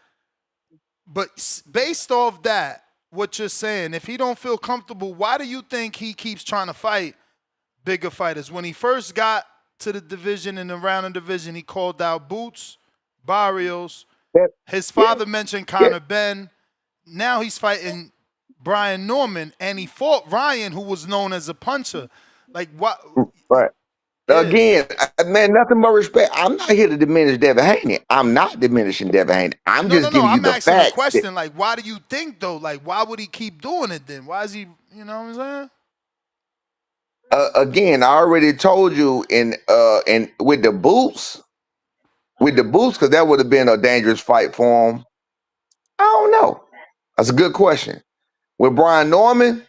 But based off that, what you're saying, if he don't feel comfortable, why do you think he keeps trying to fight bigger fighters? When he first got to the division, in the round division, he called out Boots, Barrios. His father mentioned Conor Ben. Now he's fighting Brian Norman, and he fought Ryan, who was known as a puncher. Like, what? Right. Again, man, nothing but respect. I'm not here to diminish Devin Haney. I'm not diminishing Devin Haney. I'm just giving you I'm the asking fact. a question. Like, why do you think, though? Like, why would he keep doing it then? Why is he, you know what I'm saying? Again, I already told you in with the boots, because that would have been a dangerous fight for him. I don't know. That's a good question. With Brian Norman,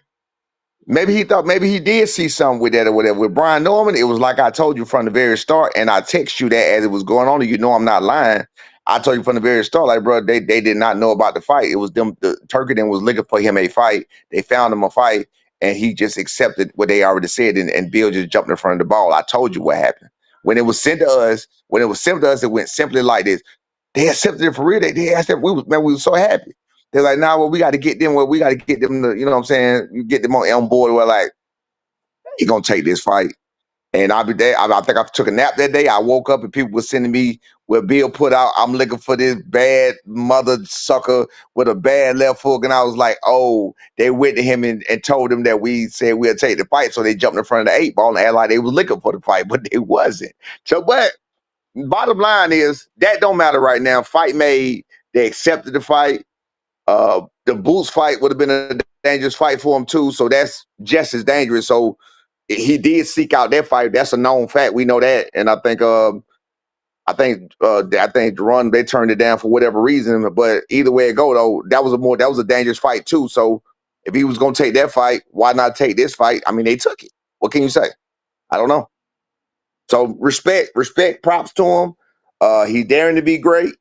maybe he did see something with that or whatever. With Brian Norman, it was like I told you from the very start, and I text you that as it was going on, and you know I'm not lying. I told you from the very start, like, bro, they did not know about the fight. It was them, the Turkey was looking for him a fight. They found him a fight, and he just accepted what they already said, and Bill just jumped in front of the ball. I told you what happened. When it was sent to us, it went simply like this. They accepted it for real. They accepted. We were so happy. They're like, nah, well, we got to get them. Well, we got to get them. To, you know what I'm saying? You get them on board. We're like, you gonna take this fight. And I'll be there. I think I took a nap that day. I woke up and people were sending me where Bill put out, I'm looking for this bad mother sucker with a bad left hook. And I was like, oh, they went to him and told him that we said we'll take the fight. So they jumped in front of the 8 ball and acted like they was looking for the fight, but they wasn't. So, but bottom line is that don't matter right now. Fight made. They accepted the fight. The Boots fight would have been a dangerous fight for him too. So that's just as dangerous. So he did seek out that fight. That's a known fact. We know that. And I think the run they turned it down for whatever reason. But either way it go though, that was a dangerous fight too. So if he was gonna take that fight, why not take this fight? I mean, they took it. What can you say? I don't know. So respect, props to him. He daring to be great.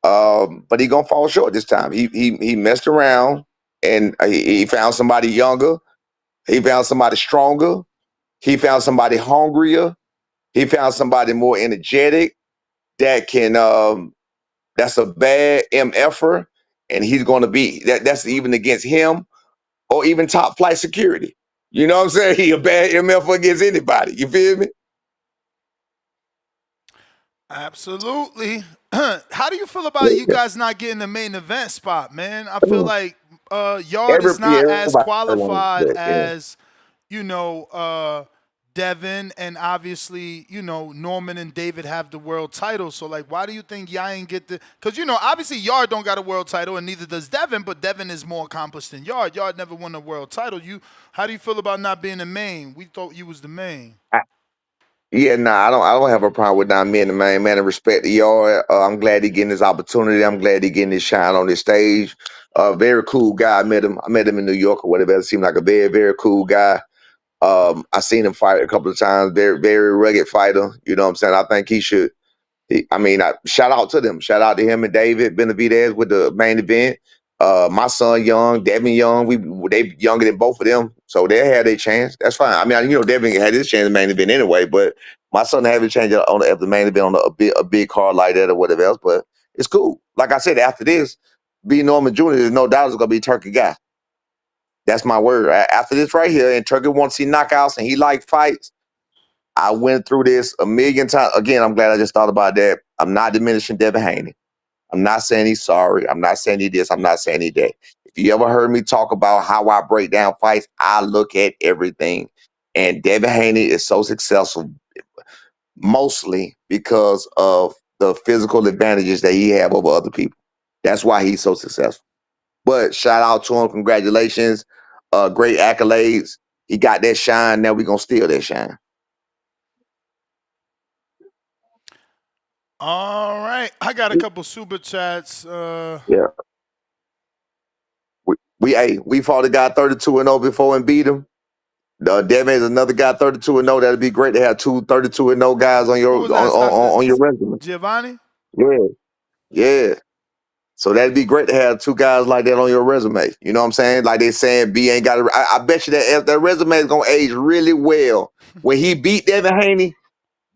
But he gonna fall short this time. He messed around and he found somebody younger. He found somebody stronger. He found somebody hungrier. He found somebody more energetic that can. That's a bad MFer, and he's gonna be that. That's even against him or even top flight security. You know what I'm saying? He a bad MFer against anybody. You feel me? Absolutely. How do you feel about you guys not getting the main event spot, man? I feel like Yard is not as Everybody wants qualified that. Yeah. as, Devin, and obviously, Norman and David have the world title. So, like, why do you think y'all ain't get the? Because obviously Yard don't got a world title, and neither does Devin. But Devin is more accomplished than Yard. Yard never won a world title. How do you feel about not being the main? We thought you was the main. Yeah, nah, I don't have a problem with not being the main man and respect the Yard. I'm glad he getting his opportunity. I'm glad he getting his shine on this stage. Very cool guy. I met him in New York or whatever. It seemed like a very, very cool guy. I seen him fight a couple of times. Very, very rugged fighter. You know what I'm saying? I think he should. Shout out to them. Shout out to him and David Benavidez with the main event. My son Young, Devin Young, they younger than both of them, so they had their chance. That's fine. I mean, Devin had his chance in the main event anyway, but my son had a chance on the main event on a big card like that or whatever else. But it's cool. Like I said, after this, B Norman Jr. there's no doubt is gonna be Turkey guy. That's my word. After this right here, and Turkey wants to see knockouts and he like fights. I went through this a million times. Again, I'm glad I just thought about that. I'm not diminishing Devin Haney. I'm not saying he's sorry. I'm not saying he this. I'm not saying he that. If you ever heard me talk about how I break down fights, I look at everything. And Devin Haney is so successful mostly because of the physical advantages that he have over other people. That's why he's so successful. But shout out to him. Congratulations. Great accolades. He got that shine. Now we're going to steal that shine. All right. I got a couple super chats. Yeah. We fought a guy 32-0 before and beat him. Devin is another guy 32-0. That'd be great to have 2 32-0 guys on your Who was that? on your resume. Giovanni? Yeah. Yeah. So that'd be great to have 2 guys like that on your resume. You know what I'm saying? Like they saying B ain't got I bet you that resume is gonna age really well. When he beat Devin Haney,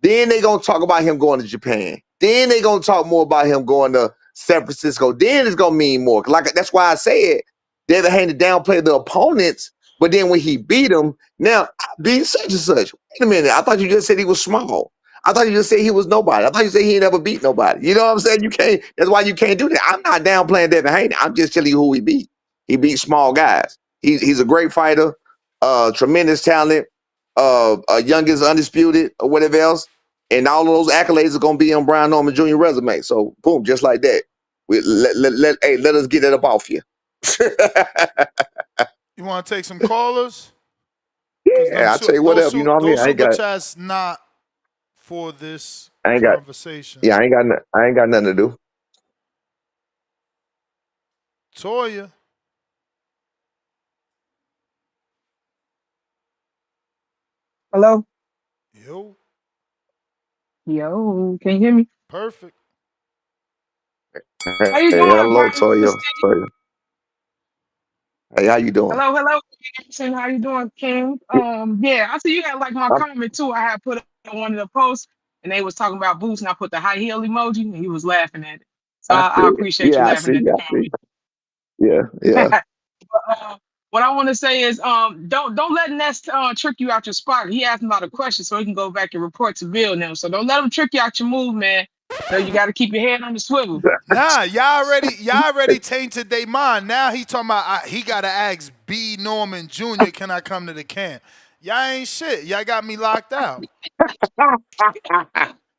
then they gonna talk about him going to Japan. Then they gonna talk more about him going to San Francisco. Then it's gonna mean more. Like that's why I said Devin Haney downplayed the opponents, but then when he beat him, now I beat such and such. Wait a minute, I thought you just said he was small. I thought you just said he was nobody. I thought you said he ain't never beat nobody. You know what I'm saying? You can't. That's why you can't do that. I'm not downplaying Devin Haney. I'm just telling you who he beat. He beat small guys. He's a great fighter, tremendous talent, youngest undisputed or whatever else. And all of those accolades are gonna be on Brian Norman Jr. resume. So boom, just like that. Let us get that up off you. You want to take some callers? Yeah, I'll tell you whatever. You know what I mean? Those super chats not for this I ain't conversation. I ain't got nothing to do. Toya. Hello? Yo. Yo, can you hear me? Perfect. How you doing, Hello, Brian? Toya. Hey, how you doing? Hello. Jackson, how you doing, King? Yeah, I see you had like my comment too. I had put up on one of the posts. and they was talking about boots, and I put the high heel emoji, and he was laughing at it. So I I see it. appreciate you Yeah, I laughing see. at the I see. Yeah, yeah. comment. What I want to say is, don't let Ness trick you out your spot. He asked him a lot of questions, so he can go back and report to Bill now. So don't let him trick you out your move, man. So you got to keep your head on the swivel. Nah, y'all already tainted their mind. Now he talking about he gotta ask B Norman Jr. Can I come to the camp? Y'all ain't shit. Y'all got me locked out.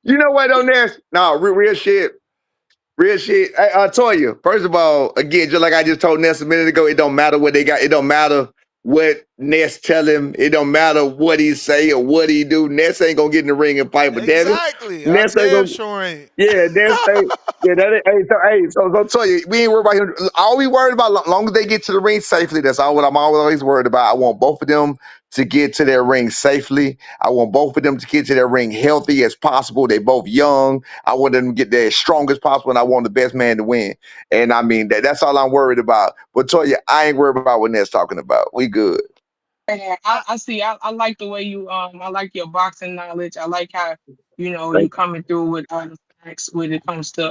You know what on this? No, real shit. Real shit. I told you. First of all, again, just like I just told Ness a minute ago, it don't matter what they got. It don't matter what Ness tell him. It don't matter what he say or what he do. Ness ain't gonna get in the ring and fight. But damn it, Exactly. I Ness ain't damn gonna. sure ain't. Yeah, Ness ain't. Yeah, that ain't. So I'll tell you, we ain't worried about him. All we worried about, long as they get to the ring safely, that's all what I'm always worried about. I want both of them to get to their ring safely. I want both of them to get to their ring healthy as possible. They both young. I want them to get there as strong as possible, and I want the best man to win. And I mean, that's all I'm worried about. But tell you, I ain't worried about what Ned's talking about. We good. Yeah, I see. I like the way you I like your boxing knowledge. I like how you Thank coming through with the facts when it comes to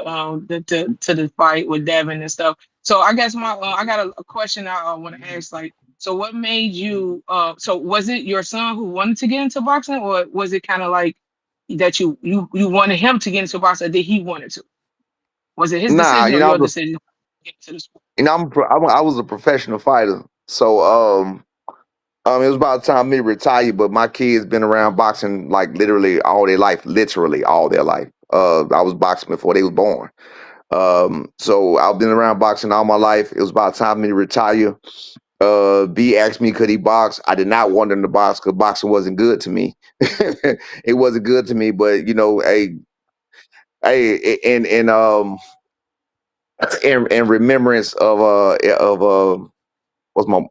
to the fight with Devin and stuff. So I guess my I got a question I want to ask. Like, so what made you? So was it your son who wanted to get into boxing, or was it kind of like that you wanted him to get into boxing, or did he wanted to? Was it his Nah, decision you or know, your decision to get into the sport? I was a professional fighter, so it was about time me to retire, but my kids been around boxing like literally all their life, literally all their life. I was boxing before they was born. So I've been around boxing all my life. It was about time for me to retire. B asked me could he box. I did not want him to box because boxing wasn't good to me. It wasn't good to me, but in remembrance of what's my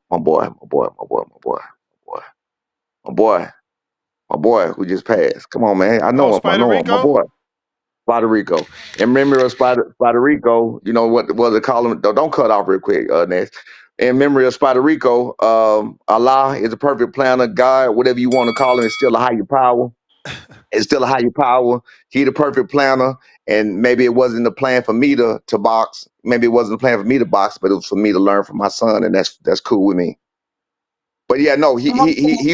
boy. My boy who just passed. Come on, man. I Oh, know him. I Spider know him. My Rico? boy, Spider Rico. And memory of Spider Rico, you know what they call him? Don't cut off real quick, Ness. In memory of Spider Rico, Allah is a perfect planner, God, whatever you want to call him, is still a higher power. It's still a higher power. He the perfect planner. And maybe it wasn't the plan for me to box. Maybe it wasn't the plan for me to box, but it was for me to learn from my son, and that's cool with me. But yeah, no, he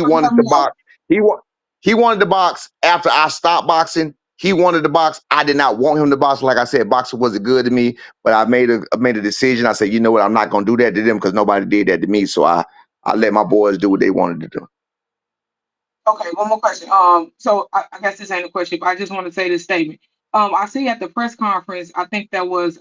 wanted to box. He wa- he wanted to box after I stopped boxing. He wanted to box. I did not want him to box. Like I said, boxing wasn't good to me. But I made a decision. I said, you know what? I'm not gonna do that to them because nobody did that to me. So I let my boys do what they wanted to do. Okay, one more question. So I guess this ain't a question, but I just want to say this statement. I see at the press conference, I think that was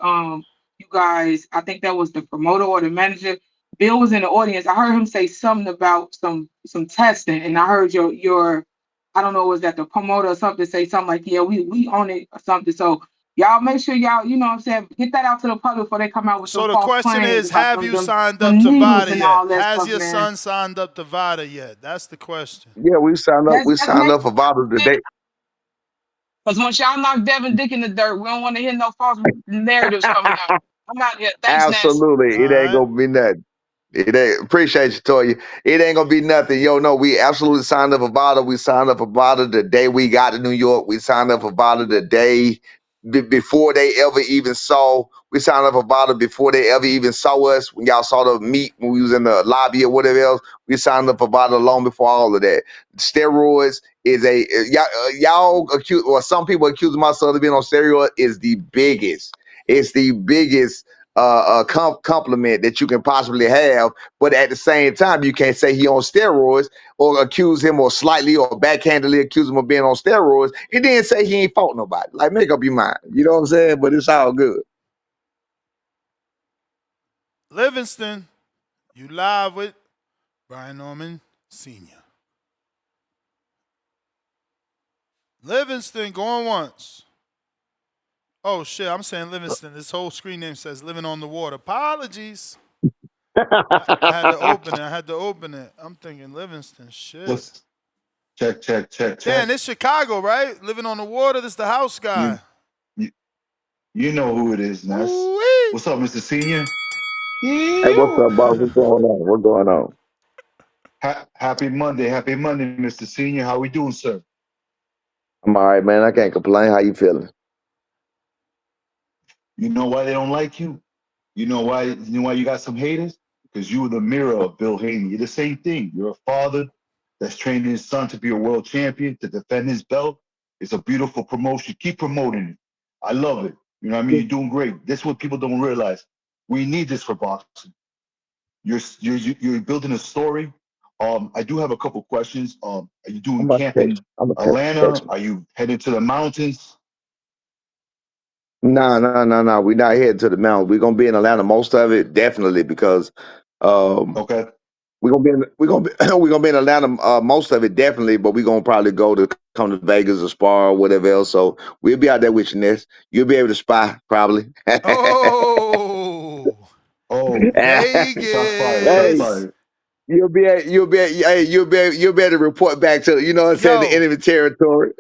you guys, I think that was the promoter or the manager. Bill was in the audience. I heard him say something about some testing, and I heard your I don't know, was that the promoter or something say something like, yeah, we own it or something. So y'all make sure y'all, you know what I'm saying, get that out to the public before they come out with So some the false question claims is, about have you signed up them to needles VADA and yet? all that Has stuff, your man. son signed up to VADA yet? That's the question. Yeah, we signed up. We That's signed up for Bible today. because once y'all knock Devin Dick in the dirt, we don't want to hear no false narratives coming out. I'm out here. Thanks, Ness. Absolutely, All it ain't right. gonna be nothing. It ain't. Appreciate you, Toya. It ain't gonna be nothing. Yo, no, we absolutely signed up for Vada. We signed up for Vada the day we got to New York. We signed up for Vada the day before they ever even saw. We signed up for Vada before they ever even saw us. When y'all saw the meet when we was in the lobby or whatever else, we signed up for Vada long before all of that. Steroids is y'all accuse, or some people accuse myself of being on steroids is the biggest. It's the biggest compliment that you can possibly have, but at the same time, you can't say he on steroids or accuse him or slightly or backhandedly accuse him of being on steroids. He didn't say he ain't fought nobody. Like, make up your mind. You know what I'm saying? But it's all good. Livingston, you live with Brian Norman Sr. Livingston going once. Oh shit, I'm saying Livingston. This whole screen name says living on the water. Apologies. I had to open it. I'm thinking Livingston. Shit. Check. Damn, this Chicago, right? Living on the water. This the house guy. You you know who it is, Ness. Ooh-wee. What's up, Mr. Senior? Hey, what's up, boss? What's going on? What's going on? Happy Monday, Mr. Senior. How we doing, sir? I'm all right, man. I can't complain. How you feeling? You know why they don't like you? You know why? You know why you got some haters? Because you were the mirror of Bill Haney. You're the same thing. You're a father that's training his son to be a world champion, to defend his belt. It's a beautiful promotion. Keep promoting it. I love it. You know what I mean? You're doing great. That's what people don't realize. We need this for boxing. You're building a story. I do have a couple questions. Are you doing I'm about camp to catch. in I'm gonna catch Atlanta? him. Are you headed to the mountains? No. We're not heading to the mountains. We're gonna be in Atlanta most of it, definitely, because Okay. we're gonna be in Atlanta most of it, definitely. But we're gonna probably come to Vegas or Spa or whatever else. So we'll be out there with you, Ness. You'll be able to spy probably. Oh, Oh, shots fired. Shots Hey, Vegas. fired. you'll be able to report back to, you know what I'm saying, the Yo, enemy territory.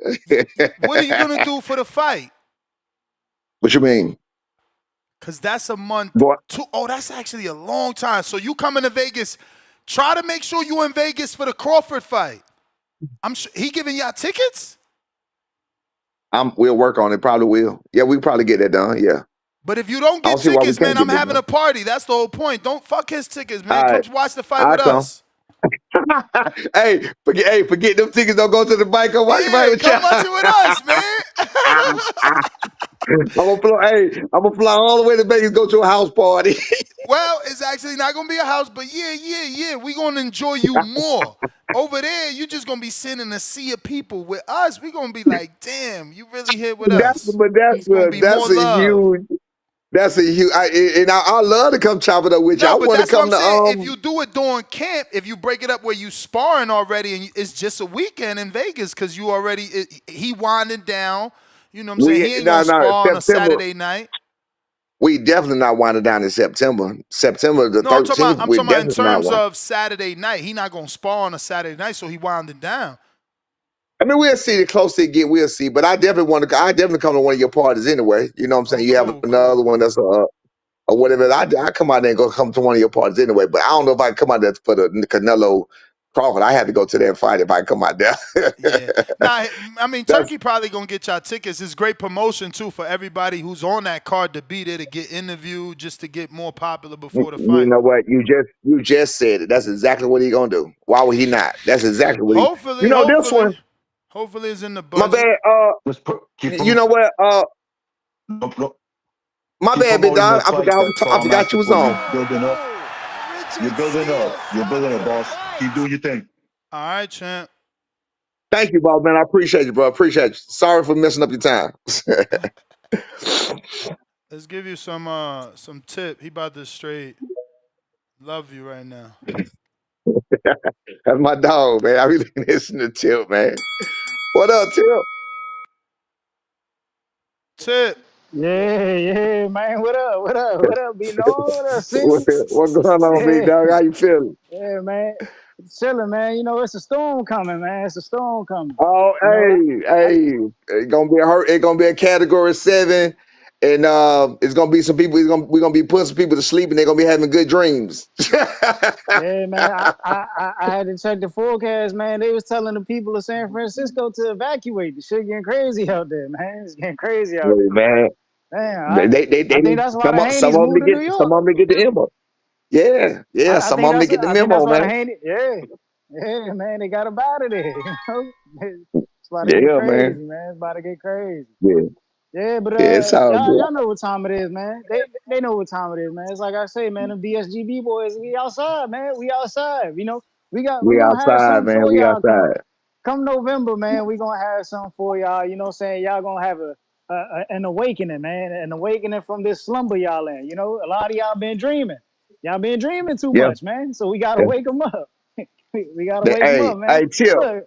what are you gonna do for the fight? What you mean? Cause that's a month. Boy, Oh, that's actually a long time. So you coming to Vegas? Try to make sure you in Vegas for the Crawford fight. I'm sure he giving y'all tickets. we'll work on it. Probably will. Yeah, we probably get that done. Yeah. But if you don't I get don't see why we tickets, man, can't get I'm that having done. a party. That's the whole point. Don't fuck his tickets, man. All Come right. watch the fight I with come. us. Forget them tickets. Don't go to the bike. Come watch the bike Yeah, with come watch it with us, y'all. man. I'm gonna fly all the way to Vegas, go to a house party. Well, it's actually not gonna be a house, but yeah. We gonna enjoy you more. Over there, you just gonna be sitting in a sea of people. With us, we gonna be like, damn, you really here with us. It's gonna be more That's a love. huge. I love to come chop it up with you. No, I but want to that's what come I'm to saying. If you do it during camp, if you break it up where you sparring already, and it's just a weekend in Vegas, because you already he winding down. You know what I'm saying? we He ain't no gonna no spar on a September. Saturday night. We definitely not winding down in September. September the No, 13th. I'm We talking about in definitely not terms one. of Saturday night. He not gonna spar on a Saturday night, so he winding down. I mean, we'll see. The closer it get, we'll see. But I definitely want to. I definitely come to one of your parties anyway. You know what I'm Oh, saying? You have another one that's or whatever. I come out there and come to one of your parties anyway. But I don't know if I come out there for the Canelo Crawford. I have to go to that fight if I come out there. Yeah. Nah, I mean, That's Turkey probably gonna get y'all tickets. It's great promotion too for everybody who's on that card to be there to get interviewed, just to get more popular before the you fight. know what you just said it. That's exactly what he gonna do. Why would he not? That's exactly what he. You Hopefully, know this one. hopefully it's in the My budget. bad. Keep You know what? My Keep bad, Big promoting the Don. I fight. forgot. That's I all I'm forgot you asking was for. on. You're building up. You're building up. You're building up, boss. Keep doing your thing. All right, champ. Thank you, boss man. I appreciate you, bro. Appreciate you. Sorry for messing up your time. Let's give you some tip. He about to straight love you right now. That's my dog, man. I really listen to Tip, man. What up, Tip? Tip. Yeah, man. What up, B Noah? What up, City? What going on, big Yeah, dog? How you feeling? yeah, man. Chilling, man. You know, it's a storm coming, man. It's a storm coming. Oh, You know, it's gonna be it's gonna be a category 7, and it's gonna be some people. We're gonna be putting some people to sleep, and they're gonna be having good dreams. yeah, man. I had to check the forecast, man. They was telling the people of San Francisco to evacuate. The shit getting crazy out there, man. It's getting crazy out Hey, there. man, Man, they I think need that's why the some Haney's of them moved to New some York. of them to get the memo. Yeah, some of them to get the I think that's memo, why the man. Haney. Yeah, man. They got up out of there. You know, it's about to get Yeah, crazy, man. man. It's about to get crazy. Yeah, Yeah, but it's all good. y'all know what time it is, man. They know what time it is, man. It's like I say, man. Them BSGB boys, we outside, man. We outside. You know, we We gonna have outside, something man. for We y'all. outside. Come November, man. We gonna have something for y'all. You know what I'm saying? Y'all gonna have an awakening, man. An awakening from this slumber y'all in. You know, a lot of y'all been dreaming. Y'all been dreaming too Yeah. much, man. So we gotta Yeah. wake them up. We gotta wake them Hey, up, man. Tip. Look,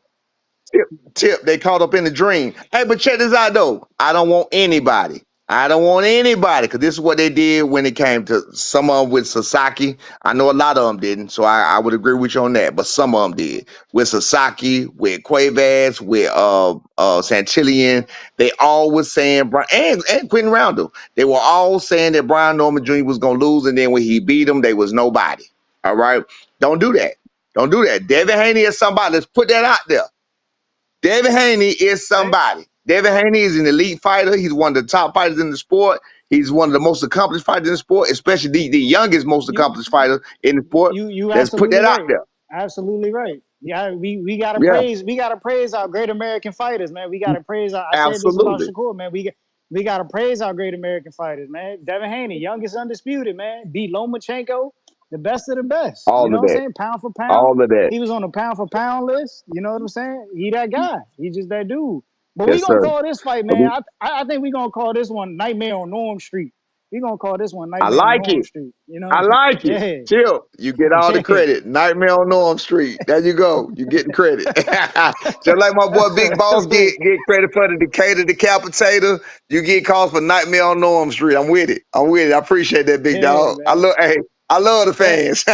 Tip, they caught up in the dream. Hey, but check this out though. I don't want anybody. Because this is what they did when it came to some of them with Sasaki. I know a lot of them didn't, so I would agree with you on that. But some of them did. With Sasaki, with Cuevas, with Santillian, they all was saying and Quentin Roundle. They were all saying that Brian Norman Jr. was gonna lose, and then when he beat him, they was nobody. All right, don't do that. Don't do that. Devin Haney is somebody. Let's put that out there. David Haney is somebody. David Haney is an elite fighter. He's one of the top fighters in the sport. He's one of the most accomplished fighters in the sport, especially the youngest most accomplished fighter in the sport. You Let's put absolutely that out right. there. Absolutely right. Yeah, we gotta Yeah, praise our great American fighters, man. We gotta praise our, I said this about absolutely. Shakur, man. We gotta praise our great American fighters, man. Devin Haney, youngest undisputed, man. Beat Lomachenko, the best of the best. You All know of what I'm that. saying? Pound for pound. All of that. He was on the pound for pound list. You know what I'm saying? He that guy. He just that dude. But we Yes, gonna sir. call this fight, man. I think we gonna call this one Nightmare on Norm Street. We gonna call this one I Nightmare on like Norm it. Street. You know? I like it. Yeah. Chill. You get all the Yeah. credit. Nightmare on Norm Street. There you go. You getting credit. Just like my boy Big Boss That's get it. credit for the Decatur Decapitator. You get calls for Nightmare on Norm Street. I'm with it. I'm with it. I appreciate that, big Yeah, dog. man. I love the And fans.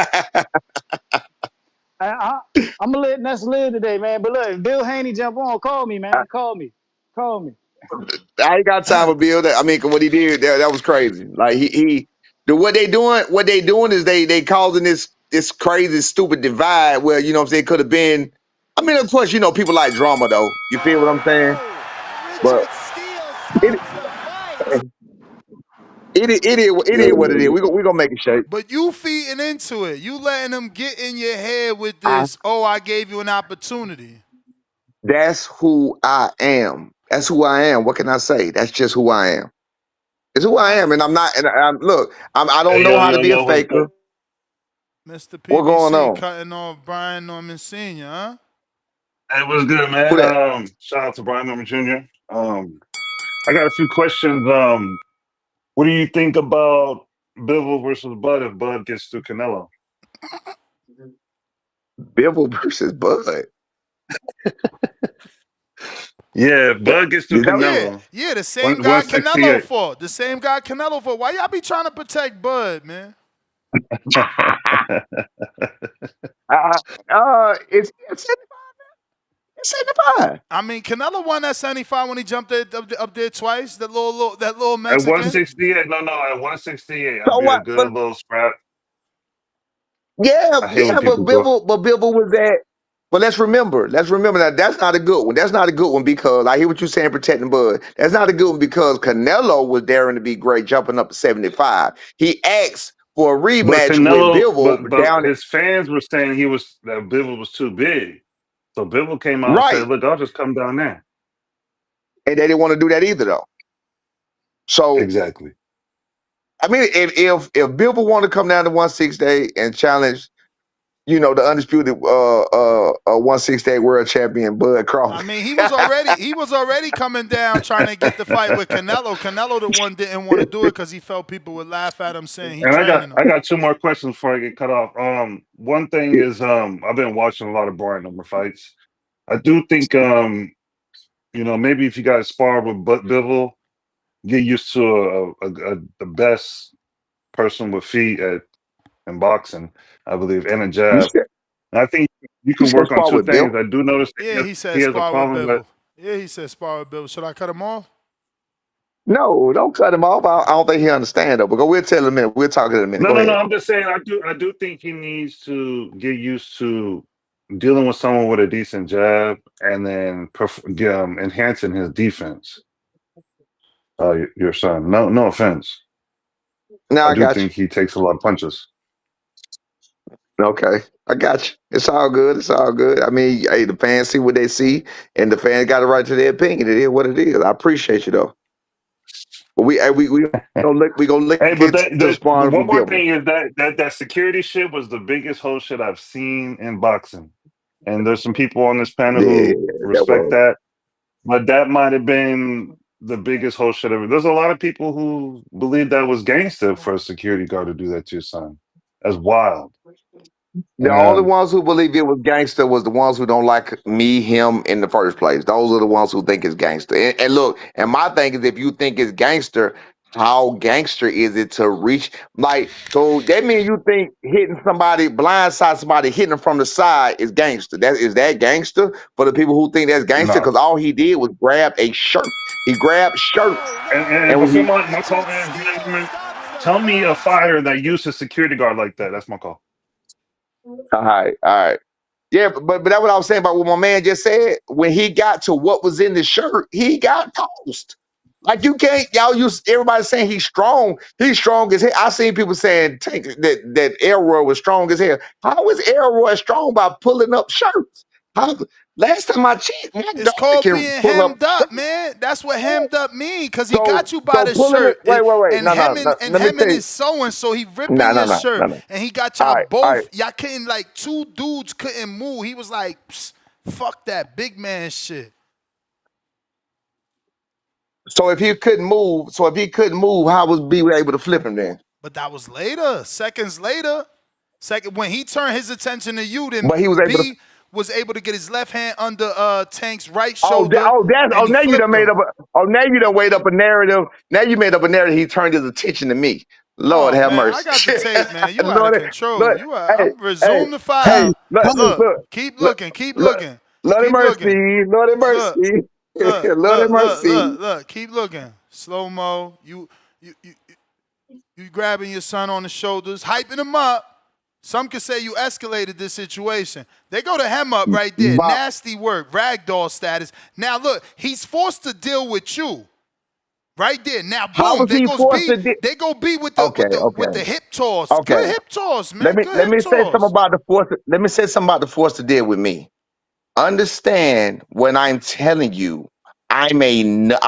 I'm gonna let Ness live today, man. But look, if Bill Haney jump on, call me, man. Call me. Call me. I ain't got time for Bill. I mean, 'cause what he did, that was crazy. Like what they doing is they causing this crazy, stupid divide where, you know what I'm saying, could have been. I mean, of course, you know, people like drama though. You feel what I'm saying? But it it is what it is. We gonna make it shape. But you feeding into it. You letting them get in your head with I, this, oh, I gave you an opportunity. that's who I am. That's who I am. What can I say? That's just who I am. It's who I am, and I'm not. And look, I don't Hey, know yo, how to yo, be a yo, what's good? faker. Mr. What going PBC on? cutting off Brian Norman Sr., huh? Hey, what's good, Who man? that? Shout out to Brian Norman Jr. I got a few questions. What do you think about Bivol versus Bud if Bud gets through Canelo? Bivol versus Bud. Yeah, if Bud gets through Is that Canelo. Yeah, the same guy Canelo 168. fought. The same guy Canelo fought. Why y'all be trying to protect Bud, man? It's 75. I mean, Canelo won that 75 when he jumped up there twice. That little At Mexican. 168, no, at 168, I'd So be a what? good little scrap. Yeah, I hate when but people go. Bivol was that. But let's remember that that's not a good one. That's not a good one because I hear what you're saying, protecting Bud. That's not a good one because Canelo was daring to be great, jumping up to 75. He asked for a But rematch with Canelo, Bivol but down at his fans were saying that Bivol was too big. So Bivol came out and right, said, "Look, I'll just come down there." and they didn't want to do that either though. So Exactly. I mean, if Bivol wanted to come down to 168 and challenge, you know, the undisputed 168 world champion Bud Crawford. I mean, he was already coming down trying to get the fight with Canelo. Canelo, the one, didn't want to do it because he felt people would laugh at him saying he And training him. I got two more questions before I get cut off. One thing is I've been watching a lot of Brian Number fights. I do think maybe if you guys spar with Bivol, get used to the best person with feet in boxing, I believe, and a You jab. said And I think you you can said work on spar two with Bivol? things. I do notice that Yeah, he he said has a spar with problem with. Bivol. Yeah, he said spar with Bivol. Should I cut him off? No, don't cut him off. I don't think he understand though. But we'll tell him in a minute. We'll talk in a minute. No, Go no, no. ahead. I'm just saying. I do think he needs to get used to dealing with someone with a decent jab and then enhancing his defense. Your son. No offense. No, I I do got you. think he takes a lot of punches. Okay, I got you. It's all good. It's all good. I mean, hey, the fans see what they see, and the fans got a right to their opinion. It is what it is. I appreciate you though. But we gonna look Hey, but into the sparring one with more Bivol. thing is that security shit was the biggest whole shit I've seen in boxing. And there's some people on this panel Yeah, who that respect was. that, but that might have been the biggest whole shit ever. There's a lot of people who believe that was gangster for a security guard to do that to your son. That's wild. The only And ones who believe it was gangster was the ones who don't like him in the first place. Those are the ones who think it's gangster. And look, and my thing is, if you think it's gangster, how gangster is it to reach? Like, so that means you think hitting somebody, blindside somebody, hitting them from the side is gangster. That gangster for the people who think that's gangster? no. Because all he did was grab a shirt. He grabbed shirts, And and when before he, my call, tell me a fighter that used a security guard like that. That's my call. all right, Yeah, but that's what I was saying about what my man just said. When he got to what was in the shirt, he got tossed. Like you can't, y'all use everybody saying he's strong. He's strong as hell. I seen people saying that Elroy was strong as hell. How is Elroy strong by pulling up shirts? How, last time I checked, my It's daughter called can being pull up hemmed up, shirts. man. That's what hemmed up mean, because he So got you by the pulling it. shirt. Wait. And No. Let me hemming tell you. is sewing, so he ripping No. your shirt. And he got y'all All right. both. Y'all couldn't, like, two dudes couldn't move. He was like, fuck that big man shit. So if he couldn't move, how was B able to flip him then? But that was later, seconds later. When he turned his attention to you, then But he was able to. B was able to get his left hand under Tank's right Oh, shoulder, and he now you done flipped made him. up. Now you done made up a narrative. Now you made up a narrative. He turned his attention to me. Lord Oh have man, I mercy. got the tape, man. You out of Lord, control. look, You are. hey, I'm resume the file. Look, keep looking, keep looking, Lord have keep looking. mercy. Lord have Look, mercy. Lord have mercy. look. Keep looking. Slow mo. You grabbing your son on the shoulders, hyping him up. Some could say you escalated this situation. They go to hem up right there. Bob, Nasty work, ragdoll status. Now look, he's forced to deal with you. Right there. Now how boom, was there he goes forced B. to do? They go B with Okay, the hip toss. okay. Good hip toss, Let man. me Good let hip me say something toss. about the force. Let me say something about the force to deal with me. Understand when I'm telling you, I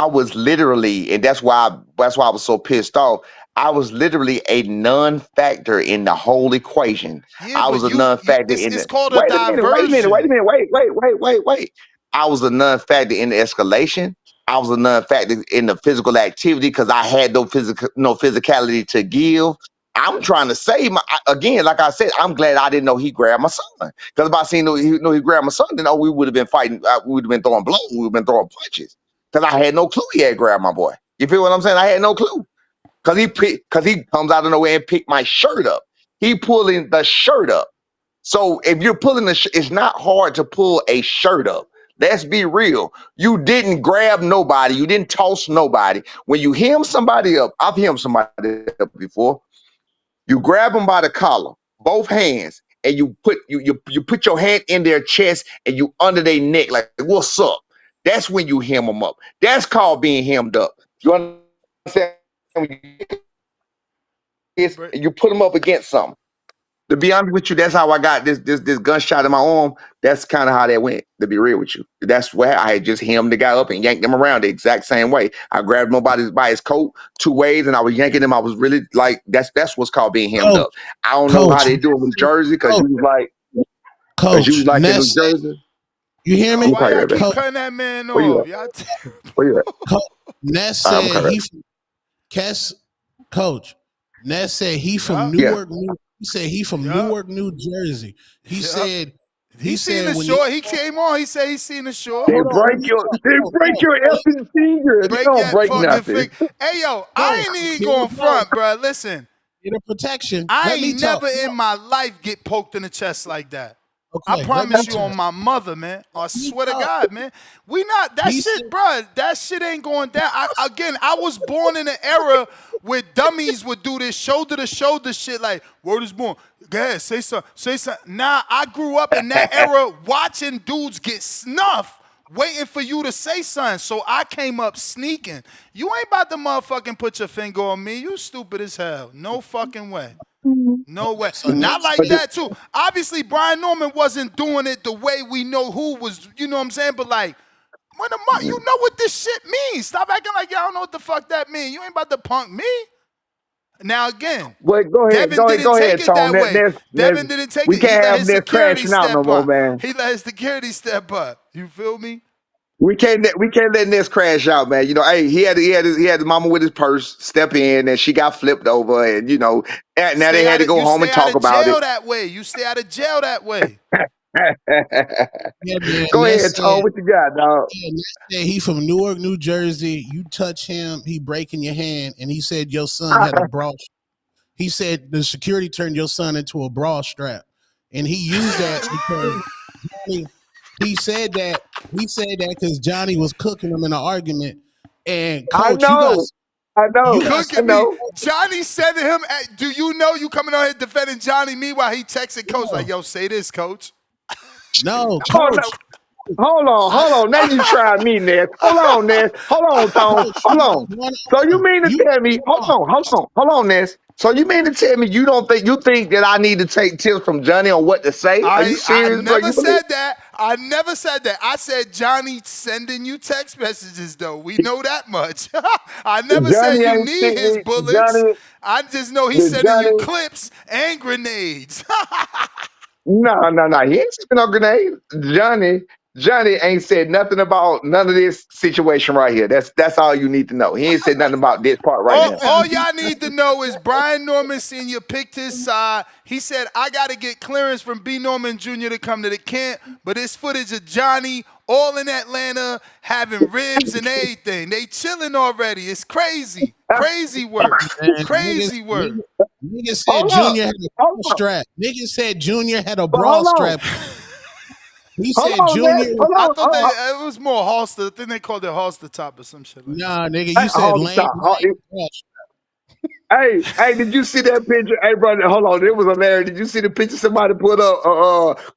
was literally, and that's why I was so pissed off. I was literally a non-factor in the whole equation. Yeah, I but was a non-factor in it's the. called a Wait a minute. Wait a minute. Wait a diversion. minute. Wait. I was a non-factor in the escalation. I was a non-factor in the physical activity because I had no physicality to give. I'm trying to say again, like I said, I'm glad I didn't know he grabbed my son. Because if I seen he grabbed my son, then we would have been fighting. We would have been throwing blows. We would have been throwing punches. Because I had no clue he had grabbed my boy. You feel what I'm saying? I had no clue. Because he comes out of nowhere and picked my shirt up. He pulling the shirt up. So if you're pulling it's not hard to pull a shirt up. Let's be real. You didn't grab nobody. You didn't toss nobody. When you hem somebody up, I've hemmed somebody up before. You grab them by the collar, both hands, and you put your hand in their chest and you under their neck like, what's up? That's when you hem them up. That's called being hemmed up. You understand? You put them up against something. To be honest with you, that's how I got this gunshot in my arm. That's kind of how that went, to be real with you. That's where I had just hemmed the guy up and yanked him around the exact same way. I grabbed him by his coat 2 ways and I was yanking him. I was really like, that's what's called being hemmed up. I don't know how they do it in Jersey because you was like in New Ness, Jersey. you hear Yo, me? why y'all keep Coach, cutting that man Where you off? at? Y'all Where you at? Ness I'm said correct. Coach, Ness said he from Yeah. Newark, Newark, New Jersey. He said he seen the when short. He came on. He said he seen the short. They hold on, let break me your talk. effing finger. They Break don't that break fucking nothing. fig. Hey yo, No, I ain't even get going a no, front, bro. Listen, get a protection. I Let me ain't talk. never in my life get poked in the chest like that. I Okay, let me promise you on talk. my mother, man. I Let me swear to talk. God, man. We not that He said, shit, bro. That shit ain't going down. I was born in an era where dummies would do this shoulder to shoulder shit like, word is born. Go ahead, say something. Nah, I grew up in that era watching dudes get snuffed, waiting for you to say something. So I came up sneaking. You ain't about to motherfucking put your finger on me. You stupid as hell. No fucking way. No way. so Not Ness like said, that, too. Obviously, Brian Norman wasn't doing it the way we know who was, you know what I'm saying? But, like, you know what this shit means. Stop acting like y'all don't know what the fuck that means. You ain't about to punk me. Now, again, Well, Devin didn't go take ahead, it Tone. that way. Devin didn't take We it. He can't let have his this security crashing out no step more, up. man. He let his security step up. You feel me? We can't let this crash out, man. You know, hey, he had his mama with his purse step in, and she got flipped over, and and now they had to go You home stay and out talk of about it. jail that way. You stay out of jail that way. yeah, man, Go ahead, Tone. What you got, dog? Ness said he from Newark, New Jersey. You touch him, he breaking your hand, and he said your son had a bra. He said the security turned your son into a bra strap, and he used that because he said that because Johnny was cooking him in an argument. And I coach, you got Cooking me. Johnny said to him, hey, do you know you coming out here defending Johnny? Meanwhile, he texted coach like, yo, say this, coach. No, Oh, no. coach. Hold on. Now you try me, Ness. Hold on, Ness. Hold on, Tone. Coach, Hold you on. got one So you arm. mean to You tell me? Hold on, Ness. So you mean to tell me you think that I need to take tips from Johnny on what to say? Are you I serious, bro? never You believe? said that. I never said that. I said Johnny sending you text messages though. We know that much. I never said Johnny you ain't need sent his me. bullets. Johnny, I just know he's the sending you Johnny. clips and grenades. No. He ain't sent no grenade. Johnny ain't said nothing about none of this situation right here. That's all you need to know. He ain't said nothing about this part right now. All y'all need to know is Brian Norman Sr. picked his side. He said, I got to get clearance from B. Norman Jr. to come to the camp, but it's footage of Johnny all in Atlanta having ribs and everything. They chilling already. It's crazy. Crazy work. man. Crazy work. Niggas said Hold up. Junior had a Hold bra up. strap. Niggas said Junior had a But bra hold on. strap. He Hold said on, man. Junior was Hold I on. thought it was more Holster. I think they called it Holster top or some shit like that. nah, nigga. Hey, You said hold the lame stop. bra Hey, did you see that picture? Hey, brother, hold on. It was hilarious. Did you see the picture somebody put up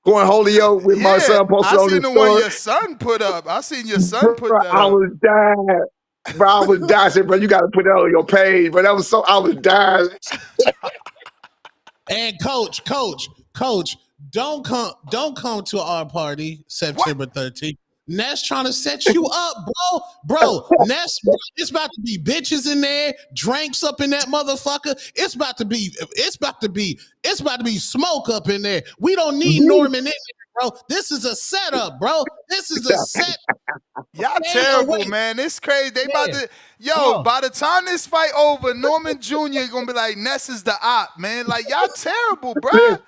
going Holio with my Yeah, son I posted on seen his the one story? your son put up. I seen your son Bro, put that I up. was dying. Bro, I was dying. I said, bro, you got to put that on your page. But I was dying. And coach, don't come to our party What? September 13th. Ness trying to set you up, Ness, it's about to be bitches in there, drinks up in that motherfucker. It's about to be smoke up in there. We don't need Norman in there, bro. This is a setup, bro. This is a set. Y'all Stay terrible, away. man. It's crazy. They about Yeah, to, bro. by the time this fight over, Norman Jr. gonna be like, Ness is the op, man. Like, y'all terrible, bruh.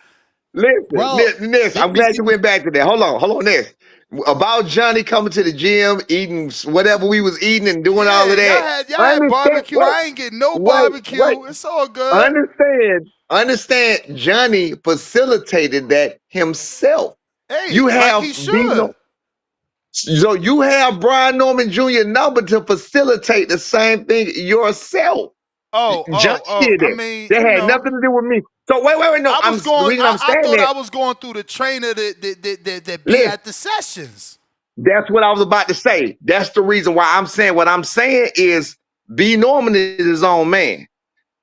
Bro, Ness, I'm glad you went back to that. Hold on, Ness. About Johnny coming to the gym, eating whatever we was eating and doing all Yeah, of that. y'all had Understand? barbecue. I ain't getting no Wait. barbecue. It's all good. Understand. Johnny facilitated that himself. Hey, You like have he should. so you have Brian Norman Jr. number to facilitate the same thing yourself. Johnny did I it. mean, That had nothing to do with me. So wait. No, the reason I'm I saying thought that. I was going through the trainer that be Listen, at the sessions. that's what I was about to say. That's the reason why I'm saying what I'm saying is B Norman is his own man.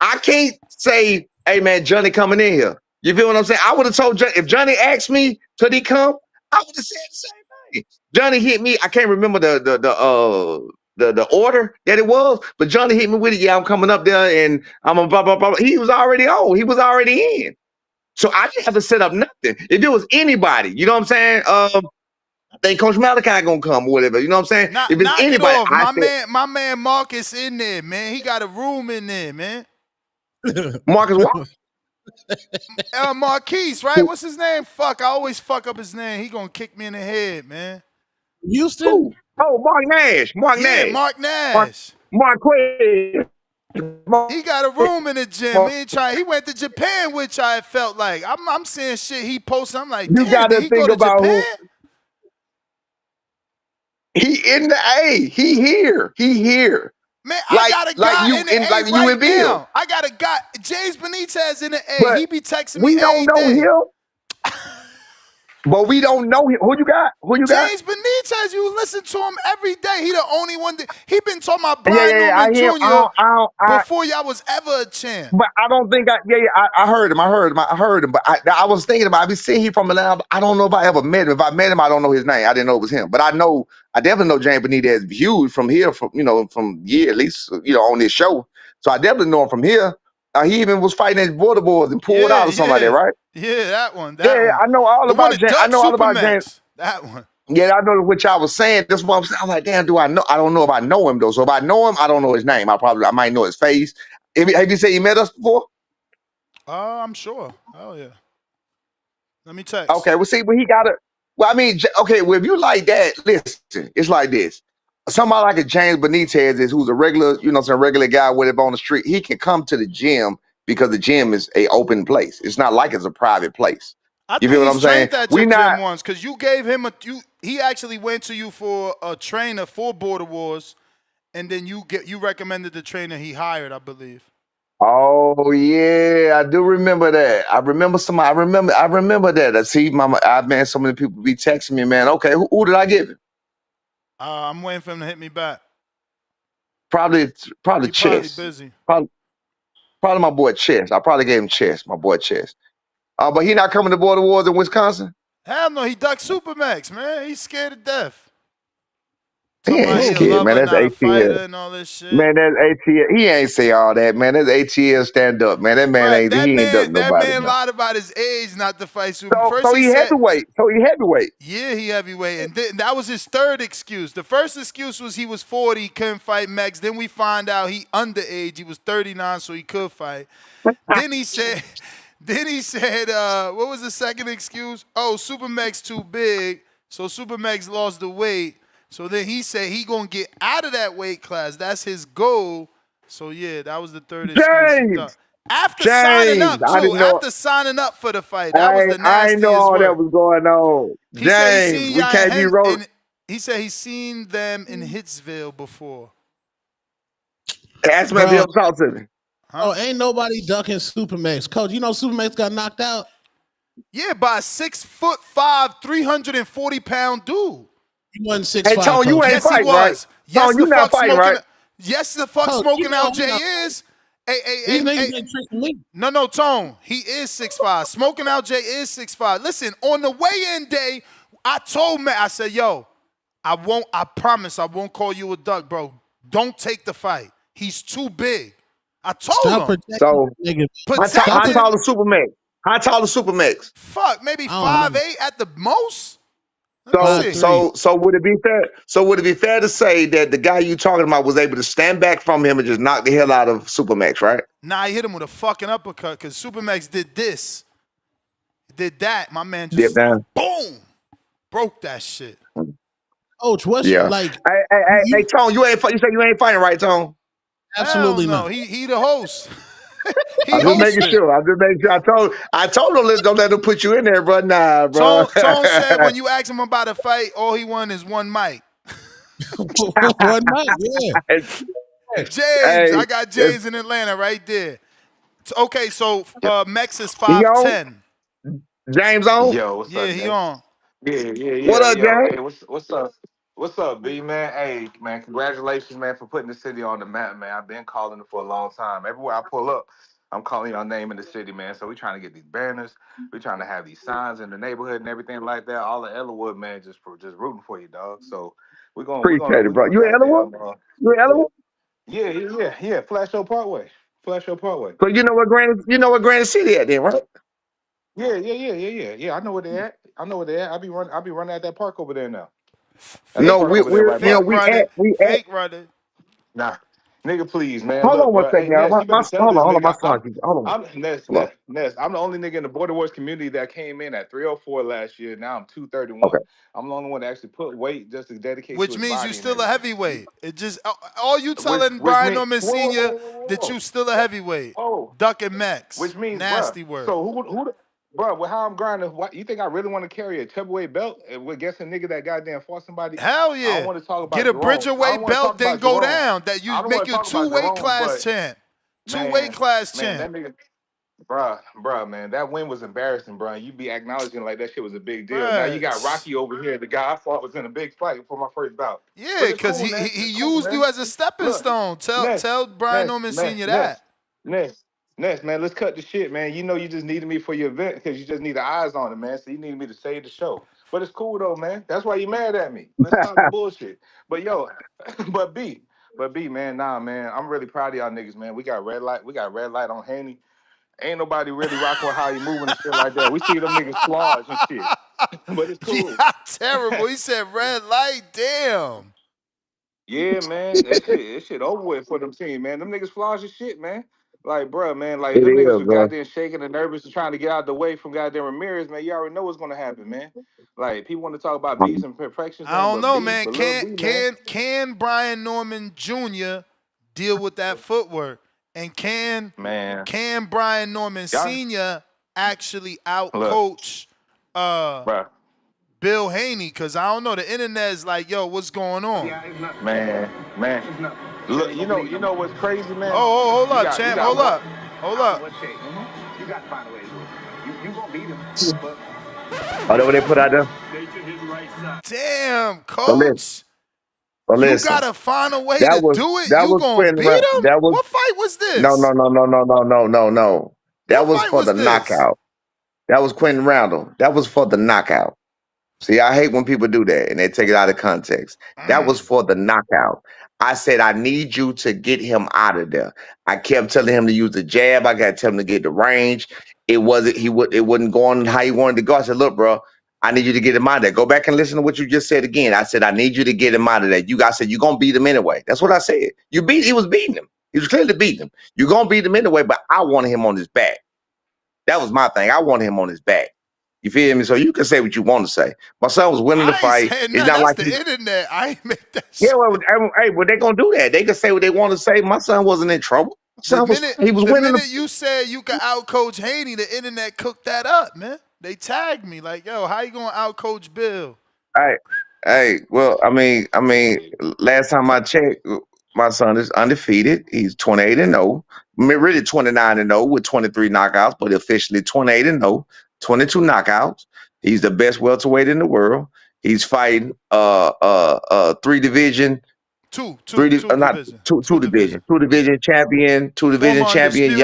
I can't say, hey man, Johnny coming in here. You feel what I'm saying? I would have told Johnny, if Johnny asked me, could he come? I would have said the same thing. Johnny hit me. I can't remember the order that it was, but Johnny hit me with it. Yeah, I'm coming up there and I'm a blah blah blah. He was already on. He was already in. So I didn't have to set up nothing. If it was anybody, you know what I'm saying? I think Coach Malachi gonna come or whatever. You know what I'm saying? If it's Knock it anybody, off. I said My man Marcus in there, man. He got a room in there, man. Marcus Walker. Marquise, right? What's his name? Fuck, I always fuck up his name. He gonna kick me in the head, man. Houston? Who? Oh, Mark Nash. Yeah, Mark Mark Nash. Marquez. He got a room in the gym. He went to Japan, which I felt like. I'm seeing shit he posted. I'm like, You damn, got did to he go think to about Japan? who he in the A. He here. He here. Man, I got a guy in the A like you right in Bill. now. I got a guy, James Benitez in the A. But He be texting me we don't every know day. him. But we don't know him. Who you got? Who you got? James Benitez, you listen to him every day. He the only one he been talking about Yeah. Brian I Norman hear. Jr. before y'all was ever a champ. But I don't think I heard him. I heard him. But I was thinking about. I be seeing him from Atlanta. I don't know if I ever met him. If I met him, I don't know his name. I didn't know it was him. But I definitely know James Benitez huge from here. From year at least on this show. So I definitely know him from here. He even was fighting at border boards and pulled out or something like that, right? Yeah, that one. Yeah, I know all The one about that James. I Doug know all about James. Supermax. That one. Yeah, I know what y'all was saying. That's what I'm saying. I'm like, damn, do I know? I don't know if I know him though. So if I know him, I don't know his name. I might know his face. Have you said he met us before? I'm sure. Oh yeah. Let me text. Okay, well, see, but he got it. Well, I mean, okay, well, if you like that, listen, it's like this. Somebody like a James Benitez who's a regular, regular guy, whatever on the street, he can come to the gym because the gym is a open place. It's not like it's a private place. I You think feel what he's I'm saying? trained at your We not, gym once because you gave him he actually went to you for a trainer for Border Wars, and then you recommended the trainer he hired, I believe. Oh yeah, I do remember that. I remember somebody. I remember that. I see, mama. Man, so many people be texting me, man. Okay, who did I give it? I'm waiting for him to hit me back. Probably He probably Chess. busy. Probably my boy Chess. I probably gave him Chess. My boy Chess. But he not coming to Border Wars in Wisconsin. Hell no, he ducked Supermax, man. He's scared to death. He Talking about ain't he a scared, man. lover, That's not a fighter, ATL. and all this shit. Man, that's ATL. He ain't say all that, man. That's ATL stand up, man. That man Right, he ain't duck that nobody, man man. lied about his age not to fight Super. First So he he said, heavyweight. yeah, he heavyweight, and that was his third excuse. The first excuse was he was 40, he couldn't fight Max. Then we find out he underage, he was 39, so he could fight. Then he said, what was the second excuse? Oh, Super Max too big, so Super Max lost the weight. So then he said he gonna get out of that weight class. That's his goal. So yeah, that was the third excuse. He thought. After signing James, up I too, didn't know. after signing up for the fight, that was the I ain't know nastiest all that work. was going on. He said he James, seen we y'all can't be rolling. he said he seen them in Hitsville before. Ask me if he'll talk to me. Oh, ain't nobody ducking Supermax. Coach, you know Supermax got knocked out? Yeah, by a 6'5", 340-pound dude. He wasn't 6'5", Hey, Tone, you Coach. ain't Yes, he fighting, right? was. Yes, Tone, the you not fuck fighting, smoking. right? Yes, the fuck Coach, smoking out he Jay not is. Hey, These niggas ain't tricking me. No, Tone. He is 6'5". Smoking out Jay is 6'5". Listen, on the weigh-in day, I told Matt, I said, yo, I promise I won't call you a duck, bro. Don't take the fight. He's too big. I told Stop him. protecting So, niggas. how tall is Supermax? How tall is Supermax? Fuck, maybe 5'8" at the most. Let me see. So would it be fair? So would it be fair to say that the guy you talking about was able to stand back from him and just knock the hell out of Supermax, right? Nah, I hit him with a fucking uppercut because Supermax did this. Did that. My man Dip just, down. boom, broke that shit. Coach, what's Yeah. like? Hey, Tone, you say you ain't fighting, right, Tone? Absolutely Hell no. not. He the host. I'm just making sure. I told him don't let him put you in there, bro. Nah, bro. Tone said when you ask him about a fight, all he won is one mic. One mic, yeah. James, Hey, I got James in Atlanta right there. Okay, so Mex is he on? 5'10". James on? Yo, what's Yeah, up, he Nate? on. What up, Yo, James? hey, what's up? What's up, B man? Hey, man, congratulations, man, for putting the city on the map, man. I've been calling it for a long time. Everywhere I pull up, I'm calling your name in the city, man. So we trying to get these banners, we trying to have these signs in the neighborhood and everything like that. All the Ellenwood, man, just rooting for you, dog. So Appreciate it, we're bro. gonna You in Ellenwood? goddamn You in Ellenwood? yeah. Flash Show Parkway. So you know what Granite City at then, right? Yeah. I know where they at. I be running at that park over there now. At that No, Fake, park over there right now. fake running. Fake running. Nah, nigga, please, man. Hold Look, on one bro. Hey, second, y'all. Ness, you better tell Hold this on, my nigga. son. Hold on. Ness. I'm the only nigga in the Border Wars community that came in at 304 last year. Now I'm 231. Okay. I'm the only one that actually put weight just to dedicate to Which his means you body and still a everything. heavyweight. It just all you telling Which Brian mean, Norman Sr. that you still a heavyweight. Duck and Max. which means, bruh. Nasty word. So bruh? Well, how I'm grinding? What you think I really want to carry a heavyweight belt? And with guess a nigga that goddamn fought somebody? Hell I don't yeah. want to talk Get about a Jerome. I don't bridgerweight want to talk belt, then about go Jerome. down. That you I don't want make to you talk about two-weight Jerome, class but champ. Two-weight man, class man, champ. that nigga. Bruh, man, that win was embarrassing, bruh. You be acknowledging like that shit was a big deal. Now you got Bruh. Rocky over here. The guy I fought was in a big fight for my first bout. Yeah, But it's because cool, he, man. he It's he cool, used you man. as a stepping Look, stone. Ness, Tell Brian Ness, Norman Ness, Sr. Ness, that. Ness, man. Let's cut the shit, man. You know you just needed me for your event because you just need the eyes on it, man. So you needed me to save the show. But it's cool though, man. That's why you mad at me. Let's stop the bullshit. But yo, but B, man, nah, man. I'm really proud of y'all niggas, man. We got red light on Haney. Ain't nobody really rocking with how you moving and shit like that. We see them niggas flaws and shit. But it's cool. Yeah, terrible. He said red light. Damn. Yeah, man. That shit over with for them team, man. Them niggas flaws your shit, man. Like, bro, man, like It them niggas is, was bro. goddamn shaking and nervous and trying to get out of the way from goddamn Ramirez, man. You already know what's gonna happen, man. Like, people want to talk about B's and perfections, I man, don't but know, B, man. but little B, man. Can Brian Norman Jr. deal with that footwork? And can Man, Brian Norman y'all Sr. actually look, outcoach bro. Bill Haney? Because I don't know. The internet is like, yo, what's going on? Man, Look, you know what's crazy, man? Hold We up, got champ. Hold one. up. Hold up. You got to find a way to do it. You gonna beat him, but Oh, that what they put out there? Damn, But listen, coach. but You listen. gotta find a way That to was do it. that You was gonna Quentin. beat him? That was What fight was no, this? no, no, no, no, no, no, no, no. That What was fight for was the this? knockout. That was Quentin Randall. That was for the knockout. See, I hate when people do that and they take it out of context. That was for the knockout. I said, I need you to get him out of there. I kept telling him to use the jab. I got to tell him to get the range. It wasn't going how he wanted to go. I said, look, bro, I need you to get him out of there. Go back and listen to what you just said again. I said, I need you to get him out of there. You guys said you're gonna beat him anyway. That's what I said. He was beating him. He was clearly beating him. You're gonna beat him anyway, but I wanted him on his back. That was my thing. I wanted him on his back. You feel me? So you can say what you want to say. My son was winning the I ain't fight. saying It's nothing. not That's like the internet. I ain't make that yeah, shit. well, they're gonna do that. They can say what they want to say. My son wasn't in trouble. My son was he was The winning the minute you said you could outcoach Haney, the internet cooked that up, man. They tagged me like, yo, how you gonna outcoach Bill? hey, well, last time I checked, my son is undefeated. He's 28-0. Really 29-0 with 23 knockouts, but officially 28-0, 22 knockouts. He's the best welterweight in the world. He's fighting three division, Two not division. two division champion, Former undisputed.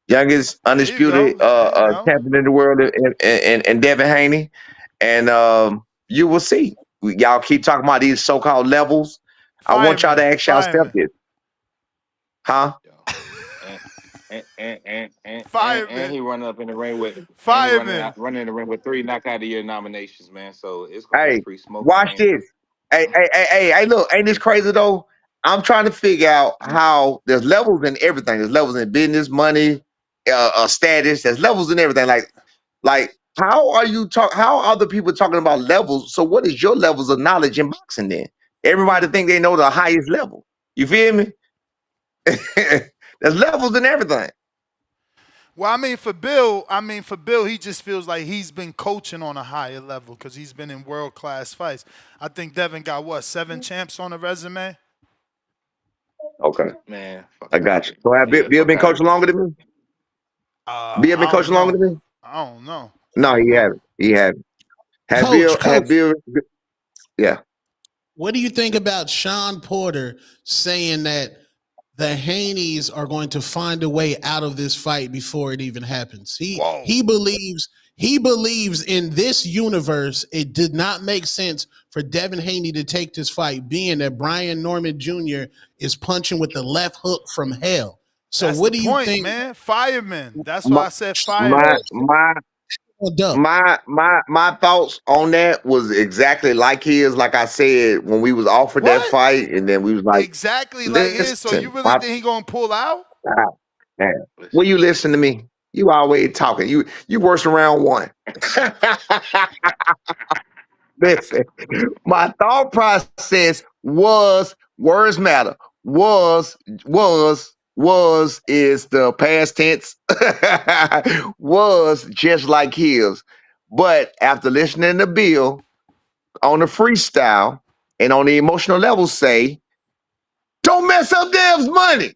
youngest There you go. undisputed There you go. champion in the world, and Devin Haney, and you will see. Y'all keep talking about these so-called levels. I want y'all to ask y'all self this, huh? Fireman. he running up in the ring with Fireman. running in the ring with 3 knockout of the year nominations, man. So it's gonna be a Hey, free smoke for watch Haney. this. Hey, look, ain't this crazy though? I'm trying to figure out how there's levels in everything. There's levels in business, money, status. There's levels in everything. Like how are the people talking about levels? So what is your levels of knowledge in boxing then? Everybody think they know the highest level. You feel me? There's levels in everything. Well, for Bill, he just feels like he's been coaching on a higher level because he's been in world-class fights. I think Devin got, 7 champs on the resume? Okay. Man, I got you. So have Bill been coaching longer than me? Bill been I don't coaching longer know. than me? I don't know. No, he haven't. He haven't. Have Coach, Bill, yeah. what do you think about Sean Porter saying that the Haneys are going to find a way out of this fight before it even happens? He believes in this universe it did not make sense for Devin Haney to take this fight, being that Brian Norman Jr. is punching with the left hook from hell. So That's what the do you point, think? man. Fireman. That's My why I said fireman. my thoughts on that was exactly like his. Like I said, when we was offered that What? fight, and then we was like, Exactly like his. So you listen, really think he gonna pull out? man, will you listen to me? You always talking. You worse around one. Listen, my thought process was words matter. Was is the past tense. Was just like his. But after listening to Bill on the freestyle and on the emotional level say, don't mess up Dev's money.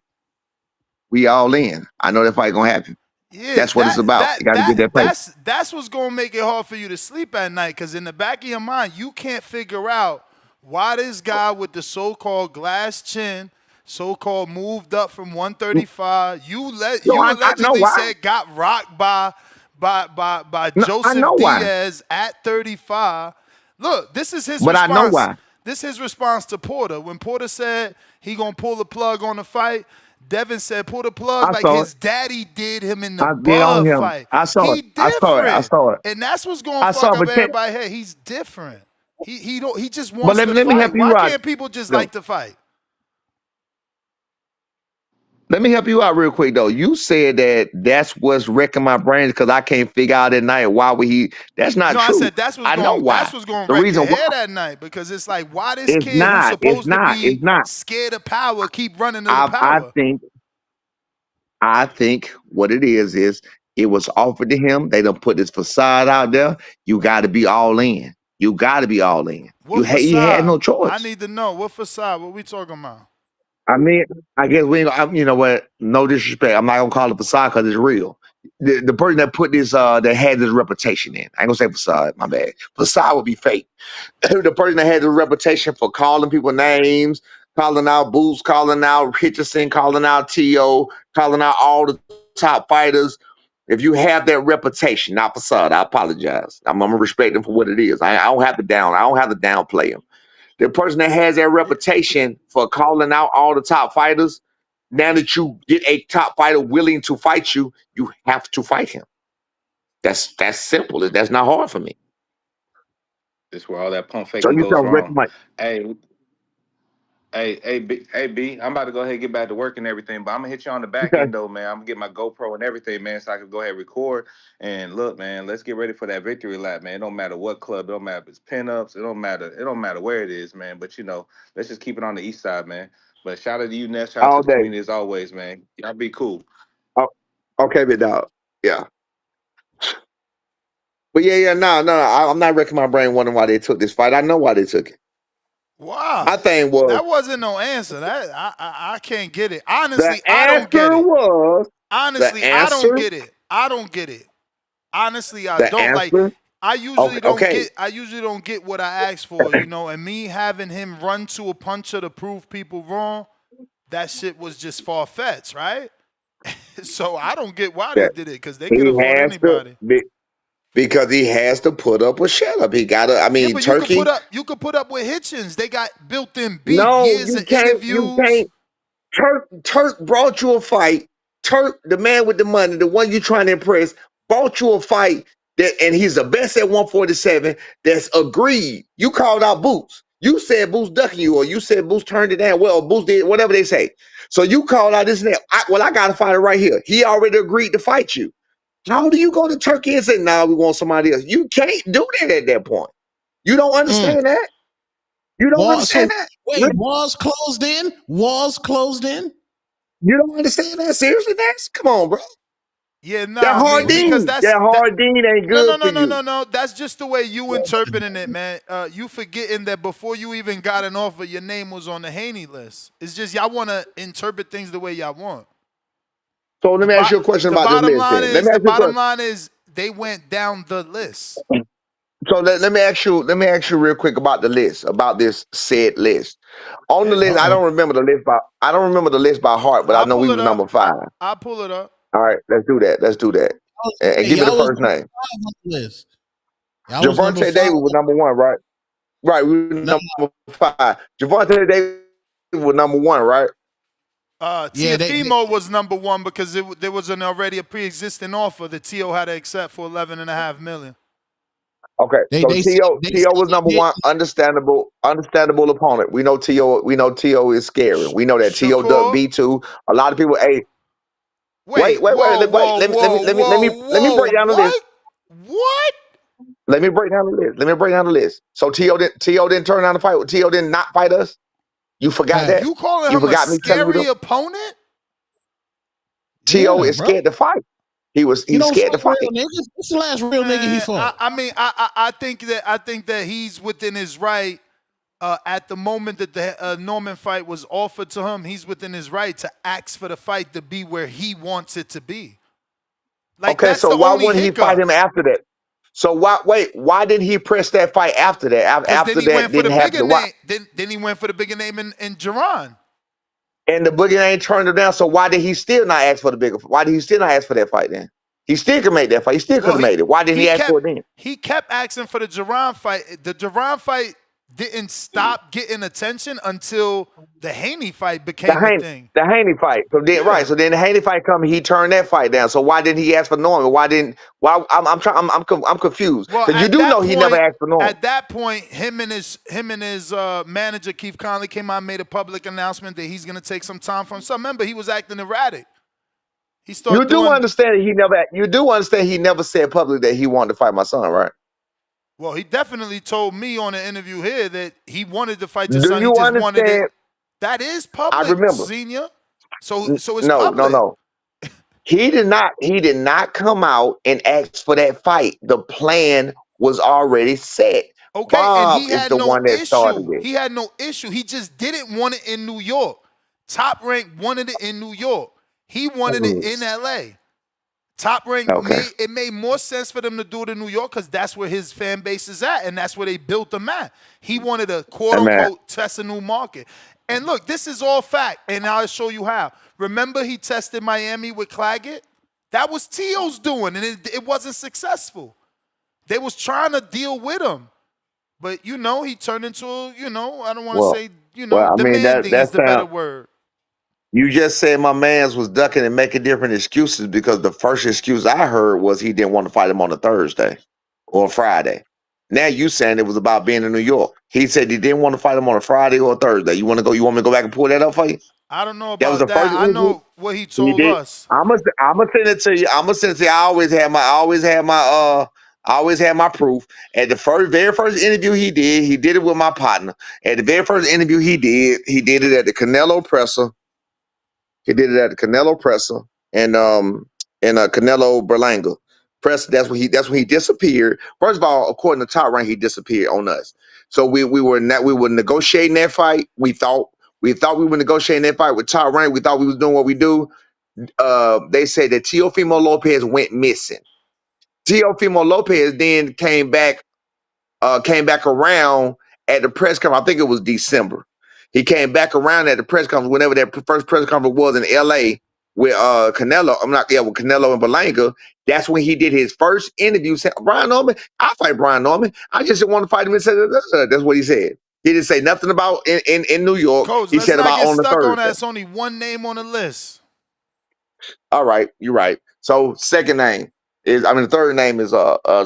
We all in. I know that fight gonna happen. Yeah, That's what it's about. You got to get that paper. that's what's gonna make it hard for you to sleep at night. Cause in the back of your mind, you can't figure out why this guy with the so-called glass chin, so-called moved up from 135, you I know allegedly why. said got rocked by No, I Joseph know why. Diaz at 35. Look, this is his But I know response. why. This is his response to Porter. When Porter said he gonna pull the plug on the fight, Devin said pull the plug I like saw it. his daddy did him in the I've been on Bud him. fight. I saw it. He I saw it. I different. saw it. And that's what's gonna I saw fuck it. up everybody's head. He's different. He just But wants to let me help fight. you Why out. can't people just though. like to fight? Let me help you out real quick though. You said that that's what's wrecking my brain because I can't figure out at night why would he. That's not No, I true. said that's I know why. what's gonna The wreck your reason why head at night because it's like why this it's kid who's not. It's supposed to not. be It's not. scared of power keep running to the I power. think. I think what it is it was offered to him. They done put this facade out there. You got to be all in. You got to be all in. What He had facade? no I choice. need to know what facade. What we talking about? I mean, I guess we ain't, you know what? No disrespect. I'm not gonna call it facade because it's real. The person that put this that had this reputation in. I ain't gonna say facade, my bad. Facade would be fake. The person that had the reputation for calling people names, calling out Boots, calling out Richardson, calling out T.O., calling out all the top fighters. If you have that reputation, not facade, I apologize. I'm gonna respect him for what it is. I don't have to downplay him. The person that has that reputation for calling out all the top fighters, now that you get a top fighter willing to fight you, you have to fight him. That's simple. That's not hard for me. This is where all that pump So faking you goes don't wrong. recommend. B, I'm about to go ahead and get back to work and everything, but I'm gonna hit you on the back Okay. end though, man. I'm gonna get my GoPro and everything, man, so I can go ahead and record. And look, man, let's get ready for that victory lap, man. It don't matter what club, it don't matter if it's pinups, it don't matter where it is, man. But let's just keep it on the east side, man. But shout out to you, Ness. Shout out to All the day. community as always, man. Y'all be cool. Oh, okay, big dog. Yeah. But no. I'm not wrecking my brain wondering why they took this fight. I know why they took it. Wow. My thing was That wasn't no answer. That I can't get it. the Honestly, I don't get answer it. was Honestly, I don't get it. I don't get it. Honestly, I the don't. Like answer. I usually don't Okay. get what I ask for, and me having him run to a puncher to prove people wrong, that shit was just far-fetched, right? So I don't get why they That did it, because they could he have fought has to anybody. because he has to put up a shut up. He gotta. I Yeah, mean, but you could Turkey. put up with Hitchens. They got built-in beef, No, years you of can't. You interviews. can't. Turk brought you a fight. Turk, the man with the money, the one you trying to impress, brought you a fight and he's the best at 147. That's agreed. You called out Boots. You said Boots ducking you, or you said Boots turned it down. Well, Boots did whatever they say. So you called out this and that. I got a fighter right here. He already agreed to fight you. How do you go to Turkey and say, "Nah, we want somebody else"? You can't do that at that point. You don't understand that. You don't understand that. Wait, walls closed in? Walls closed in? You don't understand that? Seriously, Nax? Come on, bro. Yeah, That nah, I mean, because Hardin. That Hardin ain't good for you. no. That's just the way you interpreting it, man. You forgetting that before you even got an offer, your name was on the Haney list. It's just y'all want to interpret things the way y'all want. So let me ask you a question about the list then. Let me ask The you a bottom question. line is they went down the list. So let me ask you real quick about the list, about this said list. On the list, I don't remember the list by heart, but I I'll know we pull was it up. number 5. I'll pull it up. All right, let's do that. And give me the Y'all was first number name. 5 on the list. Y'all was number Javante 5. Davis was number 1, right? Right, we were No, number 5. Javante Davis was number 1, right? yeah, Tiafimo was number 1 because there was already a pre-existing offer that Tio had to accept for $11.5 million. Okay, they so said T.O. was number 1, understandable opponent. We know T.O. is scary. We know that T.O. ducked Shakur. B2. A lot of people, hey, Wait, wait. whoa. Let me break down the list. What? Let me break down the list. So T.O. didn't turn down the fight. T.O. did not fight us. You forgot that? You calling You him a forgot me telling you scary that? opponent? T.O. Yeah, is bro. scared to fight. He He's don't scared to fight fight. real niggas. What's the last real nigga he fought? I think that he's within his right. At the moment that the Norman fight was offered to him, he's within his right to ask for the fight to be where he wants it to be. Like, Okay, that's so the why only wouldn't he fight hiccup. him after that? So why didn't he press that fight after that? Because then After he that went for the didn't bigger happen. Why? name. Then he went for the bigger name in Jerron. And the boogie ain't turned him down. So why did he still not ask for the bigger? Why did he still not ask for that fight then? He still could make that fight. He still could have made it. Why didn't he ask for it then? He kept asking for the Jerron fight. The Jerron fight didn't stop getting attention until the Haney fight became a thing. The Haney fight. So then, right. So then the Haney fight come. He turned that fight down. So why didn't he ask for Norman? I'm confused Well, because you do know he never asked for Norman. At that point, him and his manager Keith Conley came out and made a public announcement that he's going to take some time for himself. Remember, he was acting erratic. He started You do understand that he never said publicly that he wanted to fight my son, right? Well, he definitely told me on an interview here that he wanted to fight your Do son. He you just wanted understand? it. That is I public, remember. senior. So it's No. public. He did not come out and ask for that fight. The plan was already set. Okay, and Bob he is had the no one that started issue. it. He had no issue. He just didn't want it in New York. Top Rank wanted it in New York. He wanted it in LA. Top Rank made more sense for them to do it in New York because that's where his fan base is at, and that's where they built him at. He wanted to quote unquote test a new market. And look, this is all fact, and I'll show you how. Remember, he tested Miami with Claggett. That was T.O.'s doing, and it wasn't successful. They was trying to deal with him, but he turned into I don't want to say demanding is the better word. You just said my man's was ducking and making different excuses because the first excuse I heard was he didn't want to fight him on a Thursday or a Friday. Now you saying it was about being in New York. He said he didn't want to fight him on a Friday or a Thursday. You want me to go back and pull that up for you? I don't know That was about the that. first I interview. know what he told us. I'm gonna send it to you. I always had my proof. At the very first interview he did it with my partner. At the very first interview he did it at the Canelo presser. He did it at the Canelo presser and Canelo Berlanga press. That's when he disappeared. First of all, according to Top Rank, he disappeared on us. So we were negotiating that fight. We thought we were negotiating that fight with Top Rank. We thought we was doing what we do. They said that Teofimo Lopez went missing. Teofimo Lopez then came back around at the press conference. I think it was December. He came back around at the press conference whenever that first press conference was in LA with Canelo. With Canelo and Berlanga. That's when he did his first interview. Said, Brian Norman, I'll fight Brian Norman. I just didn't want to fight him. And said, that's what he said. He didn't say nothing about in New York. Coach, he let's said not about get on the stuck Thursday. on that. It's only one name on the list. All right, you're right. So second name is the third name is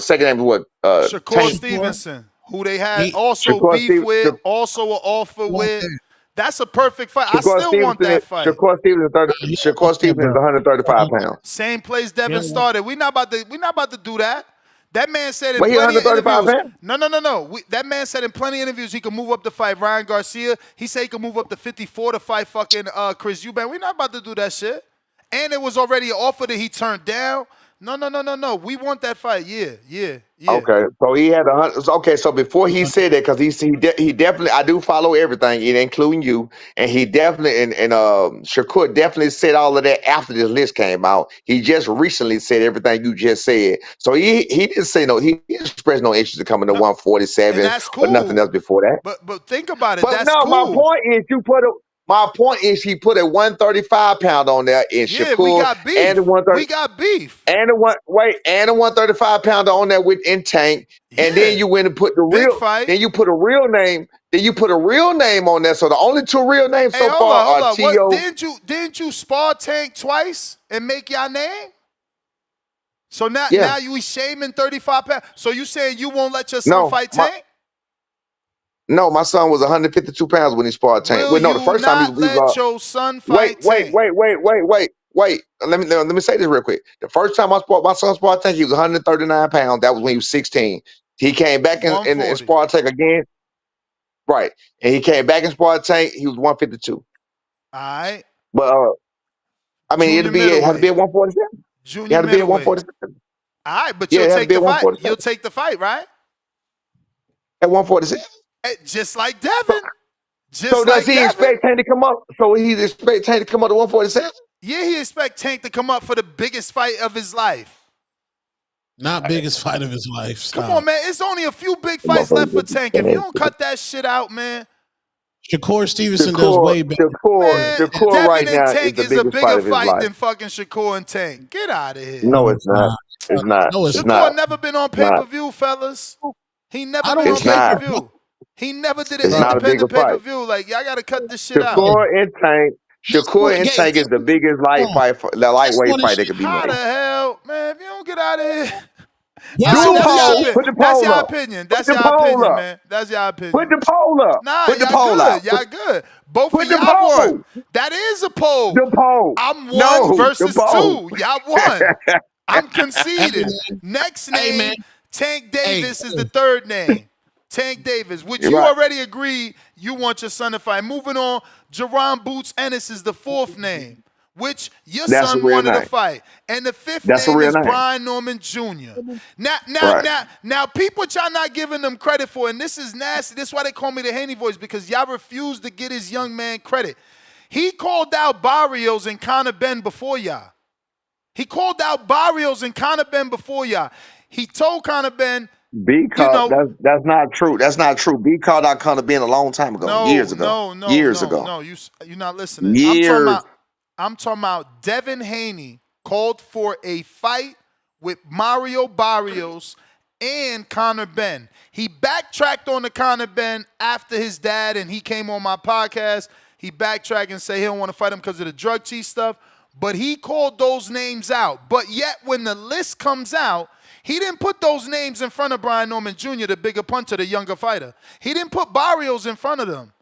second name is what? Shakur Stevenson, who they had also beef with, also an offer with. That's a perfect fight. I still want that fight. Shakur Stevenson is 135 pounds. Same place Devin started. We not about to do that. That man said in Wait, plenty of 135 interviews. pounds? No. That man said in plenty of interviews he could move up to fight Ryan Garcia. He said he could move up to 54 to fight fucking Chris Eubank. We not about to do that shit. And it was already an offer that he turned down. No. We want that fight. Yeah. Okay, so he had 100. Okay, so before he said that, because he definitely, I do follow everything, including you, and he definitely and Shakur definitely said all of that after this list came out. He just recently said everything you just said. So he didn't say no. He expressed no interest in coming to 147 or nothing else before that. But think about it. But that's no, cool. my point is he put a 135 pound on there in Shakur. We got beef. And we got beef. And a 135 pounder on there in Tank. And then you went and put the real fight. Then you put a real name. Then you put a real name on there. So the only two real names so far are T.O. Didn't you spar Tank twice and make your name? So now you shaming 35 pounds. So you saying you won't let your son fight Tank? No, my son was 152 pounds when he sparred Tank. The first time he was your son fight Tank. Wait. Let me say this real quick. The first time my son sparred Tank, he was 139 pounds. That was when he was 16. He came back and sparred Tank again. Right. And he came back and sparred Tank. He was 152. All right. But it had to be at 147. Junior it had to be at 147. All right, but you'll take the fight. You'll take the fight, right? At 147. Just like Devin. Does he expect Tank to come up? So he expect Tank to come up to 147? Yeah, he expect Tank to come up for the biggest fight of his life. Not biggest fight of his life. Stop. Come on, man. It's only a few big fights left for Tank. If you don't cut that shit out, man. Shakur Stevenson does way better. Shakur Devin right now Tank is a bigger fight than fucking Shakur and Tank. Get out of here. No, it's not. It's not. No, it's Shakur never been on pay-per-view, fellas. He never been on pay-per-view. He never did an independent pay-per-view. Like, y'all got to cut this shit out. Shakur and Tank is the biggest lightweight fight that could be made. How the hell, man? If you don't get out of here. That's your opinion. That's your opinion, man. That's your opinion. Put the poll up. Nah, Put the poll up. Y'all good. Both of y'all won. That is a poll. The poll. I'm one versus two. Y'all won. I'm conceding. Next name, Tank Davis is the third name. Tank Davis, which you already agreed you want your son to fight. Moving on, Jerron Boots Ennis is the fourth name, which your son wanted to fight. And the fifth name is Brian Norman Jr. Now, people y'all not giving them credit for, and this is nasty. This is why they call me the Haney voice, because y'all refuse to get his young man credit. He called out Barrios and Conor Ben before y'all. He called out Barrios and Conor Ben before y'all. He told Conor Ben, B you called know, that's not true. That's not true. B called out Conor Ben a long time ago, years ago, years ago, you're not listening. years. I'm talking about Devin Haney called for a fight with Mario Barrios and Conor Ben. He backtracked on the Conor Ben after his dad, and he came on my podcast. He backtracked and said he don't want to fight him because of the drug cheat stuff. But he called those names out. But yet when the list comes out, he didn't put those names in front of Brian Norman Jr., the bigger puncher, the younger fighter. He didn't put Barrios in front of them.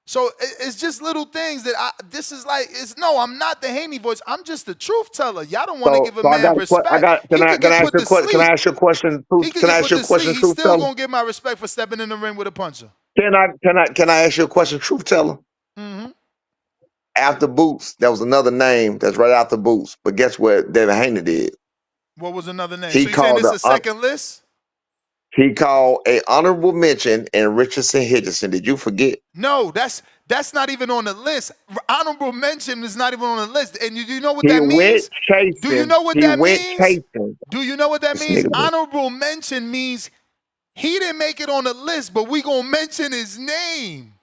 So it's just little things that I'm not the Haney voice. I'm just the truth teller. Y'all don't want to give a man respect. He could get put to sleep. Can I ask you a question? He could get put to sleep. He's still gonna get my respect for stepping in the ring with a puncher. Can I ask you a question, truth teller? Mm-hmm. After Boots, there was another name that's right after Boots. But guess what Devin Haney did? What was another name? He so you saying called this a second list? He called a honorable mention in Richardson Henderson. Did you forget? No, that's not even on the list. Honorable mention is not even on the list. And you know what that means? Do you know what that means? Do you know what that means? Honorable mention means he didn't make it on the list, but we gonna mention his name.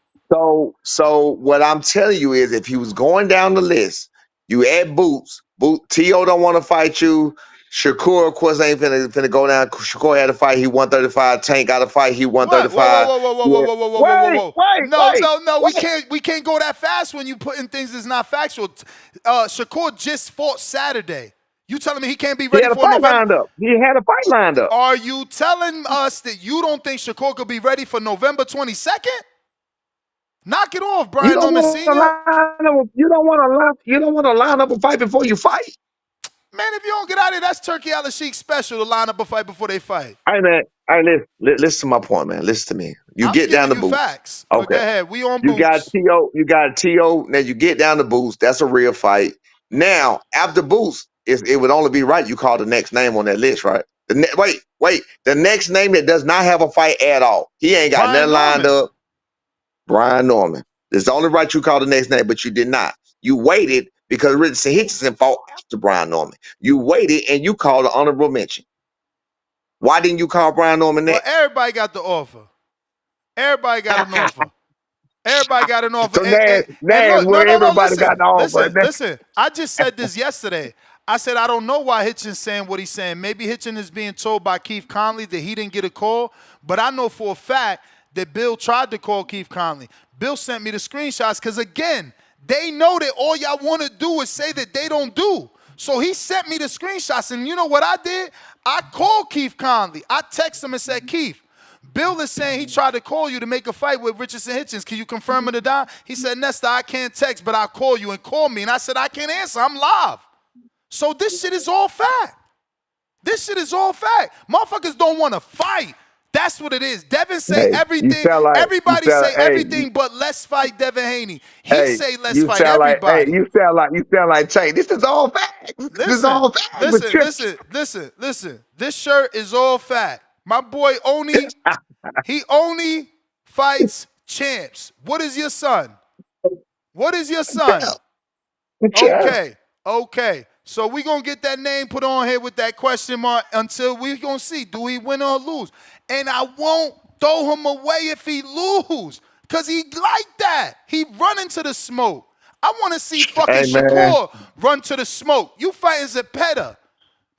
So what I'm telling you is, if he was going down the list, you add Boots. T.O. don't want to fight you. Shakur, of course, ain't finna go down. Shakur had a fight. He 135. Tank got a fight. He 135. No. We can't go that fast when you putting things that's not factual. Shakur just fought Saturday. You telling me he can't be ready for November? He had a fight lined up. Are you telling us that you don't think Shakur could be ready for November 22nd? Knock it off, Brian Norman Sr. You don't want to line up a fight before you fight. Man, if you don't get out of here, that's Turkey Al Sheik's special to line up a fight before they fight. All right, man. All right, listen to my point, man. Listen to me. I'm get down to Boots. Facts. Okay. Go ahead. We on Boots. You got T.O. Now you get down to Boots. That's a real fight. Now, after Boots, it would only be right you call the next name on that list, right? Wait. The next name that does not have a fight at all. He ain't got nothing lined up. Brian Norman. It's only right you call the next name, but you did not. You waited because Richardson Henderson fought after Brian Norman. You waited and you called an honorable mention. Why didn't you call Brian Norman next? Well, everybody got the offer. Everybody got an offer. Everybody got an offer. So Listen. I just said this yesterday. I said, I don't know why Hitchen's saying what he's saying. Maybe Hitchen is being told by Keith Conley that he didn't get a call. But I know for a fact that Bill tried to call Keith Conley. Bill sent me the screenshots because, again, they know that all y'all want to do is say that they don't do. So he sent me the screenshots, and you know what I did? I called Keith Conley. I texted him and said, Keith, Bill is saying he tried to call you to make a fight with Richardson Hitchens. Can you confirm it or not? He said, Nesta, I can't text, but I'll call you, and call me. And I said, I can't answer. I'm live. So this shit is all fact. This shit is all fact. Motherfuckers don't want to fight. That's what it is. Devin say everything. Everybody say everything, but let's fight Devin Haney. He say let's fight everybody. You sound like Tank. This is all fact. This is all fact. Listen. This shirt is all fact. My boy he only fights champs. What is your son? Okay. So we going to get that name put on here with that question mark until we going to see, do he win or lose? And I won't throw him away if he lose, because he like that. He run into the smoke. I want to see fucking Shakur run to the smoke. You fighting Zepeda.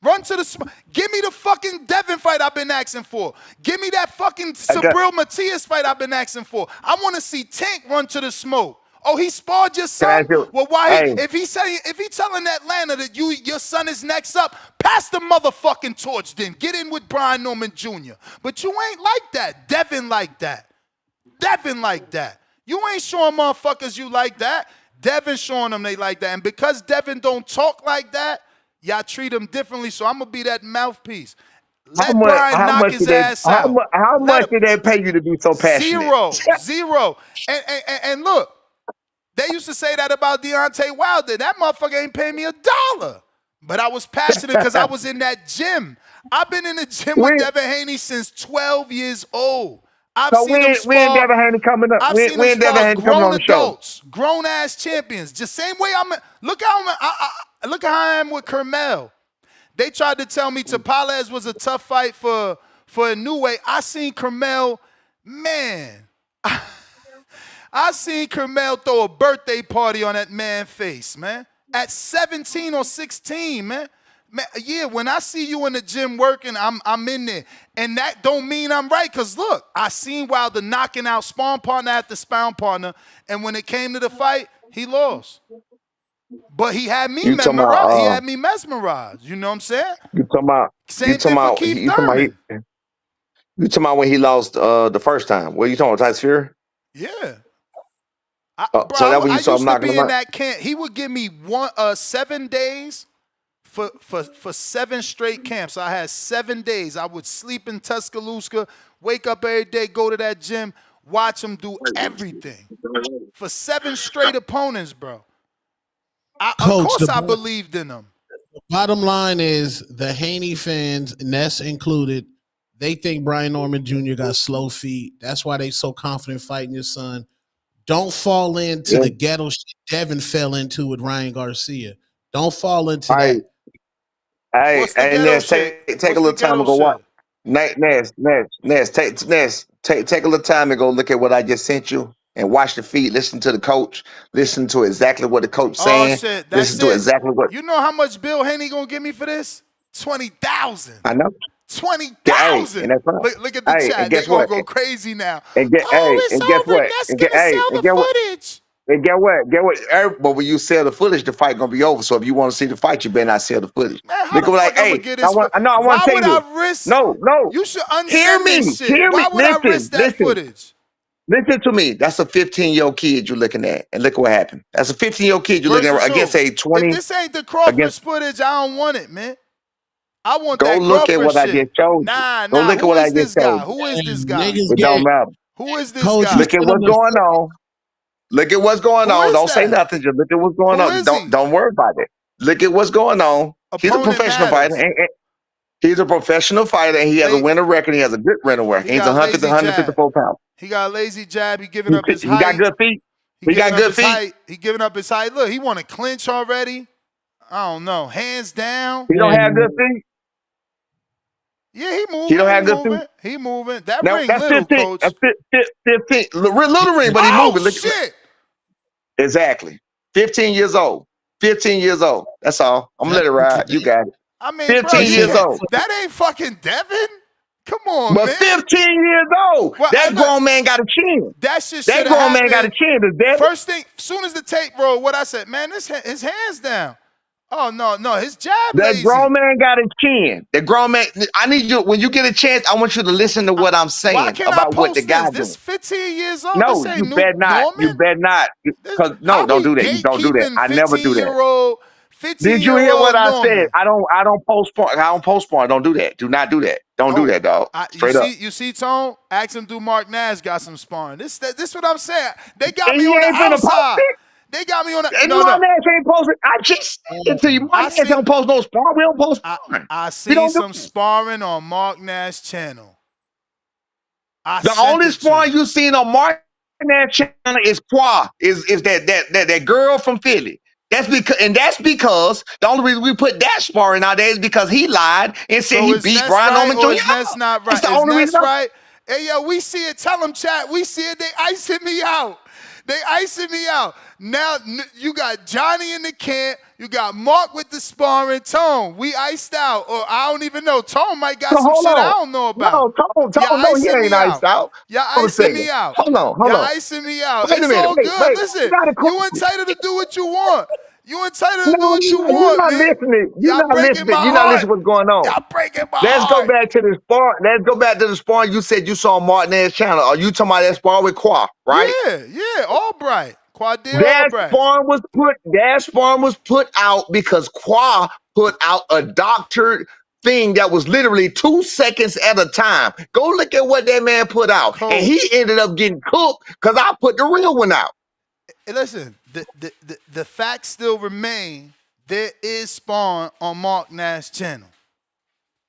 Run to the smoke. Give me the fucking Devin fight I've been asking for. Give me that fucking Sabril Matias fight I've been asking for. I want to see Tank run to the smoke. Oh, he sparred your son? Well, why? If he telling Atlanta that your son is next up, pass the motherfucking torch then. Get in with Brian Norman Jr. But you ain't like that. Devin like that. You ain't showing motherfuckers you like that. Devin showing them they like that. And because Devin don't talk like that, y'all treat him differently. So I'm going to be that mouthpiece. Let Brian knock his ass out. How much did they pay you to be so passionate? Zero. And look. They used to say that about Deontay Wilder. That motherfucker ain't paying me $1. But I was passionate because I was in that gym. I've been in the gym with Devin Haney since 12 years old. I've So seen him when spar. Devin Haney coming up? I've seen him When Devin spar Haney coming grown on the show? adults, grown ass champions. Just same way look how look how I am with Kermel. They tried to tell me Tapales was a tough fight for Inoue. I seen Kermel, man. I seen Kermel throw a birthday party on that man's face, man. At 17 or 16, man. Yeah, when I see you in the gym working, I'm in there. And that don't mean I'm right, because look, I seen Wilder knocking out sparring partner after sparring partner, and when it came to the fight, he lost. But he had me You talking memorized. He about? had me mesmerized. You know what I'm saying? You talking about? Same thing for Keith Thurman. You talking about when he lost the first time? What are you talking about, Tyson Fury? Yeah. Bro, So that when you I saw him used to knocking be him in out? that camp. He would give me 7 days for 7 straight camps. I had 7 days. I would sleep in Tuscaloosa, wake up every day, go to that gym, watch him do everything for 7 straight opponents, bro. Of Coach, course, I believed in him. Bottom line is the Haney fans, Ness included, they think Brian Norman Jr. got slow feet. That's why they so confident fighting your son. Don't fall into the ghetto shit Devin fell into with Ryan Garcia. Don't fall into that. Hey, What's the hey, ghetto Ness, shit? take a What's the little time ghetto and go watch. shit? Ness, take a little time and go look at what I just sent you and watch the feed. Listen to the coach. Listen to exactly what the coach Oh saying. shit, Listen that's to it. exactly what You know how much Bill Haney gonna give me for this? 20,000. I know. Hey, and 20,000. that's right. Look at the Hey, and chat. They guess gonna what? go crazy now. And get Oh, it's and guess over. what? Ness gonna sell And the get what? footage. And get what? But when you sell the footage, the fight gonna be over. So if you want to see the fight, you better not sell the footage. Man, how Look the at like, fuck I'm gonna hey, get I this? want Why to tell would you this. I risk? No. You should Hear unsend me. this shit. Hear me. Why would I risk that footage? Listen to me. That's a 15-year-old kid you're looking at, and look what happened. That's a 15-year-old kid you're looking Versus at against who? a If 20. this ain't the Crawford Against. footage, I don't want it, man. I want Go that look at Crawford what I shit. just showed you. Nah. Go look at Who what I is just this showed guy? you. Who is this Damn, guy? niggas It don't get matter. Who is this Coach, guy? Look at what's going on. Look at what's going Who on. is Don't say that? nothing. Just look at what's going Who on. is he? Don't worry about it. Look at what's going on. He's a Opponent professional fighter. matters. He's a professional fighter, and he has a winner record. He has a good winner record. He He's got 150, lazy jab. 154 pounds. He got a lazy jab. He giving up his He got height. good feet. He He giving got up good his feet. height. He giving up his height. Look, he want to clinch already. I don't know. Hands down. He don't have good feet. Yeah, he He don't moving. He have good feet. moving. He moving. That Now ring that's little, 15. coach. That's 15. Little ring, but he Oh moving. Look. shit! Exactly. 15 years old. 15 years old. That's all. I'm gonna let it ride. You got it. I mean, bro, 15 years old. that ain't fucking Devin. Come on, But man. 15 years old. Well, That grown man got a chin. That shit That should grown have man got a happened. chin. Is that First thing, soon as the tape rolled, what I said, man, his hands down. Oh no, his jab that lazy. grown man got a chin. That grown man. I need you when you get a chance. I want you to listen to what I'm Why saying can't I about what the post guy this? doing. This 15 years old. No, This ain't you new bet not. You Norman. bet not. Because How don't we do that. You don't do that. gatekeeping I never do that. 15-year-old Did you hear what I said? Norman? I don't postpone. I don't postpone. Don't do that. Do not do that. Don't do that, dog. Straight up. You see, Tone? Ask him, do Mark Nash got some sparring? This what I'm saying. They got And me he on the ain't finna post outside. it. They got me on the And no. Mark Nash ain't posted. I just said it to you. Mark Nash don't post no sparring. We don't post sparring. I We seen don't do some sparring on Mark Nash channel. the only sparring you seen on Mark Nash channel is Qua. Is that girl from Philly. That's because the only reason we put that sparring out there is because he lied and said So he is beat Ness Brian right Norman or Jr. is Ness not right? That's the Is only Ness reason. right? Hey, yo, we see it. Tell them, chat. We see it. They icing me out. They icing me out. Now, you got Johnny in the camp. You got Mark with the sparring. Tone, we iced out. Or I don't even know. Tone might got So some hold shit I on. don't know about. No, Y'all no, he icing ain't me iced out. out. Y'all Hold a icing second. me out. Hold on. Y'all icing me out. Wait a It's minute. all good. Wait. Listen, You got a you question. entitled to do what you want. You entitled to do No, what you you're want, not man. listening. You're Y'all not breaking my listening. You're not heart. listening to what's going on. Y'all breaking my Let's go heart. back to the spar. Let's go back to the sparring you said you saw on Martinez's channel. Are you talking about that spar with Qua, right? Yeah, Albright. Quadil That Albright. sparring was put out because Qua put out a doctored thing that was literally 2 seconds at a time. Go look at what that man put out. Coach. And he ended up getting cooked because I put the real one out. Hey, listen, the facts still remain. There is spawn on Mark Nash channel.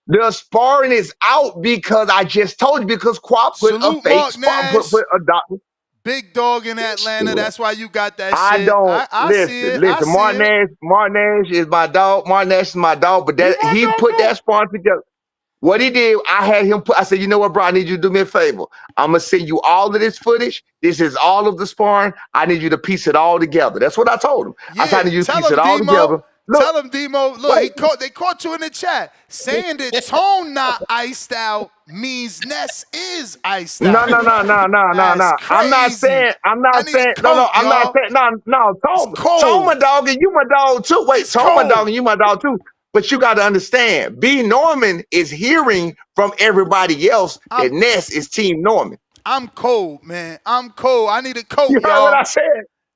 The sparring is out because I just told you because Quap put a Salute fake Mark spar, Nash. put a doctor. Big dog in Atlanta. That's why you got that I shit. don't I see it. listen. Mark Nash is my dog. Mark Nash is my dog. But that he put that sparring together. What he did, I had him put. I said, you know what, bro? I need you to do me a favor. I'm gonna send you all of this footage. This is all of the sparring. I need you to piece it all together. That's what I told him. I said, I need you to Tell piece him, it all Demo. together. Look, Tell him, Demo. Look, they caught you in the chat saying that Tone not iced out means Ness is iced no. out. That's I'm not crazy. saying. I'm I not need a saying. coat, I'm not y'all. saying. No. It's Tone my cold. dog and you my dog too. Wait, It's Tone my dog cold. and you my dog too. But you got to understand, B Norman is hearing from everybody else that Ness is Team Norman. I'm cold, man. I'm cold. I need a coat, You heard y'all. what I said?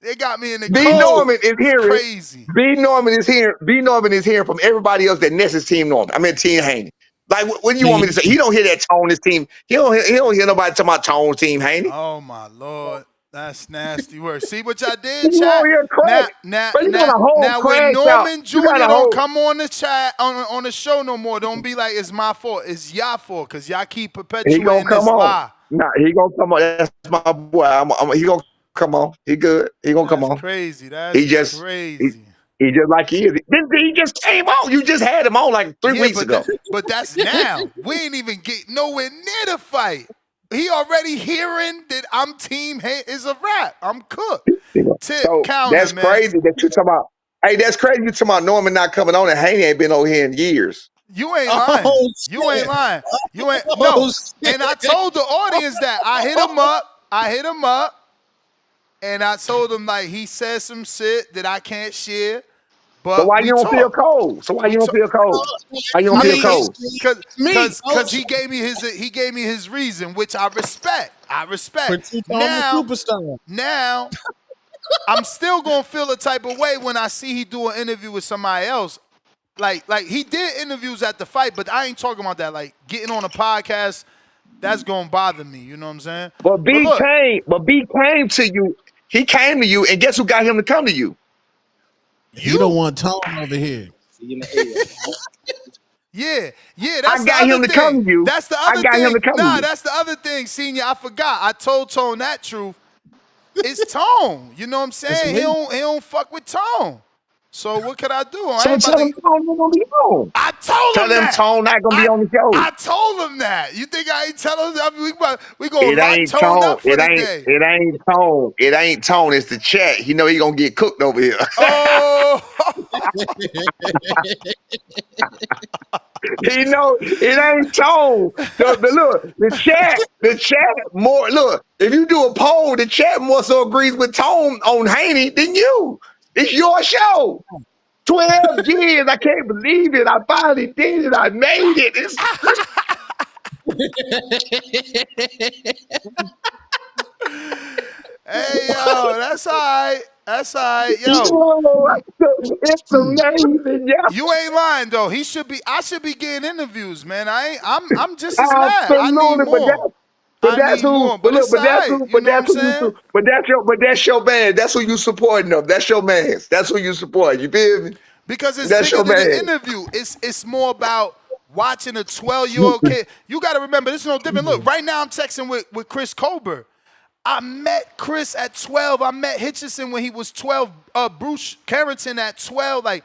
They got me in the B cold. Norman is It's hearing. crazy. B Norman is hearing from everybody else that Ness is Team Norman. I mean Team Haney. Like what do you want me to say? He don't hear that Tone is team. He don't hear nobody talking about Tone Team Haney. Oh my Lord. That's nasty work. See what y'all did, You chat? over here crack. But you got a whole Now when crash out. Norman Jr. You got a don't whole. come on the chat on the show no more, don't be like it's my fault. It's y'all fault because y'all keep He gonna perpetuating come this on. lie. Nah, he gonna come on. That's my boy. He gonna come on. He good. He gonna come on. Crazy. That's crazy. He just like he is. He just came on. You just had him on like 3 weeks ago. But that's now. We ain't even get nowhere near the fight. He already hearing that I'm team hate is a rap. I'm cooked. Tip So counter, that's man. crazy that you talking about. Hey, that's crazy you talking about Norman not coming on and Haney ain't been over here in years. You ain't lying. You ain't lying. You ain't no. And I told the audience that I hit him up. And I told him like he said some shit that I can't share. But So why we you don't feel talk. cold? Why you don't feel cold? Because he gave me his reason, which I respect. Now I'm still gonna feel a type of way when I see he do an interview with somebody else. Like he did interviews at the fight, but I ain't talking about that. Like getting on a podcast, that's gonna bother me. You know what I'm saying? But B came to you. He came to you, and guess who got him to come to you? You don't want Tone over here. Yeah, I that's the got him other to come thing. to you. That's the I other got him thing. to come to Nah, you. that's the other thing, Senior. I forgot. I told Tone that truth. It's Tone. You know what I'm saying? He don't fuck with Tone. So what could I do? I So ain't about tell him to. Tone not gonna be on. I told Tell him them that. Tone not gonna be on the show. I told him that. You think I ain't tell him? I mean, we gonna It lock ain't Tone Tone. up for the day. It ain't Tone. It ain't Tone. It's the chat. You know he gonna get cooked over here. Oh. He know it ain't Tone. The chat more. Look, if you do a poll, the chat more so agrees with Tone on Haney than you. It's your show. 12 years. I can't believe it. I finally did it. I made it. Hey yo, that's all right. That's all right, It's amazing, yo. You ain't lying though. I should be getting interviews, man. I'm just as mad. I need Absolutely, more. but that's who. But look, It's all right. You know what I'm saying? But that's your man. That's who you supporting them. That's your man. That's who you support. You feel me? Because it's That's bigger your than an man. interview. It's more about watching a 12-year-old kid. You got to remember, this is no different. Look, right now I'm texting with Chris Colbert. I met Chris at 12. I met Hitchison when he was 12. Bruce Carrington at 12. Like,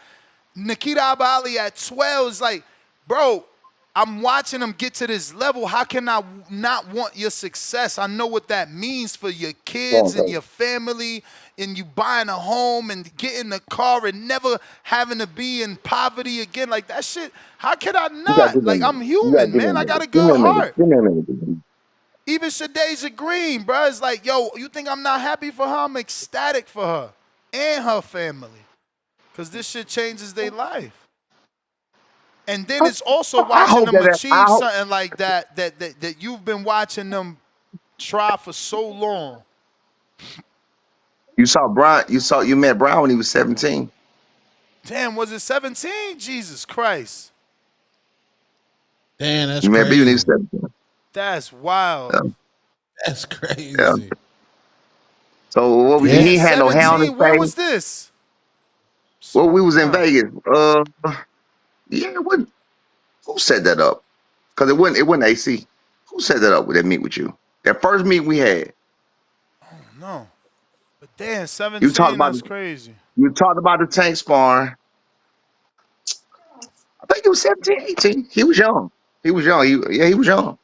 Nikita Abali at 12. It's like, bro, I'm watching him get to this level. How can I not want your success? I know what that means for your kids and your family, and you buying a home and getting a car and never having to be in poverty again. Like that shit, how can I not? Like, I'm human, man. I got a good heart. Give me a minute. Even Shadeja Green, bro, is like, yo, you think I'm not happy for her? I'm ecstatic for her and her family. Because this shit changes their life. And then it's also watching them achieve something like that you've been watching them try for so long. You saw Brian. You met Brian when he was 17. Damn, was it 17? Jesus Christ. Damn, that's You met B when he was crazy. 17. That's wild. Yeah. That's crazy. Yeah. So what we he had no hair on his 17, where face. was this? Well, we was in Vegas. Yeah, what? Who set that up? Because it wasn't AC. Who set that up with that meet with you? That first meet we had. No. But damn, You 17, that's crazy. You talked about the tank sparring. I think he was 17, 18. He was young. He was young. He was young.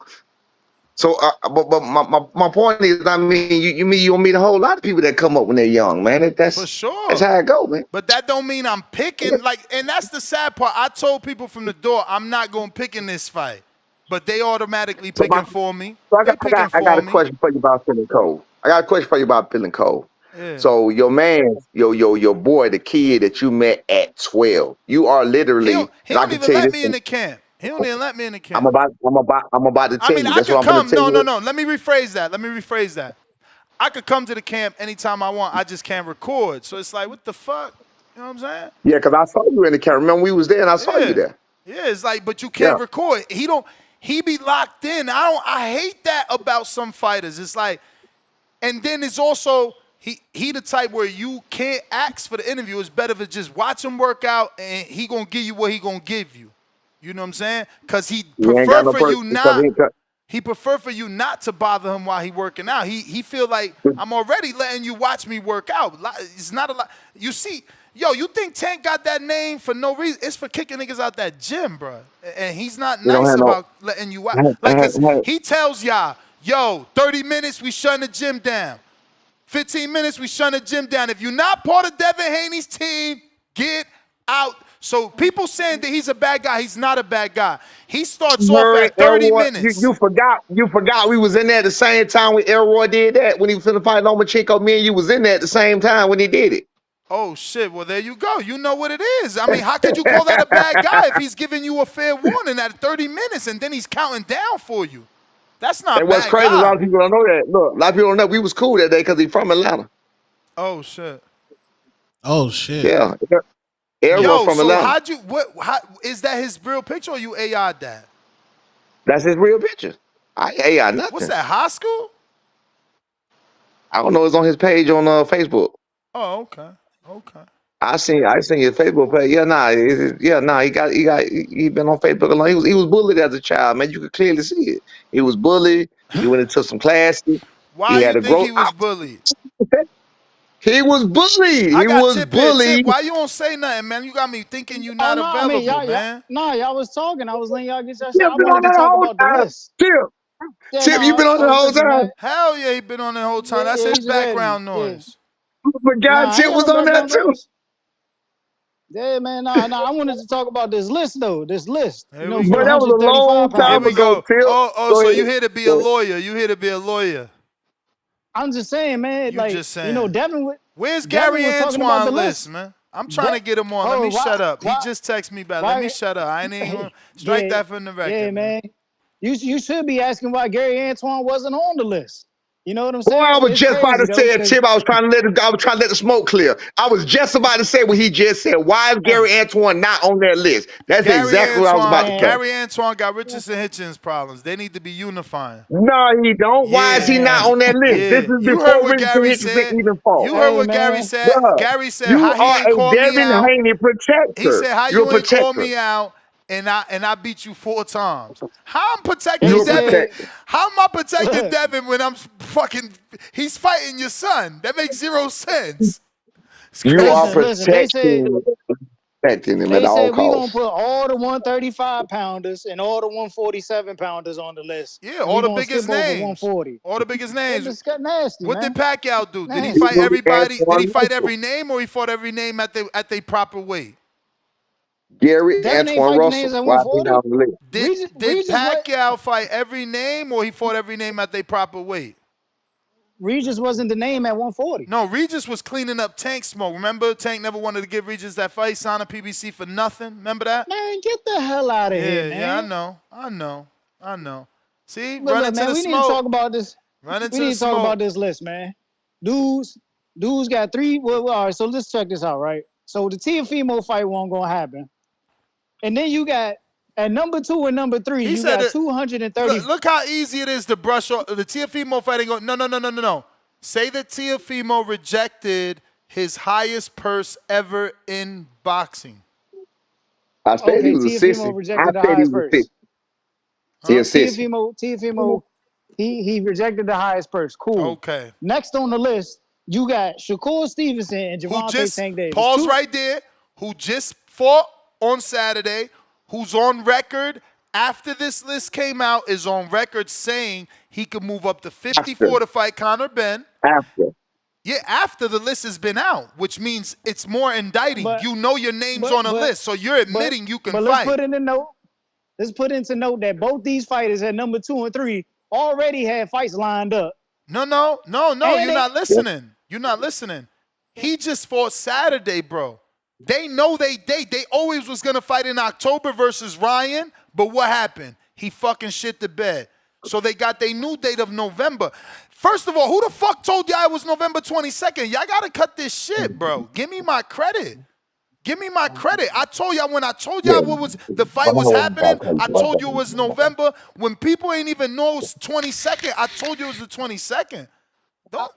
So, but my point is, I mean, you'll meet a whole lot of people that come up when they're young, man. For sure. That's how it go, man. But that don't mean I'm picking. Like, and that's the sad part. I told people from the door, I'm not going to pick in this fight. But they automatically picking for me. So I They picking for me. got a question for you about feeling cold. Yeah. So your man, your boy, the kid that you met at 12, you are literally. He don't even let me in the camp. He don't even let me in the camp. I'm about to tell you. I That's could what I'm going come. to tell you. No. Let me rephrase that. I could come to the camp anytime I want. I just can't record. So it's like, what the fuck? You know what I'm saying? Yeah, because I saw you in the camera. Remember we was there and I saw you there. Yeah, it's like, but you can't record. He be locked in. I hate that about some fighters. It's like, and then it's also, he the type where you can't ask for the interview. It's better to just watch him work out and he gonna give you what he gonna give you. You know what I'm saying? Because he prefer for you not to bother him while he working out. He feel like I'm already letting you watch me work out. It's not a lot. You see, you think Tank got that name for no reason? It's for kicking niggas out that gym, bro. And he's not nice about letting you watch. Like, 'cause he tells y'all, 30 minutes, we shutting the gym down. 15 minutes, we shutting the gym down. If you're not part of Devin Haney's team, get out. So people saying that he's a bad guy, he's not a bad guy. He starts off at 30 minutes. You forgot we was in there at the same time when Elroy did that. When he was finna fight Lomachenko, me and you was in there at the same time when he did it. Oh, shit. Well, there you go. You know what it is. I mean, how could you call that a bad guy if he's giving you a fair warning at 30 minutes and then he's counting down for you? That's not bad. And what's crazy, a lot of people don't know that. Look, a lot of people don't know we was cool that day because he's from Atlanta. Oh, shit. Yeah. Elroy from Atlanta. How is that his real picture or you AI'd that? That's his real picture. I AI nothing. What's that, high school? I don't know. It's on his page on Facebook. Oh, okay. I seen his Facebook page. He been on Facebook a long. He was bullied as a child, man. You could clearly see it. He was bullied. He went into some classes. Why you think he was bullied? He was bullied. He was bullied. Why you don't say nothing, man? You got me thinking you not available, I mean, man. y'all was talking. I was letting y'all get that shit. I wanted to talk about the list. Tip, you been on the whole time? Hell yeah, he been on the whole time. That's his background noise. I forgot Tip was on that too. Yeah, man. Nah. I wanted to talk about this list though. This list. But that was a long time ago, Tip. So you here to be a lawyer? You here to be a lawyer? I'm just saying, man. Devin. Where's Gary Antoine list, man? I'm trying to get him on. Let me shut up. He just texted me back. Let me shut up. I ain't even gonna strike that from the record. Yeah, man. You should be asking why Gary Antoine wasn't on the list. You know what I'm saying? Well, I was just about to say it, Tip. I was trying to let the smoke clear. I was just about to say what he just said. Why is Gary Antoine not on that list? That's exactly what I was about to say. Gary Antoine got Richardson Hitchens problems. They need to be unifying. No, he don't. Why is he not on that list? Yeah. This is You heard what Gary said. Even fall. You heard what Gary said. Gary said you how he are ain't called me Devin out. Haney protector. He said how you ain't called me out. And I beat you 4 times. How I'm protecting Devin? How am I protecting Devin when I'm fucking? He's fighting your son. That makes 0 sense. You are protecting him at all said costs. We gonna put all the 135 pounders and all the 147 pounders on the list. Yeah, all the biggest names. 140. All the biggest names. It's got nasty, what man. did Pacquiao do? Did he fight everybody? Did he fight every name, or he fought every name at their proper weight? Gary Antoine Russell. Why he not on the list? Did Pacquiao fight every name, or he fought every name at their proper weight? Regis wasn't the name at 140. No, Regis was cleaning up Tank smoke. Remember, Tank never wanted to give Regis that fight, sign a PBC for nothing. Remember that? Man, get the hell out of here, man. Yeah, I know. See, but running look, man, to the we smoke. Need to talk about this. Running we need to talk about this list, man. Dudes got 3. Well, all right, so let's check this out, right? So the Teofimo fight won't gonna happen. And then you got at number 2 and number 3, you got 230. Look how easy it is to brush off the Teofimo fight. Go, no. Say that Teofimo rejected his highest purse ever in boxing. I said he Okay, was a Tiafimo sissy. I rejected the said he highest was a sissy. purse. He a sissy. Tiafimo, he rejected the highest purse. Cool. Okay. Next on the list, you got Shakur Stevenson and Who Javante just Tank Davis. pause right there? Who just fought on Saturday? Who's on record after this list came out? Is on record saying he could move up to 54 to fight Conor Benn. After. Yeah, after the list has been out, which means it's more indicting. But- you know your name's on a list, so you're admitting you can but fight. let's put in a note. Let's put into note that both these fighters at number 2 and 3 already had fights lined up. No, you're not listening. You're not listening. He just fought Saturday, bro. They know they always was gonna fight in October versus Ryan, but what happened? He fucking shit the bed. So they got their new date of November. First of all, who the fuck told y'all it was November 22nd? Y'all gotta cut this shit, bro. Give me my credit. Give me my credit. I told y'all when I told y'all what was the fight was happening, I told you it was November. When people ain't even know it was 22nd, I told you it was the 22nd.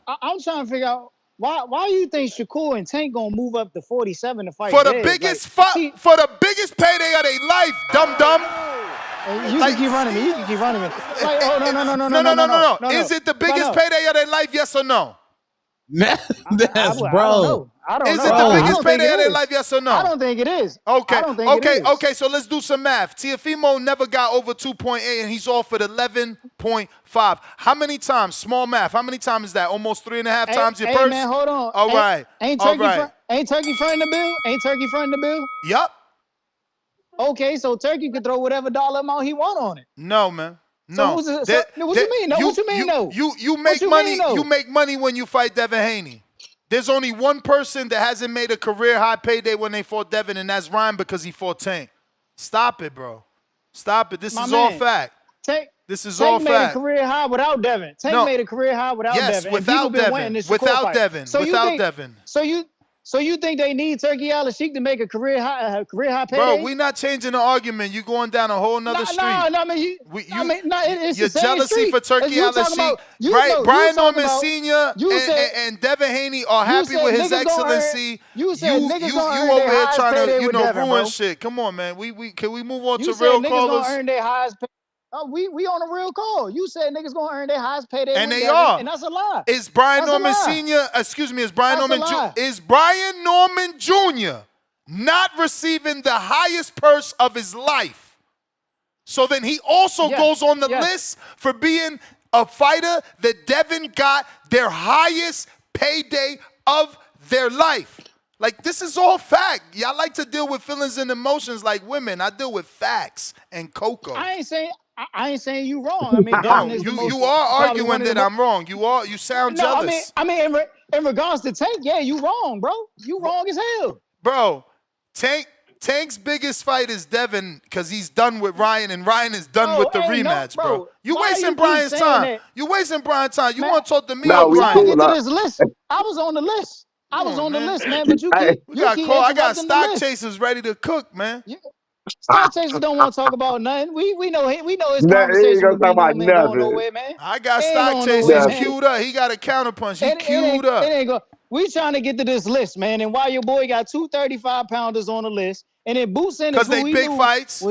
I'm trying to figure out why you think Shakur and Tank gonna move up to 47 to fight For the Dez? biggest for the biggest payday of their life, dum-dum. You can keep running me. You can keep running me. Like, oh no. Is it the biggest payday of their life? Yes or no? That's bro. I don't know. Is it the biggest payday of their life? Yes or no? I don't think it is. Okay. I don't think it is. Okay. So let's do some math. Tiafimo never got over 2.8, and he's off at 11.5. How many times? Small math. How many times is that? Almost 3.5 times your purse. Hey man, hold on. All right. Ain't All Turkey right. ain't Turkey fronting the bill? Ain't Turkey fronting the bill? Yup. Okay, so Turkey could throw whatever dollar amount he want on it. No, man. So No. what you mean? No, what you mean? No. You make money. You make money when you fight Devin Haney. There's only one person that hasn't made a career high payday when they fought Devin, and that's Ryan because he fought Tank. Stop it, bro. Stop it. This is all fact. This is all fact. Tank made a career high without Devin. Tank made a career high without Devin. Yes, without Devin. Without Devin. Without Devin. So you think they need Turkey Al-Sheikh to make a career high payday? Bro, we're not changing the argument. You're going down a whole nother street. It's your the same jealousy street. for Turkey Al-Sheikh. Right? Brian Norman Sr. and Devin Haney are happy with his excellency. You over here trying to ruin shit. Come on, man. Can we move on to real callers? Earn their highest pay. We on a real call. You said niggas gonna earn their highest payday, and they Devin, are, and that's a lie. Is Brian Norman Sr. Is Brian Norman Jr. not receiving the highest purse of his life? So then he also goes on the list for being a fighter that Devin got their highest payday of their life. Like, this is all fact. Y'all like to deal with feelings and emotions like women. I deal with facts and cocoa. I ain't saying you wrong. I mean, no, you are arguing that I'm wrong. You sound jealous. I mean, in regards to Tank, yeah, you wrong, bro. You wrong as hell. Bro, Tank's biggest fight is Devin because he's done with Ryan, and Ryan is done with the rematch, bro. You wasting Brian's time. You wasting Brian's time. You want to talk to me or Brian? Get to this list. I was on the list. I was on the list, man. But I got stock chasers ready to cook, man. Stock chasers don't want to talk about nothing. We know his conversation with me going nowhere, man. I got stock chasers queued up. He got a counterpunch. He queued up. We trying to get to this list, man. And while your boy got 2 35-pounders on the list, and then Boots in because they big fights.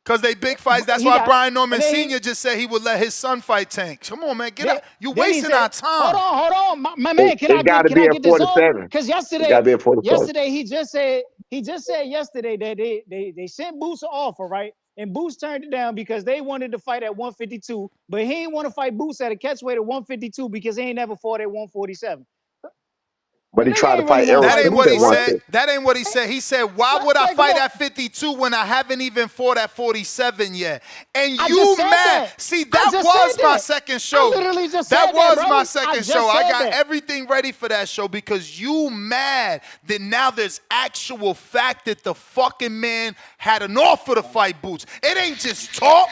Because they big fights. That's why Brian Norman Sr. just said he would let his son fight Tank. Come on, man. Get up. You wasting our time. Hold on. My man, can I get this on? Because yesterday he just said yesterday that they sent Boots an offer, right? And Boots turned it down because they wanted to fight at 152, but he ain't want to fight Boots at a catchweight at 152 because he ain't never fought at 147. But he tried to fight Errol That ain't Spence what he at one said. fifty. That ain't what he said. He said, why would I fight at 52 when I haven't even fought at 47 yet? And you mad. See, that was my second show. That was my second show. I got everything ready for that show because you mad that now there's actual fact that the fucking man had an offer to fight Boots. It ain't just talk.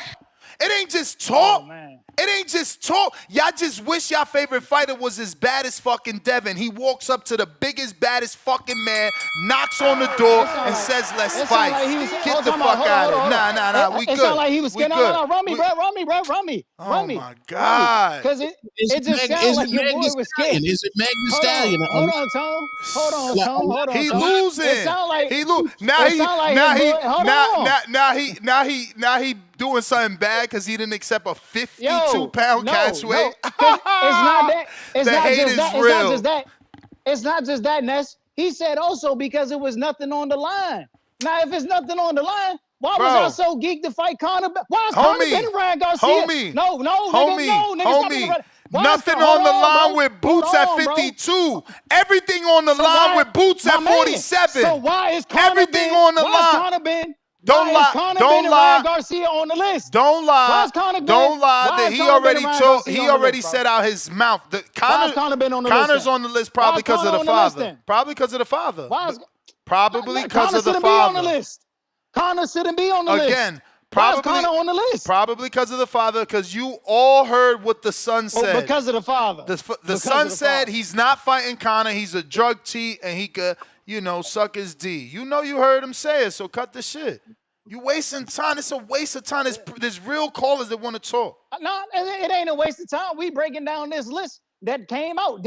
It ain't just talk. Oh, man. It ain't just talk. Y'all just wish y'all favorite fighter was as bad as fucking Devin. He walks up to the biggest, baddest fucking man, knocks on the door, and says, "Let's It sound fight." like he was. Get the fuck out of here. Nah. We It good. sound like he was We scared. good. No, run me, bro. Run me. Oh my God. Because it just sounds like your boy was scared. Is it Meg Thee Stallion? Hold on, Tone. Hold on, Tone. He losing. It sound like he lose. Now it he sound like now his he boy. Hold on. now he doing something bad because he didn't accept a 52-pound No, catch weight. 'cause it's not that. It's The not hate just is that. It's real. not just that. It's not just that, Ness. He said also because it was nothing on the line. Now, if it's nothing on the line, why was I so geeked to fight Conor? Why is Conor beating Ryan Garcia? Homie, No, nigga, stop being right. Nothing on the line with Boots at 52. Everything on the line with Boots at 47. So why is Conor everything on the line? Why is Conor been? Don't lie. Don't lie. Ryan Garcia on the list. Don't lie. Why is Conor Don't lie. That he already told. He already list, said out his mouth. Why is Conor been on the Connor's list? on the list probably because of the father. Probably because of the father. Probably because of the father. Conor shouldn't be on the list. Conor shouldn't be on the list. Again, why is Conor on the list? Probably because of the father. Because you all heard what the son said. Because of the father. The son said he's not fighting Conor. He's a drug cheat and he could, suck his D. You heard him say it. So cut the shit. You wasting time. It's a waste of time. There's real callers that want to talk. No, it ain't a waste of time. We breaking down this list that came out.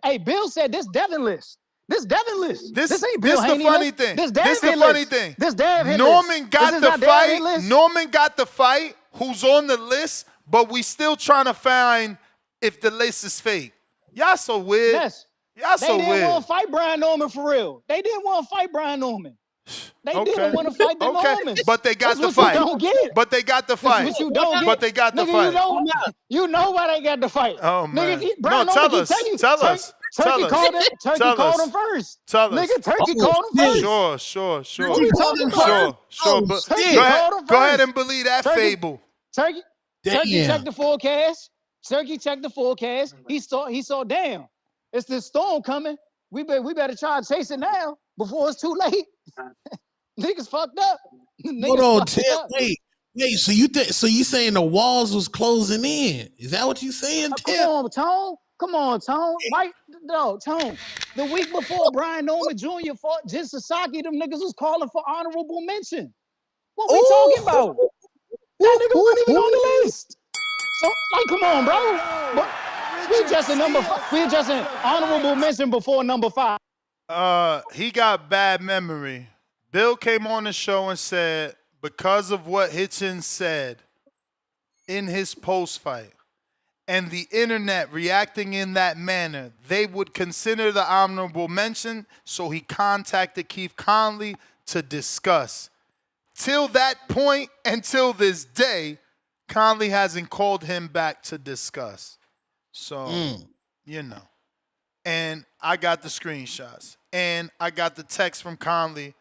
Hey, Bill said this Devin list. This Devin list. This ain't Bill This the funny thing. This the funny thing. This Devin Norman got this the fight. Norman got the fight. Who's on the list? But we still trying to find if the list is fake. Y'all so weird. Yes. Y'all so weird. They didn't want to fight Brian Norman for real. They didn't want to fight Brian Norman. They didn't want to fight the Normans. But they got That's the what fight. You don't get. But they got the fight. That's what you don't get. But they got the fight. You know why they got the fight. Oh, man. Brian tell Norman us. Tell us. Turkey called him first. Tell us. Nigga, Turkey called him first. Sure. What are you talking about? Sure. But go ahead and believe that fable. Turkey checked the forecast. Turkey checked the forecast. He saw, damn, it's this storm coming. We better try to chase it now before it's too late. Niggas fucked up. Hold on, Tim. Wait. So you saying the walls was closing in? Is that what you saying, Tim? Come on, Tone. Tone. The week before Brian Norman Jr. fought Jin Sasaki, them niggas was calling for honorable mention. What we talking about? That nigga wasn't even on the list. So, come on, bro. But we just an honorable mention before number 5. He got bad memory. Bill came on the show and said, because of what Hitchens said in his post-fight and the internet reacting in that manner, they would consider the honorable mention, so he contacted Keith Conley to discuss. Till that point, until this day, Conley hasn't called him back to discuss. So, And I got the screenshots. And I got the text from Conley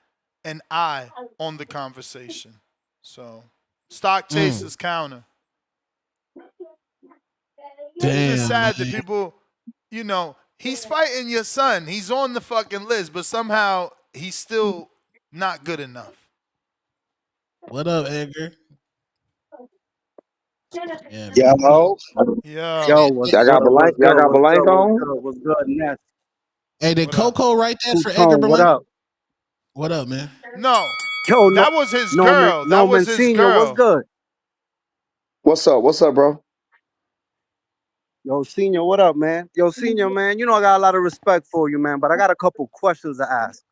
and I on the conversation. So, stock chasers counter. Damn, it's sad that people, he's fighting your son. He's on the fucking list, but somehow he's still not good enough. What up, Edgar? Yo, y'all got Belanco on? What's good, Ness? Hey, did Coco write that for Edgar Belanco? What up? What up, man? No. That was his girl. That was his girl. What's good? What's up, bro? Yo, Senior, what up, man? Yo, Senior, man, I got a lot of respect for you, man, but I got a couple questions to ask.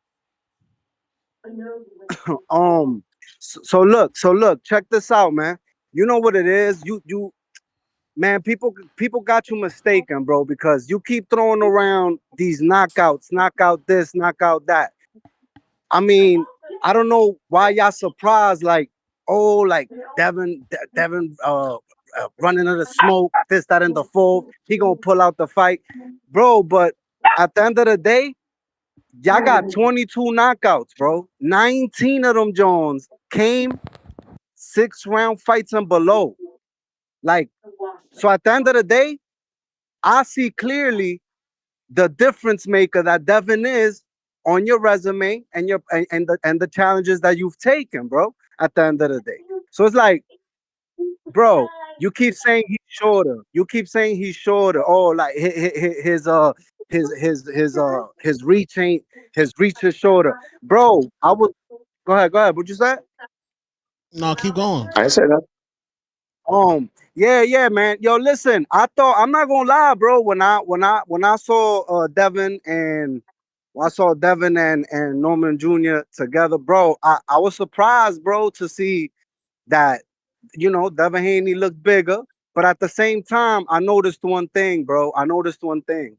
So look, check this out, man. You know what it is? Man, people got you mistaken, bro, because you keep throwing around these knockouts, knockout this, knockout that. I mean, I don't know why y'all surprised, Devin, running in the smoke, this, that, and the fourth. He gonna pull out the fight, bro. But at the end of the day, y'all got 22 knockouts, bro. 19 of them Jones came 6-round fights and below. So at the end of the day, I see clearly the difference maker that Devin is on your resume and the challenges that you've taken, bro. At the end of the day, so it's bro, you keep saying he's shorter. You keep saying he's shorter. Oh, like his reach ain't his reach is shorter, bro. I was go ahead, go ahead. What you say? No, keep going. I ain't say that. Yeah, man. Yo, listen. I'm not gonna lie, bro. When I saw Devin and when I saw Devin and Norman Jr. together, bro, I was surprised, bro, to see that Devin Haney looked bigger. But at the same time, I noticed one thing, bro. I noticed one thing.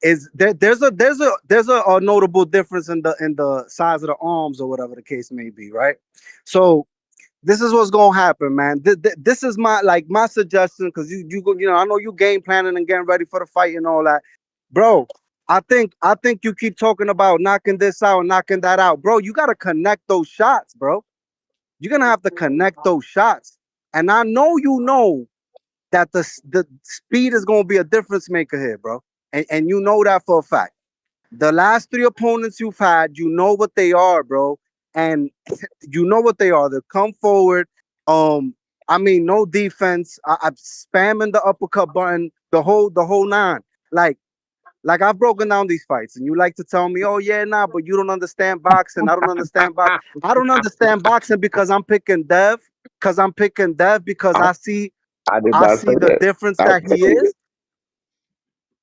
Is there's a notable difference in the size of the arms or whatever the case may be, right? So this is what's gonna happen, man. This is my suggestion because I know you game planning and getting ready for the fight and all that, bro. I think you keep talking about knocking this out, knocking that out, bro. You gotta connect those shots, bro. You're gonna have to connect those shots, and I know that the speed is gonna be a difference maker here, bro. And you know that for a fact. The last three opponents you've had, you know what they are, bro. And you know what they are. They come forward. I mean, no defense. I'm spamming the uppercut button, the whole nine. Like I've broken down these fights, and you like to tell me, "Oh yeah, nah," but you don't understand boxing. I don't understand boxing. I don't understand boxing because I'm picking Dev. Because I'm picking Dev because I, I did I not say see the that. difference I, that he is.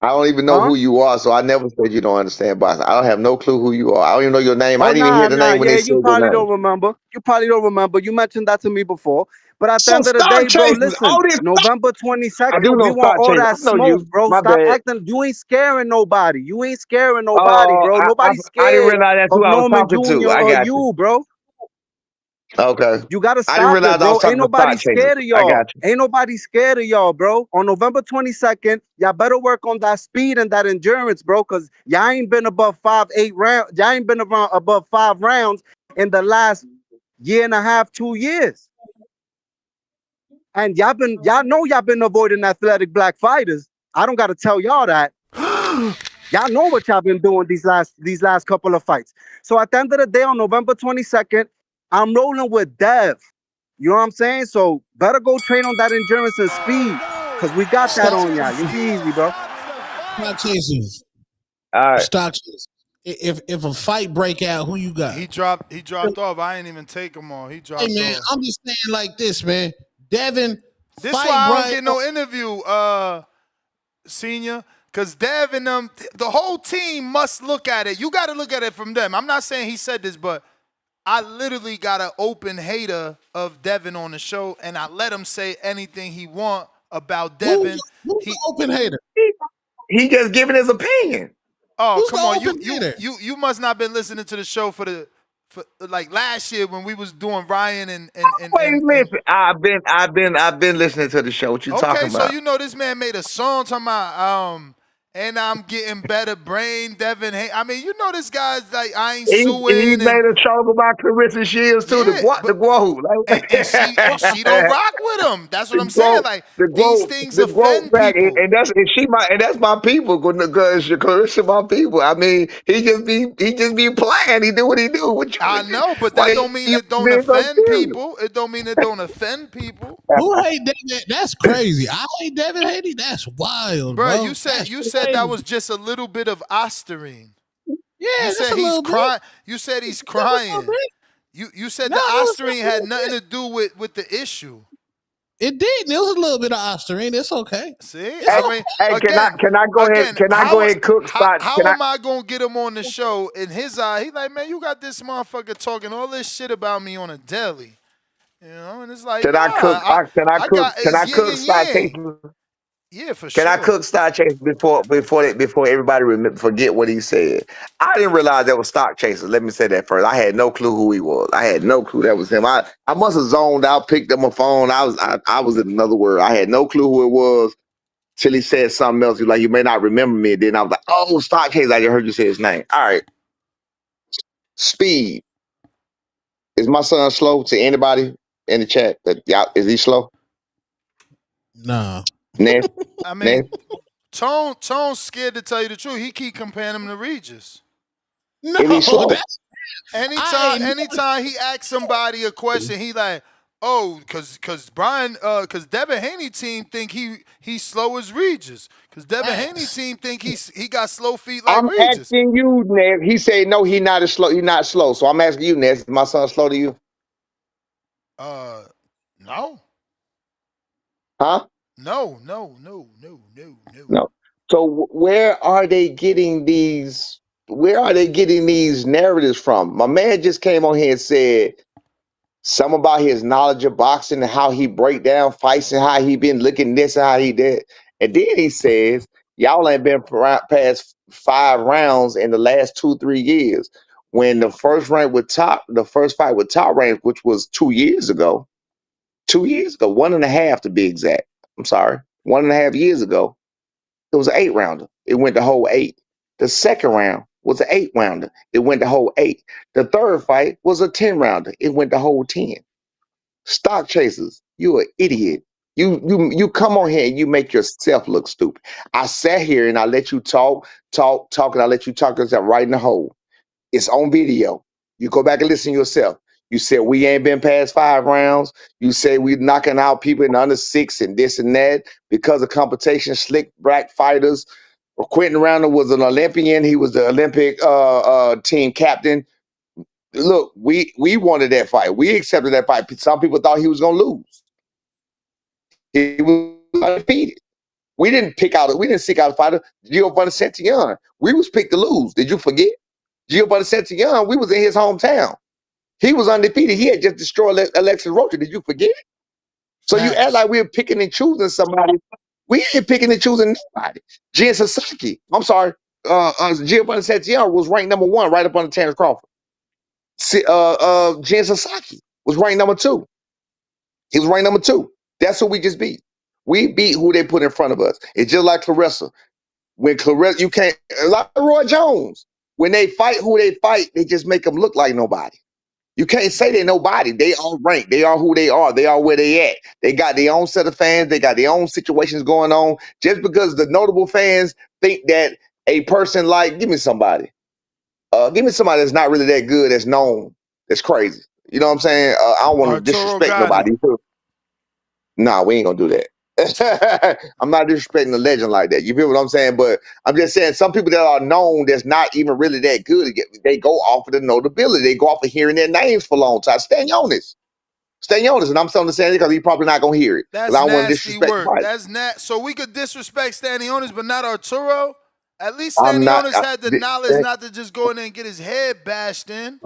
I don't even know Huh? who you are, so I never said you don't understand boxing. I don't have no clue who you are. I don't even know your name. I Oh didn't even nah, hear the nah, name when they yeah, you said your probably name. don't remember. You probably don't remember. You mentioned that to me before. But at the So end of the stock day, bro, chases, listen, all this. November I do 22nd, we know want stock all chases. that I know smoke, you. bro. My Stop bad. acting. You ain't scaring nobody. You ain't scaring nobody, Oh, bro. Nobody's I didn't scared realize that's of who I was Norman talking Jr. to. I or got you. you, bro. Okay. You gotta I didn't stop it, realize I was bro. Ain't talking to nobody stock chasers. scared of I y'all. got you. Ain't nobody scared of y'all, bro. On November 22nd, y'all better work on that speed and that endurance, bro. Cause y'all ain't been above 5, 8 rounds. Y'all ain't been around above 5 rounds in the last year and a half, 2 years. And y'all been avoiding athletic black fighters. I don't gotta tell y'all that. Y'all know what y'all been doing these last couple of fights. So at the end of the day, on November 22nd, I'm rolling with Dev. You know what I'm saying? So better go train on that endurance and speed. Cause we got that Stock, on y'all. You be easy, bro. stock chasers. All right. Stock chasers. If a fight break out, who you got? He dropped off. I ain't even take him on. He Hey dropped man, off. I'm just saying like this, man. Devin, This why fight I don't Brian. get no interview, senior. Cause Dev and them, the whole team must look at it. You got to look at it from them. I'm not saying he said this, but I literally got an open hater of Devin on the show, and I let him say anything he want about Devin. Who's the open hater? He just giving his opinion. Oh, Who's the come on. open hater? You must not been listening to the show for like last year when we was doing Ryan and Listen. I've been listening to the show. What you okay, talking so about? you know this man made a song talking about and I'm getting better brain, Devin. Hey, I mean, you know this guy's like I ain't He suing and made a song about Clarissa Shields too. yeah, The but Guo. and she don't rock with him. That's what The I'm saying. growth, Like these things the growth offend back, people. and that's my people. Because Clarissa, my people. I mean, he just be playing. He do what he do. I know, but that Why don't mean you it don't being so offend serious? people. It don't mean it don't offend people. Who hate Devin? That's crazy. I hate Devin Haney. That's wild, Bro, you bro. said That's you said that crazy. was just a little bit of Ostarine. You Yeah, just said a he's little bit. crying. You said he's Just a little crying. bit. You said No, the it was just Ostarine a had little nothing bit. to do with the issue. It did. It was a little bit of Ostarine. It's okay. See, It's I Hey, mean, okay. hey, again, can I go ahead and cook spot? how Can I am I gonna get him on the show? In his eye, he like, man, you got this motherfucker talking all this shit about me on a daily, and it's like, can nah, I cook? I got Can it's I yin cook and spot yang. cases? Yeah, for Can I sure. cook stock chasers before everybody forget what he said? I didn't realize that was stock chasers. Let me say that first. I had no clue who he was. I had no clue that was him. I must have zoned out, picked up my phone. I was in another world. I had no clue who it was till he said something else. He was like, you may not remember me. Then I was like, oh, stock chasers. I just heard you say his name. All right. Speed. Is my son slow to anybody in the chat? Is he slow? Nah. Ness? I Ness? mean, Tone's scared to tell you the truth. He keep comparing him to Regis. Is he No, slow? that's I Anytime, ain't never anytime he asks somebody a question, he like, Oh, cause Brian, cause Devin Haney team think he's slow as Regis. Cause Devin Haney team think he got slow feet like I'm Regis. asking you, Ness. He said no, he not as slow. He not slow. So I'm asking you, Ness. Is my son slow to you? No. Huh? No. No. So where are they getting these? Where are they getting these narratives from? My man just came on here and said something about his knowledge of boxing and how he break down fights and how he been looking this and how he did. And then he says, y'all ain't been past 5 rounds in the last 2-3 years. When the first fight with Top Rank, which was 2 years ago, 2 years ago, 1.5 to be exact. I'm sorry, 1.5 years ago, it was an 8-rounder. It went the whole 8. The second round was an 8-rounder. It went the whole 8. The third fight was a 10-rounder. It went the whole 10. Stock chasers, you an idiot. You come on here and you make yourself look stupid. I sat here and I let you talk, and I let you talk yourself right in the hole. It's on video. You go back and listen yourself. You said we ain't been past 5 rounds. You say we knocking out people in under 6 and this and that because of competition, slick black fighters. Quentin Rounder was an Olympian. He was the Olympic team captain. Look, we wanted that fight. We accepted that fight. Some people thought he was gonna lose. He was undefeated. We didn't seek out a fighter. Giovanni Santillon. We was picked to lose. Did you forget? Giovanni Santillon, we was in his hometown. He was undefeated. He had just destroyed Alexis Rocha. Did you forget? So you act like we're picking and choosing somebody. We ain't picking and choosing nobody. Jin Sasaki. I'm sorry. Giovanni Santillon was ranked number 1 right up under Terrence Crawford. Jin Sasaki was ranked number 2. He was ranked number 2. That's who we just beat. We beat who they put in front of us. It's just like Clarissa. When Clarissa, you can't, like Roy Jones. When they fight who they fight, they just make them look like nobody. You can't say they're nobody. They are ranked. They are who they are. They are where they at. They got their own set of fans. They got their own situations going on. Just because the notable fans think that a person like, give me somebody that's not really that good, that's known, that's crazy. You know what I'm saying? I don't want to Arturo disrespect Gatti. nobody. Nah, we ain't gonna do that. I'm not disrespecting the legend like that. You feel what I'm saying? But I'm just saying some people that are known that's not even really that good, they go off of the notability. They go off of hearing their names for a long time. Stanionis. And I'm saying it because he's probably not gonna hear it. Because That's I don't want to nasty disrespect the work. fight. So we could disrespect Stanionis, but not Arturo. At least I'm not. Stanionis had the knowledge not to just go in there and get his head bashed in.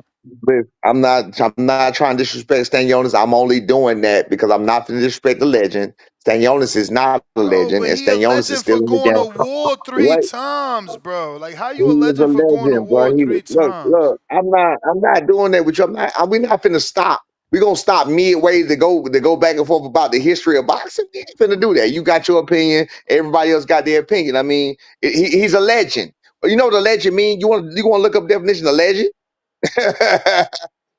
I'm not trying to disrespect Stanionis. I'm only doing that because I'm not going to disrespect the legend. Stanionis is not a Bro, legend, but and he a Stanionis is legend still for in the going damn. to war 3 Wait, times, bro. Like, how he you a is a legend for going to legend, bro. war 3 times? Look. I'm not doing that with you. We're not finna stop. We're gonna stop midway to go back and forth about the history of boxing. We ain't finna do that. You got your opinion. Everybody else got their opinion. I mean, he's a legend. You know what a legend mean? You want to look up definition of legend?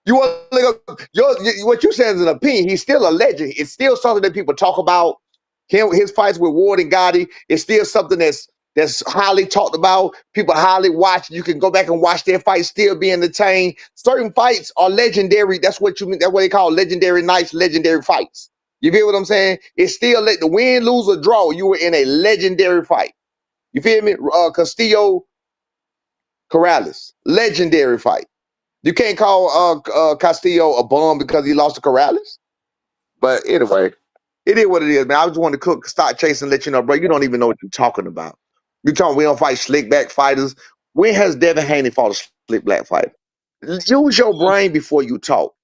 You want to look up what you said is an opinion. He's still a legend. It's still something that people talk about. His fights with Ward and Gotti. It's still something that's highly talked about. People highly watch. You can go back and watch their fights, still be entertained. Certain fights are legendary. That's what you mean. That's what they call legendary nights, legendary fights. You feel what I'm saying? It's still the win, lose, or draw. You were in a legendary fight. You feel me? Castillo Corrales, legendary fight. You can't call Castillo a bum because he lost to Corrales. But anyway, it is what it is, man. I just wanted to start chasing and let you know, bro, you don't even know what you're talking about. You talking we don't fight slick back fighters. When has Devin Haney fought a slick black fighter? Use your brain before you talk.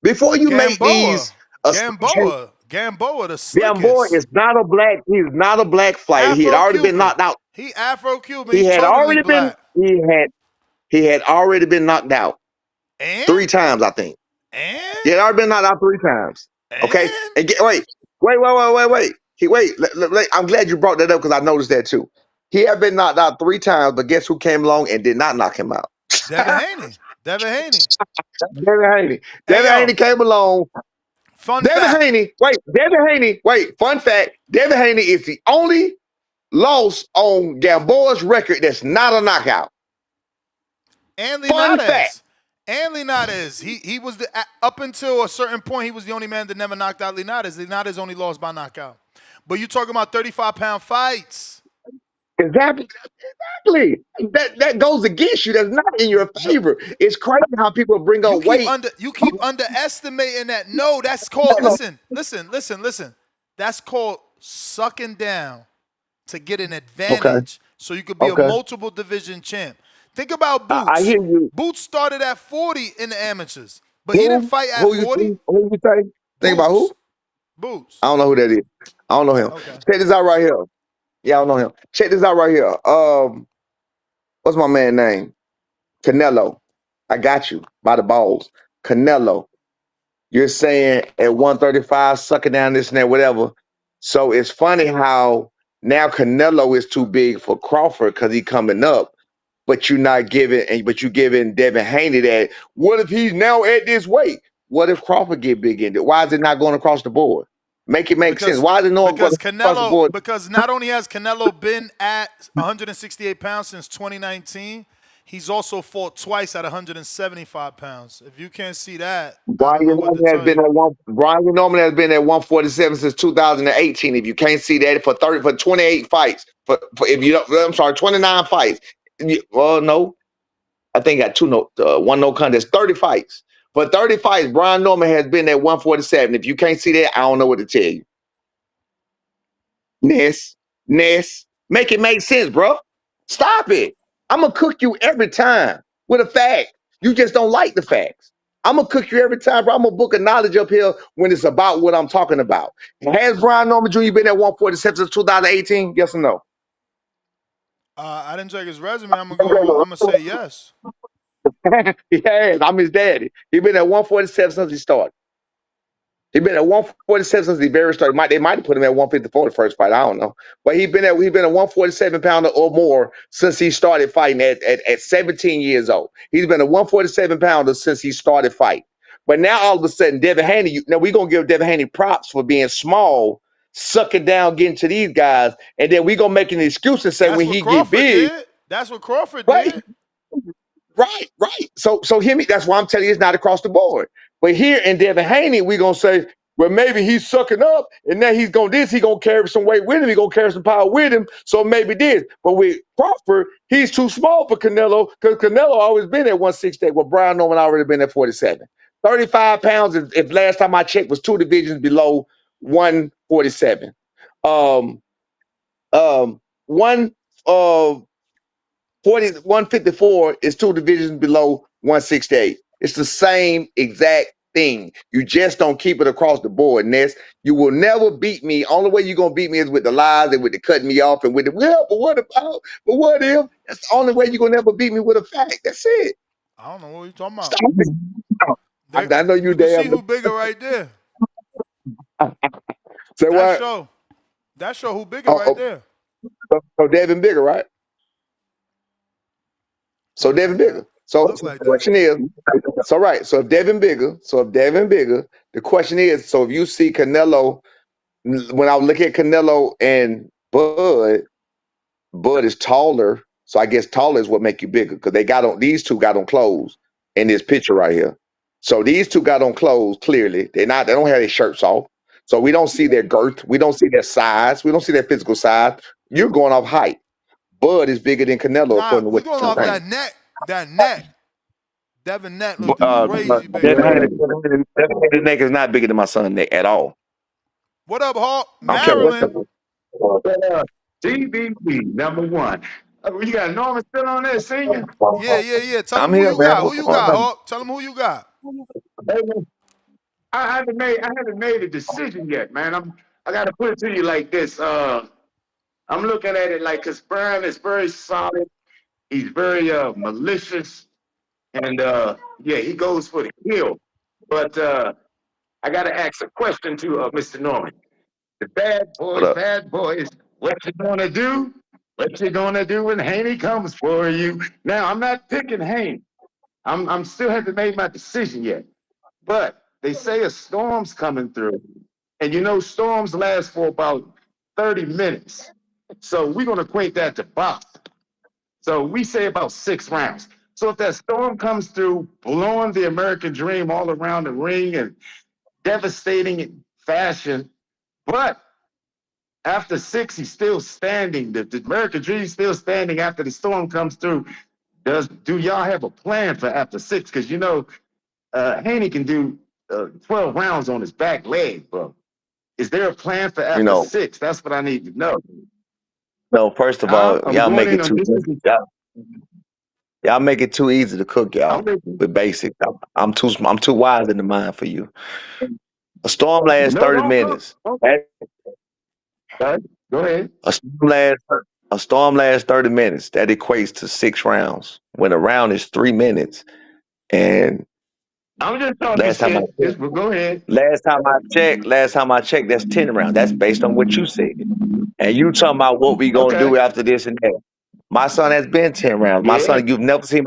Before you make these Gamboa, the Gamboa slickest. is not a black, he's not a black fighter. He had already been Afro-Cuban. knocked out. He Afro-Cuban. He He's had totally already been black. he had already been knocked out And? 3 times, I think. He had already been knocked out 3 times. Okay. And wait. I'm glad you brought that up because I noticed that too. He had been knocked out 3 times, but guess who came along and did not knock him out? Devin Haney. Devin Haney. Devin Haney came along. Fun fact. Devin Haney is the only loss on Gamboa's record that's not a knockout. And Fun fact. And Linares, he was up until a certain point, he was the only man that never knocked out Linares. Linares only lost by knockout. But you talking about 35-pound fights. Exactly. That goes against you. That's not in your favor. It's crazy how people bring You up keep weight. underestimating that. No, that's called listen. That's called sucking down to get an Okay. advantage so you could be a Okay. multiple division champ. Think about I Boots. hear you. Boots started at 40 in the amateurs, but he didn't fight at Who you 40. say? Think about who? Boots. I don't know who that is. I don't know him. Okay. Check this out right here. Yeah, I don't know him. Check this out right here. What's my man's name? Canelo. I got you by the balls. Canelo. You're saying at 135, sucking down this and that, whatever. So it's funny how now Canelo is too big for Crawford because he coming up, but you're not giving, but you giving Devin Haney that. What if he's now at this weight? What if Crawford get big in it? Why is it not going across the board? Make it make sense. Why is it not going across the board? Because not only has Canelo been at 168 pounds since 2019, he's also fought twice at 175 pounds. If you can't see that, I don't know what to tell you. Brian Norman has been at 147 since 2018. If you can't see that for 28 fights, for if you don't, I'm sorry, 29 fights. Well, no, I think I got one no contest, 30 fights. For 30 fights, Brian Norman has been at 147. If you can't see that, I don't know what to tell you. Ness, make it make sense, bro. Stop it. I'm gonna cook you every time with a fact. You just don't like the facts. I'm gonna cook you every time, bro. I'm gonna book a knowledge up here when it's about what I'm talking about. Has Brian Norman Jr. been at 147 since 2018? Yes or no? I didn't check his resume. I'm gonna say yes. Yes, I'm his daddy. He been at 147 since he started. He been at 147 since he very started. They might have put him at 154 the first fight. I don't know, but he been at 147 pounder or more since he started fighting at 17 years old. He's been a 147 pounder since he started fighting. But now all of a sudden, Devin Haney. Now we're gonna give Devin Haney props for being small, sucking down, getting to these guys, and then we gonna make an excuse and say That's when what he get Crawford big, did. That's what Crawford right? did. Right. So hear me. That's why I'm telling you it's not across the board. But here in Devin Haney, we're gonna say, well, maybe he's sucking up, and now he's gonna carry some weight with him, he's gonna carry some power with him. So maybe this. But with Crawford, he's too small for Canelo, because Canelo always been at 168. Well, Brian Norman already been at 47. 35 pounds, if last time I checked, was 2 divisions below 147. One 154 is 2 divisions below 168. It's the same exact thing. You just don't keep it across the board, Ness. You will never beat me. Only way you're gonna beat me is with the lies and with the cutting me off and with the but what about? But what if? That's the only way you're gonna never beat me with a fact. That's it. I don't know what you're talking about. Stop it. I know you can damn. see who bigger right there. Say what? That show who bigger right there. So Devin bigger, right? So Devin bigger. So the question is, so if Devin bigger, the question is, so if you see Canelo, when I look at Canelo and Bud is taller, so I guess taller is what make you bigger, because these two got on clothes in this picture right here. So these two got on clothes clearly. They don't have their shirts off. So we don't see their girth, we don't see their size, we don't see their physical size. You're going off height. Bud is bigger than Canelo, according to We're what going you're off saying. that neck. Devin neck looking crazy big. Devin neck is not bigger than my son's neck at all. What up, Hawk? Okay. Maryland. TBP #1. You got Norman still on there, senior? Yeah. Tell him who you got. Who you got, Hawk? Tell him who you got. I haven't made a decision yet, man. I got to put it to you like this. I'm looking at it like, because Brian is very solid. He's very malicious, and he goes for the kill. But I got to ask a question to Mr. Norman. The bad boys, what you gonna do? What you gonna do when Haney comes for you? Now, I'm not picking Haney. I'm still haven't made my decision yet. But they say a storm's coming through. And storms last for about 30 minutes. So we're gonna equate that to boxing. So we say about 6 rounds. So if that storm comes through, blowing the American dream all around the ring and devastating fashion, but after 6, he's still standing. The American dream is still standing after the storm comes through. Do y'all have a plan for after 6? Because you know, Haney can do 12 rounds on his back leg, bro. Is there a plan for You after know, 6? That's what I need to know. no. First of Huh? all, Are we y'all going make in it on too easy. distance? Y'all make it too easy to cook, I'm y'all. listening. With basics, I'm too wise in the mind for you. A storm lasts No, 30 don't cook. minutes. Don't cook. Go ahead. A storm lasts a storm lasts 30 minutes. That equates to 6 rounds. When a round is 3 minutes, and I'm just talking last time I shit. checked, Just go ahead. last time I checked, that's 10 rounds. That's based on what you said. And you talking about what we gonna Okay. do after this and that. My son has been 10 rounds. My Yeah. son, you've never seen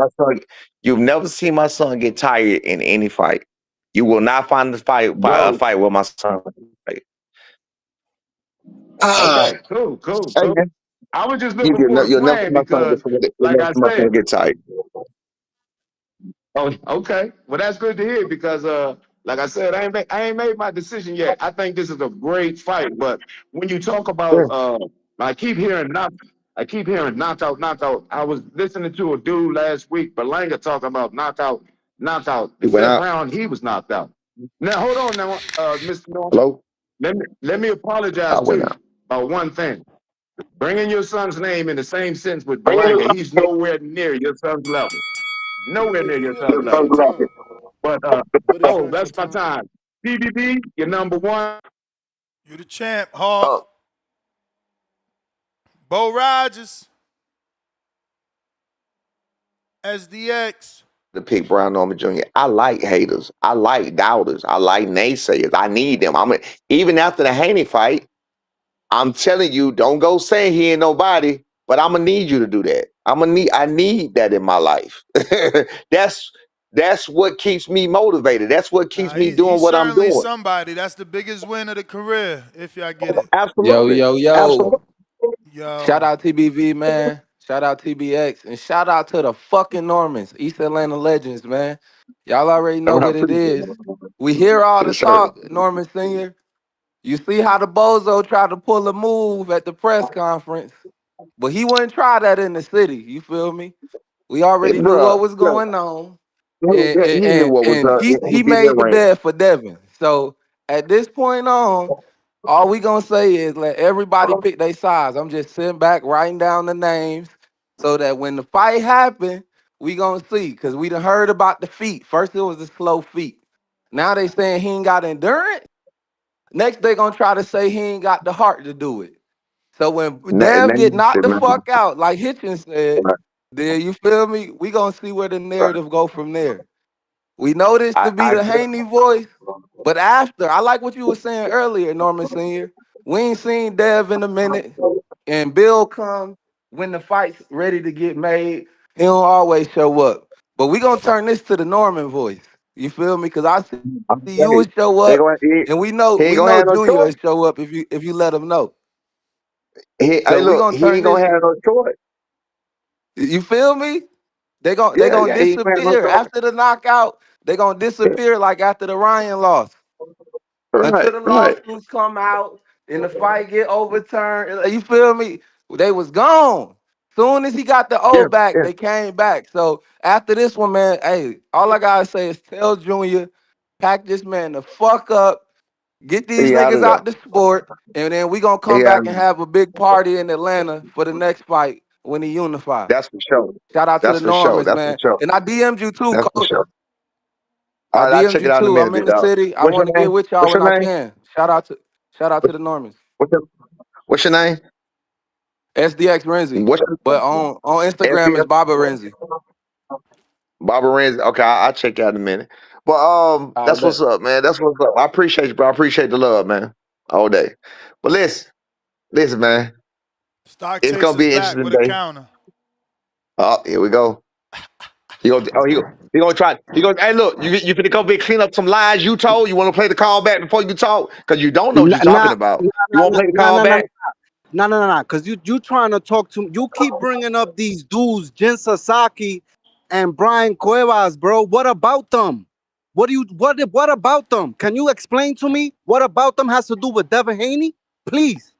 my son get tired in any fight. You will not find a Yo. fight where my son fight. Okay. Cool. Hey, man. I was just looking for a You'll never see plan my son because, like I said, get tired. oh, okay. Well, that's good to hear because, like I said, I ain't made my decision yet. I think this is a great fight, but when you talk about, Yeah. I keep hearing knockout. I was listening to a dude last week, Berlanga, talking about knockout. He The went 5th out. round, he was knocked out. Now, hold on now, Mr. Norman. Hello? Let me apologize I to went you out. about one thing. Bringing your son's name in the same sentence with Berlanga, he's nowhere near your son's level. Nowhere near your What son's is level. your time? But What is your that's my time? time. PBB, you're number one. You the champ, Hawk. Bo Rogers, SDX. To pick Brown Norman Jr. I like haters. I like doubters. I like naysayers. I need them. Even after the Haney fight, I'm telling you, don't go saying he ain't nobody, but I'm gonna need you to do that. I need that in my life. That's what keeps me motivated. That's what keeps me doing He's what I'm certainly doing. somebody. That's the biggest win of the career, if y'all get it. Yo, Absolutely. yo, yo. Absolutely. Yo. Shout out TBV, man. Shout out TBX. And shout out to the fucking Normans, East Atlanta legends, man. Y'all already know I what it appreciate is. it. We hear all the Yes, sir. talk, Norman Sr. You see how the bozo tried to pull a move at the press conference, but he wouldn't try that in the city. You feel me? We Hey, already knew bro, what was going on. And he knew what was he he be made that the rank. bed for Devin. So at this point on, all we gonna say is let everybody pick their sides. I'm just sitting back writing down the names so that when the fight happen, we gonna see. Cause we done heard about the feet. First it was the slow feet. Now they saying he ain't got endurance. Next they gonna try to say he ain't got the heart to do it. So when And Dev get then, knocked the fuck out, like Hitchens said, then you feel me? We gonna see where the narrative go from there. We know this to be I the Haney voice, but after, I like what you were saying earlier, Norman Sr. We ain't seen Dev in a minute, and Bill come when the fight's ready to get made. He don't always show up. But we gonna turn this to the Norman voice. You feel me? Cause I see you would show they up, gonna, and he we ain't gonna know have no Junior choice. will show up if you let him know. Hey, So we look, gonna he turn ain't this. gonna have no choice. You feel me? They Yeah, gonna yeah, he ain't gonna have no disappear choice. after the knockout. They gonna disappear like after the Ryan loss Right, until the right. lawsuits come out and the fight get overturned. You feel me? They was gone. Soon as he got the O Yeah, back, yeah. they came back. So after this one, man, hey, all I gotta say is tell Junior, pack this man the fuck up, get these He out niggas of there. out the sport, and then we gonna come He out back of and there. have a big party in Atlanta for the next fight when he unify. That's for sure. Shout out to the That's for sure. Normans, That's for man. sure. And I DM'd you too, That's for coach. sure. All I right, I'll DM'd check you it out in a too. minute, I'm in big the dog. city. I What's your want to get name? with y'all What's when your I name? can. Shout out to the Normans. What's your, what's your name? SDX Renzi. What's your But on Instagram is FBS? Baba Renzi. Barbara Renzi. Okay, I'll check you out in a minute. But I that's bet. what's up, man. That's what's up. I appreciate you, bro. I appreciate the love, man. All day. But listen, man. Stock It's gonna Chasers be an back interesting with a day. counter. Oh, here we go. He gonna try. He gonna. Hey, look, you finna come and clean up some lies you told. You want to play the call back before you talk because you don't know what Nah, you're nah, talking about. nah, You want to play the nah, call nah, nah, back? nah, nah, nah. Because you trying to talk to. You keep bringing up these dudes, Jin Sasaki and Brian Cuevas, bro. What about them? What about them? Can you explain to me what about them has to do with Devin Haney? Please.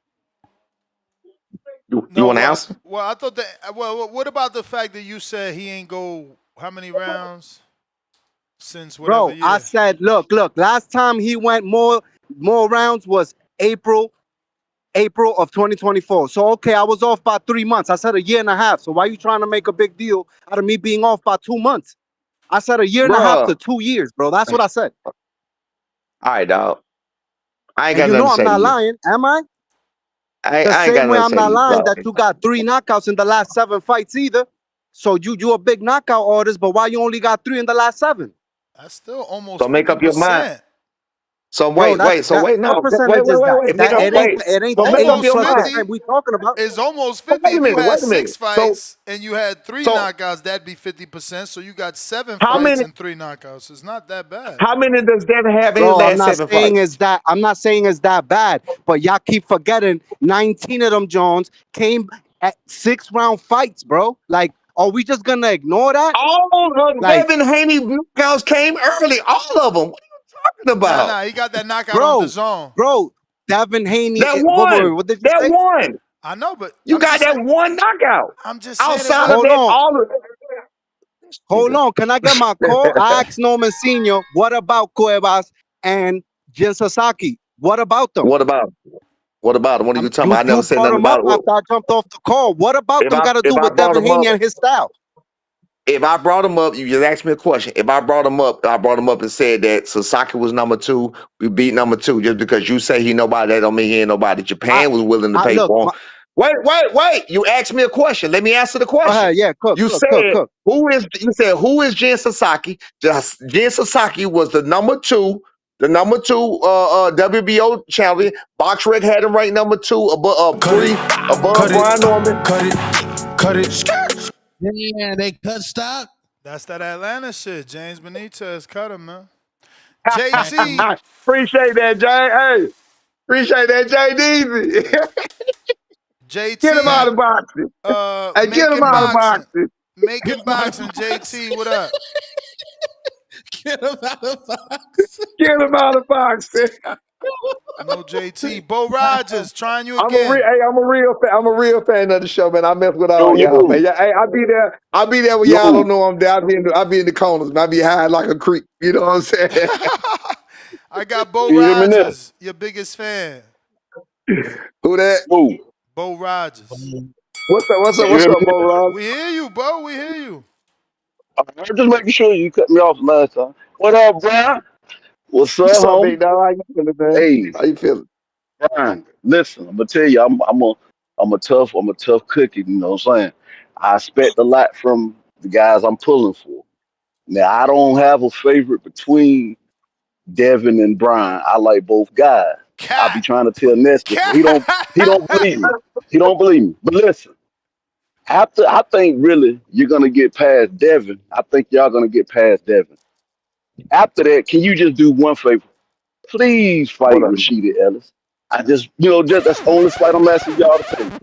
You No, want to what? answer? Well, I thought that. Well, what about the fact that you said he ain't go how many rounds since whatever Bro, I year? said, look, last time he went more rounds was April of 2024. So okay, I was off by 3 months. I said a year and a half. So why are you trying to make a big deal out of me being off by 2 months? I said a year and a half Bruh. to 2 years, bro. That's what I said. All right, dog. I ain't And got you nothing know to I'm say to not you. lying, am I? The I ain't same got way nothing to I'm say to not you, lying dog. that you got 3 knockouts in the last 7 fights either. So you a big knockout artist, but why you only got 3 in the last 7? That's still almost So make up your mind. 50%. So Bro, wait. So wait, what no. percentage is that? Wait. That Nigga, wait. it ain't So the make up 80 Almost your plus mind. percent 50. we talking about. It's almost So 50. If you had wait a 6 minute. So fights and you had 3 so knockouts, that'd be 50%. So you got 7 how fights many and 3 knockouts. It's not that bad. how many does Devin have in his Bro, last 7 fights? I'm not saying it's that bad, but y'all keep forgetting 19 of them Jones came at 6-round fights, bro. Like, are we just gonna ignore that? All of Like, Devin Haney knockouts came early. All of them. What are you talking about? He got that knockout on bro, DAZN. Devin Haney, That one. what did you That say? one. I know, but You got that one knockout. I'm just saying it Outside of wasn't. Hold that, on, all of hold nigga. on. Can I get my call? I asked Norman Senior, what about Cuevas and Jin Sasaki? What about them? What about him? What about him? What are you talking about? I never You said brought nothing him up about it. after I jumped off the call. What about them got to If do I with brought Devin him up, Haney and his style? if I brought him up, you just asked me a question. If I brought him up, I brought him up and said that Sasaki was number 2. We beat number 2 just because you say he nobody. That don't mean he ain't nobody. I, Japan was willing to I pay look. for him. Wait. You asked me a question. Let me answer the Go question. ahead. Yeah, cook. You said who is Jin Sasaki? Jin Sasaki was the number 2. The number 2 WBO champion. BoxRec had him ranked number 2 above above Brian Norman. Cut it. Yeah, they cut stock. That's that Atlanta shit. James Benitez cut him, man. Man, JT. Appreciate that, Jay. Hey, appreciate that, JD. Get him out JT. of boxing. Hey, get him Making out of boxing. boxing. Making boxing. JT, what up? get him out of box. Get him out of boxing. No JT. Bo Rogers trying you I'm a again. real fan of the show, man. I mess with Do all y'all, man. you? Yeah, hey, I'll be there. I'll be there when y'all don't You. know I'm there. I'll be in the corners, man. I'll be high like a creek. You know what I'm saying? I got Bo You hear me now? Rogers, your biggest fan. Who that? Who? Bo Rogers. You What's hear up, me Bo now? Rob? We hear you, Bo. We hear you. I'm just making sure you cut me off last time. What up, Brian? What's up, What's up, homie? big dog? How you feeling, man? Hey, How you feeling? Brian. Listen, I'm gonna tell you, I'm a tough cookie. You know what I'm saying? I expect a lot from the guys I'm pulling for. Now, I don't have a favorite between Devin and Brian. I like both guys. I be Cat. trying to tell Nestor, but he don't believe me. He don't believe me. But listen, after I think really you're gonna get past Devin. I think y'all gonna get past Devin. After that, can you just do one favor? Please What fight up? Rashida Ellis. I just that's the only fight I'm asking y'all to take.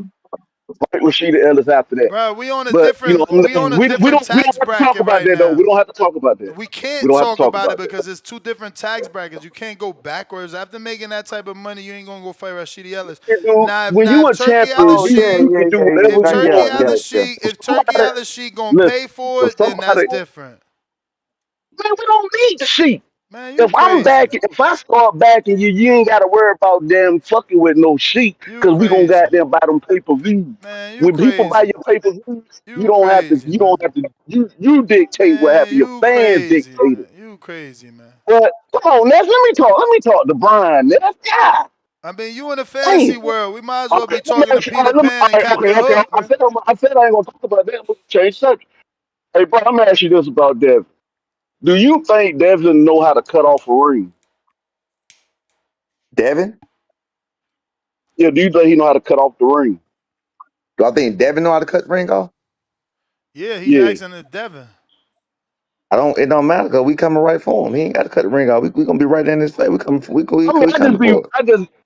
Fight Rashida Ellis after that. Bro, we on a But different we on a different we don't tax have to talk bracket about right that though. We now. don't have to talk about that. We We can't don't have to talk talk about it about that. because it's 2 different tax brackets. You can't go backwards. After making that type of money, you ain't gonna go fight Rashidi Ellis. When Now you if a Turkey champion, Oh yeah, Al you can do if whatever you Turkey want, man. If For Turkey somebody, Al gonna pay listen, for for it, then that's somebody, different. man, we don't need the sheep. Man, you If I'm crazy. back, if I start backing you, you ain't got to worry about them fucking with no sheep You because we gonna crazy. goddamn buy them pay per views. Man, you When people buy crazy. your pay per views, You crazy, you man. don't have to, you dictate what Man, happens. Your you fans crazy, dictate man. it. You crazy, man. But come on, Ness, let me talk to Brian, Ness. God I mean, you in the damn. fantasy world. We might as well Okay, be let me talking to ask you, all Peter right, Pan and Captain okay. Hook, man. I said I ain't gonna talk about that, but change subject. Hey, bro, I'm gonna ask you this about Devin. Do you think Devin know how to cut off a ring? Devin? Yeah, do you think he know how to cut off the ring? Do I think Devin know how to cut ring off? Yeah, he's Yeah. asking the Devin. I don't. It don't matter because we coming right for him. He ain't got to cut the ring off. We gonna be right in his face. We I mean, coming for it.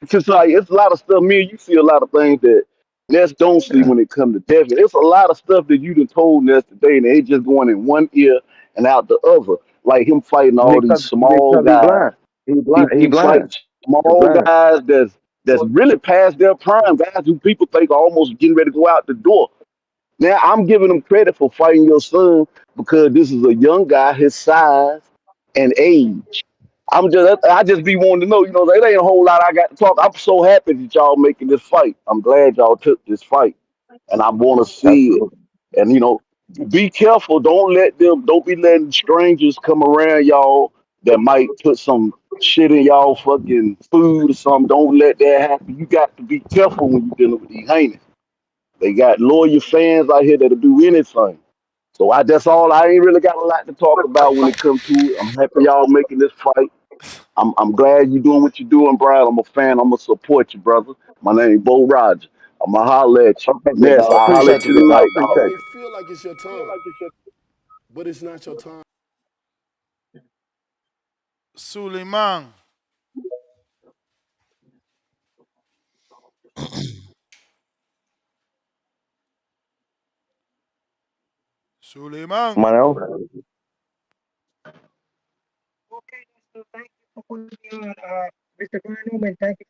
cause like it's a lot of stuff. Me and you see a lot of things that Ness don't see when it comes to Devin. It's a lot of stuff that you done told Ness today, and it just going in one ear and out the other. Like him fighting all these small Because he guys. blind. He blind. He He blind. fights He small blind. guys that's really past their prime, guys who people think are almost getting ready to go out the door. Now I'm giving him credit for fighting your son because this is a young guy, his size and age. I just be wanting to know, there ain't a whole lot I got to talk. I'm so happy that y'all making this fight. I'm glad y'all took this fight, and I want to see it. Absolutely. And be careful. Don't be letting strangers come around y'all that might put some shit in y'all fucking food or something. Don't let that happen. You got to be careful when you're dealing with these heinous. They got loyal fans out here that'll do anything. So that's all. I ain't really got a lot to talk about when it comes to it. I'm happy y'all making this fight. I'm glad you're doing what you're doing, Brian. I'm a fan. I'm gonna support you, brother. My name Bo Rogers. I'm gonna holler at you. Okay, big Ness, dog. I'll holler Appreciate at you, you big dog. tonight, You dog. Appreciate may you. feel like it's your time, but it's not your time. Suleiman. Suleiman. Somebody else? Okay, so thank you for putting me on. Mr. Brian Newman, thank you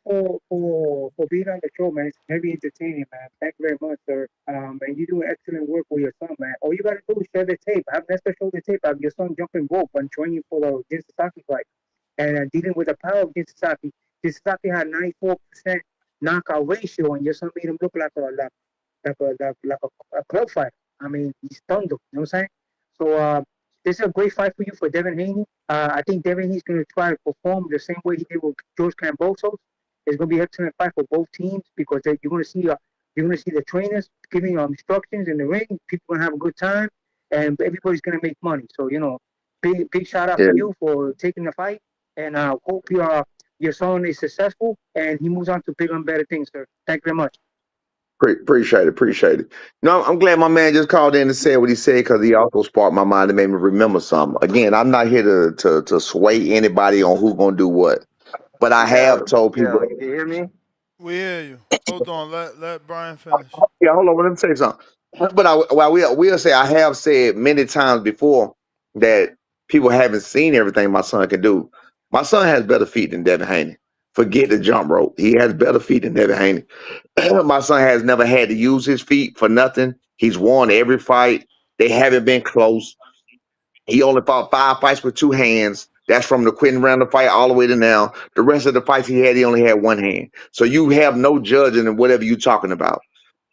for being on the show, man. It's very entertaining, man. Thank you very much, sir. And you do excellent work with your son, man. All you gotta do is share the tape. Have Nestor show the tape of your son jumping rope and training for the Jin Sasaki fight and dealing with the power of Jin Sasaki. Jin Sasaki had 94% knockout ratio, and your son made him look like a club fighter. I mean, he stunned him. You know what I'm saying? So this is a great fight for you for Devin Haney. I think Devin Haney's going to try to perform the same way he did with George Cambosos. It's going to be an excellent fight for both teams because you're going to see the trainers giving instructions in the ring. People are going to have a good time, and everybody's going to make money. So big shout out Yeah. for you for taking the fight, and hope your son is successful and he moves on to bigger and better things, sir. Thank you very much. Appreciate it. Appreciate it. No, I'm glad my man just called in and said what he said because he also sparked my mind and made me remember something. Again, I'm not here to sway anybody on who's gonna do what, but I have told people. You hear me? We hear you. Hold on. Let Brian finish. Yeah, hold on. Let me say something. But we'll say I have said many times before that people haven't seen everything my son can do. My son has better feet than Devin Haney. Forget the jump rope. He has better feet than Devin Haney. My son has never had to use his feet for nothing. He's won every fight. They haven't been close. He only fought 5 fights with 2 hands. That's from the Quentin Randall fight all the way to now. The rest of the fights he only had one hand. So you have no judging in whatever you're talking about.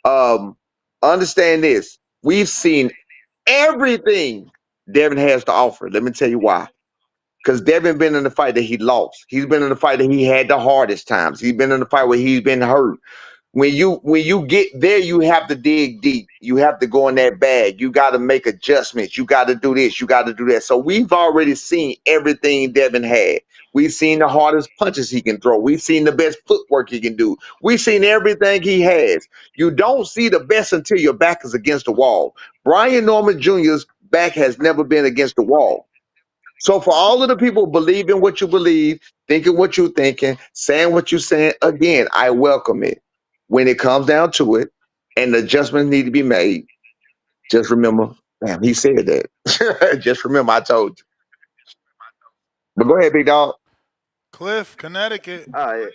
Um, Understand this. We've seen everything Devin has to offer. Let me tell you why. Because Devin been in the fight that he lost. He's been in the fight that he had the hardest times. He's been in the fight where he's been hurt. When you get there, you have to dig deep. You have to go in that bag. You got to make adjustments. You got to do this. You got to do that. So we've already seen everything Devin had. We've seen the hardest punches he can throw. We've seen the best footwork he can do. We've seen everything he has. You don't see the best until your back is against the wall. Brian Norman Jr.'s back has never been against the wall. So for all of the people believing what you believe, thinking what you're thinking, saying what you're saying, again, I welcome it. When it comes down to it, and the adjustments need to be made, just remember, damn, he said that. Just remember, I told you. But go ahead, big dog. Cliff, Connecticut. All right,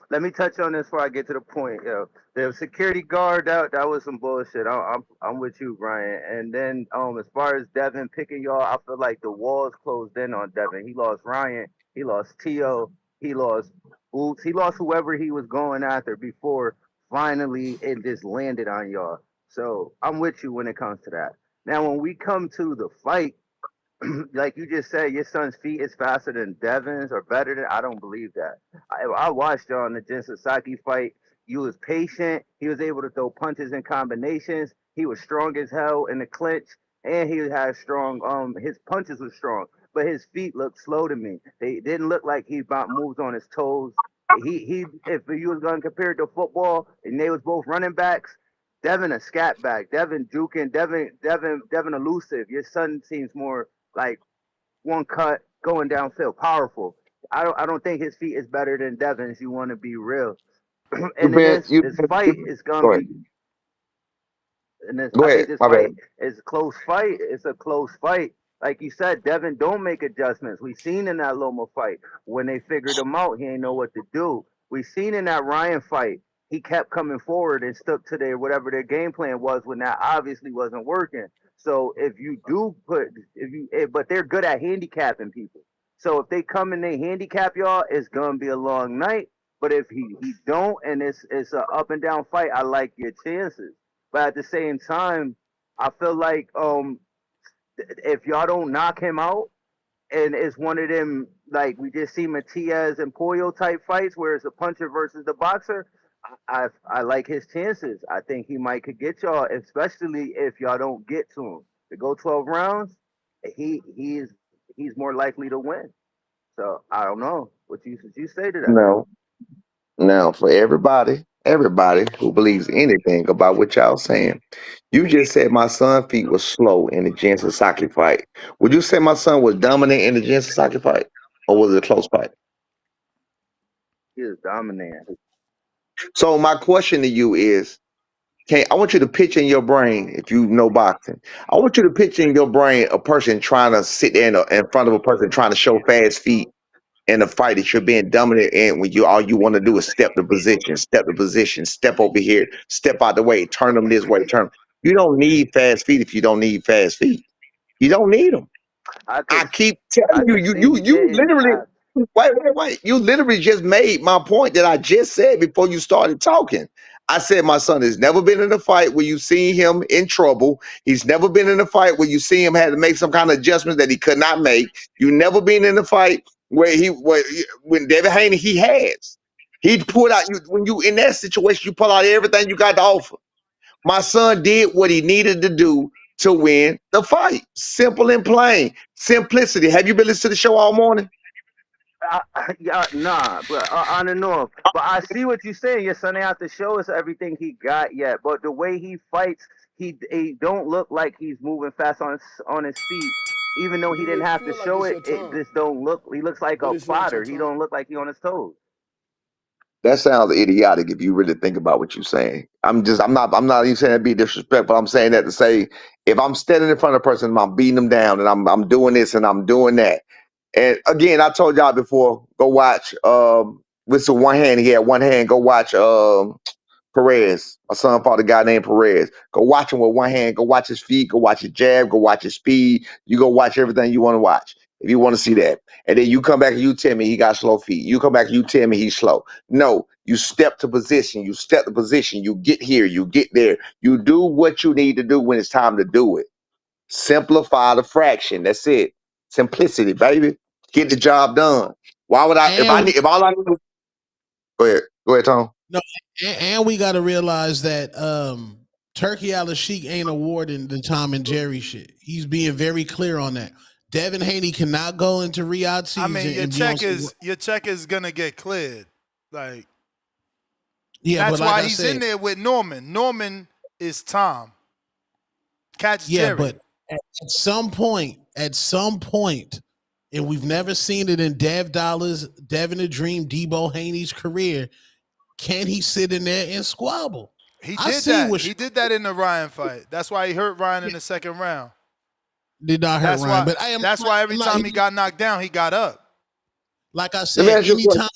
let me touch on this before I get to the point. Yo, the security guard that was some bullshit. I'm with you, Brian. And then as far as Devin picking y'all, I feel like the walls closed in on Devin. He lost Ryan, he lost Tio, he lost Boots, he lost whoever he was going after before finally it just landed on y'all. So I'm with you when it comes to that. Now when we come to the fight, like you just said, your son's feet is faster than Devin's or better than. I don't believe that. I watched y'all in the Jin Sasaki fight. You was patient. He was able to throw punches and combinations. He was strong as hell in the clinch, and he had strong. His punches were strong, but his feet looked slow to me. They didn't look like he about moves on his toes. He. If you was gonna compare it to football, and they was both running backs. Devin a scat back. Devin juking. Devin elusive. Your son seems more like one cut going downfield, powerful. I don't think his feet is better than Devin's. You want to be real. You've and in been this you. this fight, it's gonna Go ahead. be. And this, Go I ahead. think this My bad. fight is a close fight. It's a close fight. Like you said, Devin don't make adjustments. We seen in that Loma fight when they figured him out, he ain't know what to do. We seen in that Ryan fight, he kept coming forward and stuck to their whatever their game plan was when that obviously wasn't working. So if you do put, but they're good at handicapping people. So if they come and they handicap y'all, it's gonna be a long night. But if he don't and it's a up and down fight, I like your chances. But at the same time, I feel like if y'all don't knock him out, and it's one of them like we just see Matias and Pollo type fights where it's a puncher versus the boxer, I like his chances. I think he might could get y'all, especially if y'all don't get to him. To go 12 rounds, he's more likely to win. So I don't know what you say to that. No. Now, for everybody who believes anything about what y'all saying, you just said my son feet was slow in the Jensen Saki fight. Would you say my son was dominant in the Jensen Saki fight, or was it a close fight? He is dominating. So my question to you is, I want you to picture in your brain, if you know boxing, I want you to picture in your brain a person trying to sit there in front of a person trying to show fast feet in a fight that you're being dominant in when you all you want to do is step the position, step over here, step out the way, turn them this way, turn. You don't need fast feet if you don't need fast feet. You don't need them. I I could keep telling I you, could see he you didn't. literally wait. You literally just made my point that I just said before you started talking. I said my son has never been in a fight where you see him in trouble. He's never been in a fight where you see him had to make some kind of adjustment that he could not make. You never been in a fight where when David Haney he has. He pulled out you when you in that situation, you pull out everything you got to offer. My son did what he needed to do to win the fight. Simple and plain. Simplicity. Have you been listening to the show all morning? Yeah, nah, but on and off. But I see what you're saying. Your son ain't have to show us everything he got yet. But the way he fights, he don't look like he's moving fast on his feet. Even though he Do didn't it have to feel like show it's it, your it turn? just don't look. He looks like But a it's not your plotter. He turn. don't look like he on his toes. That sounds idiotic if you really think about what you're saying. I'm not even saying that to be disrespectful. I'm saying that to say if I'm standing in front of a person and I'm beating them down and I'm doing this and I'm doing that. And again, I told y'all before, go watch with the one hand, he had one hand, go watch Perez. My son fought a guy named Perez. Go watch him with one hand. Go watch his feet. Go watch his jab. Go watch his speed. You go watch everything you want to watch if you want to see that. And then you come back and you tell me he got slow feet. You come back and you tell me he's slow. No, you step to position. You step to position. You get here. You get there. You do what you need to do when it's time to do it. Simplify the fraction. That's it. Simplicity, baby. Get the job done. Why would I? And If all I do, go ahead, Tom. no, and we got to realize that Turkey Al Sheik ain't awarding the Tom and Jerry shit. He's being very clear on that. Devin Haney cannot go into Riyadh I mean, season and be on some. your check is gonna get cleared. Like Yeah, but that's like why I he's in said, there with Norman. Norman is Tom. Catch yeah, Jerry. but at some point, and we've never seen it in Dev Dollars, Devin the Dream, Debo Haney's career. Can he sit in there and squabble? He I did seen that. what He did that in the Ryan fight. That's why he hurt Ryan in the second round. did not hurt That's Ryan, why. but I am That's why every I'm not time he got knocked down, he got up. like I Let me said, ask you a question.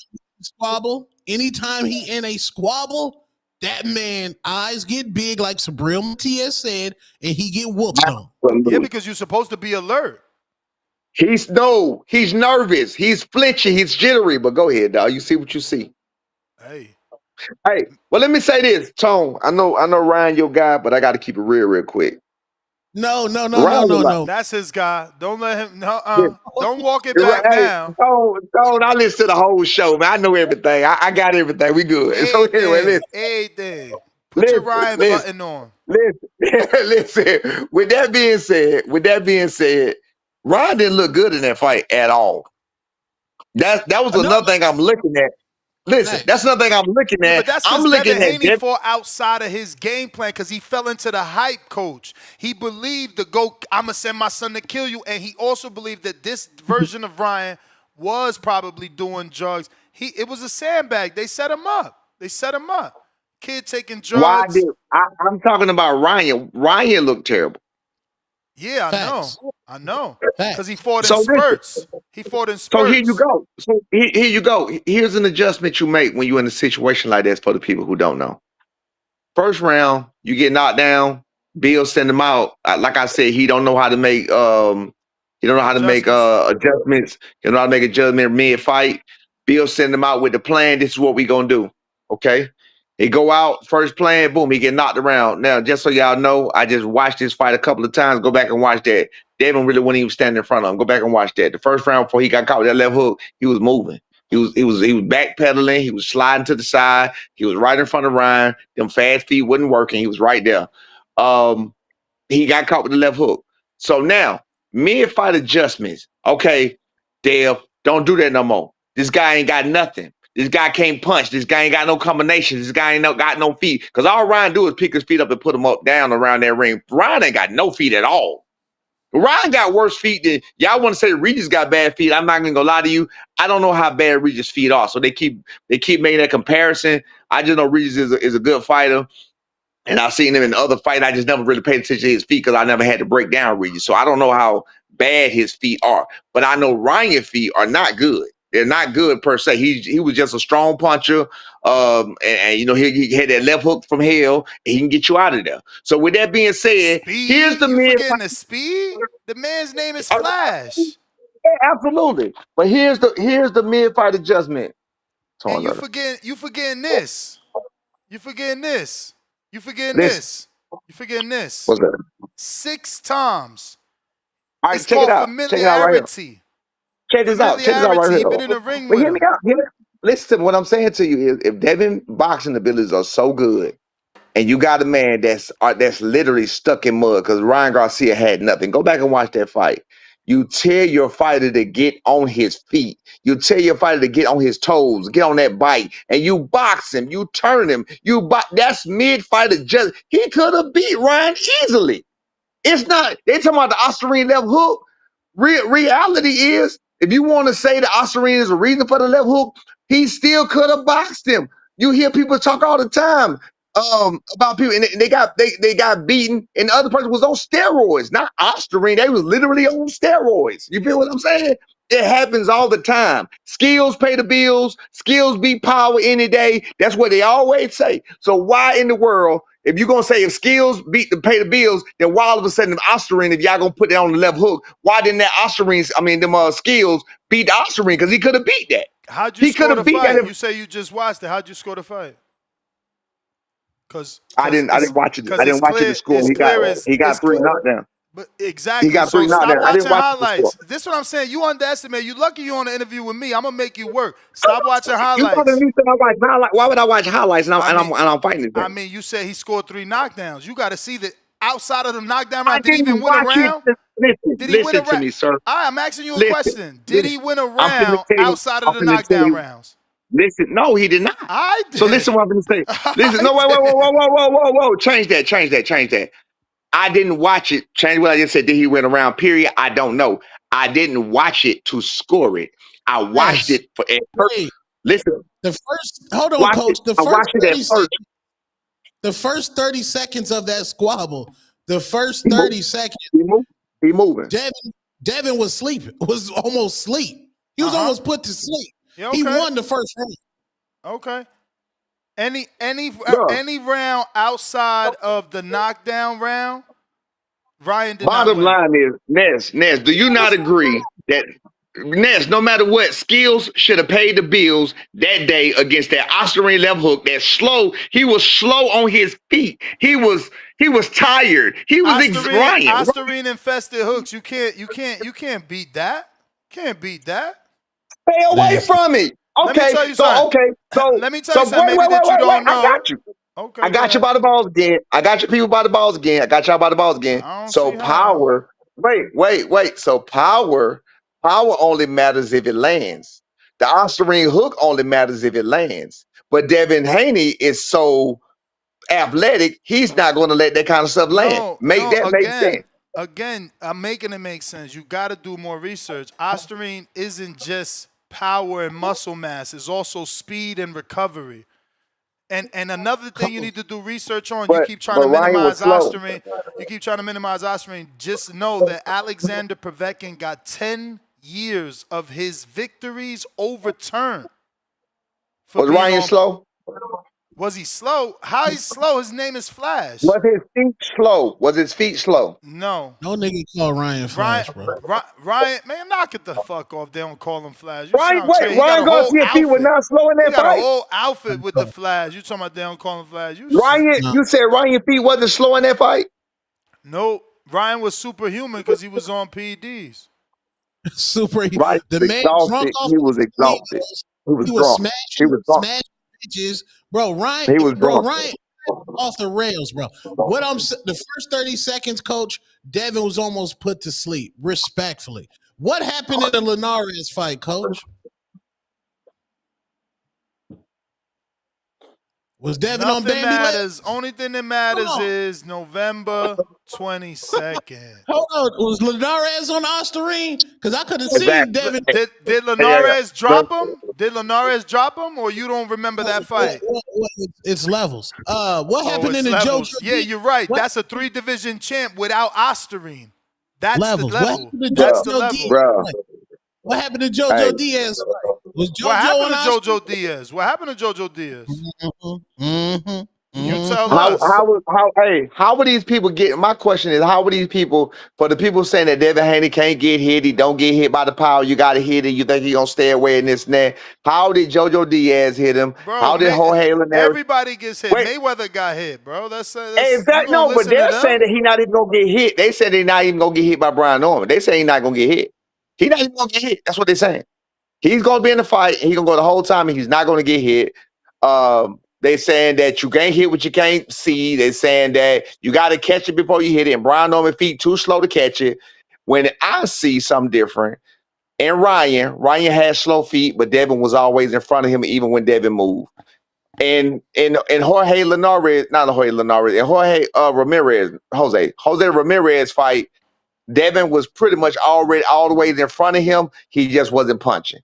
anytime he in a squabble, that man eyes get big, like Sabril Matias said, and he get whooped on. Yeah, because you're supposed to be alert. He's nervous. He's flinching. He's jittery. But go ahead, dog. You see what you see. Hey, Hey, well, let me say this, Tone. I know Ryan, your guy, but I got to keep it real quick. No, Ryan, was like, that's his guy. Don't let him. No, yeah, don't walk it back hey, now. Tone, I listen to the whole show, man. I know everything. I got everything. We good. So anyway, Everything. Put your listen, Ryan listen, button on. listen, listen. With that being said, Ryan didn't look good in that fight at all. That was no another thing I'm looking at. Listen, that's facts. another thing I'm looking Yeah, at. but that's I'm because looking Devin at Haney fought outside of his game plan because he fell into the hype coach. He believed I'm going to send my son to kill you. And he also believed that this version of Ryan was probably doing drugs. It was a sandbag. They set him up. They set him up. Kid taking Why did drugs. I'm talking about Ryan? Ryan looked terrible. Yeah, I know. Facts. I know. Because he Facts. fought in So listen. spurts. He fought in So here you spurts. go. So here you go. Here's an adjustment you make when you're in a situation like this for the people who don't know. First round, you get knocked down. Bill send him out. Like I said, he don't know how to make he don't know how to make Adjustments. adjustments. He don't know how to make adjustment mid fight. Bill send him out with the plan. This is what we gonna do. Okay. He go out first plan, boom, he get knocked around. Now, just so y'all know, I just watched this fight a couple of times. Go back and watch that. Devin really wasn't even standing in front of him. Go back and watch that. The first round before he got caught with that left hook, he was moving. He was backpedaling. He was sliding to the side. He was right in front of Ryan. Them fast feet wasn't working. He was right there. Um, he got caught with the left hook. So now, mid fight adjustments. Okay, Dev, don't do that no more. This guy ain't got nothing. This guy can't punch. This guy ain't got no combinations. This guy ain't got no feet. Because all Ryan do is pick his feet up and put them up down around that ring. Ryan ain't got no feet at all. Ryan got worse feet than y'all want to say Regis got bad feet. I'm not gonna lie to you. I don't know how bad Regis' feet are. So they keep making that comparison. I just know Regis is a good fighter. And I've seen him in other fights. I just never really paid attention to his feet because I never had to break down Regis. So I don't know how bad his feet are. But I know Ryan's feet are not good. They're not good per se. He was just a strong puncher. And you know, he had that left hook from hell, and he can get you out of there. So with that being said, here's Speed? the You mid forgetting the speed? The man's name is fight. Flash. Absolutely. But here's the mid fight adjustment. And Torn leather. you forgetting this. You forgetting this. You forgetting Listen, this. You forgetting this. what's that? 6 times. All right, It's check it called out. Check it out right here. familiarity. Check this out. Check this out right Familiarity. here. He been in the ring But with hear me him. out. Listen, what I'm saying to you is if Devin boxing abilities are so good, and you got a man that's literally stuck in mud because Ryan Garcia had nothing. Go back and watch that fight. You tell your fighter to get on his feet. You tell your fighter to get on his toes, get on that bike, and you box him. You turn him. That's mid fight adjust. He could have beat Ryan easily. It's not. They talking about the Ostarine left hook. Reality is, if you want to say the Ostarine is a reason for the left hook, he still could have boxed him. You hear people talk all the time about people, and they got beaten, and the other person was on steroids, not Ostarine. They was literally on steroids. You feel what I'm saying? It happens all the time. Skills pay the bills. Skills beat power any day. That's what they always say. So why in the world, if you're gonna say if skills pay the bills, then why all of a sudden the Ostarine, if y'all gonna put that on the left hook, why didn't that Ostarine, them skills beat the Ostarine? Because he could have beat that. How'd you He could score the have beat that. fight? If, You say you just watched it. How'd you score the fight? Cause I cause didn't. I it's didn't watch it. cause I it's didn't watch it to clear. score. It's clear as He it's got three clear. knockdowns. But He exactly. got So three stop knockdowns. I didn't watching watch it to score. highlights. This is what I'm saying. You underestimate. You lucky you on the interview with me. I'm gonna make you work. Stop watching You talking to highlights. me? Saying I watch highlights? Why would I watch highlights and I mean, I'm fighting this man? you said he scored 3 knockdowns. You got to see that outside of the knockdown I round. Did he didn't even win a watch it. round? Listen, Did he win a listen to round? me, sir. I'm asking you a Listen, question. Did listen. he win a I'm finna round tell you. outside of I'm the finna tell knockdown you. rounds? Listen, no, he did not. I So did. listen, what I'm gonna say. Listen, I no, wait, whoa, did. whoa, whoa, whoa, whoa, whoa, whoa. Change that. I didn't watch it. Change what I just said. Did he win around? Period. I don't know. I didn't watch it to score it. I watched Yes. it for at first. Wait. Listen, The first hold on, watch it. coach. I watched it at first. The first 30 seconds of that squabble, the first He moved. 30 seconds, He moving. Devin was sleeping, was almost asleep. He was almost put to sleep. Yeah, He okay. won the first round. Okay. Any Bro, round outside of the knockdown round, Ryan did not bottom win. line is, Ness, do you not agree that Ness, no matter what, skills should have paid the bills that day against that Oscarine left hook, that slow, he was slow on his feet. He was tired. He was Ryan. Ostarine infested hooks. You can't beat that. Can't beat that. Stay away Nasty. from it. Let me tell you something. Let me tell you something maybe that you Wait. don't I know. got you. I Okay, go got you ahead. by the balls again. I got your people by the balls again. I got y'all by the balls again. I don't So see how. wait. So power only matters if it lands. The Ostarine hook only matters if it lands. But Devin Haney is so athletic, he's not going to let that kind of stuff land. No. Make that make sense. Again, I'm making it make sense. You got to do more research. Ostarine isn't just power and muscle mass. It's also speed and recovery. And another thing you need to do research on, you but keep trying but to Ryan was minimize slow. Osterman. You keep trying to minimize Osterman. Just know that Alexander Povetkin got 10 years of his victories overturned for Was being Ryan on. slow? Was he slow? How he's slow? His name is Flash. Was his feet slow? Was his feet slow? No. No nigga call Ryan Ryan, Flash, bro. Ryan, man, knock it the fuck off. They don't call him Flash. You Ryan, sound wait, crazy. He got Ryan a whole Garcia feet were outfit. not slow in He that got a fight. whole outfit with the Flash. You talking about they don't call him Flash? Ryan, No. you said Ryan feet wasn't slow in that fight? No, Ryan was superhuman because he was on PEDs. Super. Ryan The was man drunk exhausted. off He the was exhausted. He was he was drunk. He smashing, was drunk. smashing bitches, bro. He was drunk. Ryan off the rails, bro. The first 30 seconds, coach, Devin was almost put to sleep, respectfully. What happened in the Linares fight, coach? Was Devin on Nothing Bambi matters. legs? Only thing that matters is November 22nd. Hold on. Was Linares on Osterine? Because I could have seen Exactly. Devin. Did Yeah. Linares drop him? Did Linares drop him, or you don't remember that fight? It's levels. What Oh, happened it's in the levels. JoJo Yeah, D? you're right. What That's a 3-division champ without Osterine. That's the levels? What level. happened to That's the JoJo level. Diaz? Bro. What happened to Hey. JoJo Diaz? Was What JoJo happened on to Osterine? JoJo Diaz? What happened to JoJo Diaz? You Mm-hmm. tell us. How were these people getting? My question is, how were these people? For the people saying that Devin Haney can't get hit, he don't get hit by the power. You got to hit it. You think he gonna stay away in this and that? How did JoJo Diaz hit him? Bro, How did Jorge Linares? everybody gets hit. Wait, Mayweather got hit, bro. That's you exactly. gonna No, but listen to they're saying them, that he's not even gonna get hit. They said he's not even gonna get hit by Brian Norman. They say he's not gonna get hit. He's not even gonna get hit. That's what they're saying. He's gonna be in the fight. He's gonna go the whole time, and he's not gonna get hit. They saying that you can't hit what you can't see. They're saying that you got to catch it before you hit it. And Brian Norman feet too slow to catch it. When I see something different, and Ryan had slow feet, but Devin was always in front of him, even when Devin moved. And Jorge Linares, not Jorge Linares, and Jorge Jose Ramirez fight, Devin was pretty much already all the way in front of him. He just wasn't punching.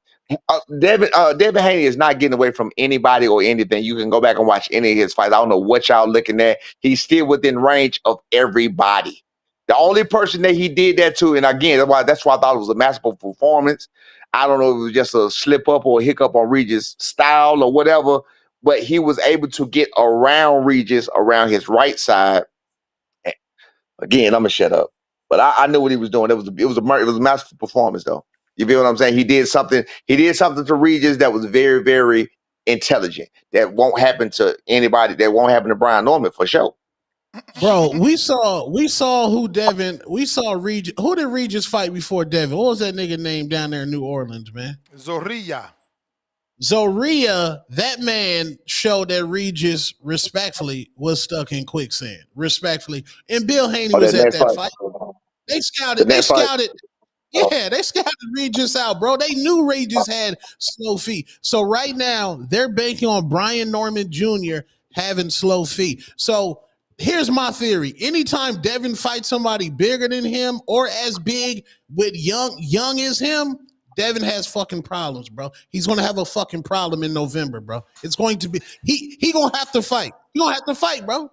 Devin Haney is not getting away from anybody or anything. You can go back and watch any of his fights. I don't know what y'all looking at. He's still within range of everybody. The only person that he did that to, and again, that's why I thought it was a masterful performance. I don't know if it was just a slip up or a hiccup on Regis' style or whatever, but he was able to get around Regis around his right side. Again, I'm gonna shut up. But I knew what he was doing. It was a masterful performance, though. You feel what I'm saying? He did something. He did something to Regis that was very, very intelligent. That won't happen to anybody. That won't happen to Brian Norman for sure. Bro, we saw who Devin. We saw Regis. Who did Regis fight before Devin? What was that nigga name down there in New Orleans, man? Zorrilla. That man showed that Regis respectfully was stuck in quicksand. Respectfully. And Bill Haney was at that fight. They scouted. Yeah, they scouted Regis out, bro. They knew Regis had slow feet. So right now, they're banking on Brian Norman Jr. having slow feet. So here's my theory. Anytime Devin fights somebody bigger than him or as big with young as him, Devin has fucking problems, bro. He's gonna have a fucking problem in November, bro. It's going to be he gonna have to fight. He gonna have to fight, bro.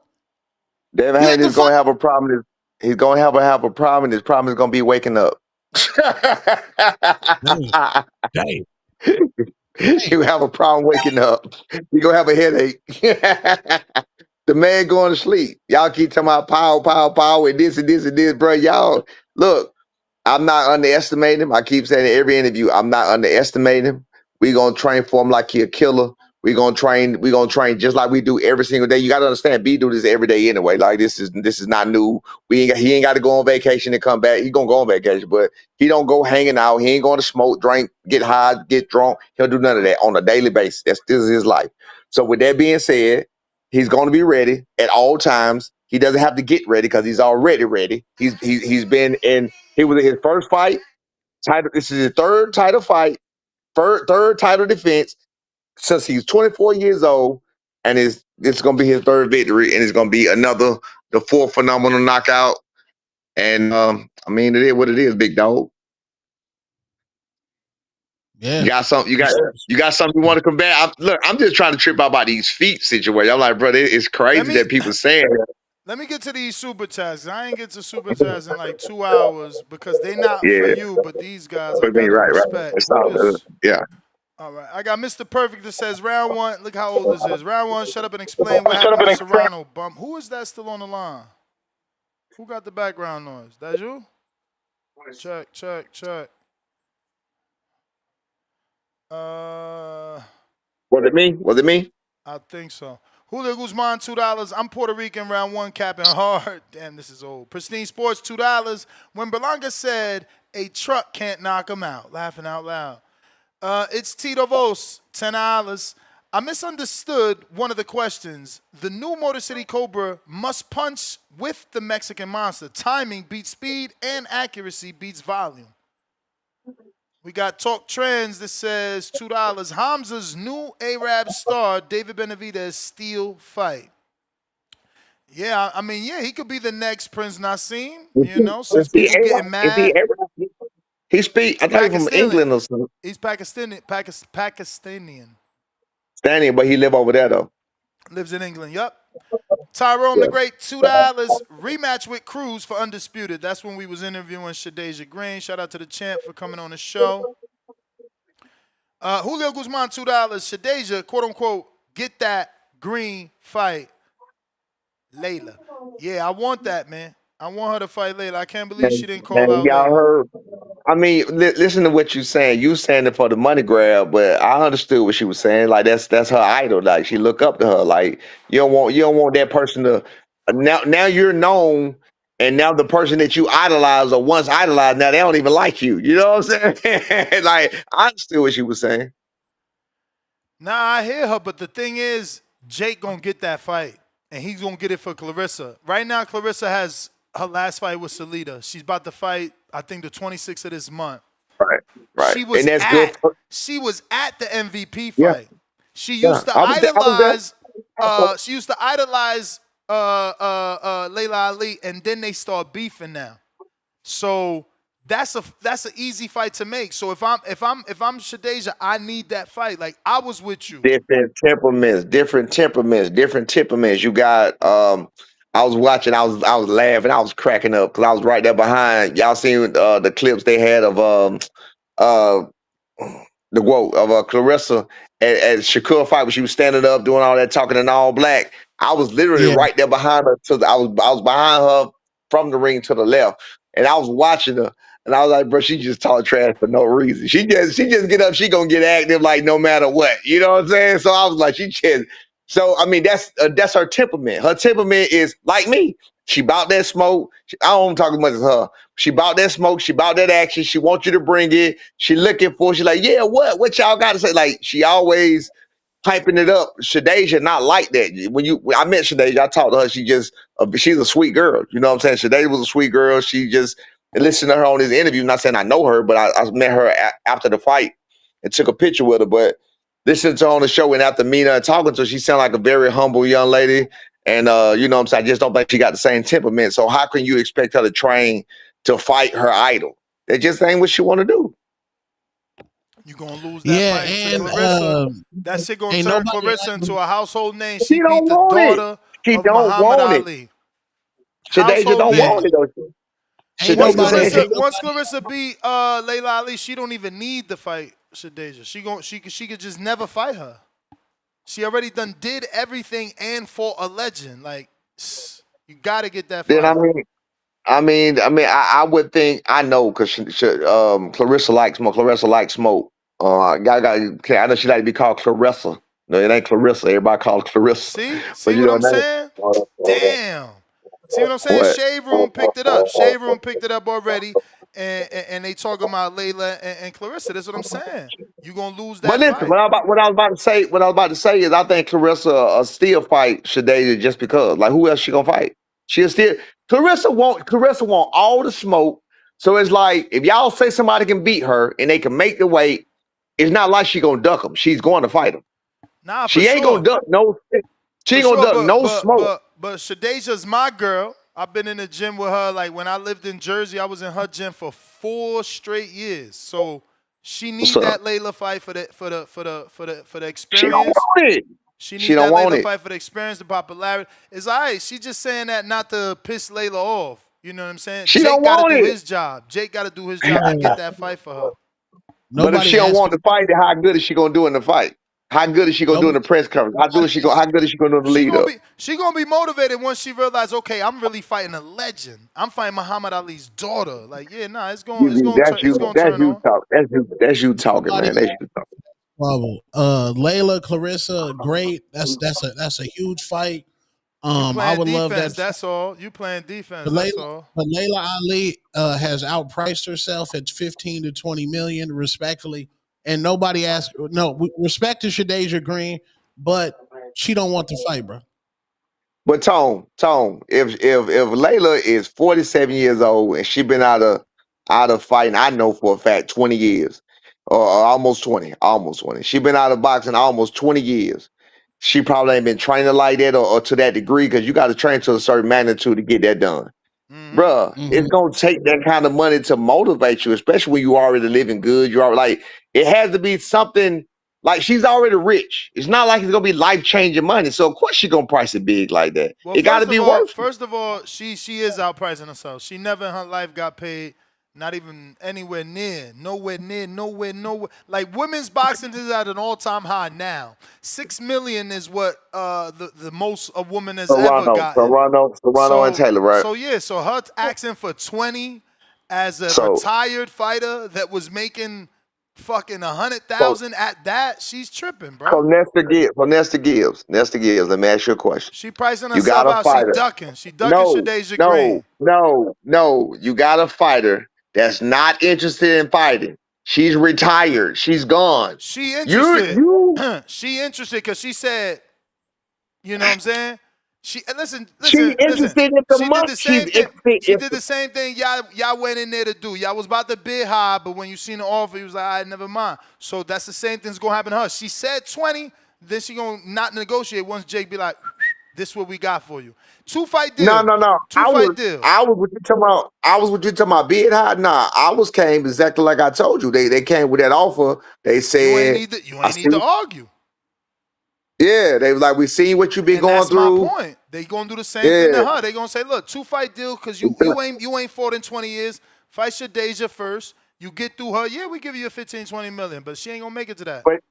Devin Haney's gonna have a problem. He's gonna have a problem. And his problem is gonna be waking up. Damn. You have a problem waking up. You gonna have a headache. The man going to sleep. Y'all keep talking about power, and this and this and this, bro. Y'all look. I'm not underestimating him. I keep saying in every interview, I'm not underestimating him. We're gonna train for him like he a killer. We're gonna train just like we do every single day. You gotta understand, B do this every day anyway. Like this is not new. He ain't got to go on vacation and come back. He gonna go on vacation, but he don't go hanging out. He ain't going to smoke, drink, get high, get drunk. He'll do none of that on a daily basis. This is his life. So with that being said, he's going to be ready at all times. He doesn't have to get ready because he's already ready. He's been in. He was in his first fight. This is his third title fight, third title defense since he's 24 years old, and it's going to be his third victory, and it's going to be the fourth phenomenal knockout. And I mean, it is what it is, big dog. Yeah. You got something. You got something you want to combat. I'm just trying to trip out about these feet situation. I'm like, bro, it's Let crazy me that people saying that. let me get to these super chats. I ain't get to super chats in like 2 hours because they not for Yeah, you, but these guys I but me, gotta right. respect. It's Who all good. this? Yeah. All right, I got Mr. Perfect that says round one. Look how old this is. Round one. Shut up and explain what happened with Serrano. Bump. Who is that still on the line? Who got the background noise? That you? Check, check, check. Uh, Was it me? Was it me? I think so. Julio Guzman, $2. I'm Puerto Rican, round one, capping hard. Damn, this is old. Pristine Sports, $2. When Berlanga said a truck can't knock him out, laughing out loud. It's Tito Vos, $10. I misunderstood one of the questions. The new Motor City Cobra must punch with the Mexican Monster. Timing beats speed and accuracy beats volume. We got Talk Trends that says $2. Hamza's new Arab star, David Benavidez, steel fight. Yeah, I mean, yeah, he could be the next Prince Nassim, since Is he people Arab? getting Is he mad. Arab? He speak. I thought he from Pakistani. England or something. He's Pakistanian. Standing, but he live over there though. Lives in England, yup. Tyrone Yeah. the Great, $2. Rematch with Cruz for Undisputed. That's when we was interviewing Shadeja Green. Shout out to the champ for coming on the show. Julio Guzman, $2. Shadeja, quote unquote, get that green fight Layla. Yeah, I want that, man. I want her to fight Layla. I can't believe she didn't call And out y'all Layla. heard. I mean, listen to what you saying. You saying it for the money grab, but I understood what she was saying. Like that's her idol. Like she look up to her. Like you don't want that person to now you're known, and now the person that you idolize or once idolized, now they don't even like you. You know what I'm saying? Like I understood what she was saying. Nah, I hear her, but the thing is, Jake gonna get that fight, and he's gonna get it for Clarissa. Right now, Clarissa has her last fight with Salida. She's about to fight, I think, the 26th of this month. Right, right, She and was that's good. at she was at the MVP Yeah, fight. She yeah. used to I was there. I was there. idolize. She used to idolize Layla Ali, and then they start beefing now. So that's an easy fight to make. So if I'm Shadeja, I need that fight. Like I was with you. Different temperaments. You got I was watching, I was laughing, I was cracking up because I was right there behind. Y'all seen the clips they had of uh the quote of Clarissa at Shakur fight when she was standing up doing all that talking in all black. I was literally Yeah. right there behind her. I was behind her from the ring to the left, and I was watching her. And I was like, bro, she just talk trash for no reason. She just get up, she gonna get active like no matter what. You know what I'm saying? So I was like, she just. So I mean, that's her temperament. Her temperament is like me. She bout that smoke. I don't talk as much as her. She bought that smoke. She bought that action. She wants you to bring it. She looking for. She like, yeah, what? What y'all got to say? Like she always hyping it up. Shadeja not like that. When I met Shadeja, I talked to her. She's a sweet girl. You know what I'm saying? Shadeja was a sweet girl. She just listened to her on this interview. Not saying I know her, but I met her after the fight and took a picture with her. But listening to her on the show and after meeting her and talking to her, she sounded like a very humble young lady. And you know what I'm saying? I just don't think she got the same temperament. So how can you expect her to train to fight her idol? That just ain't what she want to do. You gonna lose that Yeah, fight to and Clarissa. That shit gonna ain't turn nobody Clarissa into acting, a household name. She She beat don't the want it. daughter She of don't Muhammad want it. Ali. Shadeja Household don't yeah, want name. it though. ain't Shadeja nobody saying she ain't Once nobody Clarissa beat Layla Ali, she don't even need to fight Shadeja. She could just never fight her. She already did everything and fought a legend. Like you gotta get that then fight. I would think I know because Clarissa likes smoke. Clarissa likes smoke. I know she like to be called Clarissa. No, it ain't Clarissa. Everybody calls Clarissa. See But you what know I'm what I mean? saying? Damn. See what I'm saying? What? Shade Room picked it up. Shade Room picked it up already, and they talking about Layla and Clarissa. That's what I'm saying. You gonna lose But that listen, fight. what I was about to say, is I think Clarissa still fight Shadeja just because. Like who else she gonna fight? She'll still Clarissa want all the smoke. So it's like if y'all say somebody can beat her and they can make the weight, it's not like she gonna duck them. She's going to fight them. Nah, for She ain't gonna sure. duck no. She For ain't gonna sure, duck no smoke. but Shadeja's my girl. I've been in the gym with her. Like when I lived in Jersey, I was in her gym for 4 straight years. So She What's need up? that Layla fight for the She don't experience. want it. She She need don't that want Layla it. fight for the experience, the popularity. It's all right. She just saying that not to piss Layla off. You know what I'm saying? She don't Jake got to want do it. his job. Jake got to do his job to get that fight for her. But if Nobody she don't asked want me. to fight, then how good is she gonna do in the fight? How good is she gonna do in Nobody, the press conference? How good nobody is she gonna do in the She lead gonna up? be motivated once she realize, okay, I'm really fighting a legend. I'm fighting Muhammad Ali's daughter. Like, yeah, nah, it's That's you. gonna That's turn you on. talk. That's you talking, nobody man. That's you talking. trouble. Layla, Clarissa, great. That's a huge fight. You I playing would love that. defense, that's all. You playing But defense, that's Layla, all. but Layla Ali has outpriced herself at 15 to 20 million, respectfully. And nobody asked. No, respect to Shadeja Green, but she don't want to fight, bro. But Tone, if Layla is 47 years old and she been out of fighting, I know for a fact 20 years, or almost 20. She been out of boxing almost 20 years. She probably ain't been training like that or to that degree because you got to train to a certain magnitude to get that done. Bruh, it's gonna take that kind of money to motivate you, especially when you already living good. You are like, it has to be something like she's already rich. It's not like it's gonna be life changing money. So of course she gonna price it big like that. Well, It got to be worth it. first of all, she is outpricing herself. She never in her life got paid, not even nowhere. Like women's boxing is at an all-time high now. 6 million is what the most a woman has ever gotten. Serrano, and Taylor, right? So her asking for 20 as a So, retired fighter that was making fucking so, 100,000 at that, she's tripping, so bro. Nesta Gibbs. Let me ask you a question. She pricing You got herself a out. She fighter. ducking. She ducking No, Shadeja no, Green. no, no. You got a fighter that's not interested in fighting. She's retired. She's gone. She You, interested. you. She interested because she said, you know what I'm saying? She She's interested in the She did money. the She's same thing. interested She in. did the same thing y'all went in there to do. Y'all was about to bid high, but when you seen the offer, you was like, all right, never mind. So that's the same thing's gonna happen to her. She said 20, then she gonna not negotiate once Jake be like, this what we got for you. Two fight No, deal. no, no. Two fight deal. I was what you talking about. I was what you talking about. Bid high. Nah, I was came exactly like I told you. They came with that offer. They You ain't said, need to you I ain't need see. to argue. Yeah, they was like, we seen what you been And going that's my through. point. They gonna do the same thing to Yeah. her. They gonna say, look, two fight deal because you ain't fought in 20 years. Fight Shadeja first. You get through her. Yeah, we give you a 15, 20 million, but she ain't gonna make it to that. But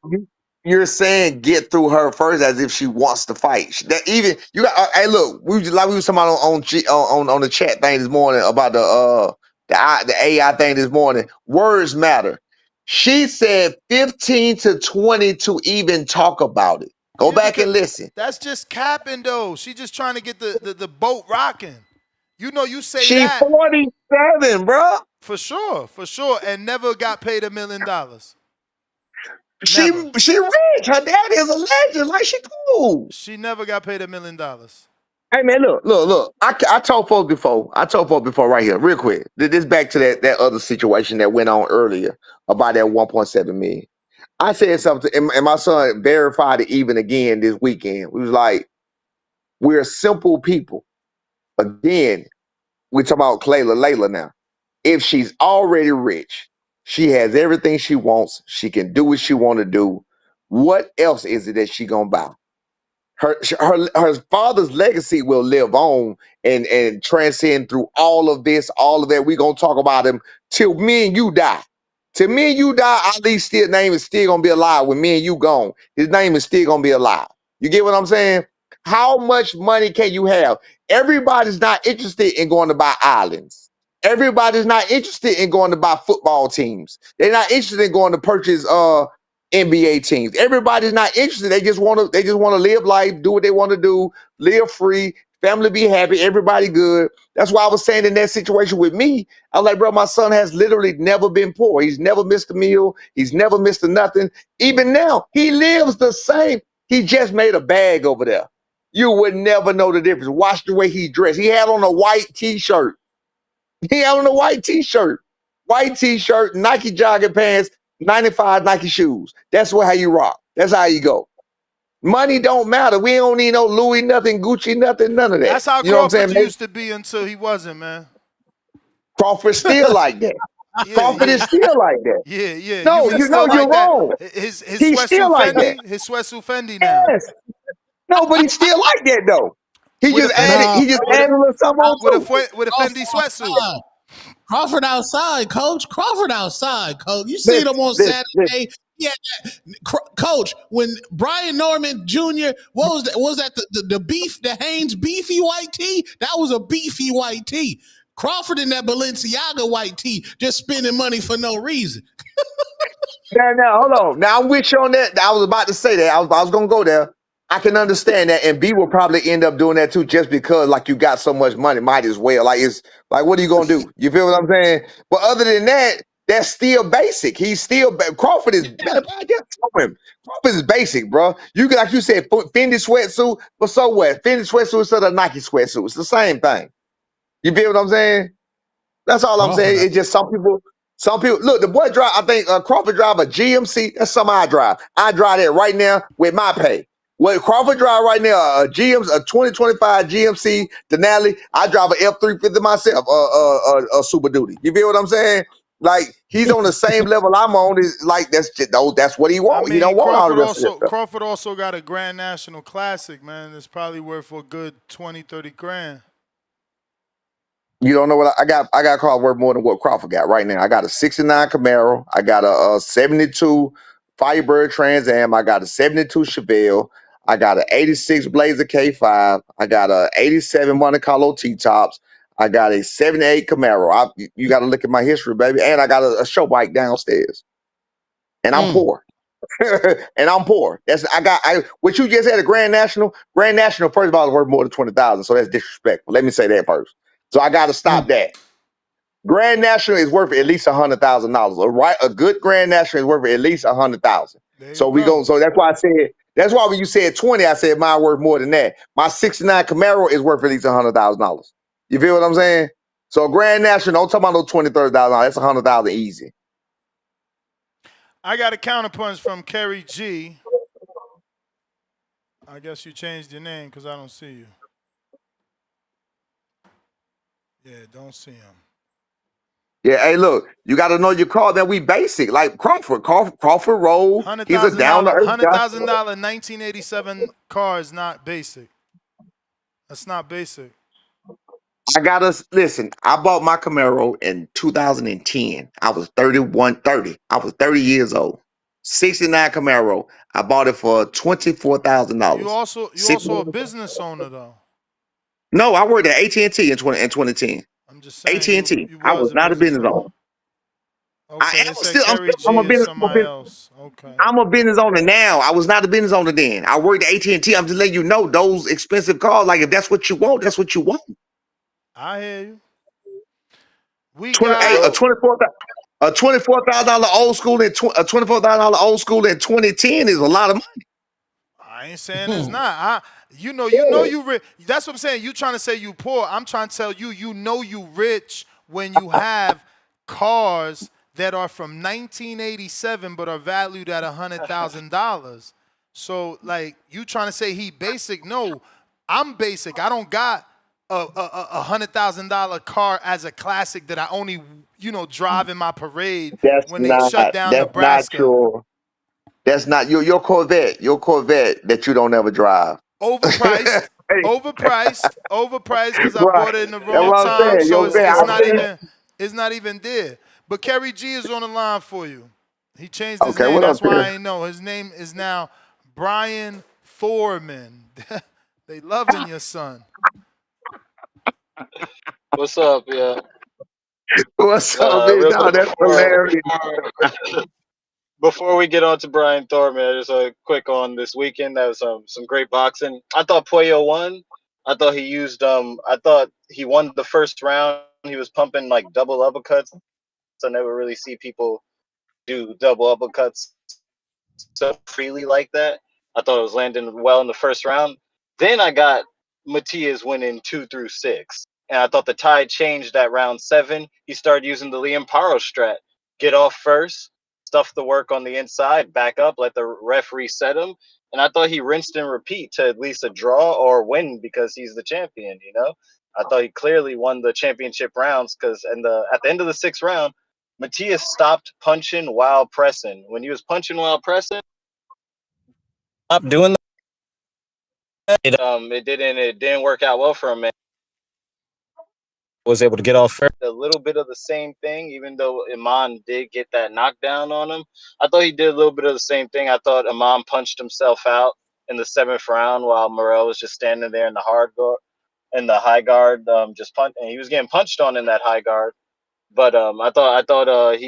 you're saying get through her first as if she wants to fight. That even you got. Hey, look, we was talking about on the chat thing this morning about the AI thing this morning. Words matter. She said 15 to 20 to even talk about it. Go Yeah, back because and listen. that's just capping though. She just trying to get the boat rocking. You know, you say She that 47, bro. for sure, and never got paid $1 million. She Never. she rich. Her dad is a legend. Like she cool. She never got paid $1 million. Hey man, look. I told folks before. I told folks before right here, real quick. This back to that other situation that went on earlier about that 1.7 million. I said something, and my son verified it even again this weekend. We was like, we're simple people. Again, we talk about Layla now. If she's already rich, she has everything she wants. She can do what she want to do. What else is it that she gonna buy? Her father's legacy will live on and transcend through all of that. We gonna talk about him till me and you die. Till me and you die, Ali's name is still gonna be alive. When me and you gone, his name is still gonna be alive. You get what I'm saying? How much money can you have? Everybody's not interested in going to buy islands. Everybody's not interested in going to buy football teams. They're not interested in going to purchase NBA teams. Everybody's not interested. They just want to live life, do what they want to do, live free, family be happy, everybody good. That's why I was saying in that situation with me, I was like, bro, my son has literally never been poor. He's never missed a meal. He's never missed a nothing. Even now, he lives the same. He just made a bag over there. You would never know the difference. Watch the way he dressed. He had on a white t-shirt. He had on a white t-shirt, Nike jogging pants, 95 Nike shoes. That's how you rock. That's how you go. Money don't matter. We don't need no Louis nothing, Gucci nothing, none of that. That's how You know what I'm Crawford saying? used to be until he wasn't, man. Crawford still like that. Yeah, Crawford yeah, is still like that. yeah, yeah. You No, mean you know still you're like that? wrong. His He's sweatsuit still like that. Fendi, his sweatsuit Fendi now. Yes. No, but he's still like that though. He With a just added. Fendi, Nah, He just with a added a little something on with a too. with a Crawford Fendi sweatsuit. outside. Crawford outside, coach. Crawford outside, coach. You seen Listen, him on listen, listen. Saturday. Yeah, coach. When Brian Norman Jr. What was that? Was that the beef? The Hanes beefy white tee? That was a beefy white tee. Crawford in that Balenciaga white tee, just spending money for no reason. Now, hold on. Now I'm with you on that. I was about to say that. I was gonna go there. I can understand that, and B will probably end up doing that too, just because like you got so much money, might as well. Like it's like, what are you gonna do? You feel what I'm saying? But other than that, that's still basic. He's still Crawford is better. I just tell him Crawford is basic, bro. You can, like you said, Fendi sweatsuit, but so what? Fendi sweatsuit instead of Nike sweatsuit. It's the same thing. You feel what I'm saying? That's all I'm Crawford, saying. It's just some people look, the boy drive, I think Crawford drive a GMC. That's something I drive. I drive that right now with my pay. What Crawford drive right now, a 2025 GMC Denali. I drive an F350 myself, Super Duty. You feel what I'm saying? Like he's on the same level I'm on. Is like that's what he I want. He don't mean, want all the rest of that stuff. Crawford also got a Grand National Classic, man. It's probably worth a good 20, 30 grand. You don't know what I got. I got a car worth more than what Crawford got right now. I got a '69 Camaro. I got a '72 Firebird Trans Am. I got a '72 Chevelle. I got an '86 Blazer K5. I got a '87 Monte Carlo T Tops. I got a '78 Camaro. You got to look at my history, baby. And I got a show bike downstairs. And I'm poor. And I'm poor. What you just said, a Grand National. Grand National, first of all, is worth more than 20,000. So that's disrespectful. Let me say that first. So I got to stop that. Grand National is worth at least $100,000. A good Grand National is worth at least $100,000. There you So we go. go. So that's why I said. That's why when you said 20, I said mine worth more than that. My '69 Camaro is worth at least $100,000. You feel what I'm saying? So Grand National, don't talk about no $20,000, $30,000. That's $100,000 easy. I got a counterpunch from Kerry G. I guess you changed your name because I don't see you. Yeah, don't see him. Yeah, hey, look, you got to know your car. That we basic, like Crawford Road. He's a down to earth guy. $100,000 1987 car is not basic. That's not basic. I gotta listen. I bought my Camaro in 2010. I was 30. I was 30 years old. '69 Camaro. I bought it for You $24,000. also a business owner though. No, I worked at AT&T in 2010. I'm just saying AT&T. you I was was a not a business business owner. owner. I Okay, they am said still. Kerry G is somebody else. Okay. I'm a business owner now. I was not a business owner then. I worked at AT&T. I'm just letting you know those expensive cars. Like if that's what you want, that's what you want. I hear you. We 20, hey, got a $24,000 old school in a $24,000 old school in 2010 is a lot of money. I ain't saying it's not. You know Yeah. you rich. That's what I'm saying. You trying to say you poor. I'm trying to tell you, you know you rich when you have cars that are from 1987 but are valued at $100,000. So like you trying to say he basic? No, I'm basic. I don't got a $100,000 car as a classic that I only drive in my parade That's when they not shut down that's not Nebraska. your that's not your Corvette. Your Corvette that you don't ever drive. Overpriced, Hey, overpriced because I right. bought it in the That's wrong what I'm time. saying. So Your Corvette. it's not even there. But Kerry G is on the line for you. He changed his Okay, name. what up, That's why I there? ain't know. His name is now Brian Foreman. They loving your son. What's up? Yeah. What's up, man? Real No, quick that's hilarious. before we get on to Brian Thorman, just a quick on this weekend. That was some great boxing. I thought Puello won. I thought he used I thought he won the first round. He was pumping like double uppercuts. I never really see people do double uppercuts so freely like that. I thought it was landing well in the first round. Then I got Matias winning 2 through 6. And I thought the tide changed at round 7. He started using the Liam Paro strat. Get off first, stuff the work on the inside, back up, let the ref reset him. And I thought he rinsed and repeat to at least a draw or win because he's the champion. I thought he clearly won the championship rounds because at the end of the 6th round, Matias stopped punching while pressing. When he was punching while pressing, stop doing that. It didn't work out well for him. Man. Was able to get off a little bit of the same thing, even though Iman did get that knockdown on him. I thought he did a little bit of the same thing. I thought Iman punched himself out in the 7th round while Morrell was just standing there in the high guard, just punch, and he was getting punched on in that high guard. But I thought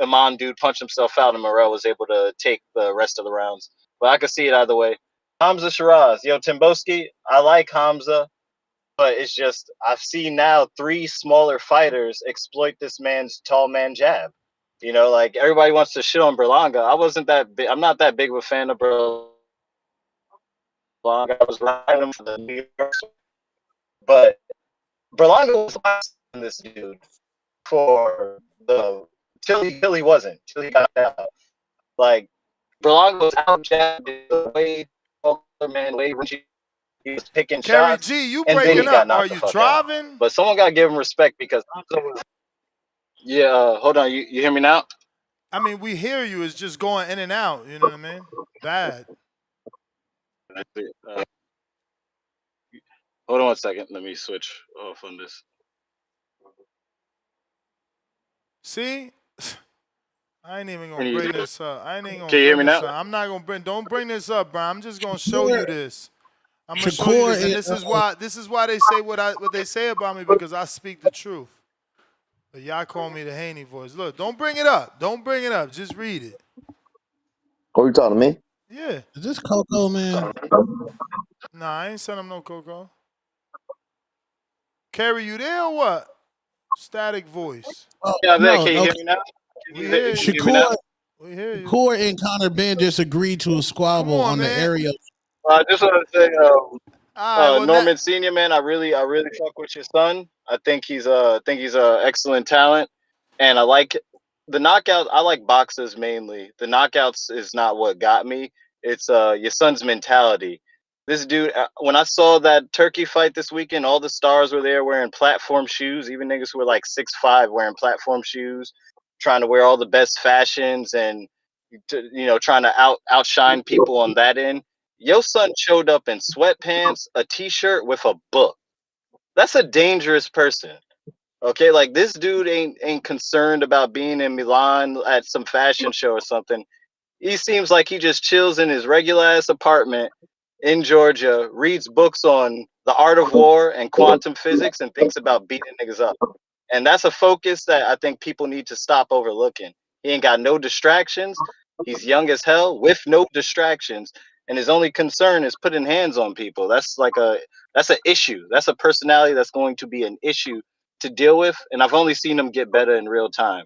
Iman dude punched himself out, and Morrell was able to take the rest of the rounds. But I could see it either way. Hamza Shiraz, yo Timboski, I like Hamza, but it's just I've seen now 3 smaller fighters exploit this man's tall man jab. You know, like everybody wants to shit on Berlanga. I wasn't that big. I'm not that big of a fan of Berlanga. I was riding him for the New York, but Berlanga was last in this dude for the till he wasn't till he got out. Like Berlanga was out jabbed way taller man, way he was picking Kerry shots, G, you and then he breaking got up. Are knocked the you fuck out. driving? But someone got to give him respect because yeah. Hold on, you hear me now? I mean, we hear you. It's just going in and out. You know what I mean? Bad. Hold on 1 second. Let me switch off on this. See? I ain't even Can gonna you, bring this up. I ain't even can gonna you hear bring me this now? up. I'm not gonna bring. Don't bring this up, bro. I'm just gonna show you this. I'm gonna show you Shakur, this, and this is why they say what they say about me, because I speak the truth. But y'all call me the Haney voice. Look, don't bring it up. Don't bring it up. Just read it. Who you talking to me? Yeah. is this Coco, man? Nah, I ain't send him no Coco. Carrie, you there or what? Static voice. Oh, Yeah, I'm there. no, Can you hear okay. me now? We hear Can you you. hear me now? We hear you. Shakur and Connor Ben just agreed to a Come squabble on, on the man. area. I just want to say, All right, well, now, Norman Senior, man, I really fuck with your son. I think he's a excellent talent, and I like the knockouts. I like boxers mainly. The knockouts is not what got me. It's your son's mentality. This dude, when I saw that Turkey fight this weekend, all the stars were there wearing platform shoes. Even niggas who were like 6'5" wearing platform shoes, trying to wear all the best fashions and trying to outshine people on that end. Your son showed up in sweatpants, a t-shirt with a book. That's a dangerous person. Okay, like this dude ain't concerned about being in Milan at some fashion show or something. He seems like he just chills in his regular ass apartment in Georgia, reads books on the art of war and quantum physics, and thinks about beating niggas up. And that's a focus that I think people need to stop overlooking. He ain't got no distractions. He's young as hell with no distractions. And his only concern is putting hands on people. That's an issue. That's a personality that's going to be an issue to deal with. And I've only seen him get better in real time.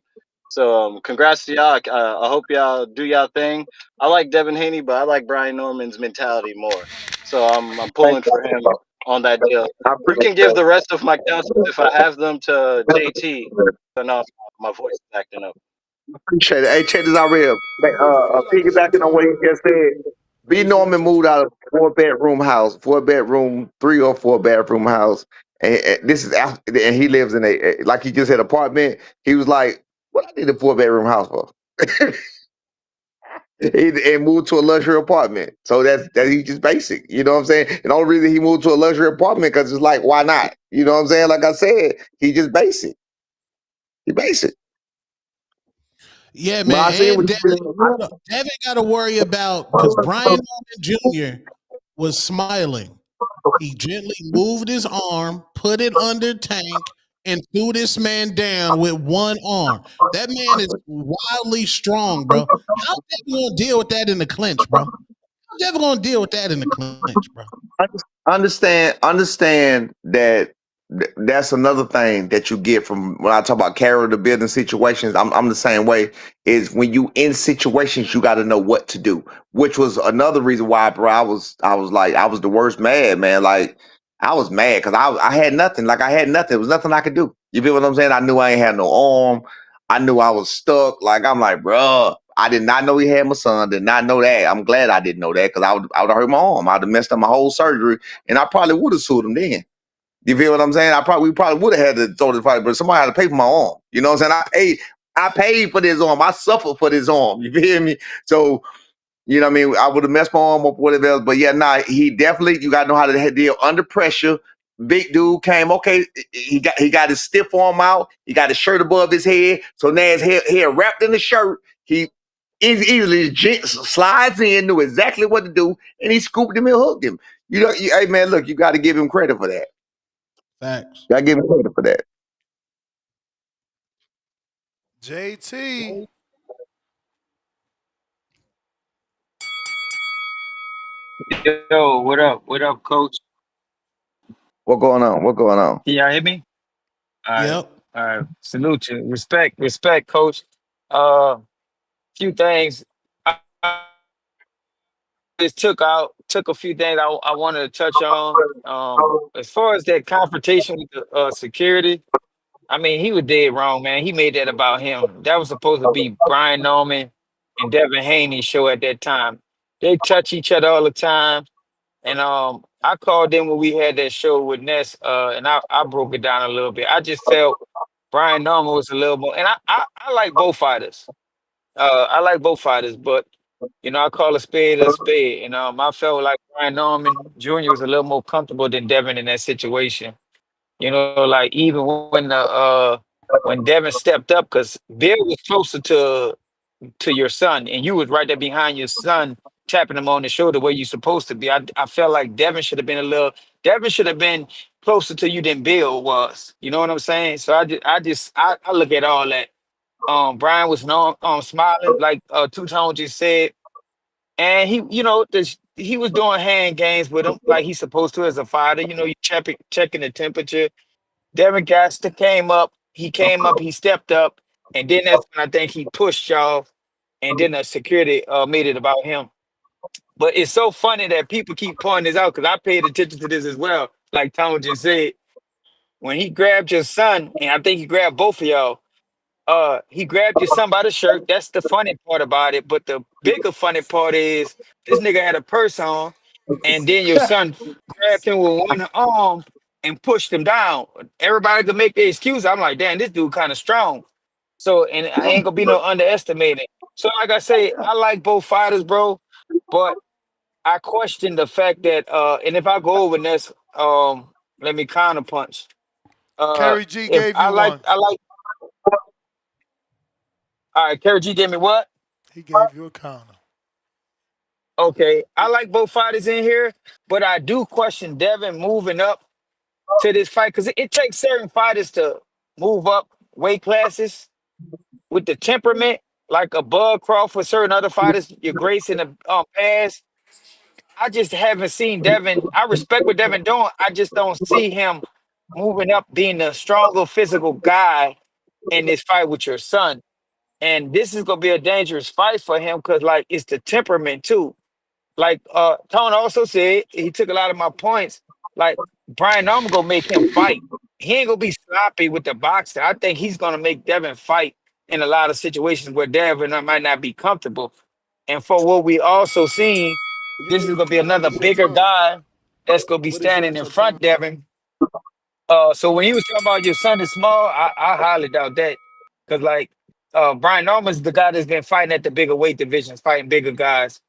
So congrats to y'all. I hope y'all do y'all thing. I like Devin Haney, but I like Brian Norman's mentality more. So I'm Thank pulling for him you. on that deal. I You can give the rest of my counsels if I have them to JT. So now my voice is acting up. appreciate it. Hey, check this out real. I feel like it's Piggybacking on what he retarded. just said. B Who's Norman JT? moved out of 4-bedroom house, 4-bedroom, 3 or 4 bedroom house, and this is after, and he lives in like he just said apartment. He was like, "What I need a 4-bedroom house for?" And moved to a luxury apartment. So that he's just basic. You know what I'm saying? And the only reason he moved to a luxury apartment because it's like, why not? You know what I'm saying? Like I said, he just basic. He basic. Yeah, But man. I seen And what Devin got to worry about, because Brian Norman Jr. was smiling. He gently moved his arm, put it under tank, and threw this man down with one arm. That man is wildly strong, bro. How's Devin gonna deal with that in the clinch, bro? How's Devin gonna deal with that in the clinch, bro? understand that that's another thing that you get from when I talk about character building situations. I'm the same way. Is when you in situations you got to know what to do, which was another reason why, bro. I was the worst mad, man. Like I was mad because I had nothing. Like I had nothing. It was nothing I could do. You feel what I'm saying? I knew I ain't had no arm. I knew I was stuck. Like I'm like, bro. I did not know he had my son. Did not know that. I'm glad I didn't know that because I would have hurt my arm. I'd have messed up my whole surgery, and I probably would have sued him then. You feel what I'm saying? We probably would have had to throw the fight, but somebody had to pay for my arm. You know what I'm saying? I paid for this arm. I suffered for this arm. You feel me? So, you know what I mean? I would have messed my arm up, whatever else. But yeah, nah, he definitely, you got to know how to deal under pressure. Big dude came, okay, he got his stiff arm out. He got his shirt above his head. So now his hair wrapped in the shirt. He easily slides in, knew exactly what to do, and he scooped him and hooked him. You know, hey man, look, you got to give him credit for that. Facts. Got to give him credit for that. JT. Yo, what up? What up, coach? What going on? What going on? Can y'all hear me? All right. Yep. All right. Salute you. Respect, coach. Uh few things. I just took a few things I wanted to touch on. As far as that confrontation with the security, I mean, he was dead wrong, man. He made that about him. That was supposed to be Brian Norman and Devin Haney's show at that time. They touch each other all the time. And I called in when we had that show with Ness, and I broke it down a little bit. I just felt Brian Norman was a little more, and I like both fighters. I like both fighters, but I call a spade a spade. And I felt like Brian Norman Jr. was a little more comfortable than Devin in that situation. Like even when Devin stepped up, because Bill was closer to your son, and you was right there behind your son, tapping him on the shoulder where you're supposed to be. I felt like Devin should have been closer to you than Bill was. You know what I'm saying? So I look at all that. Brian was smiling like Two Tone just said, and he was doing hand games with him like he's supposed to as a fighter. You checking the temperature. Devin Gaster came up. He came up. He stepped up, and then that's when I think he pushed y'all, and then the security made it about him. But it's so funny that people keep pointing this out because I paid attention to this as well. Like Tone just said, when he grabbed your son, and I think he grabbed both of y'all. He grabbed your son by the shirt. That's the funny part about it. But the bigger funny part is this nigga had a purse on, and then your son grabbed him with one arm and pushed him down. Everybody could make the excuse. I'm like, damn, this dude kind of strong. So, and I ain't gonna be no underestimating. So, like I say, I like both fighters, bro. But I question the fact that, and if I go over this, let me counter punch. Kerry G If gave you one. I like. All right, Kerry G gave me what? He gave you a counter. Okay, I like both fighters in here, but I do question Devin moving up to this fight because it takes certain fighters to move up weight classes with the temperament, like a Bud Crawford, certain other fighters, your Grace in the past. I just haven't seen Devin. I respect what Devin doing. I just don't see him moving up, being a stronger physical guy in this fight with your son. And this is gonna be a dangerous fight for him because, like, it's the temperament too. Like Tone also said, he took a lot of my points. Like Brian Norman gonna make him fight. He ain't gonna be sloppy with the boxing. I think he's gonna make Devin fight in a lot of situations where Devin might not be comfortable. And for what we also seen, this is gonna be another bigger guy that's gonna be standing in front of Devin. So when he was talking about your son is small, I highly doubt that. Cause like Brian Norman's the guy that's been fighting at the bigger weight divisions, fighting bigger guys.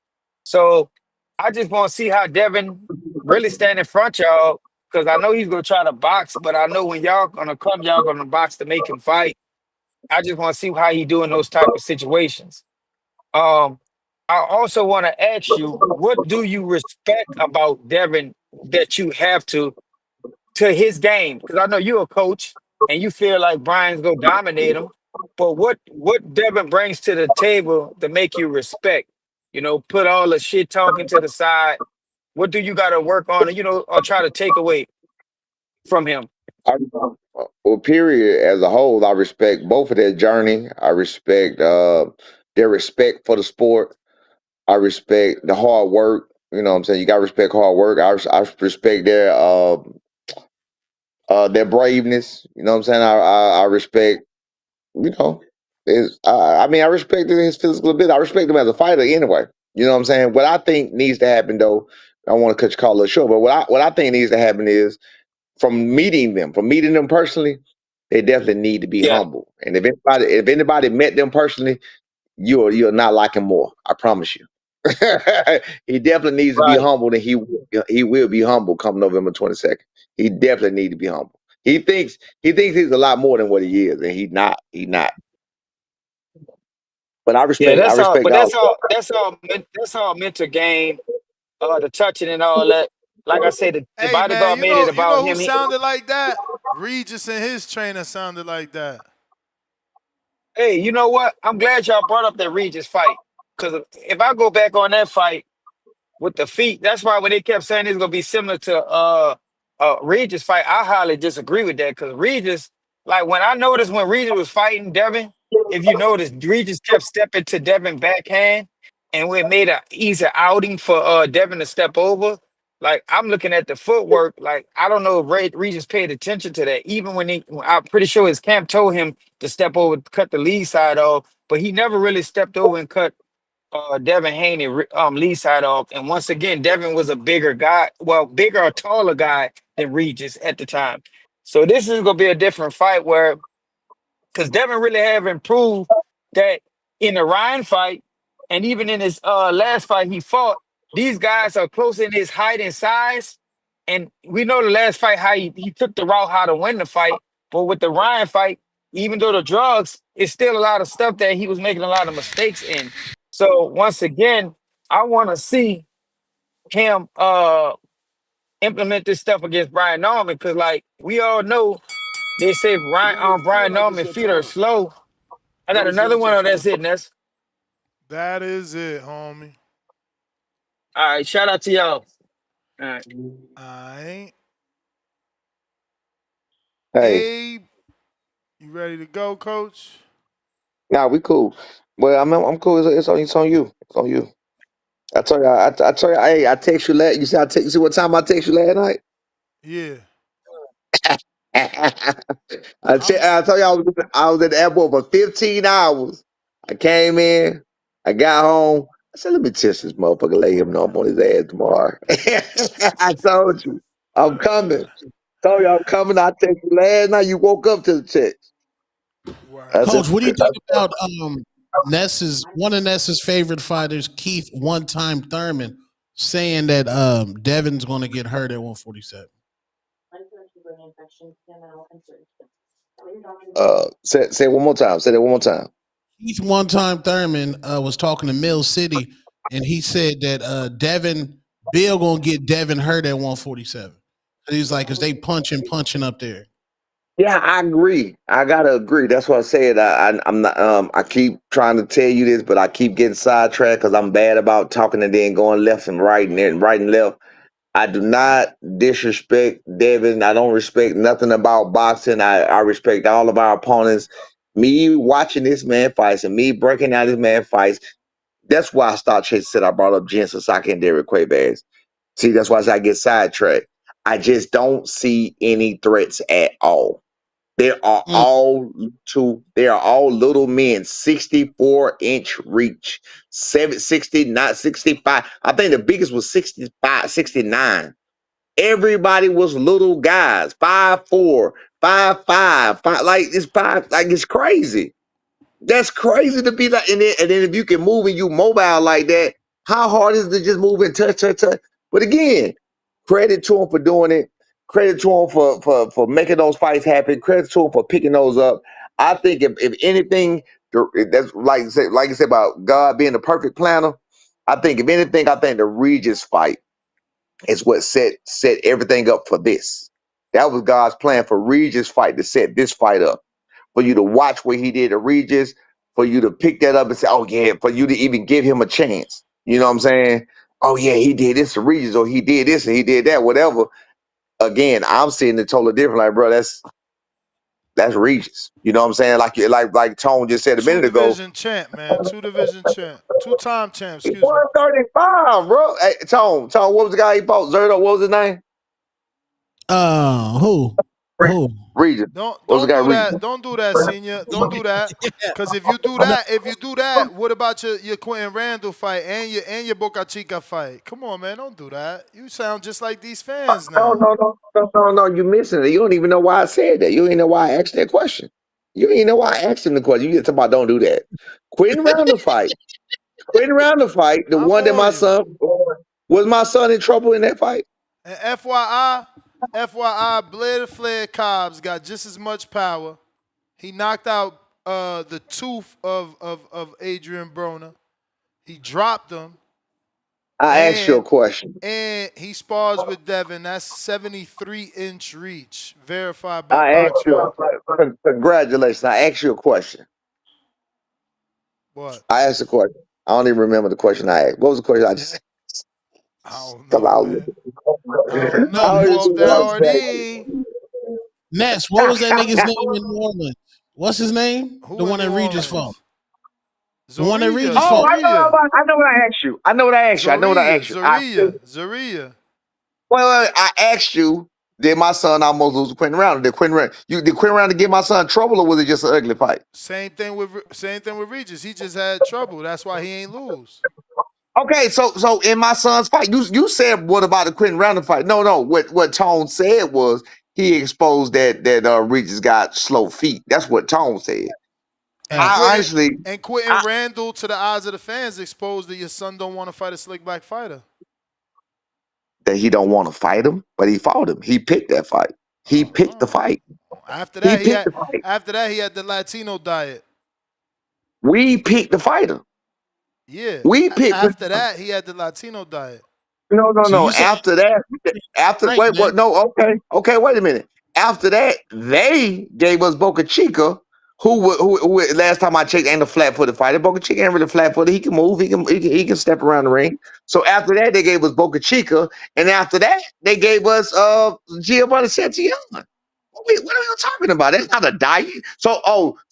So I just want to see how Devin really stand in front y'all. Cause I know he's gonna try to box, but I know when y'all gonna come, y'all gonna box to make him fight. I just want to see how he do in those type of situations. Um, I also want to ask you, what do you respect about Devin that you have to his game? Because I know you're a coach and you feel like Brian's gonna dominate him. But what Devin brings to the table to make you respect? Put all the shit talking to the side. What do you got to work on, or try to take away from him? Well, period, as a whole, I respect both of their journey. I respect their respect for the sport. I respect the hard work. You know what I'm saying? You got to respect hard work. I respect their braveness. You know what I'm saying? I respect, you know, I mean, I respect his physical ability. I respect him as a fighter anyway. You know what I'm saying? What I think needs to happen, though, I don't want to cut your call a little short, but what I think needs to happen is from meeting them personally. They definitely need to be Yeah, humble. And if anybody met them personally, you'll not like him more. I promise you. He definitely needs to be right. humble, and he will be humble come November 22nd. He definitely need to be humble. He thinks he's a lot more than what he is, and he's not. He's not. But I Yeah, respect I that's all. respect But all. that's all meant to gain the touching and all that. Like I said, the Hey man, bodyguard made it you about know who him. sounded like that? Regis and his trainer sounded like that. Hey, you know what? I'm glad y'all brought up that Regis fight. Because if I go back on that fight with the feet, that's why when they kept saying it's gonna be similar to Regis fight, I highly disagree with that. Because Regis, like when I noticed when Regis was fighting Devin, if you noticed, Regis kept stepping to Devin backhand, and we made a easy outing for Devin to step over. Like I'm looking at the footwork, like I don't know if Regis paid attention to that. Even I'm pretty sure his camp told him to step over, cut the lead side off, but he never really stepped over and cut Devin Haney lead side off. And once again, Devin was a bigger guy, well, bigger or taller guy than Regis at the time. So this is gonna be a different fight where because Devin really have improved that in the Ryan fight, and even in his last fight he fought, these guys are close in his height and size. And we know the last fight how he took the route how to win the fight. But with the Ryan fight, even though the drugs, it's still a lot of stuff that he was making a lot of mistakes in. So once again, I want to see him implement this stuff against Brian Norman because like we all know they say Brian Norman feet are slow. I got another one. Oh, that's it, Ness. That is it, homie. All right, shout out to y'all. All right. Alright. Hey, Abe, you ready to go, coach? nah, we cool. Well, I'm cool. It's on you. It's on you. I told you. Hey, I text you last. You see what time I text you last night? Yeah. I'm I told you I was at the airport for 15 hours. I came in, I got home. I said, let me test this motherfucker, let him know I'm on his ass tomorrow. I told you, I'm coming. Told you I'm coming. I text you last night. You woke up to the text. I word. said, Coach, what do you think about Ness's one of Ness's favorite fighters, Keith One Time Thurman, saying that Devin's going to get hurt at 147? say it one more time. Say that one more time. Keith One Time Thurman was talking to Mill City, and he said that Bill going to get Devin hurt at 147. He's like, because they punching up there. Yeah, I agree. I gotta agree. That's what I said. I'm not. I keep trying to tell you this, but I keep getting sidetracked because I'm bad about talking and then going left and right and then right and left. I do not disrespect Devin. I don't respect nothing about boxing. I respect all of our opponents. Me watching this man fights and me breaking out this man fights. That's why I start chasing. Said I brought up Jensen Saki and Derek Quaybaz. See, that's why I get sidetracked. I just don't see any threats at all. They are all they are all little men, 64-inch reach, 760, not 65. I think the biggest was 65, 69. Everybody was little guys, 5'4", 5'5", like it's like it's crazy. That's crazy to be like, and then if you can move and you mobile like that, how hard is it to just move and touch, touch, touch? But again, credit to him for doing it. Credit to him for making those fights happen. Credit to him for picking those up. I think if anything, that's like you said about God being the perfect planner. I think if anything, I think the Regis fight is what set everything up for this. That was God's plan for Regis fight to set this fight up for you to watch what he did to Regis, for you to pick that up and say, oh yeah, for you to even give him a chance. You know what I'm saying? Oh yeah, he did this to Regis, or he did this and he did that, whatever. Again, I'm seeing it totally different. Like, bro, that's Regis. You know what I'm saying? Like Tone just said a Two minute ago. division champ, man. Two division champ. Two-time champ, He excuse me. 135, bro. Hey, Tone, what was the guy he fought? Zerto, what was his name? Who? Who? Regis. Don't What's the don't guy do Regis? that. Don't do that, senior. Don't do that. Cause if you do that, what about your Quentin Randall fight and your Boca Chica fight? Come on, man, don't do that. You sound just like these fans No, now. no, no, no, no, no. You missing it. You don't even know why I said that. You don't even know why I asked that question. You don't even know why I asked him the question. You just talking about don't do that. Quitting around the fight. Quitting around the fight. The I'm one that on my you. son was my son in trouble in that fight. And FYI, Blair Flair Cobbs got just as much power. He knocked out the tooth of Adrian Broner. He dropped him, I asked you a and question. he spars with Devin. That's 73-inch reach, verified by I asked BoxRec. you. Congratulations. I asked you a question. What? I asked a question. I don't even remember the question I asked. What was the question I just asked? I don't Come know, on. man. I don't No, know. I You was off just that what? RD? Ness, what was that nigga's name in New Orleans? What's his name? The Who in one New that Regis fought. Orleans? The one that Zorilla, Regis Oh, fought. Zorilla, I know what I asked you. I know what I asked you. I know what I Zorilla, asked you. Zorilla, Zorilla. Well, I asked you, did my son almost lose to Quentin Round? Did Quentin Round to get my son trouble, or was it just an ugly fight? Same thing with Regis. He just had trouble. That's why he ain't lose. Okay, so in my son's fight, you said what about the Quentin Round fight? No. What Tone said was he exposed that Regis got slow feet. That's what Tone said. And Facts. I Quentin honestly, and Quentin Randall, to the eyes of the fans, exposed that your son don't want to fight a slick back fighter. that he don't want to fight him, but he fought him. He picked that fight. He picked the Oh. fight. After He that, he picked had the fight. after that he had the Latino diet. We picked the fighter. Yeah. We picked. After that, he had the Latino diet. So No. you say After right, wait, man. what? No, okay. Wait a minute. After that, they gave us Boca Chica, who last time I checked ain't a flat-footed fighter. Boca Chica ain't really flat-footed. He can move. He can step around the ring. So after that, they gave us Boca Chica, and after that, they gave us Giovanni Santillan. What are you talking about? That's not a diet. So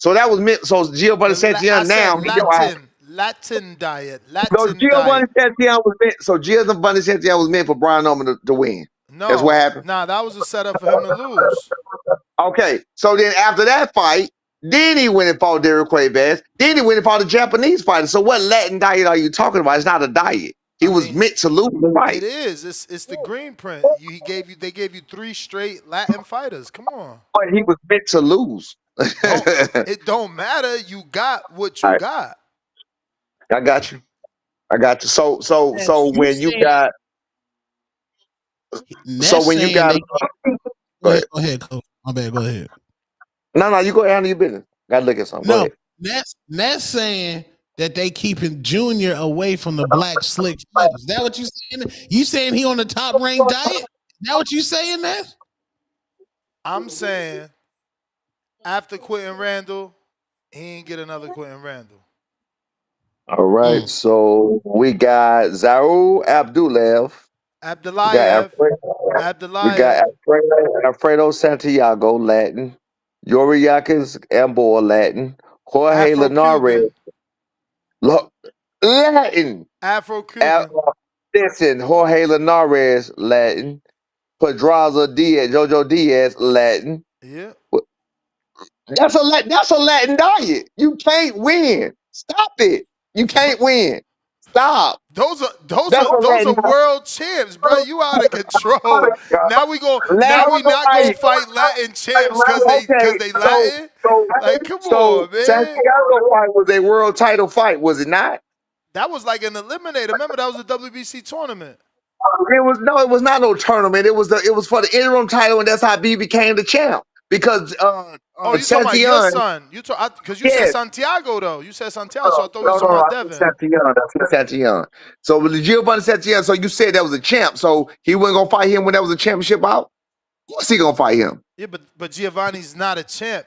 that was meant. So Giovanni I Santillan said now he don't have. Latin diet, So Latin Giovanni diet. Santillan was meant. So Giovanni Santillan was meant for Brian Norman to win. That's what No, happened. nah, that was a setup for him to lose. Okay, so then after that fight, then he went and fought Derek Quaybaz. Then he went and fought a Japanese fighter. So what Latin diet are you talking about? It's not a diet. He I was mean, meant to lose the it fight. is. It's the green print. They gave you 3 straight Latin fighters. Come on. But he was meant to lose. All It don't matter. You got what you right, got. I got you. I got you. So Ness, you when you saying got so Ness when you saying got they go ahead. go ahead, coach. My bad, go ahead. No, you go ahead, handle your business. Gotta look at something. Go No, ahead. Ness saying that they keeping Junior away from the black slick fighters. Is that what you saying? You saying he on the top ranked diet? Is that what you saying, Ness? I'm saying after Quentin Randall, he ain't get another Quentin Randall. All right. Mm. So we got Zaru Abdulev. We got Abdulayev, We got Abdulayev, Alfredo Santiago, Latin. Yuriakis Amboa, Latin. Jorge Linares, Afro-Cuban, Lo- Latin. Afro-Cuban. Listen, Jorge Linares, Latin. Pedraza Diaz, Jojo Diaz, Latin. Yeah. That's a Latin diet. You can't win. Stop it. You can't win. Stop. Those are those That's are a those Latin are world champs, bro. You out of control. Now we not gonna diet. fight Latin champs because they So, Latin. so, Like, come on, man. Santiago fight was a world title fight, was it not? That was like an eliminator. Remember, that was a WBC tournament. It was not no tournament. It was for the interim title, and that's how B became the champ. Because Oh, you talking about your Santillan, son? Because you said yeah, Santiago though. You said Santiago, so I thought we was talking no, about I Devin. said Santillan. So with Giovanni Santillan, so you said that was a champ. So he wasn't gonna fight him when that was a championship out. Of course he gonna fight him. Yeah, but Giovanni's not a champ.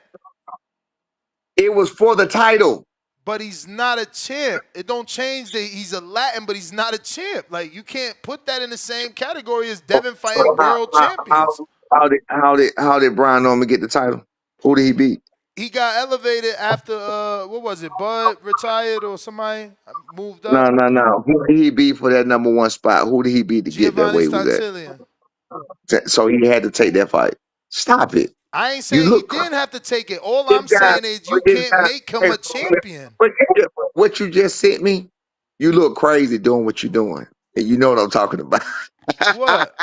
It was for the title. But he's not a champ. It don't change that he's a Latin, but he's not a champ. Like, you can't put that in the same category as Devin fighting world champions. How did Brian Norman get the title? Who did he beat? He got elevated after what was it? Bud retired or somebody moved up. No. Who did he beat for that number one spot? Who did he beat to get that Giovanni way he was Stantillion. at? So he had to take that fight. Stop it. I ain't You saying he look didn't have to take it. All this I'm guy, saying is you this can't guy. make him Hey, a champion. what you just sent me? You look crazy doing what you're doing, and you know what I'm talking about. What?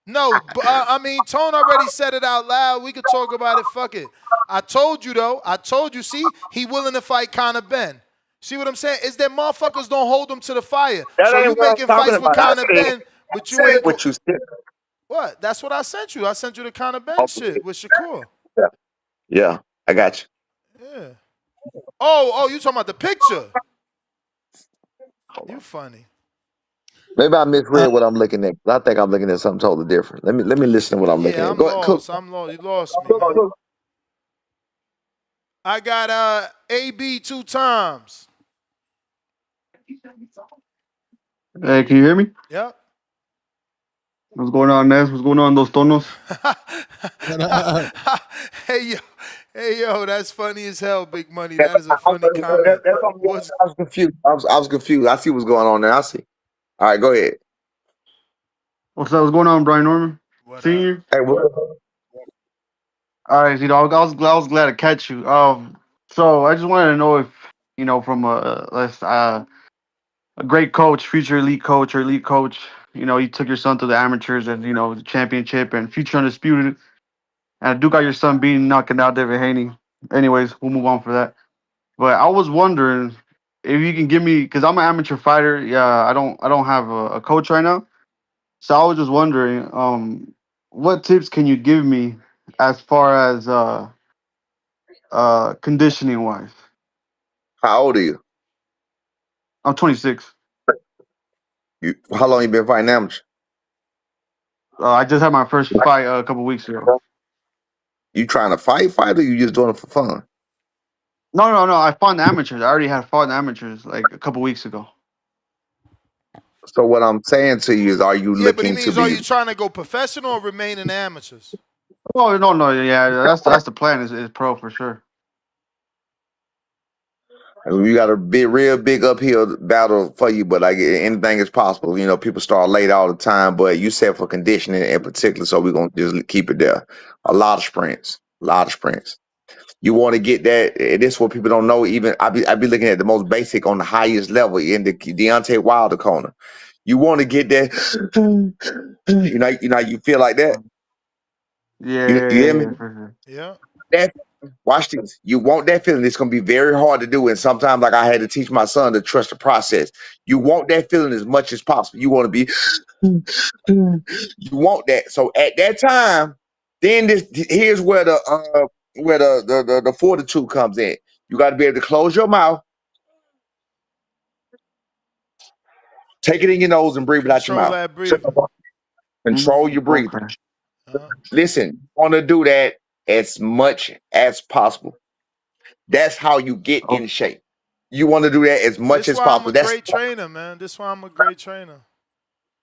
No, I mean, Tone already said it out loud. We could talk about it. Fuck it. I told you, though. I told you, see, he willing to fight Conor Ben. See what I'm saying? Is that motherfuckers don't hold him to the fire. That So ain't you what I'm making talking fights with about. I Conor said, Ben, but you ain't what you said. what? That's what I sent you. I sent you the Conor Ben Okay. shit with Shakur. Yeah, yeah, I got you. Yeah. Oh, you talking about the picture? You funny. Maybe I misread what I'm looking at. I think I'm looking at something totally different. Let me listen to what I'm looking Yeah, at. I'm Go ahead, cook. lost. I'm lost. You lost me, man. I got AB 2 times. Hey, can you hear me? Yep. What's going on, Ness? What's going on, Dos Tonos? hey yo, that's funny as hell, Big Money. That is a funny comment. That's what What's I was confused. I was confused. I see what's going on there. I see. All right, go ahead. What's up? What's going on, Brian Norman? what up? Senior? Hey, what? All right, I was glad to catch you. So I just wanted to know if, from a great coach, future elite coach or elite coach, you took your son to the amateurs and, the championship and future undisputed. And I do got your son beating, knocking out Devin Haney. Anyways, we'll move on for that. But I was wondering if you can give me, because I'm an amateur fighter. Yeah, I don't have a coach right now. So I was just wondering, what tips can you give me as far as conditioning wise? How old are you? I'm 26. How long you been fighting amateur? I just had my first fight a couple weeks ago. You trying to fight, or you just doing it for fun? No. I fought in amateurs. I already had fought in amateurs like a couple weeks ago. So what I'm saying to you is, are you Yeah, but he looking to means are be? you trying to go professional or remain in amateurs? Oh no. Yeah, that's the plan. Is pro for sure. We got a real big uphill battle for you, but like anything is possible. You know, people start late all the time, but you said for conditioning in particular, so we're gonna just keep it there. A lot of sprints, a lot of sprints. You want to get that. This is what people don't know. Even I be looking at the most basic on the highest level in the Deontay Wilder corner. You want to get that. You feel like that. You hear me? Yeah, for sure. Yeah. That watch this. You want that feeling. It's gonna be very hard to do. And sometimes, like I had to teach my son to trust the process. You want that feeling as much as possible. You want to be you want that. So at that time, then here's where the fortitude comes in. You got to be able to close your mouth, take it in your nose, and breathe it out your Control mouth. that breathing. Control your breathing. Okay. Listen, you want to do that as much as possible. That's how you get Oh, in shape. You want to do that as much This as why I'm possible. a great trainer, man. This why I'm a great trainer.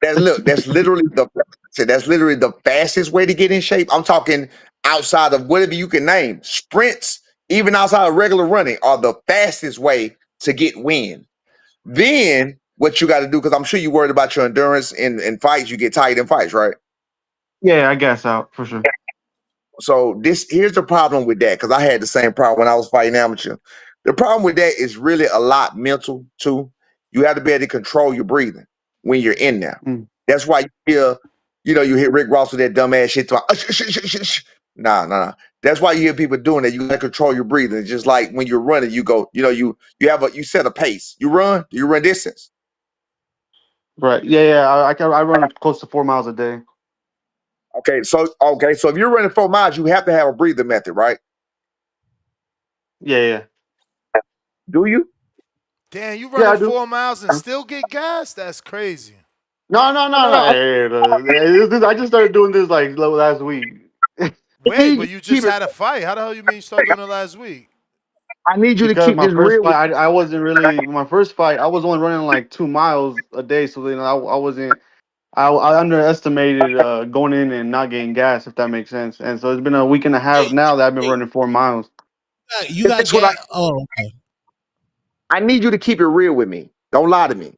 That's literally that's literally the fastest way to get in shape. I'm talking outside of whatever you can name. Sprints, even outside of regular running, are the fastest way to get wind. Then what you got to do, because I'm sure you're worried about your endurance in fights. You get tired in fights, right? yeah, I guess out for sure. So here's the problem with that, because I had the same problem when I was fighting amateur. The problem with that is really a lot mental too. You have to be able to control your breathing when you're in there. Mm. That's why you hear Rick Ross with that dumbass shit. Nah. That's why you hear people doing that. You gotta control your breathing. It's just like when you're running, you go, you set a pace. You run distance. Right. Yeah. I run close to 4 miles a day. So if you're running 4 miles, you have to have a breathing method, right? Yeah. Do you? Damn, you Yeah, running I do. 4 miles and still get gas? That's crazy. No. I just started doing this like last week. Wait, but you just had a fight. How the hell you mean you started doing it last week? I need you to Because keep my this first real. fight, I wasn't really my first fight. I was only running like 2 miles a day, so I wasn't. I underestimated going in and not getting gas, if that makes sense. And so it's been a week and a half Hey, now that I've been running 4 miles. you got That's what gas. Oh, okay. I need you to keep it real with me. Don't lie to me.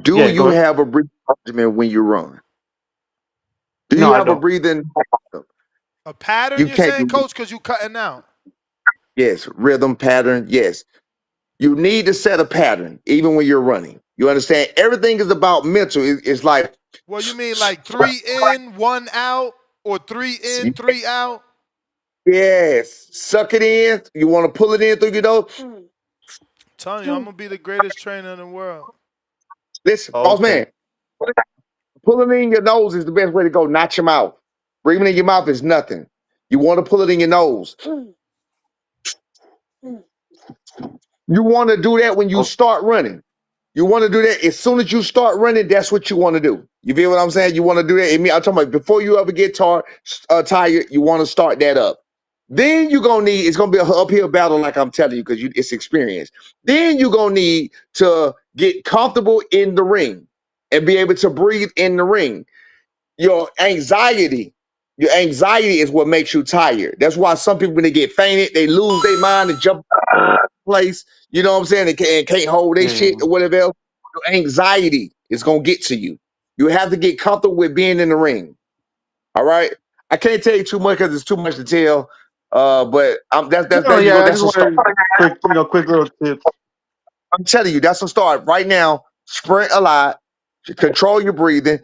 Do Yeah, go you ahead. have a breathing regimen when you run? Do No, you I have a don't. breathing? A pattern, You you're can't saying, do coach, because you cutting out. yes, rhythm pattern, yes. You need to set a pattern even when you're running. You understand? Everything is about mental. It's like Well, you mean like 3 in, 1 out, or 3 in, 3 out? yes, suck it in. You want to pull it in through your nose. I'm telling you, I'm gonna be the greatest trainer in the world. Listen, boss Okay. man, pulling it in your nose is the best way to go. Not your mouth. Breathing in your mouth is nothing. You want to pull it in your nose. You want to do that when you Oh, start running. You want to do that as soon as you start running. That's what you want to do. You feel what I'm saying? You want to do that. I'm talking about before you ever get tired. You want to start that up. Then you're gonna need. It's gonna be an uphill battle, like I'm telling you, because it's experience. Then you're gonna need to get comfortable in the ring and be able to breathe in the ring. Your anxiety, your anxiety is what makes you tired. That's why some people, when they get fainted, they lose their mind and jump place. You know what I'm saying? And can't hold their yeah. shit or whatever else. Your anxiety is gonna get to you. You have to get comfortable with being in the ring. All right. I can't tell you too much because it's too much to tell. But that's No, there you go. yeah, I That's just a start. wanted quick little tips. I'm telling you, that's a start. Right now, sprint a lot, control your breathing,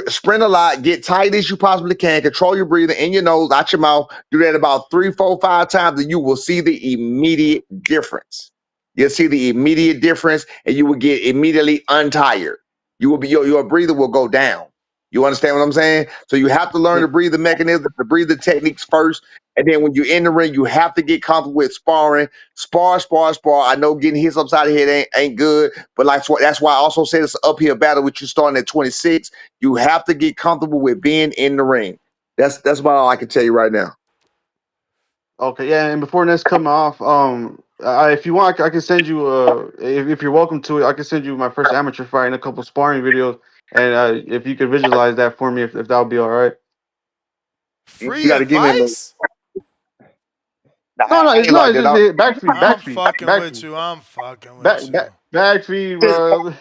sprint a lot, get tight as you possibly can, control your breathing in your nose, out your mouth. Do that about 3, 4, 5 times, and you will see the immediate difference. You'll see the immediate difference, and you will get immediately untired. You will be your breathing will go down. You understand what I'm saying? So you have to learn Yeah. to breathe the mechanism, the breathing techniques first, and then when you're in the ring, you have to get comfortable with sparring. Spar, spar, spar. I know getting hits upside the head ain't good, but that's why I also said it's an uphill battle with you starting at 26. You have to get comfortable with being in the ring. That's about all I can tell you right now. Okay, yeah, and before this come off, if you want, I can send you. If you're welcome to it, I can send you my first amateur fight and a couple sparring videos, and if you could visualize that for me, if that would be all right. You Free got to give me a minute. advice? Nah, No, no, I ain't no, like it's that. just back feed, I'm back feed, fucking back with feed, you. I'm fucking with you. back feed, Just bro.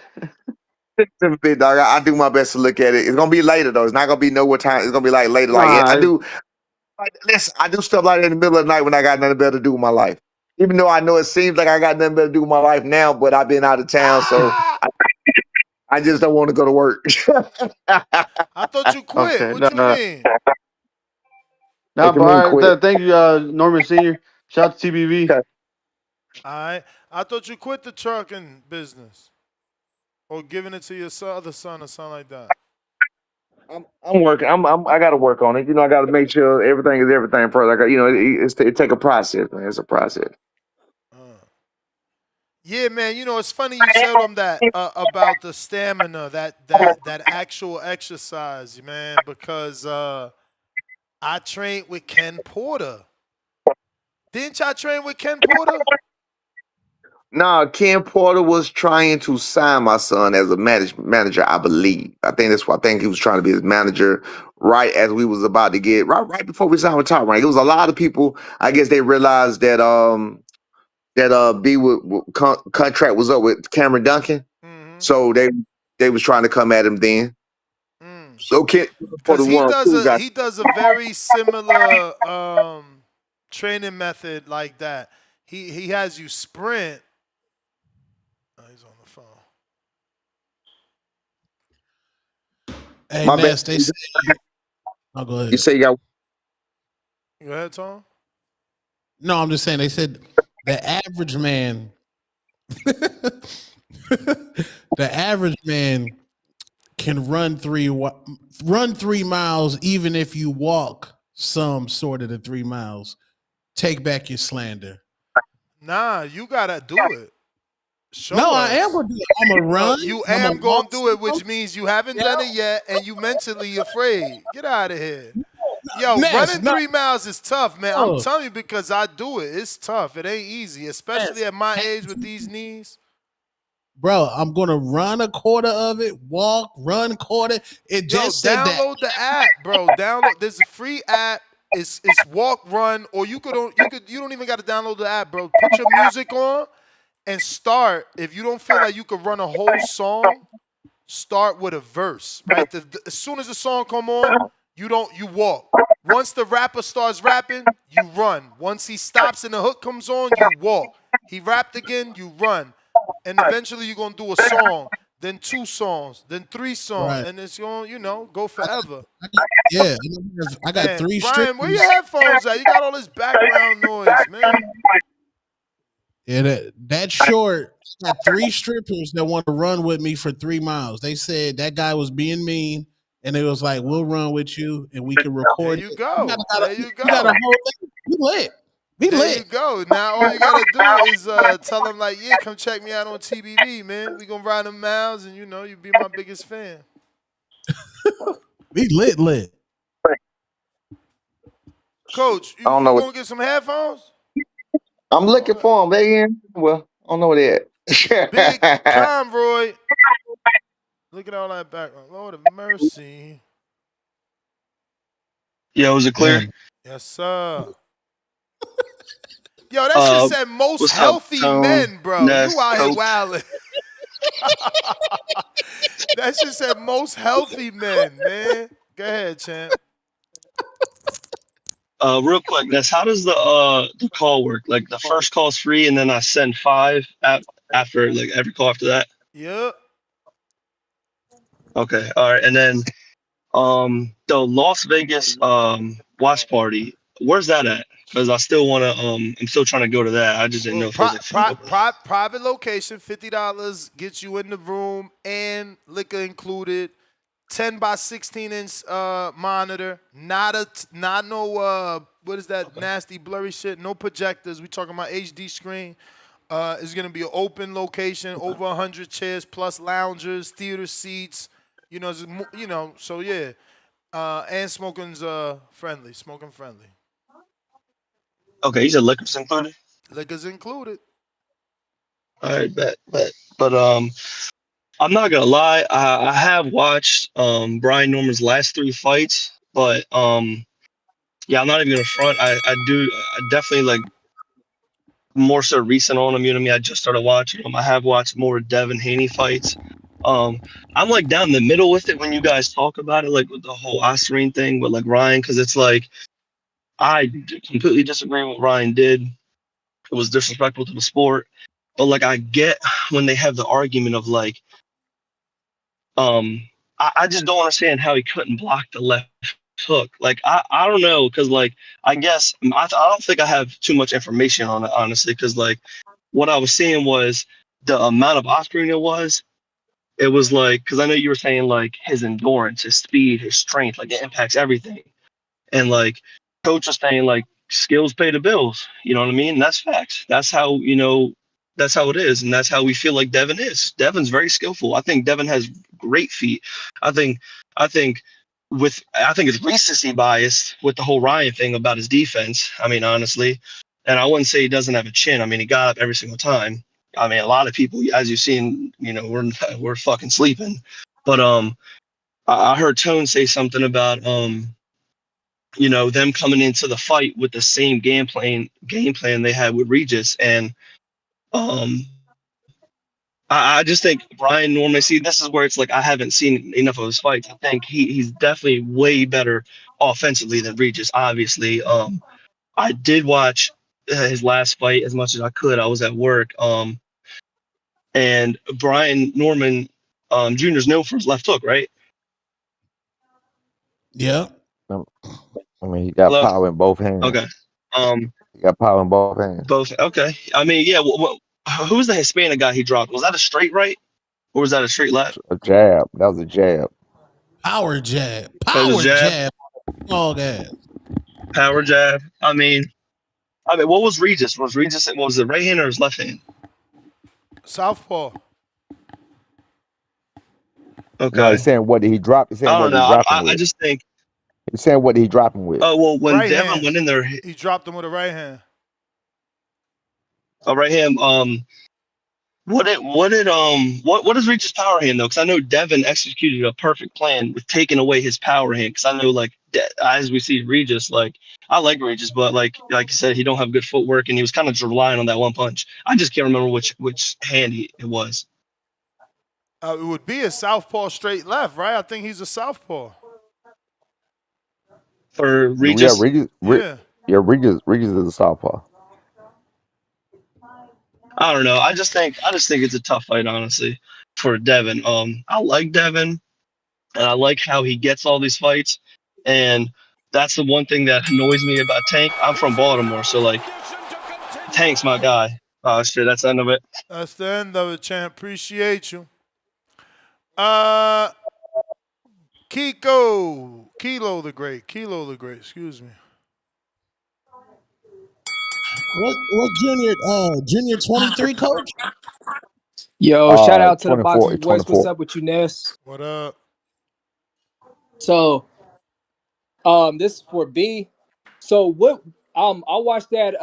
a bit, dog. I do my best to look at it. It's gonna be later though. It's not gonna be no what time. It's gonna be like later. Like yeah, I Nah, do. Listen, I do stuff like that in the middle of the night when I got nothing better to do with my life. Even though I know it seems like I got nothing better to do with my life now, but I've been out of town, so Ah! I just don't want to go to work. I thought you quit. okay, What no, you no, mean? nah, What you but mean all right, quit? thank you, Norman Senior. Shout out to TBV. Okay. All right. I thought you quit the trucking business or giving it to your other son or something like that. I'm working. I got to work on it. You know, I got to make sure everything is everything first. I got, it take a process, man. It's a process. Uh. Yeah, man. You know, it's funny you said that about the stamina, that actual exercise, man, because I trained with Ken Porter. Didn't y'all train with Ken Porter? No, Ken Porter was trying to sign my son as a manager, I believe. I think that's what I think he was trying to be his manager right as we was about to get right before we signed with Top Rank. It was a lot of people. I guess they realized that contract was up with Cameron Duncan, Mm-hmm. so they was trying to come at him then. Mm. So Ken Porter Cause he one does cool a guy. he does a very similar training method like that. He has you sprint. Oh, he's on the phone. Hey, My bad. Ness, they say. Oh, go You ahead. say you got Go ahead, Tom. No, I'm just saying. They said the average man, the average man can run 3 miles even if you walk some sort of the 3 miles. Take back your slander. Nah, you gotta do it. No, Show I am us. gonna do it. I'm gonna No, run. you I'm gonna am gonna walk do it, some. which means you haven't Yeah, done it yet, and you mentally afraid. Get out of here. Yo, Ness, running no, 3 miles is tough, man. I'm no, telling you because I do it. It's tough. It ain't easy, especially Ness. at my age with these knees. Bro, I'm gonna run a quarter of it. Walk, run quarter. It Yo, just said that. download the app, bro. Download. There's a free app. It's walk run, or you don't even got to download the app, bro. Put your music on and start. If you don't feel like you could run a whole song, start with a verse, right? As soon as the song come on, you walk. Once the rapper starts rapping, you run. Once he stops and the hook comes on, you walk. He rapped again, you run. And eventually you're gonna do a song, then 2 songs, then 3 songs, Right. and it's gonna, go I got, forever. yeah, I got Man, 3 Brian, where your strippers. headphones at? You got all this background noise, man. Yeah, that short got 3 strippers that want to run with me for 3 miles. They said that guy was being mean, and it was like, "We'll run with you, and we can There record you it." go. There you You got a go. whole thing. We lit. We There you lit. go. Now all you gotta do is tell them like, yeah, come check me out on TBV, man. We gonna ride them miles, and you be my biggest fan. We lit. Coach, I you don't know you what gonna get some headphones? I'm looking Okay. for them. They in? Well, I don't know where Big they at. Conroy. Look at all that background. Lord of mercy. Yeah, was it clear? Damn. Yes, sir. Yo, that shit Uh, said most what's up, healthy Tone, men, bro. Ness, You out here Coach? wilding. That shit said most healthy men, man. Go ahead, champ. Real quick, Ness, how does the call work? Like the first call's free, and then I send 5 after like every call after that. Yep. Okay, all right, and then the Las Vegas watch party. Where's that at? Because I still want to I'm still trying to go to that. I just didn't Well, know if it was like free over there. private location, $50 gets you in the room and liquor included. 10 by 16-inch monitor. Not no what is that nasty blurry shit? No projectors. We talking about HD screen. It's gonna be an open location, over 100 chairs plus loungers, theater seats. So yeah. And smoking's friendly. Smoking friendly. Okay, you said liquor's included. Liquor's included. All right, bet. But I'm not gonna lie. I have watched Brian Norman's last 3 fights, but yeah, I'm not even gonna front. I definitely like more so recent on him. You know what I mean? I just started watching him. I have watched more Devin Haney fights. Um, I'm like down the middle with it when you guys talk about it, like with the whole Oscarine thing with like Ryan, because it's like completely disagree with what Ryan did. It was disrespectful to the sport. But like I get when they have the argument of like, um, I just don't understand how he couldn't block the left hook. Like I don't know, because like I guess I don't think I have too much information on it honestly, because like what I was seeing was the amount of Osprey it was like, because I know you were saying like his endurance, his speed, his strength, like it impacts everything. And like coach was saying, like skills pay the bills. You know what I mean? And that's facts. That's how it is, and that's how we feel like Devin is. Devin's very skillful. I think Devin has great feet. I think I think I think it's recency bias with the whole Ryan thing about his defense. I mean, honestly, and I wouldn't say he doesn't have a chin. I mean, he got up every single time. I mean, a lot of people, as you've seen, we're fucking sleeping. But I heard Tone say something about them coming into the fight with the same game plan they had with Regis. And um I just think Brian Norman, see, this is where it's like I haven't seen enough of his fights. I think he's definitely way better offensively than Regis, obviously. I did watch his last fight as much as I could. I was at work. And Brian Norman Jr. is known for his left hook, right? Yeah. I mean, he got Hello? power in both hands. Okay. He got power in both hands. Both. Okay. I mean, yeah. Who was the Hispanic guy he dropped? Was that a straight right or was that a straight left? A jab. That was a jab. Power jab. That was a Power jab. jab. All that. Power jab. I mean, what was Regis? Was it right hand or his left hand? Southpaw. No, Okay. he's saying what did he drop? He's saying I what don't did he know. drop him I with? just think. He's saying what did he drop him with? Oh well, when Right Devin hand. went in there, He dropped him with a right hand. right hand. What is Regis' power hand though? Because I know Devin executed a perfect plan with taking away his power hand. Because I know like as we see Regis, like I like Regis, but like you said, he don't have good footwork, and he was kind of just relying on that one punch. I just can't remember which hand it was. It would be a southpaw straight left, right? I think he's a southpaw. for Yeah, Regis. Yeah. Regis is a southpaw. I don't know. I just think it's a tough fight, honestly, for Devin. I like Devin, and I like how he gets all these fights, and that's the one thing that annoys me about Tank. I'm from Baltimore, so like Tank's my guy. Oh shit, that's the end of it. That's the end of it, champ. Appreciate you. Uh, Kilo the Great. Kilo the Great. Excuse me. What junior 23 coach? Yo, shout out to the 24, Boxing Voice. What's 24. up with you, Ness? What up? So, this is for B. So what? I watched that.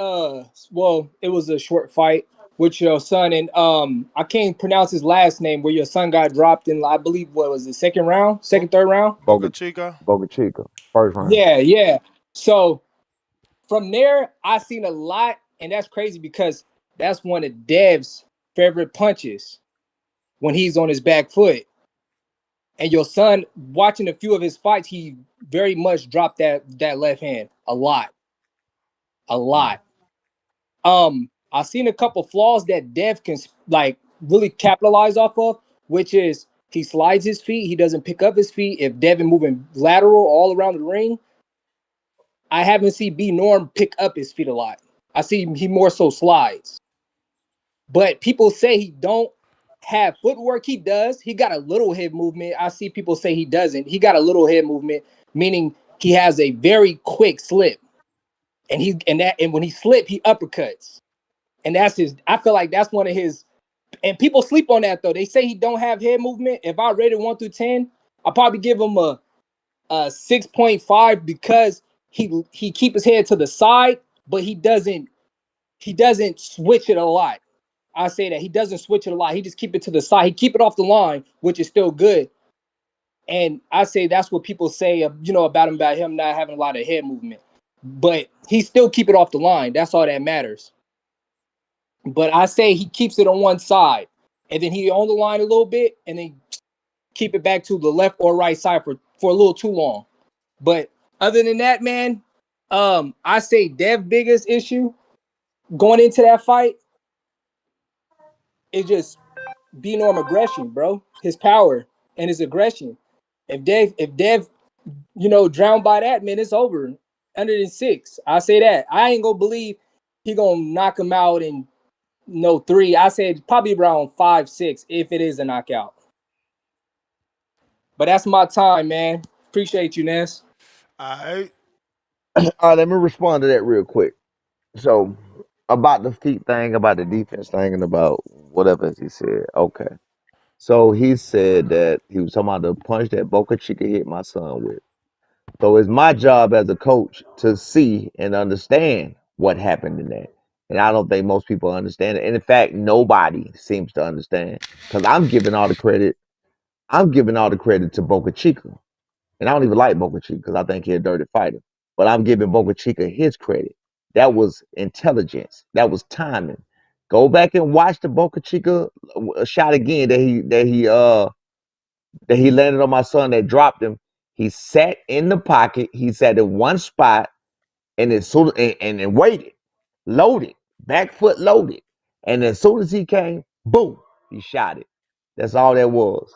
Well, it was a short fight with your son, and I can't pronounce his last name. Where your son got dropped in, I believe, what was the second round, third round? Boca Chica. Boca Chica, first round. Yeah, yeah. So from there, I seen a lot, and that's crazy because that's one of Dev's favorite punches when he's on his back foot. And your son, watching a few of his fights, he very much dropped that left hand a lot, a lot. I've seen a couple flaws that Dev can like really capitalize off of, which is he slides his feet, he doesn't pick up his feet. If Devin moving lateral all around the ring, I haven't seen B Norm pick up his feet a lot. I see he more so slides. But people say he don't have footwork. He does. He got a little head movement. I see people say he doesn't. He got a little head movement, meaning he has a very quick slip. And when he slip, he uppercuts. And that's his. I feel like that's one of his. And people sleep on that though. They say he don't have head movement. If I rated 1 through 10, I'll probably give him a 6.5 because he keep his head to the side, but he doesn't switch it a lot. I say that he doesn't switch it a lot. He just keep it to the side. He keep it off the line, which is still good. And I say that's what people say, about him not having a lot of head movement. But he still keep it off the line. That's all that matters. But I say he keeps it on one side, and then he on the line a little bit, and then keep it back to the left or right side for a little too long. But other than that, man, I say Dev's biggest issue going into that fight is just B Norm aggression, bro. His power and his aggression. If Dev, drowned by that, man, it's over. Under than 6. I say that. I ain't gonna believe he gonna knock him out in 3. I said probably around 5, 6, if it is a knockout. But that's my time, man. Appreciate you, Ness. All right. All right, let me respond to that real quick. So about the feet thing, about the defense thing, and about whatever he said. Okay. So he said that he was talking about the punch that Boca Chica hit my son with. So it's my job as a coach to see and understand what happened in that. And I don't think most people understand it. And in fact, nobody seems to understand. Because I'm giving all the credit. I'm giving all the credit to Boca Chica. And I don't even like Boca Chica because I think he's a dirty fighter. But I'm giving Boca Chica his credit. That was intelligence. That was timing. Go back and watch the Boca Chica shot again that he landed on my son that dropped him. He sat in the pocket. He sat in one spot and as soon and waited, loaded, back foot loaded. And as soon as he came, boom, he shot it. That's all that was.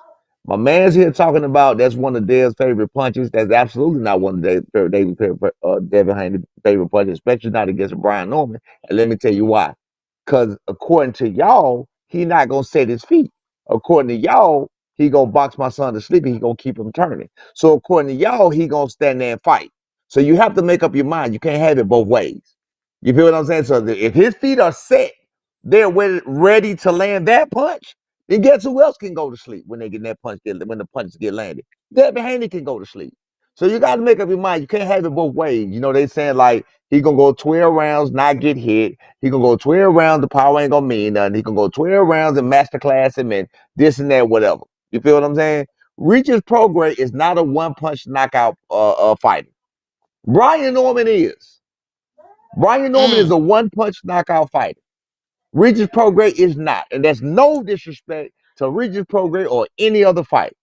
My man's here talking about that's one of Dev's favorite punches. That's absolutely not one of Devin Haney's favorite punches, especially not against Brian Norman. And let me tell you why. Because according to y'all, he not gonna set his feet. According to y'all, he gonna box my son to sleep and he gonna keep him turning. So according to y'all, he gonna stand there and fight. So you have to make up your mind. You can't have it both ways. You feel what I'm saying? So if his feet are set, they're ready to land that punch. Then guess who else can go to sleep when they get that punch? When the punches get landed, Devin Haney can go to sleep. So you got to make up your mind. You can't have it both ways. You know they saying like he gonna go 12 rounds, not get hit. He gonna go 12 rounds. The power ain't gonna mean nothing. He gonna go 12 rounds and masterclass him and this and that, whatever. You feel what I'm saying? Regis Prograis is not a one punch knockout fighter. Brian Norman is. Brian Norman is a one punch knockout fighter. Regis Prograis is not. And that's no disrespect to Regis Prograis or any other fight.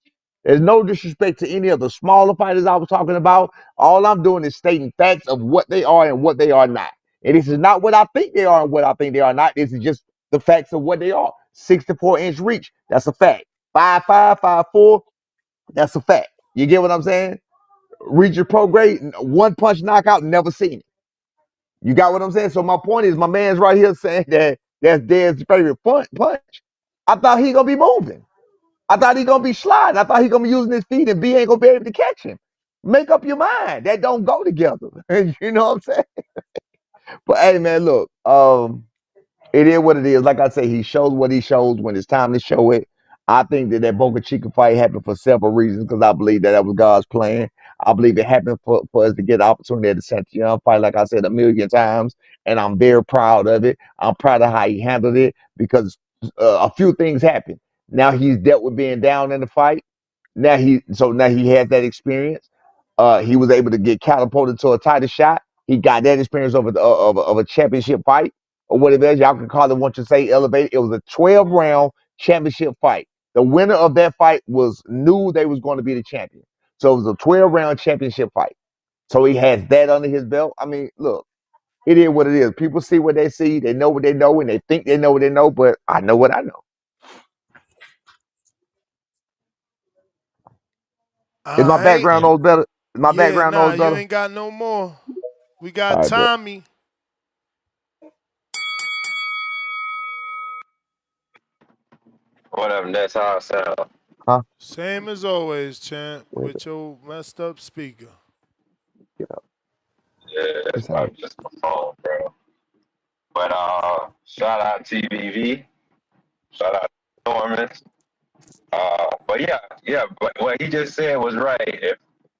There's no disrespect to any of the smaller fighters I was talking about. All I'm doing is stating facts of what they are and what they are not. And this is not what I think they are and what I think they are not. This is just the facts of what they are. 64-inch reach, that's a fact. 5'5", 5'4", that's a fact. You get what I'm saying? Reach your pro grade, one punch knockout, never seen it. You got what I'm saying? So my point is, my man's right here saying that that's Dad's favorite punch. I thought he gonna be moving. I thought he gonna be sliding. I thought he gonna be using his feet, and B ain't gonna be able to catch him. Make up your mind. That don't go together. You know what I'm saying? But hey, man, look. It is what it is. Like I say, he shows what he shows when it's time to show it. I think that Boca Chica fight happened for several reasons because I believe that was God's plan. I believe it happened for us to get the opportunity at the Santiago fight, like I said a million times, and I'm very proud of it. I'm proud of how he handled it because a few things happened. Now he's dealt with being down in the fight. Now he has that experience. He was able to get catapulted to a tighter shot. He got that experience of a championship fight or whatever it is. Y'all can call it what you say, elevated. It was a 12-round championship fight. The winner of that fight knew they was going to be the champion. So it was a 12-round championship fight. So he has that under his belt. I mean, look, it is what it is. People see what they see. They know what they know, and they think they know what they know. But I know what I know. Is All my right. background noise better? Is my Yeah, background nah, noise you better? ain't got no more. We All got right, bet. Tommy. What up, that's how I sound. Huh? Same as always, champ, Wait, with your messed up speaker. get up. Yeah, that's What's probably happening? just my phone, bro. But shout out TBV, shout out Norman. But yeah, but what he just said was right.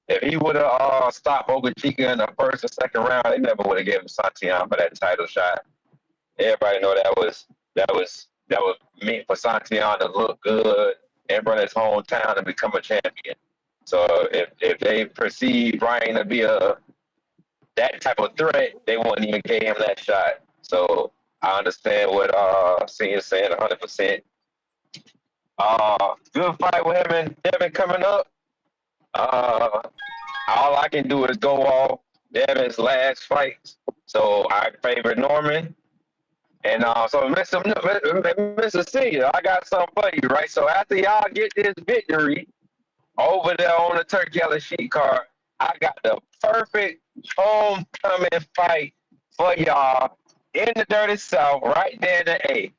If he would have stopped Boca Chica in the first or second round, they never would have given him Santillan for that title shot. Everybody know that was meant for Santillan to look good in front of his hometown and become a champion. So if they perceive Brian to be that type of threat, they wouldn't even give him that shot. So I understand what Senior's saying 100%. Good fight with him and Devin coming up. Uh, all I can do is go off Devin's last fight. So I favor Norman. And so Mr. Senior, I got something for you, right? So after y'all get this victory over there on the Turkey Yellow Sheet card, I got the perfect homecoming fight for y'all in the Dirty South, right there in the A.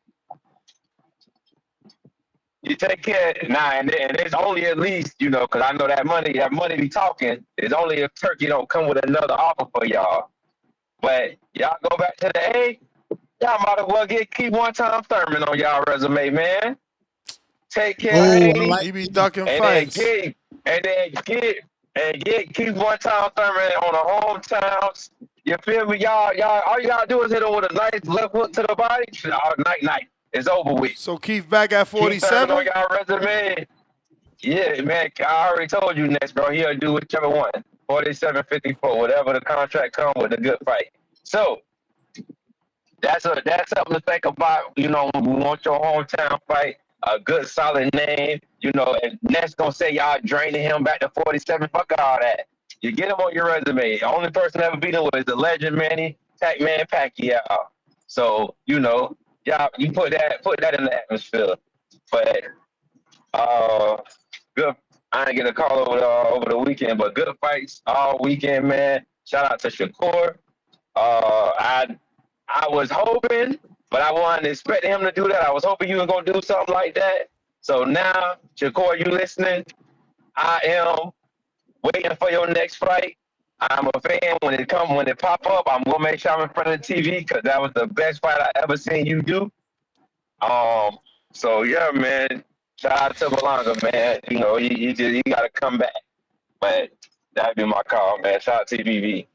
You take care now, and it's only at least, because I know that money be talking. It's only if Turkey don't come with another offer for y'all. But y'all go back to the A, y'all might as well keep one time Thurman on y'all resume, man. Take care of Oh, I Haney, like He be that. ducking and then fights. get and then keep one time Thurman on the hometowns. You feel me, y'all? All you gotta do is hit him with a nice left hook to the body. Night. It's over with. So Keith back at Keep Thurman on 47? y'all resume. Yeah, man, I already told you next, bro. He'll do whichever one. 47, 54, whatever the contract come with a good fight. So that's something to think about. We want your hometown fight, a good solid name. And Ness gonna say y'all draining him back to 47. Fuck all that. You get him on your resume. The only person ever beat him was the legend Manny Pac-Man Pacquiao. So y'all, you put that in the atmosphere. But good. I didn't get a call over the weekend, but good fights all weekend, man. Shout out to Shakur. I was hoping, but I wasn't expecting him to do that. I was hoping you were gonna do something like that. So now, Shakur, you listening? I am waiting for your next fight. I'm a fan. When it pop up, I'm gonna make sure I'm in front of the TV because that was the best fight I ever seen you do. Um, so yeah, man. Shout out to Malanga, man. You gotta come back. But that'd be my call, man. Shout out to TBV.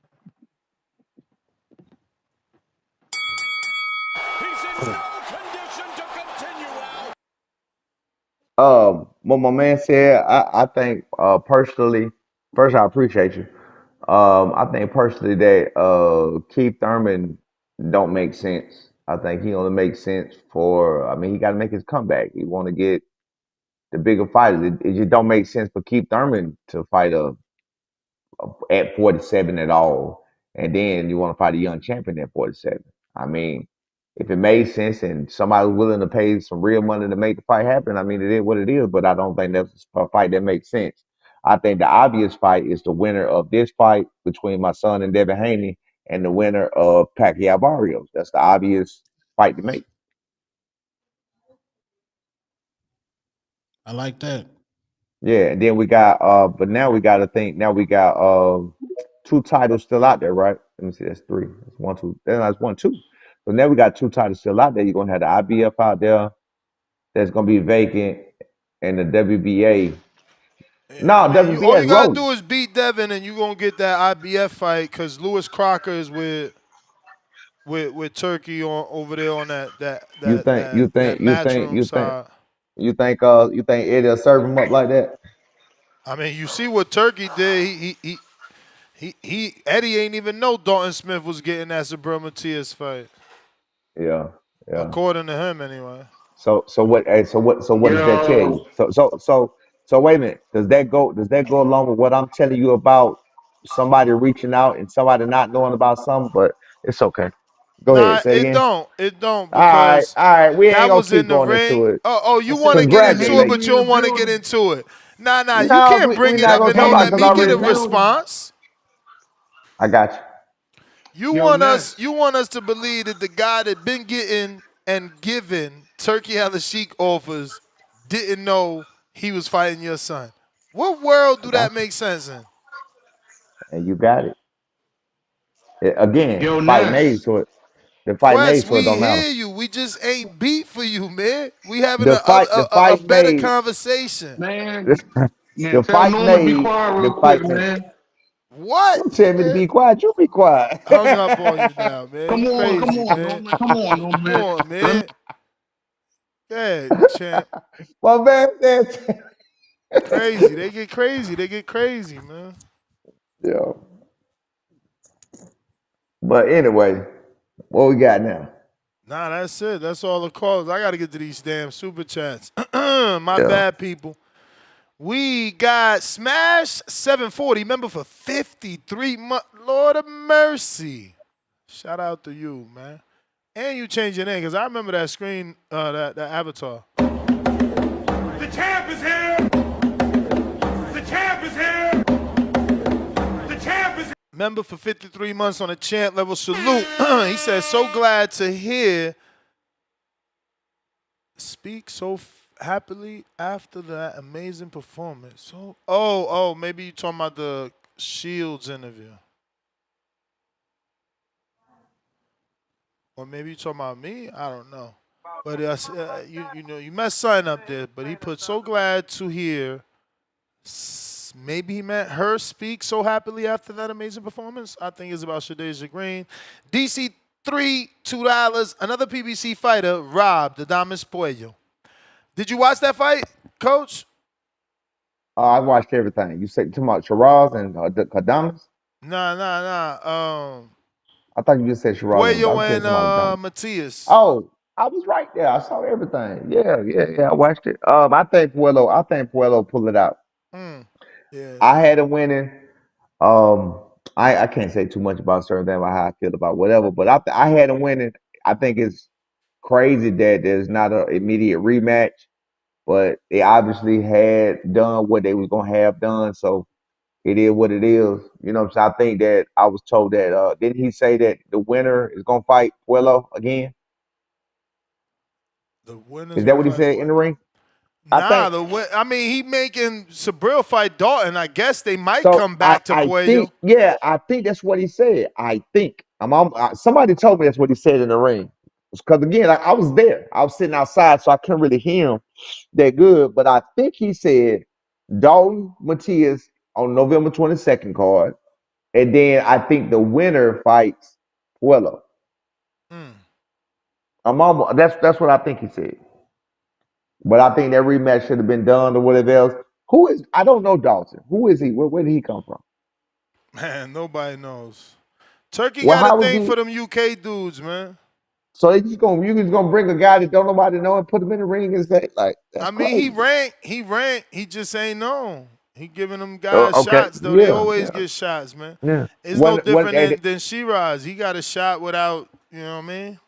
What my man said, I think personally, first I appreciate you. I think personally that Keith Thurman don't make sense. I think he only makes sense for. I mean, he got to make his comeback. He want to get the bigger fighters. It just don't make sense for Keith Thurman to fight at 47 at all, and then you want to fight a young champion at 47. I mean, if it made sense and somebody was willing to pay some real money to make the fight happen, I mean, it is what it is. But I don't think that's a fight that makes sense. I think the obvious fight is the winner of this fight between my son and Devin Haney, and the winner of Pacquiao Barrios. That's the obvious fight to make. I like that. Yeah, and then we got but now we gotta think now we got two titles still out there, right? Let me see, that's three. That's one, two. Then that's one, two. So now we got two titles still out there. You're gonna have the IBF out there that's gonna be vacant, and the WBA. No, I mean, all WBA you is gotta rolling. do is beat Devin, and you gonna get that IBF fight because Lewis Crocker is with Turkey on over there on You think you think that you think matchroom you think side. you think Eddie'll serve him up like that? I mean, you see what Turkey did. He Eddie ain't even know Dalton Smith was getting that Sabrina Matias fight, Yeah, yeah. according to him anyway. So what? Hey, so what does that tell Yo, you? So wait a minute. Does that go along with what I'm telling you about somebody reaching out and somebody not knowing about something? But it's okay. Go ahead. Nah, Say it it again. don't. It don't All because right. We ain't that gonna was in keep the going into ring. it. Oh, you I want said to get Devin into it, Haney, Congratulations. but we you in the don't want to get building. into it. Nah. You No, can't bring we it not up gonna and talk don't about Haney, it let because me I we in get the a already know. building. response. I got you. Yo, You Ness. want us to believe that the guy that been getting and giving Turkey Al Sheik offers didn't know he was fighting your son. What world I do that got you. make sense in? And you got it. Again, Yo, the fight made Ness. so it. The fight made Quest, so it we don't matter. hear you. We just ain't beat for you, man. We having The a fight better made. conversation. Man, man, The tell fight Norman to be made. quiet The real quick, fight made. man. What? Don't tell me to Man, be quiet. You be quiet. hung up on you now, man. You Come crazy, on, man. Norman. Come on, Come Norman. on, Let me, man. Yeah, champ. Well, man, that's Crazy. They get crazy. They get crazy, man. yeah. But anyway, what we got now? Nah, that's it. That's all the calls. I got to get to these damn super chats. My Yeah. bad, people. We got Smash 740. Member for 53 months. Lord of mercy. Shout out to you, man. And you changed your name because I remember that screen, that avatar. the champ is here. The champ is here. The champ is here. Member for 53 months on a chant level salute. He says, so glad to hear speak so happily after that amazing performance. So, maybe you talking about the Shields interview. Or maybe you talking about me? I don't know. But you know, you messed something up there. But he put so glad to hear. Maybe he meant her speak so happily after that amazing performance. I think it's about Shadeja Green. DC 3, $2. Another PBC fighter, Rob, the Damas Puello. Did you watch that fight, Coach? I watched everything. You said talking about Shiraz and the Kadamas? Nah. I thought you just said Shiraz and I Puello was saying and something about Kadamas. Matias. Oh, I was right there. I saw everything. Yeah. I watched it. I think Puello pulled it out. Yeah. I had him winning. Um, I can't say too much about certain things about how I feel about whatever, but I had him winning. I think it's crazy that there's not an immediate rematch, but they obviously had done what they was gonna have done, so it is what it is. You know what I'm saying? I think that I was told that didn't he say that the winner is gonna fight Puello again? The winner's Is that gonna what he fight said in the Puello. ring? I Nah, think I mean, he making Sabril fight Dalton. I guess they might so. come back to I Puello. think I think that's what he said. I think somebody told me that's what he said in the ring. Because again, I was there. I was sitting outside, so I couldn't really hear him that good. But I think he said Dalton Matias on November 22nd card, and then I think the winner fights Puello. That's what I think he said. But I think that rematch should have been done or whatever else. Who is I don't know Dalton. Who is he? Where did he come from? Man, nobody knows. Turkey Well, got a how was thing he? for them UK dudes, man. So you just gonna bring a guy that don't nobody know and put him in the ring and say like that's I mean, he crazy. ranked. He ranked. He just ain't known. He giving them guys Okay, shots though. They yeah, always yeah, get shots, man. yeah. It's no One different and than Sheeraz. He got a shot without. You know what I mean?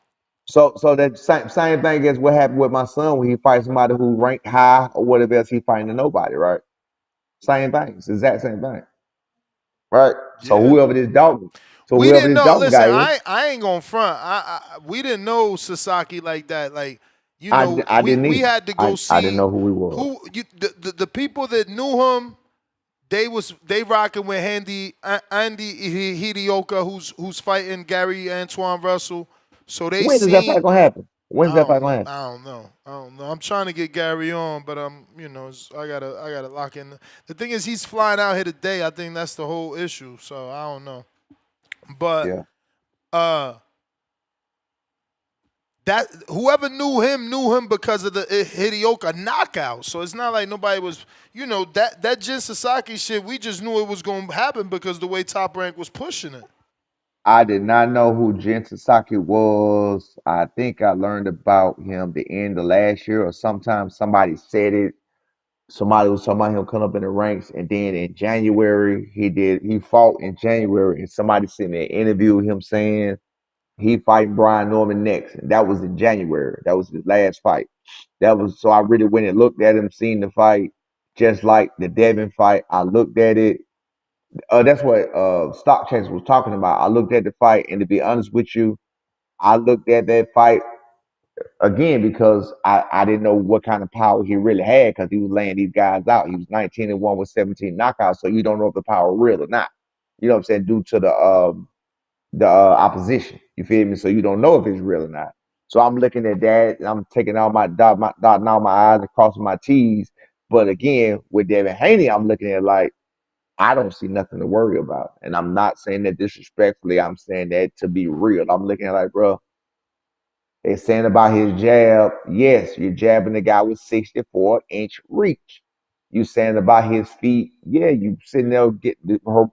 so that same thing as what happened with my son when he fights somebody who ranked high or whatever else he fighting to nobody, right? Same thing. It's the exact same thing. Right? So Yeah. We whoever didn't this know. Dalton Listen, guy is, I ain't gonna front. We didn't know Sasaki like that. Like I didn't we either. had to go I didn't see know who he was. who the people that knew him. They rocking with Andy Hidioka, who's fighting Gary Antoine Russell. So they When is that fight seen. gonna happen? When's that fight gonna happen? I don't know. I don't know. I'm trying to get Gary on, but I gotta lock in. The thing is, he's flying out here today. I think that's the whole issue. So I don't know. But Yeah. uh, that whoever knew him because of the Hidioka knockout. So it's not like nobody was, that Jin Sasaki shit. We just knew it was going to happen because the way Top Rank was pushing it. I did not know who Jin Sasaki was. I think I learned about him the end of last year, or sometimes somebody said it. Somebody was talking about him coming up in the ranks, and then in January he fought in January, and somebody sent me an interview with him saying he fighting Brian Norman next, and that was in January. That was his last fight. That was so I really went and looked at him, seen the fight, just like the Devin fight. I looked at it. That's what Stock Chase was talking about. I looked at the fight, and to be honest with you, I looked at that fight again because I didn't know what kind of power he really had because he was laying these guys out. He was 19-1 with 17 knockouts, so you don't know if the power real or not. You know what I'm saying? Due to the opposition. You feel me? So you don't know if it's real or not. So I'm looking at that, and I'm taking all dotting all my I's and crossing my T's. But again, with Devin Haney, I'm looking at it like I don't see nothing to worry about. And I'm not saying that disrespectfully. I'm saying that to be real. I'm looking at like, bro, they're saying about his jab. Yes, you're jabbing the guy with 64-inch reach. You saying about his feet. Yeah, you sitting there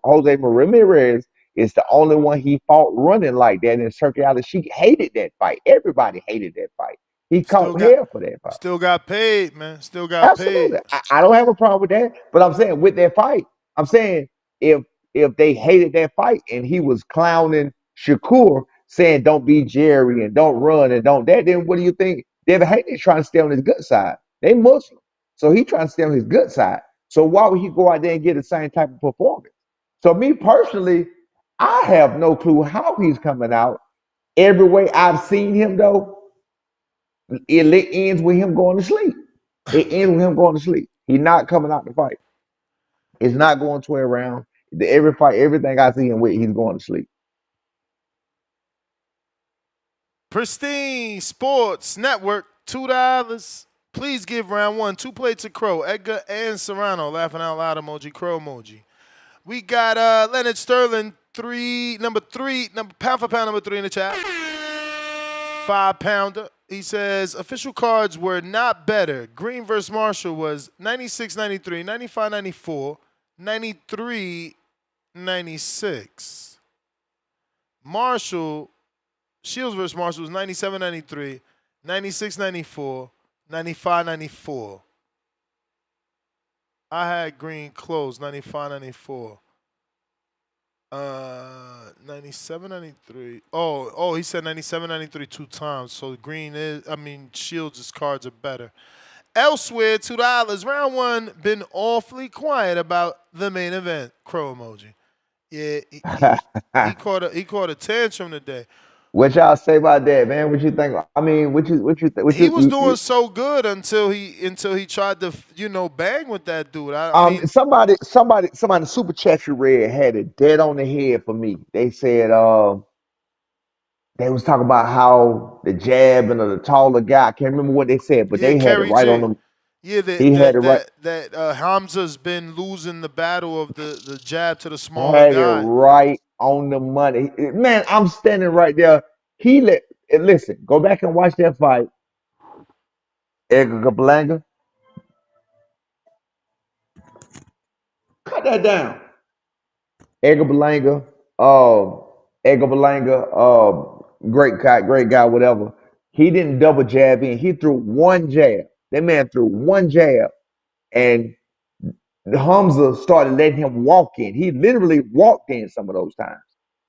Jose Ramirez is the only one he fought running like that in Circuit Alley. She hated that fight. Everybody hated that fight. He Still caught got, hell for that fight. still got paid, man. Still got paid. Absolutely. I don't have a problem with that. But I'm saying with that fight, I'm saying if they hated that fight and he was clowning Shakur, saying don't be Jerry and don't run and don't that, then what do you think? David Haney is trying to stay on his good side. They Muslim. So he trying to stay on his good side. So why would he go out there and get the same type of performance? So me personally, I have no clue how he's coming out. Every way I've seen him though, it ends with him going to sleep. It ends with him going to sleep. He's not coming out to fight. It's not going 12 rounds. Every fight, everything I see him with, he's going to sleep. Pristine Sports Network, $2. Please give round one 2 plates of crow. Edgar and Serrano laughing out loud emoji, crow emoji. We got Leonard Sterling, number pound for pound number 3 in the chat. 5-pounder. He says official cards were not better. Green versus Marshall was 96-93, 95-94, 93-96. Shields versus Marshall was 97-93, 96-94, 95-94. I had Green close, 95-94. 97-93. Oh, he said 97-93 2 times. So Shields' cards are better. Elsewhere, $2. Round one, been awfully quiet about the main event. Crow emoji. Yeah, he caught a tantrum today. What y'all say about that, man? What you think? I mean, He was doing so good until he tried to bang with that dude. somebody super chat you read had it dead on the head for me. They said they was talking about how the jab and the taller guy. I can't remember what they said, but Yeah, they had it Kerry right on G. them. Yeah, He had it right. Hamza's been losing the battle of the jab to the smaller Had it guy. right on the money. Man, I'm standing right there. Listen, go back and watch that fight. Edgar Berlanga, cut that down. Edgar Berlanga, Edgar Berlanga great guy, whatever. He didn't double jab in. He threw one jab. That man threw one jab, and Hamza started letting him walk in. He literally walked in some of those times.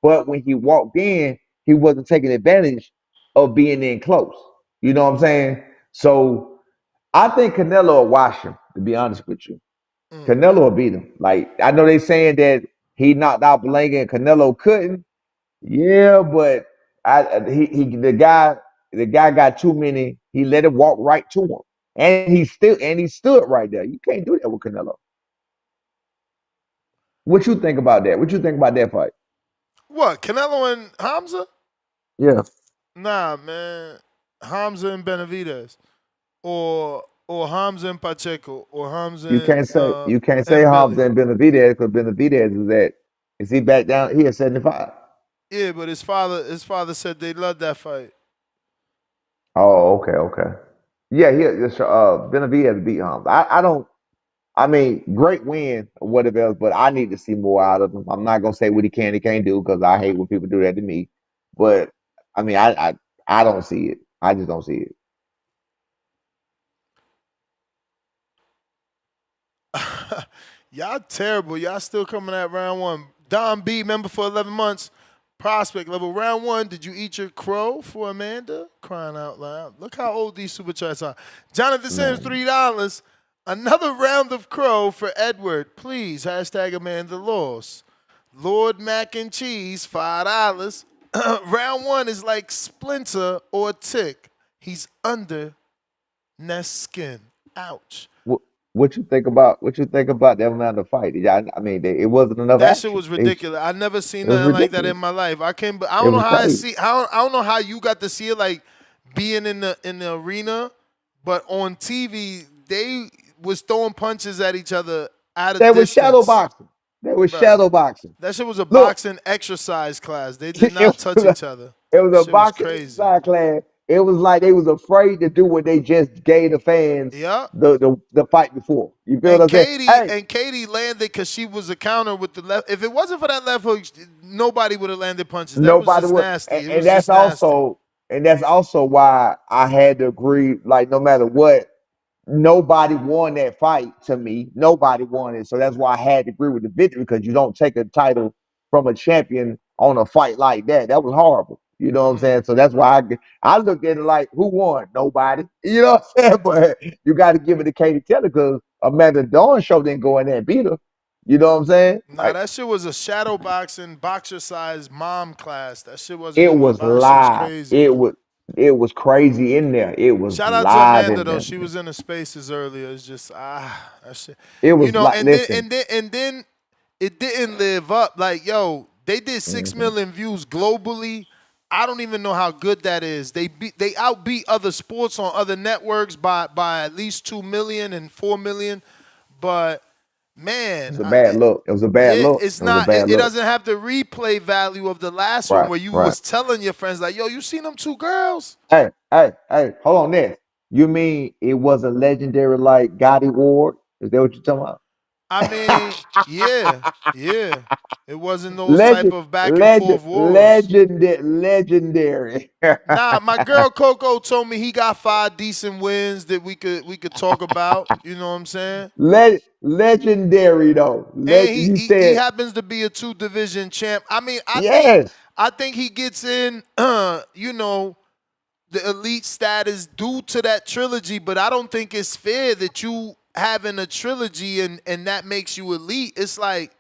But when he walked in, he wasn't taking advantage of being in close. You know what I'm saying? So I think Canelo will wash him, to be honest with you. Canelo will beat him. Like, I know they saying that he knocked out Belanga and Canelo couldn't. Yeah, but the guy got too many. He let him walk right to him, and he stood right there. You can't do that with Canelo. What you think about that? What you think about that fight? What, Canelo and Hamza? Yeah, Nah, man. Hamza and Benavidez. Or Hamza and Pacheco. Or Hamza you can't say and Hobbs Billy. and Benavidez because Benavidez is he back down? He at 75. Yeah, but his father said they loved that fight. Oh, okay. Yeah, Benavidez beat Hobbs. I don't. I mean, great win or whatever else, but I need to see more out of him. I'm not gonna say what he can't do because I hate when people do that to me. But I mean, I don't see it. I just don't see it. Y'all terrible. Y'all still coming at round one. Don B, member for 11 months. Prospect level. Round one, did you eat your crow for Amanda? Crying out loud. Look how old these super chats are. Jonathan Sims, Man, $3. Another round of crow for Edward. Please, hashtag Amanda Laws. Lord Mac and Cheese, $5. Round one is like Splinter or Tick. He's under Nest skin. Ouch. what what you think about that amount of fight? I mean, it wasn't enough That shit action. was ridiculous. I never seen It was nothing like that in ridiculous. my life. I can't. I It don't know was how I crazy. see. I don't know how you got to see it like being in the arena, but on TV they was throwing punches at each other at a They was shadow distance, boxing. They was bruh. shadow boxing. That shit was a Look, boxing exercise class. They did it not touch was a, each other. it was a Shit was boxing crazy. exercise class. It was like they was afraid to do what they just gave the fans Yep. the fight before. You feel what And I'm saying? Katie Hey, and Katie landed because she was a counter with the left. If it wasn't for that left hook, nobody would have landed punches. That was nobody just would, nasty. It and was just nasty. that's also why I had to agree. Like, no matter what, nobody won that fight to me. Nobody won it. So that's why I had to agree with the victory because you don't take a title from a champion on a fight like that. That was horrible. You know what I'm saying? So that's why I looked at it like, who won? Nobody. You know what I'm saying? But you got to give it to Katie Taylor because Amanda Dawn show didn't go in there and beat her. You know what I'm saying? Nah, Like, that shit was a shadow boxing, boxer size mom class. That shit wasn't it even was box. Shit was live. crazy. It was crazy in there. It was Shout out to live Amanda in though. there. She was in the spaces earlier. It's just that shit. It You was know, like, and then listen. it didn't live up. Like, yo, they did 6 Mhm. million views globally. I don't even know how good that is. They outbeat other sports on other networks by at least 2 million and 4 million. But It man, was a bad look. It was a bad yeah, look. it's It was a not. bad It look. doesn't have the replay value of the last one Right, where you right. was telling your friends like, "Yo, you seen them two girls?" Hey, hold on there. You mean it was a legendary like Gotti Ward? Is that what you're talking I mean, about? yeah, yeah. It wasn't those type of back and forth wars. legendary. Nah, my girl Coco told me he got 5 decent wins that we could talk about. You know what I'm saying? Legendary though. And You he said happens to be a 2 division champ. I mean, yes. I think he gets in. You know, the elite status due to that trilogy, but I don't think it's fair that you having a trilogy and that makes you elite. It's like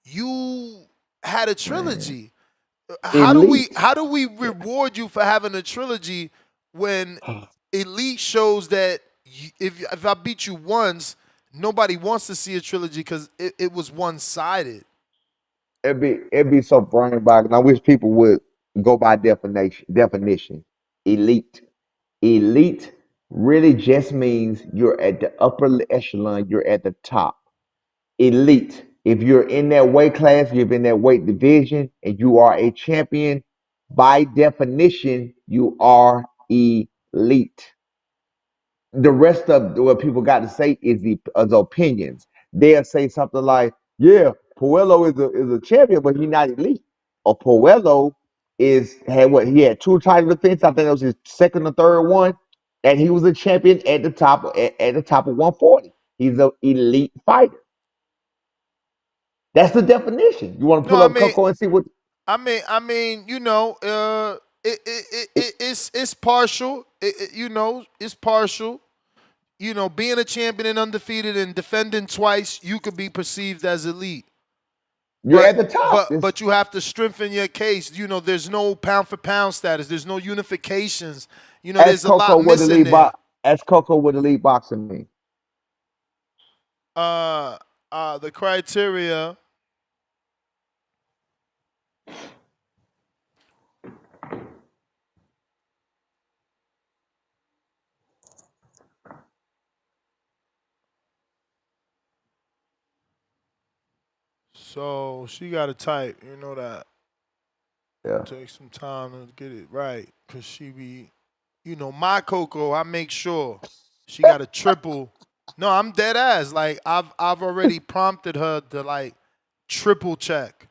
you had a Man. trilogy. Elite. How do we reward you for having a trilogy when elite shows that if I beat you once, nobody wants to see a trilogy because it was one sided. It'd be so brain boggling. I wish people would go by definition. Elite. Elite really just means you're at the upper echelon, you're at the top. Elite. If you're in that weight class, you're in that weight division, and you are a champion, by definition, you are elite. The rest of what people got to say is opinions. They'll say something like, "Yeah, Puello is a champion, but he's not elite." Or Puello had what he had 2 title defense. I think that was his second or third one, and he was a champion at the top at the top of 140. He's an elite fighter. That's the definition. You want to No, pull I up mean, Coco and see what you know, it's partial. You know, it's partial. You know, being a champion and undefeated and defending twice, you could be perceived as elite. you're at the top. But you have to strengthen your case. You know, there's no pound for pound status. There's no unifications. You know, there's a lot missing there. As Coco what elite boxing mean. The criteria. So she got to type. You know that. Yeah. Take some time to get it right, cause she be, you know, my Coco. I make sure she got a triple. No, I'm dead ass. Like I've already prompted her to like triple check,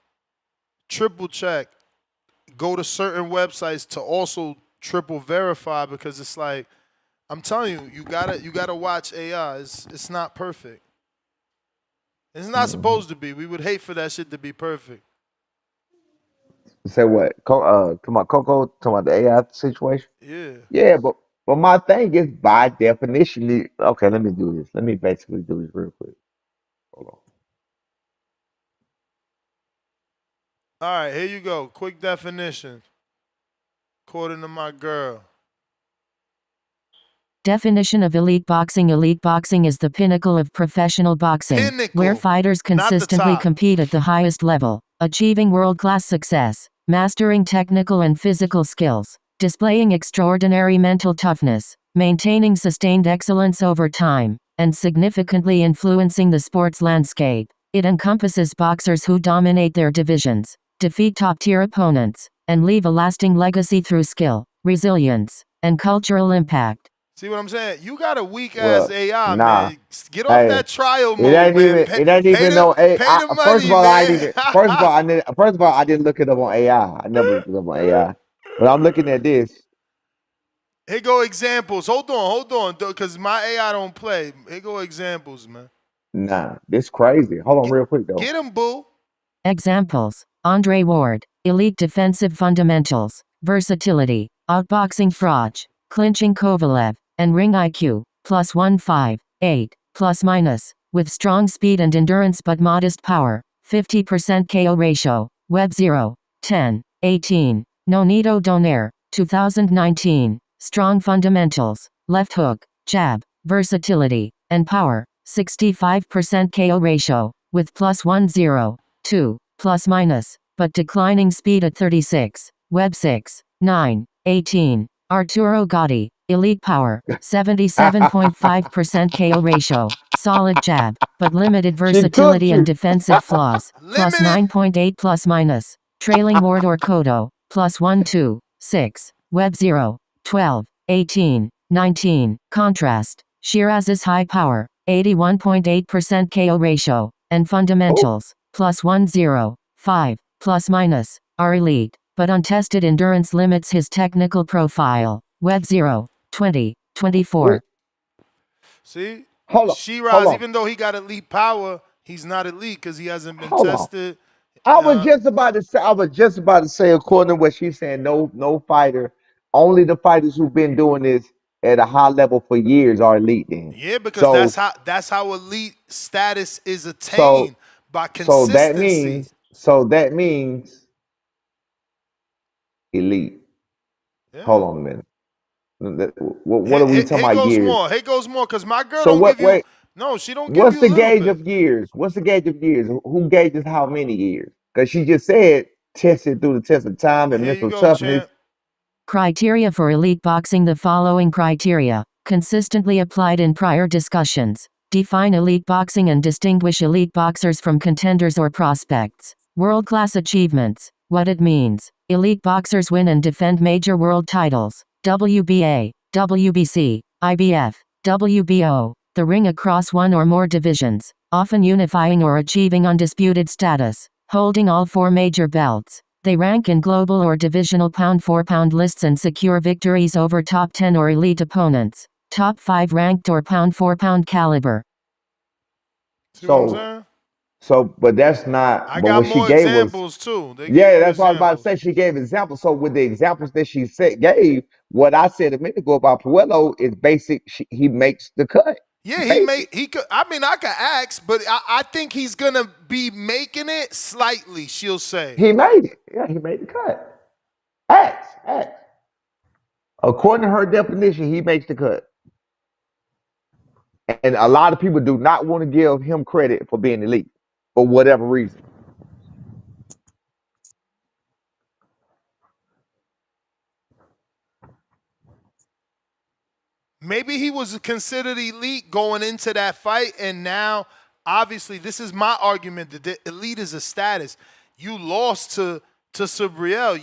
go to certain websites to also triple verify because it's like I'm telling you, you gotta watch AI. It's not perfect. It's not supposed to be. We would hate for that shit to be perfect. Say what? Talking about Coco, talking about the AI situation. Yeah. Yeah, but my thing is by definition. Okay, let me do this. Let me basically do this real quick. Hold on. All right, here you go. Quick definition. According to my girl. Definition of elite boxing. Elite boxing is the pinnacle of professional boxing, where fighters consistently compete at the highest level, achieving world-class success, mastering technical and physical skills, displaying extraordinary mental toughness, maintaining sustained excellence over time, and significantly influencing the sports landscape. It encompasses boxers who dominate their divisions, defeat top-tier opponents, and leave a lasting legacy through skill, resilience, and cultural impact. See what I'm saying? You got a weak ass AI, Nah. man. Get off that trial mode, man. It ain't even no pay the money, first of all, I ain't man. even first of all, I didn't look it up on AI. I never looked it up on AI. But I'm looking at this. Here go examples. Hold on, because my AI don't play. Here go examples, man. Nah, this crazy. Hold on real quick though. Get him, boo. Examples: Andre Ward, elite defensive fundamentals, versatility, outboxing Fraj, clinching Kovalev, and ring IQ, +158, plus minus, with strong speed and endurance but modest power, 50% KO ratio, Web 0, 10, 18, Nonito Donaire, 2019, strong fundamentals, left hook, jab, versatility, and power, 65% KO ratio, with +102, plus minus, but declining speed at 36, Web 6, 9, 18, Arturo Gotti, elite power, 77.5% KO ratio, solid jab, but limited versatility and defensive flaws, +9.8 plus minus, trailing Ward or Kodo, +126, Web 0, 12, 18, 19, contrast, Shiraz's high power, 81.8% KO ratio, and fundamentals, +105, plus minus, are elite, but untested endurance limits his technical profile. Web 0, 20, 24. See? Hold Sheeraz, on. even though he got elite power, he's not elite because he hasn't been Hold on. tested. I was just about to say, according to what she's saying, no fighter, only the fighters who've been doing this at a high level for years are elite then. Yeah, because that's how elite status is attained by So consistency. that means elite. Yeah. Hold on a minute. What are we talking about years? Here goes more, because my girl So don't what? give you. Wait. No, she don't give What's you a the little gauge bit. of years? What's the gauge of years? Who gauges how many years? Because she just said tested through the test of time and Here you mental go, toughness. champ. Criteria for elite boxing. The following criteria, consistently applied in prior discussions, define elite boxing and distinguish elite boxers from contenders or prospects. World-class achievements, what it means. Elite boxers win and defend major world titles, WBA, WBC, IBF, WBO, the ring across one or more divisions, often unifying or achieving undisputed status, holding all 4 major belts. They rank in global or divisional pound-for-pound lists and secure victories over top 10 or elite opponents. Top 5 ranked or pound-for-pound caliber. See what I'm saying? But that's not. I But got what she more gave was, examples too. They gave yeah, you that's what I was about to examples. say. She gave examples. So with the examples that she gave, what I said a minute ago about Puello is basic. He makes the cut. Yeah, Basic. he could. I mean, I could ask, but I think he's gonna be making it slightly. She'll say. He made it. Yeah, he made the cut. Ask. According to her definition, he makes the cut. And a lot of people do not want to give him credit for being elite for whatever reason. Maybe he was considered elite going into that fight, and now, obviously, this is my argument that the elite is a status. You lost to Subriel,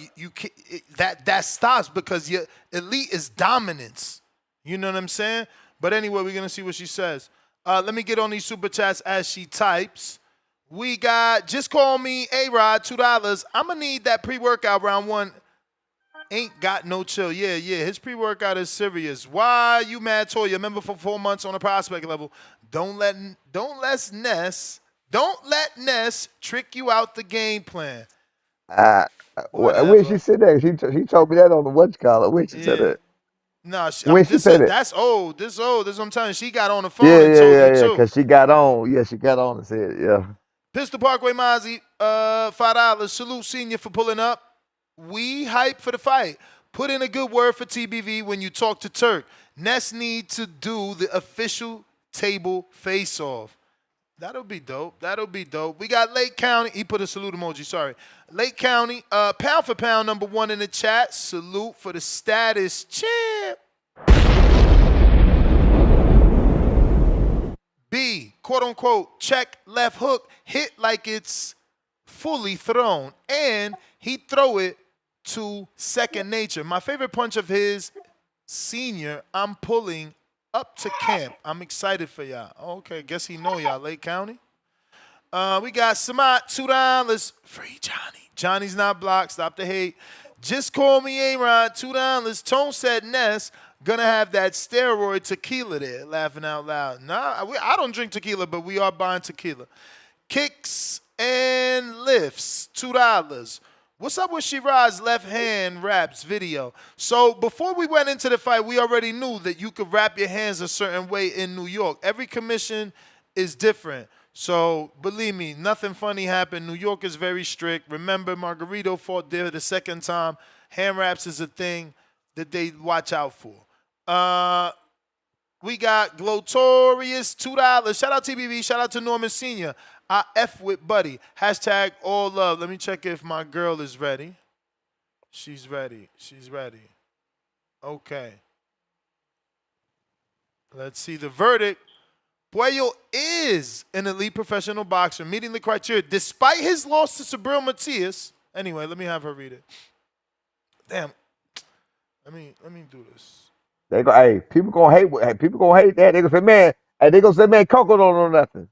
that stops because your elite is dominance. You know what I'm saying? But anyway, we're gonna see what she says. Let me get on these super chats as she types. We got just call me A-Rod, $2. I'm gonna need that pre-workout round one. Ain't got no chill. Yeah. His pre-workout is serious. Why you mad, Toya? Member for 4 months on a prospect level. Don't let Ness trick you out the game plan. When she said that, she told me that on the watch collar. When she said that. No, When she said that. that's old. This old. This is what I'm telling you. She got on the phone Yeah, and told you too. because she got on. Yeah, she got on and said, yeah. Pistol Parkway Mozzie, $5. Salute Senior for pulling up. We hype for the fight. Put in a good word for TBV when you talk to Turk. Ness need to do the official table face-off. That'll be dope. We got Lake County. He put a salute emoji, sorry. Lake County, pound for pound, #1 in the chat. Salute for the status champ. B, quote unquote, check left hook, hit like it's fully thrown, and he throw it to second nature. My favorite punch of his, Senior, I'm pulling up to camp. I'm excited for y'all. Okay, guess he know y'all, Lake County. We got Samat, $2. Free Johnny. Johnny's not blocked. Stop the hate. Just call me A-Rod, $2. Tone said Ness gonna have that steroid tequila there. Laughing out loud. Nah, I don't drink tequila, but we are buying tequila. Kicks and lifts, $2. What's up with Shiraz left hand wraps video? So before we went into the fight, we already knew that you could wrap your hands a certain way in New York. Every commission is different. So believe me, nothing funny happened. New York is very strict. Remember, Margarito fought there the second time. Hand wraps is a thing that they watch out for. We got Glotorious, $2. Shout out TBV. Shout out to Norman Sr. I F with Buddy. Hashtag all love. Let me check if my girl is ready. She's ready. Okay. Let's see the verdict. Puello is an elite professional boxer, meeting the criteria despite his loss to Subriel Matias. Anyway, let me have her read it. Damn. Let me do this. They go, hey, people gonna hate that. They gonna say, man, Coco don't know nothing.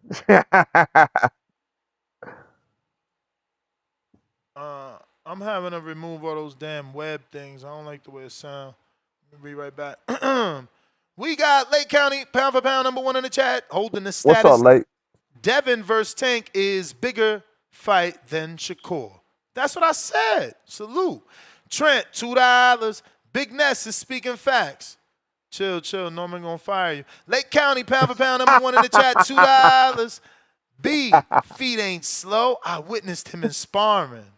I'm having to remove all those damn web things. I don't like the way it sounds. Let me be right back. We got Lake County, pound for pound, #1 in the chat, holding the status. What's up, Lake? Devin versus Tank is bigger fight than Shakur. That's what I said. Salute. Trent, $2. Big Ness is speaking facts. Chill. Norman gonna fire you. Lake County, pound for pound, #1 in the chat, $2. B, feet ain't slow. I witnessed him in sparring.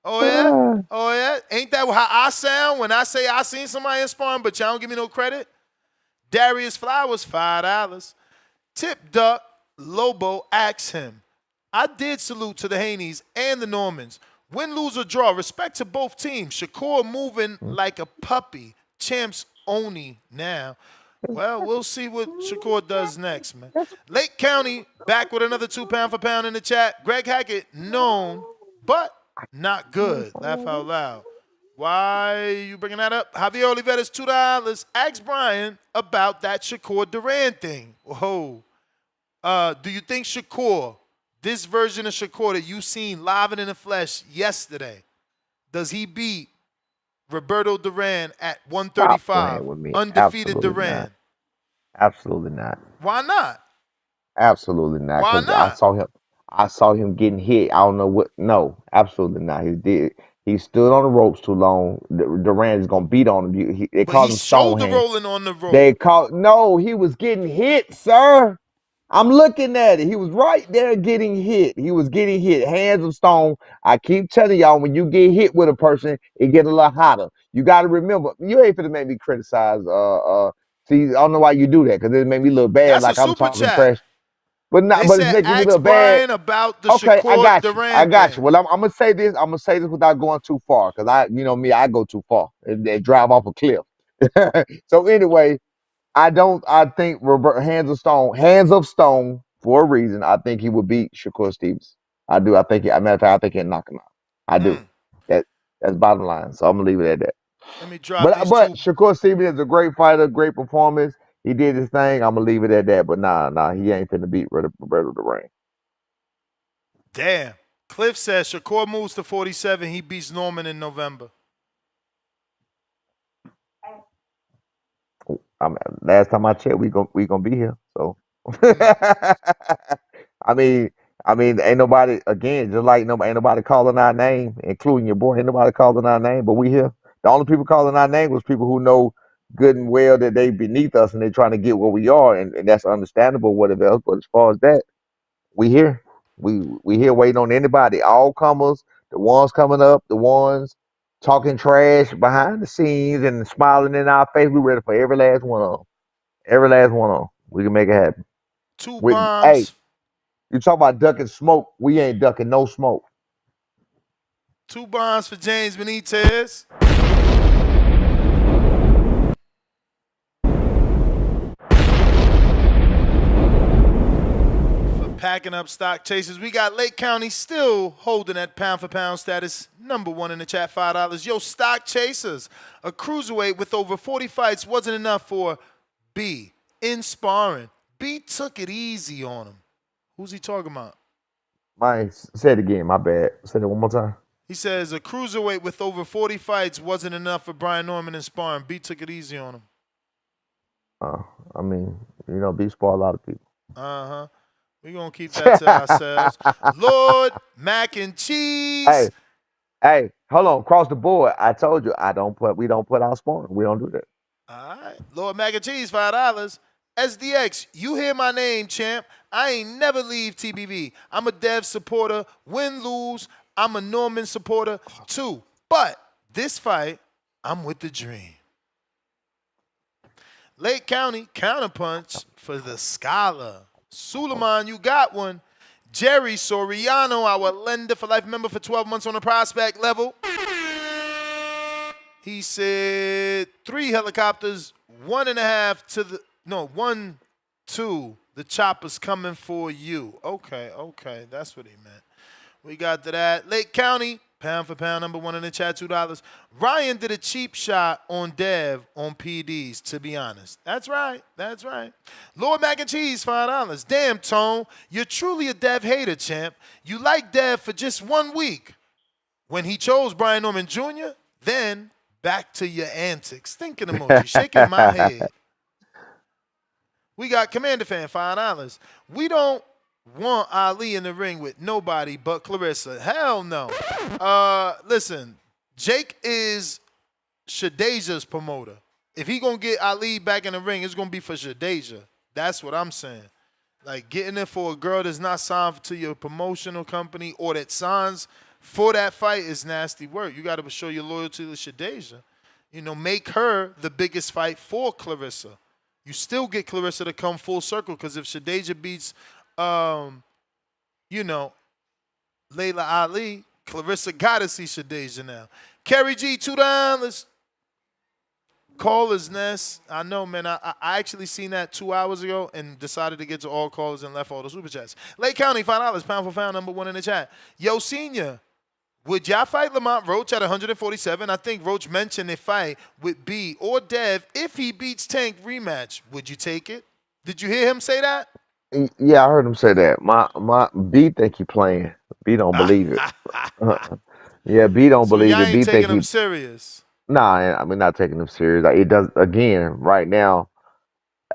Oh yeah? Ain't that how I sound when I say I seen somebody in sparring, but y'all don't give me no credit? Darius Flowers, $5. Tip Duck Lobo asks him, I did salute to the Haneys and the Normans. Win, lose, or draw, respect to both teams. Shakur moving like a puppy. Champs only now. Well, we'll see what Shakur does next, man. Lake County back with another 2 pound for pound in the chat. Greg Hackett, known, but not good. Laugh out loud. Why are you bringing that up? Javier Oliveira's $2. Ask Brian about that Shakur Duran thing. Whoa. Do you think Shakur, this version of Shakur that you seen live and in the flesh yesterday, does he beat Roberto Duran at Stop 135? playing with me. Undefeated Absolutely not. Duran. Absolutely not. Why not? Absolutely not. Why Because I not? saw him. I saw him getting hit. I don't know what. No, absolutely not. He did. He stood on the ropes too long. Durant is gonna beat on him. They But called he's him Stone shoulder Hand. rolling on the rope. They called. No, he was getting hit, sir. I'm looking at it. He was right there getting hit. He was getting hit. Hands of stone. I keep telling y'all, when you get hit with a person, it get a little hotter. You got to remember. You ain't finna make me criticize. See, I don't know why you do that, because it made me look bad, That's a like I'm super talking chat. trash. But not. They But it's said making me ask look bad. Brian about the Okay, I Shakur got you. I Duran got you. thing. Well, I'm gonna say this. I'm gonna say this without going too far, because you know me, I go too far and drive off a cliff. So anyway, I think Hands of Stone, for a reason. I think he would beat Shakur Stevens. I do. I think. Matter of fact, I think he'll knock him out. I do. That that's bottom line. So I'm gonna leave it at that. Let me drop these But two. Shakur Stevens is a great fighter, great performance. He did his thing. I'm gonna leave it at that. But nah, he ain't finna beat Roberto Duran. Damn. Cliff says Shakur moves to 47. He beats Norman in November. Last time I checked, we gonna be here. So, I mean, ain't nobody again. Just like ain't nobody calling our name, including your boy. Ain't nobody calling our name, but we here. The only people calling our name was people who know good and well that they beneath us and they're trying to get where we are, and that's understandable. Whatever else, but as far as that, we here. We here waiting on anybody. All comers, the ones coming up, the ones talking trash behind the scenes and smiling in our face. We ready for every last one of them. Every last one of them. We can make it happen. Two Hey, bombs. you talk about ducking smoke. We ain't ducking no smoke. 2 bombs for James Benitez. For packing up stock chasers. We got Lake County still holding that pound for pound status. Number 1 in the chat, $5. Yo, stock chasers. A cruiserweight with over 40 fights wasn't enough for B in sparring. B took it easy on him. Who's he talking about? Mine, say it again. My bad. Say it one more time. He says a cruiserweight with over 40 fights wasn't enough for Brian Norman in sparring. B took it easy on him. I mean, B spar a lot of people. Uh-huh. We're going to keep that to ourselves. Lord Mac and Cheese. Hey, hold on. Across the board, I told you we don't put our sparring. We don't do that. All right. Lord Mac and Cheese, $5. SDX, you hear my name, champ. I ain't never leave TBV. I'm a Dev supporter. Win, lose. I'm a Norman supporter, too. But this fight, I'm with the dream. Lake County, counterpunch for the scholar. Suleiman, you got one. Jerry Soriano, our lender for life member for 12 months on the prospect level. He said 3 helicopters, 1.5 to the, no, 1, 2. The chopper's coming for you. Okay, that's what he meant. We got to that. Lake County, pound for pound, number 1 in the chat, $2. Ryan did a cheap shot on Dev on PDs, to be honest. That's right. Lord Mac and Cheese, $5. Damn, Tone, you're truly a Dev hater, champ. You like Dev for just 1 week. When he chose Brian Norman Jr., then back to your antics. Thinking emoji, shaking my head. We got Commander Fan, $5. We don't want Ali in the ring with nobody but Clarissa. Hell no. Listen, Jake is Shadeja's promoter. If he gonna get Ali back in the ring, it's gonna be for Shadeja. That's what I'm saying. Like getting it for a girl that's not signed to your promotional company or that signs for that fight is nasty work. You got to show your loyalty to Shadeja. Make her the biggest fight for Clarissa. You still get Clarissa to come full circle because if Shadeja beats, Layla Ali, Clarissa got to see Shadeja now. Kerry G, $2. Caller's Nest. I know, man. I actually seen that 2 hours ago and decided to get to all callers and left all the super chats. Lake County, $5, pound for pound, number 1 in the chat. Yo, Senior, would y'all fight Lamont Roach at 147? I think Roach mentioned a fight with B or Dev if he beats Tank rematch. Would you take it? Did you hear him say that? Yeah, I heard him say that. My B think he playing. B don't believe it. Yeah, B don't So y'all believe it. ain't B think taking him he. serious. Nah, I mean not taking him serious. Like, it does again right now.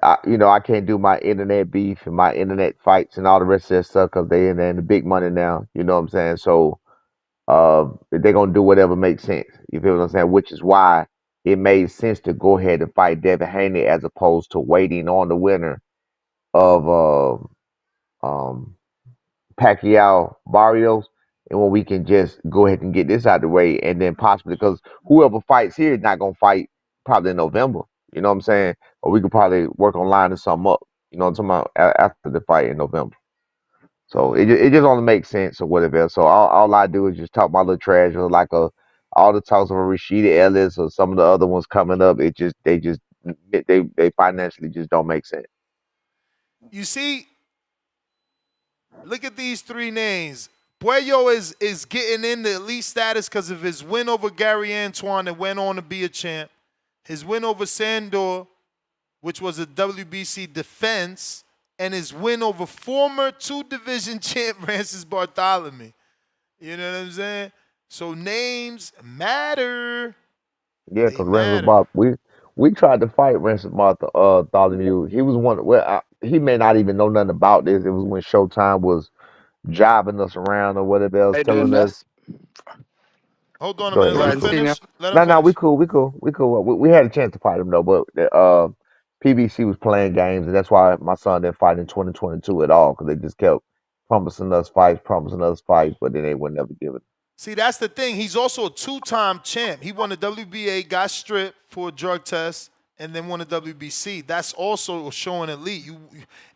I can't do my internet beef and my internet fights and all the rest of that stuff because they in there in the big money now. You know what I'm saying? So they're gonna do whatever makes sense. You feel what I'm saying? Which is why it made sense to go ahead and fight Devin Haney as opposed to waiting on the winner of um, Pacquiao Barrios, and when we can just go ahead and get this out of the way, and then possibly because whoever fights here is not gonna fight probably in November. You know what I'm saying? Or we could probably work on lining something up. You know what I'm talking about after the fight in November. So it just only makes sense or whatever. So all I do is just talk my little trash or like all the talks of a Rashida Ellis or some of the other ones coming up. They financially just don't make sense. You see, look at these three names. Puello is getting into elite status because of his win over Gary Antoine that went on to be a champ. His win over Sandor, which was a WBC defense, and his win over former two-division champ Francis Bartholomew. You know what I'm saying? So names matter. Yeah, They because Ransom matter. Barth, we tried to fight Ransom Bartholomew. He was one well, he may not even know nothing about this. It was when Showtime was jiving us around or whatever else, How you doing, telling us. Ness? Hold on a Go minute. ahead, Let Right, him we and cool. senior. finish. Let him No, we finish. cool, we cool, we cool. We had a chance to fight him though, but PBC was playing games, and that's why my son didn't fight in 2022 at all because they just kept promising us fights, but then they would never give it. See, that's the thing. He's also a two-time champ. He won the WBA, got stripped for a drug test, and then won the WBC. That's also showing elite.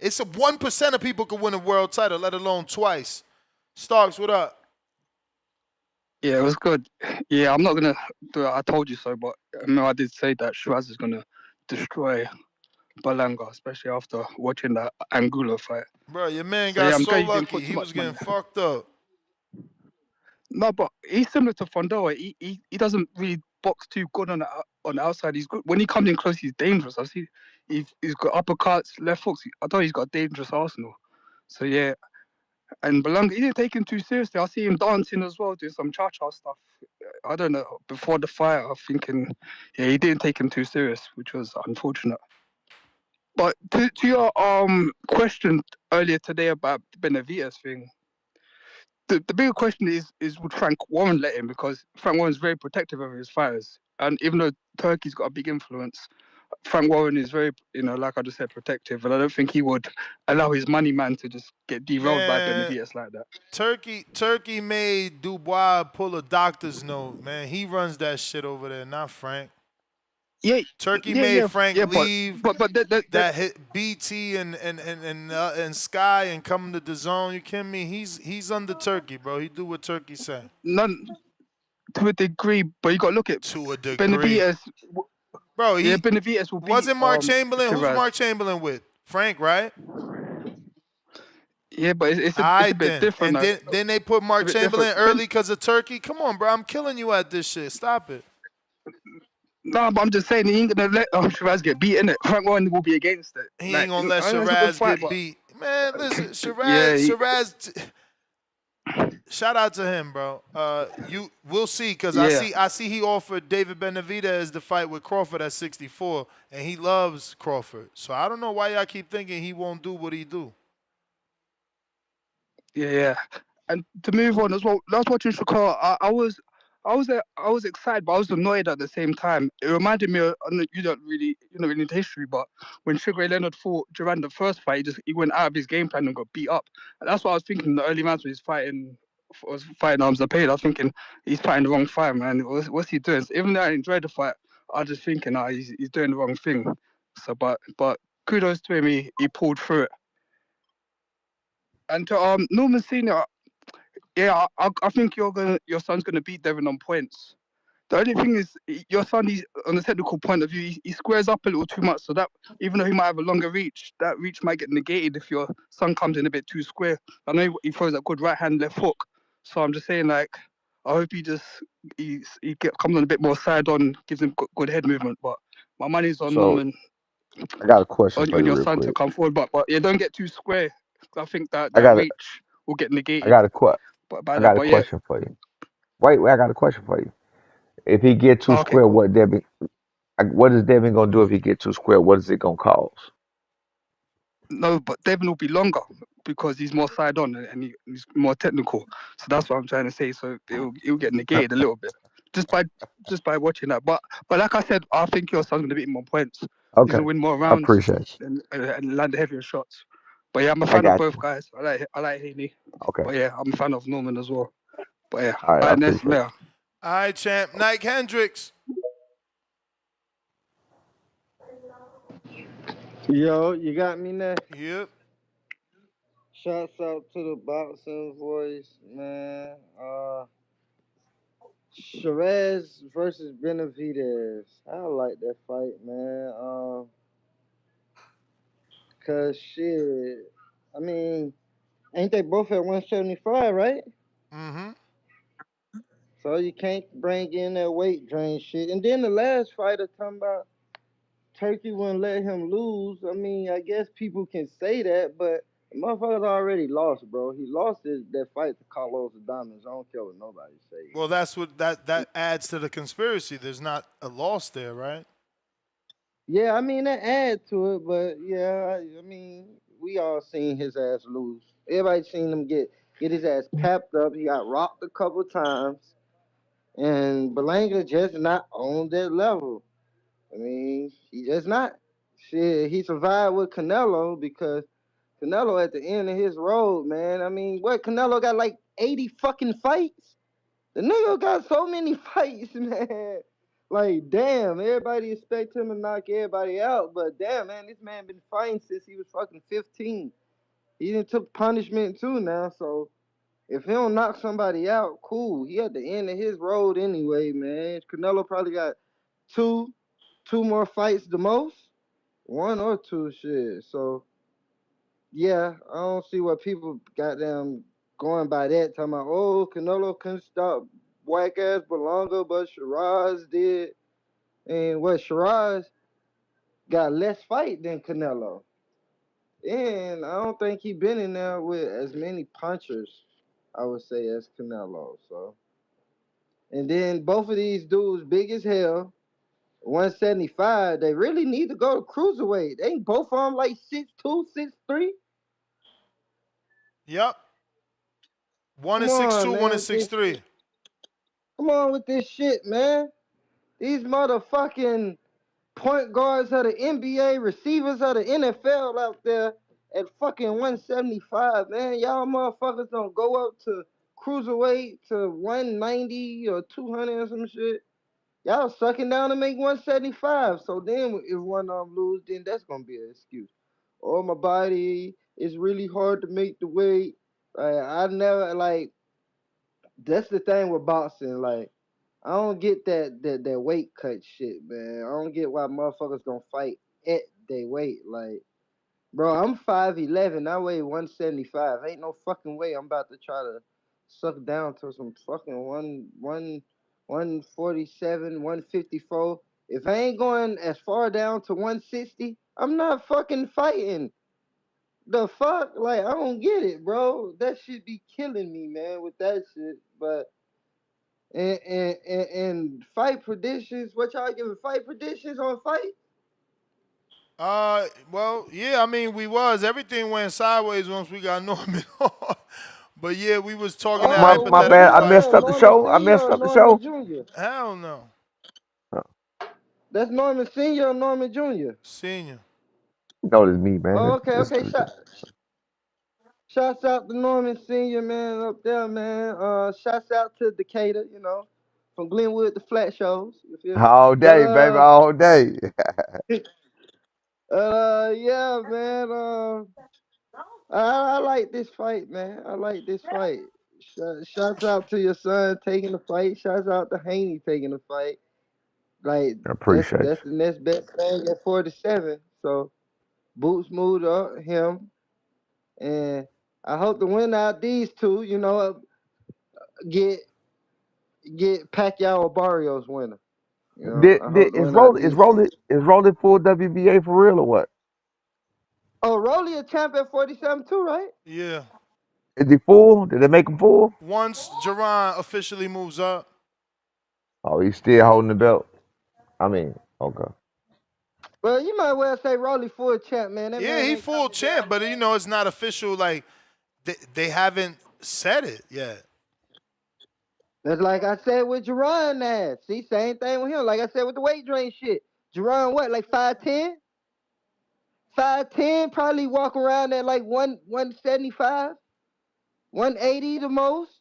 It's a 1% of people could win a world title, let alone twice. Starks, what up? Yeah, it was good. Yeah, I'm not gonna do it. I told you so, but I did say that Shiraz is gonna destroy Balanga, especially after watching that Angulo fight. Bro, your man So got yeah, I'm so glad you didn't lucky. put too He was much money. getting fucked up. No, but he's similar to Fondoa. He doesn't really box too good on the outside. He's good when he comes in close. He's dangerous. I see. He's got uppercuts, left hooks. I thought he's got a dangerous arsenal. So yeah, and Belanga, he didn't take him too seriously. I see him dancing as well, doing some cha-cha stuff. I don't know. Before the fight, I'm thinking, yeah, he didn't take him too serious, which was unfortunate. But to your question earlier today about the Benavidez thing, the bigger question is would Frank Warren let him, because Frank Warren's very protective of his fighters, and even though Turkey's got a big influence, Frank Warren is very, like I just said, protective, and I don't think he would allow his money man to just get derailed by Man, Benavidez like that. Turkey made Dubois pull a doctor's note, man. He runs that shit over there, not Frank. Yeah, Turkey yeah, made yeah, Frank yeah, leave but that that hit BT and Sky and come to the zone. You kidding me? He's under Turkey, bro. He do what Turkey say. none to a degree, but you got to look at To a degree. Benavidez. Bro, Yeah, he Benavidez will beat wasn't Mark Chamberlain. Who's Shiraz. Mark Chamberlain with? Frank, right? Yeah, but it's a I bit then. different. And then they put It's a Mark bit different. Chamberlain early because of Turkey. Come on, bro. I'm killing you at this shit. Stop it. No, but I'm just saying he ain't gonna let Shiraz get beat in it. Frank Warren will be against it. He Like, ain't gonna let I know it's a good Shiraz fight, get but beat. Man, listen, yeah, shout out to him, bro. We'll see, cause yeah, I see he offered David Benavidez the fight with Crawford at 64, and he loves Crawford. So I don't know why y'all keep thinking he won't do what he do. yeah. And to move on as well, last watching Shakar, I was excited, but I was annoyed at the same time. It reminded me of, I know you don't really into history, but when Sugar Ray Leonard fought Duran the first fight, he went out of his game plan and got beat up. And that's what I was thinking in the early rounds when he's fighting Arms of Pain. I was thinking he's fighting the wrong fight, man. What's he doing? So even though I enjoyed the fight, I was just thinking, he's doing the wrong thing. So, but kudos to him, he pulled through it. And to Norman Senior, yeah, I think your son's gonna beat Devin on points. The only thing is, your son, he's on the technical point of view, he squares up a little too much. So that even though he might have a longer reach, that reach might get negated if your son comes in a bit too square. I know he throws that good right hand, left hook. So I'm just saying, like, I hope comes on a bit more side on, gives him good head movement. But my money's on So Norman, I got a question for on you your real son to quick. come forward. But yeah, don't get too square. I think that I got a reach will get I negated got a que- by I that. got a But yeah, question for you. Wait, I got a question for you. If he get too Okay, square, cool. what is Devin gonna do if he get too square? What is it gonna cause? No, but Devin will be longer because he's more side on and he's more technical. So that's what I'm trying to say. So it'll get negated a little bit just by watching that. But like I said, I think your son's gonna beat more points. He's Okay, gonna win more I rounds appreciate you. and land heavier shots. But yeah, I'm a I fan of got both you. guys. I like Haney. Okay, But yeah, I'm a fan of Norman as well. But yeah, all right, all I right, next appreciate later. you. All right, champ. Nike Hendricks. Yo, you got me now? Yep. Shouts out to the boxing voice, man. Shiraz versus Benavidez. I like that fight, man. Cause shit, I mean, ain't they both at 175, right? Mm-hmm. So you can't bring in that weight drain shit. And then the last fighter talking about Turkey wouldn't let him lose. I mean, I guess people can say that, but the motherfucker's already lost, bro. He lost that fight to Carlos Adames. I don't care what nobody say. Well, that's what that adds to the conspiracy. There's not a loss there, right? Yeah, I mean that add to it, but yeah, I mean we all seen his ass lose. Everybody seen him get his ass papped up. He got rocked a couple times, and Belanga just not on that level. I mean, he just not. Shit, he survived with Canelo because Canelo at the end of his road, man. I mean, what Canelo got like 80 fucking fights? The nigga got so many fights, man. Like, damn, everybody expect him to knock everybody out, but damn, man, this man been fighting since he was fucking 15. He done took punishment too now, so if he don't knock somebody out, cool. He at the end of his road anyway, man. Canelo probably got two, two more fights the most, one or two shit. So yeah, I don't see what people got them going by that, talking about, oh, Canelo couldn't stop whack ass Belonga, but Shiraz did. And what Shiraz got less fight than Canelo. And I don't think he been in there with as many punchers, I would say, as Canelo. So and then both of these dudes big as hell. 175, they really need to go to cruiserweight. They ain't both of them like 6'2", 6'3"? Yep. One Come is six on, two. One man, is with six this three. shit. Come on with this shit, man. These motherfucking point guards of the NBA, receivers of the NFL out there at fucking 175, man. Y'all motherfuckers don't go up to cruiserweight to 190 or 200 or some shit. Y'all sucking down to make 175. So then if one of them lose, then that's gonna be an excuse. Oh, my body is really hard to make the weight. I never like. That's the thing with boxing. Like, I don't get that weight cut shit, man. I don't get why motherfuckers gonna fight at they weight. Like, bro, I'm 5'11". I weigh 175. Ain't no fucking way I'm about to try to suck down to some fucking 147, 154. If I ain't going as far down to 160, I'm not fucking fighting. The fuck? Like, I don't get it, bro. That shit be killing me, man, with that shit. But and fight predictions. What y'all giving fight predictions on fight? Well, yeah. I mean, we was everything went sideways once we got Norman on. But yeah, we was talking in Oh, My which bad. hypothetical I one? messed fights. up the Norman show. I Senior messed or up the Norman show. Junior? Hell no, That's Norman Senior or Norman Junior? senior. You know it's me, Oh, man. okay, It's okay. Shouts out to Norman Senior, man, up there, man. Shouts out to Decatur, from Glenwood to Flat Shows. You feel me? all But day, baby, all day. yeah, man. I like this fight, man. I like this fight. Shouts out to your son taking the fight. Shouts out to Haney taking the fight. Like I that's appreciate that's the next best thing at 47. So Boots moved up him, and I hope to win out these two. Get Pacquiao or Barrios winner. you. I hope to Is win out these two. Rolling full WBA for real or what? Oh, Rolly a champ at 47 too, right? Yeah. Is he full? Did they make him full? Once Jerron officially moves up. Oh, he's still holding the belt. I mean, okay. Well, you might well say Rolly full champ, man. That Yeah, man he ain't full coming down, champ, but man. you know it's not official. Like they haven't said it yet. That's like I said with Jerron ass. See, same thing with him. Like I said with the weight drain shit. Jerron, what, like 5'10"? 5'10", probably walk around at like 175, 180 the most.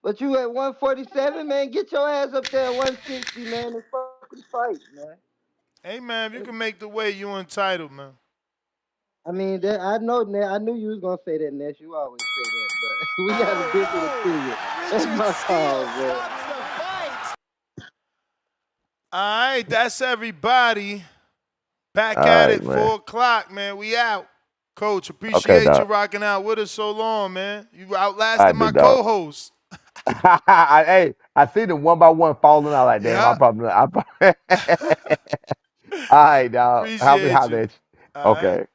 But you at 147, man. Get your ass up there at 160, man, and fucking fight, man. Hey man, if you can make the weight, you entitled, man. I mean, that, I know, Ness. I knew you was gonna say that, Ness. You always say that, but we got a different opinion. That's my call, man. All right, that's everybody. Back All at right, it, man. 4 o'clock, man. We out. Coach, Okay, appreciate you Doc. rocking out with us so long, man. You All outlasted right, my big dog. co-host. Hey, I see them one by one falling out. Like, damn, I Yeah. probably. All right, dog. How me Appreciate holler you. at you. All right. Okay.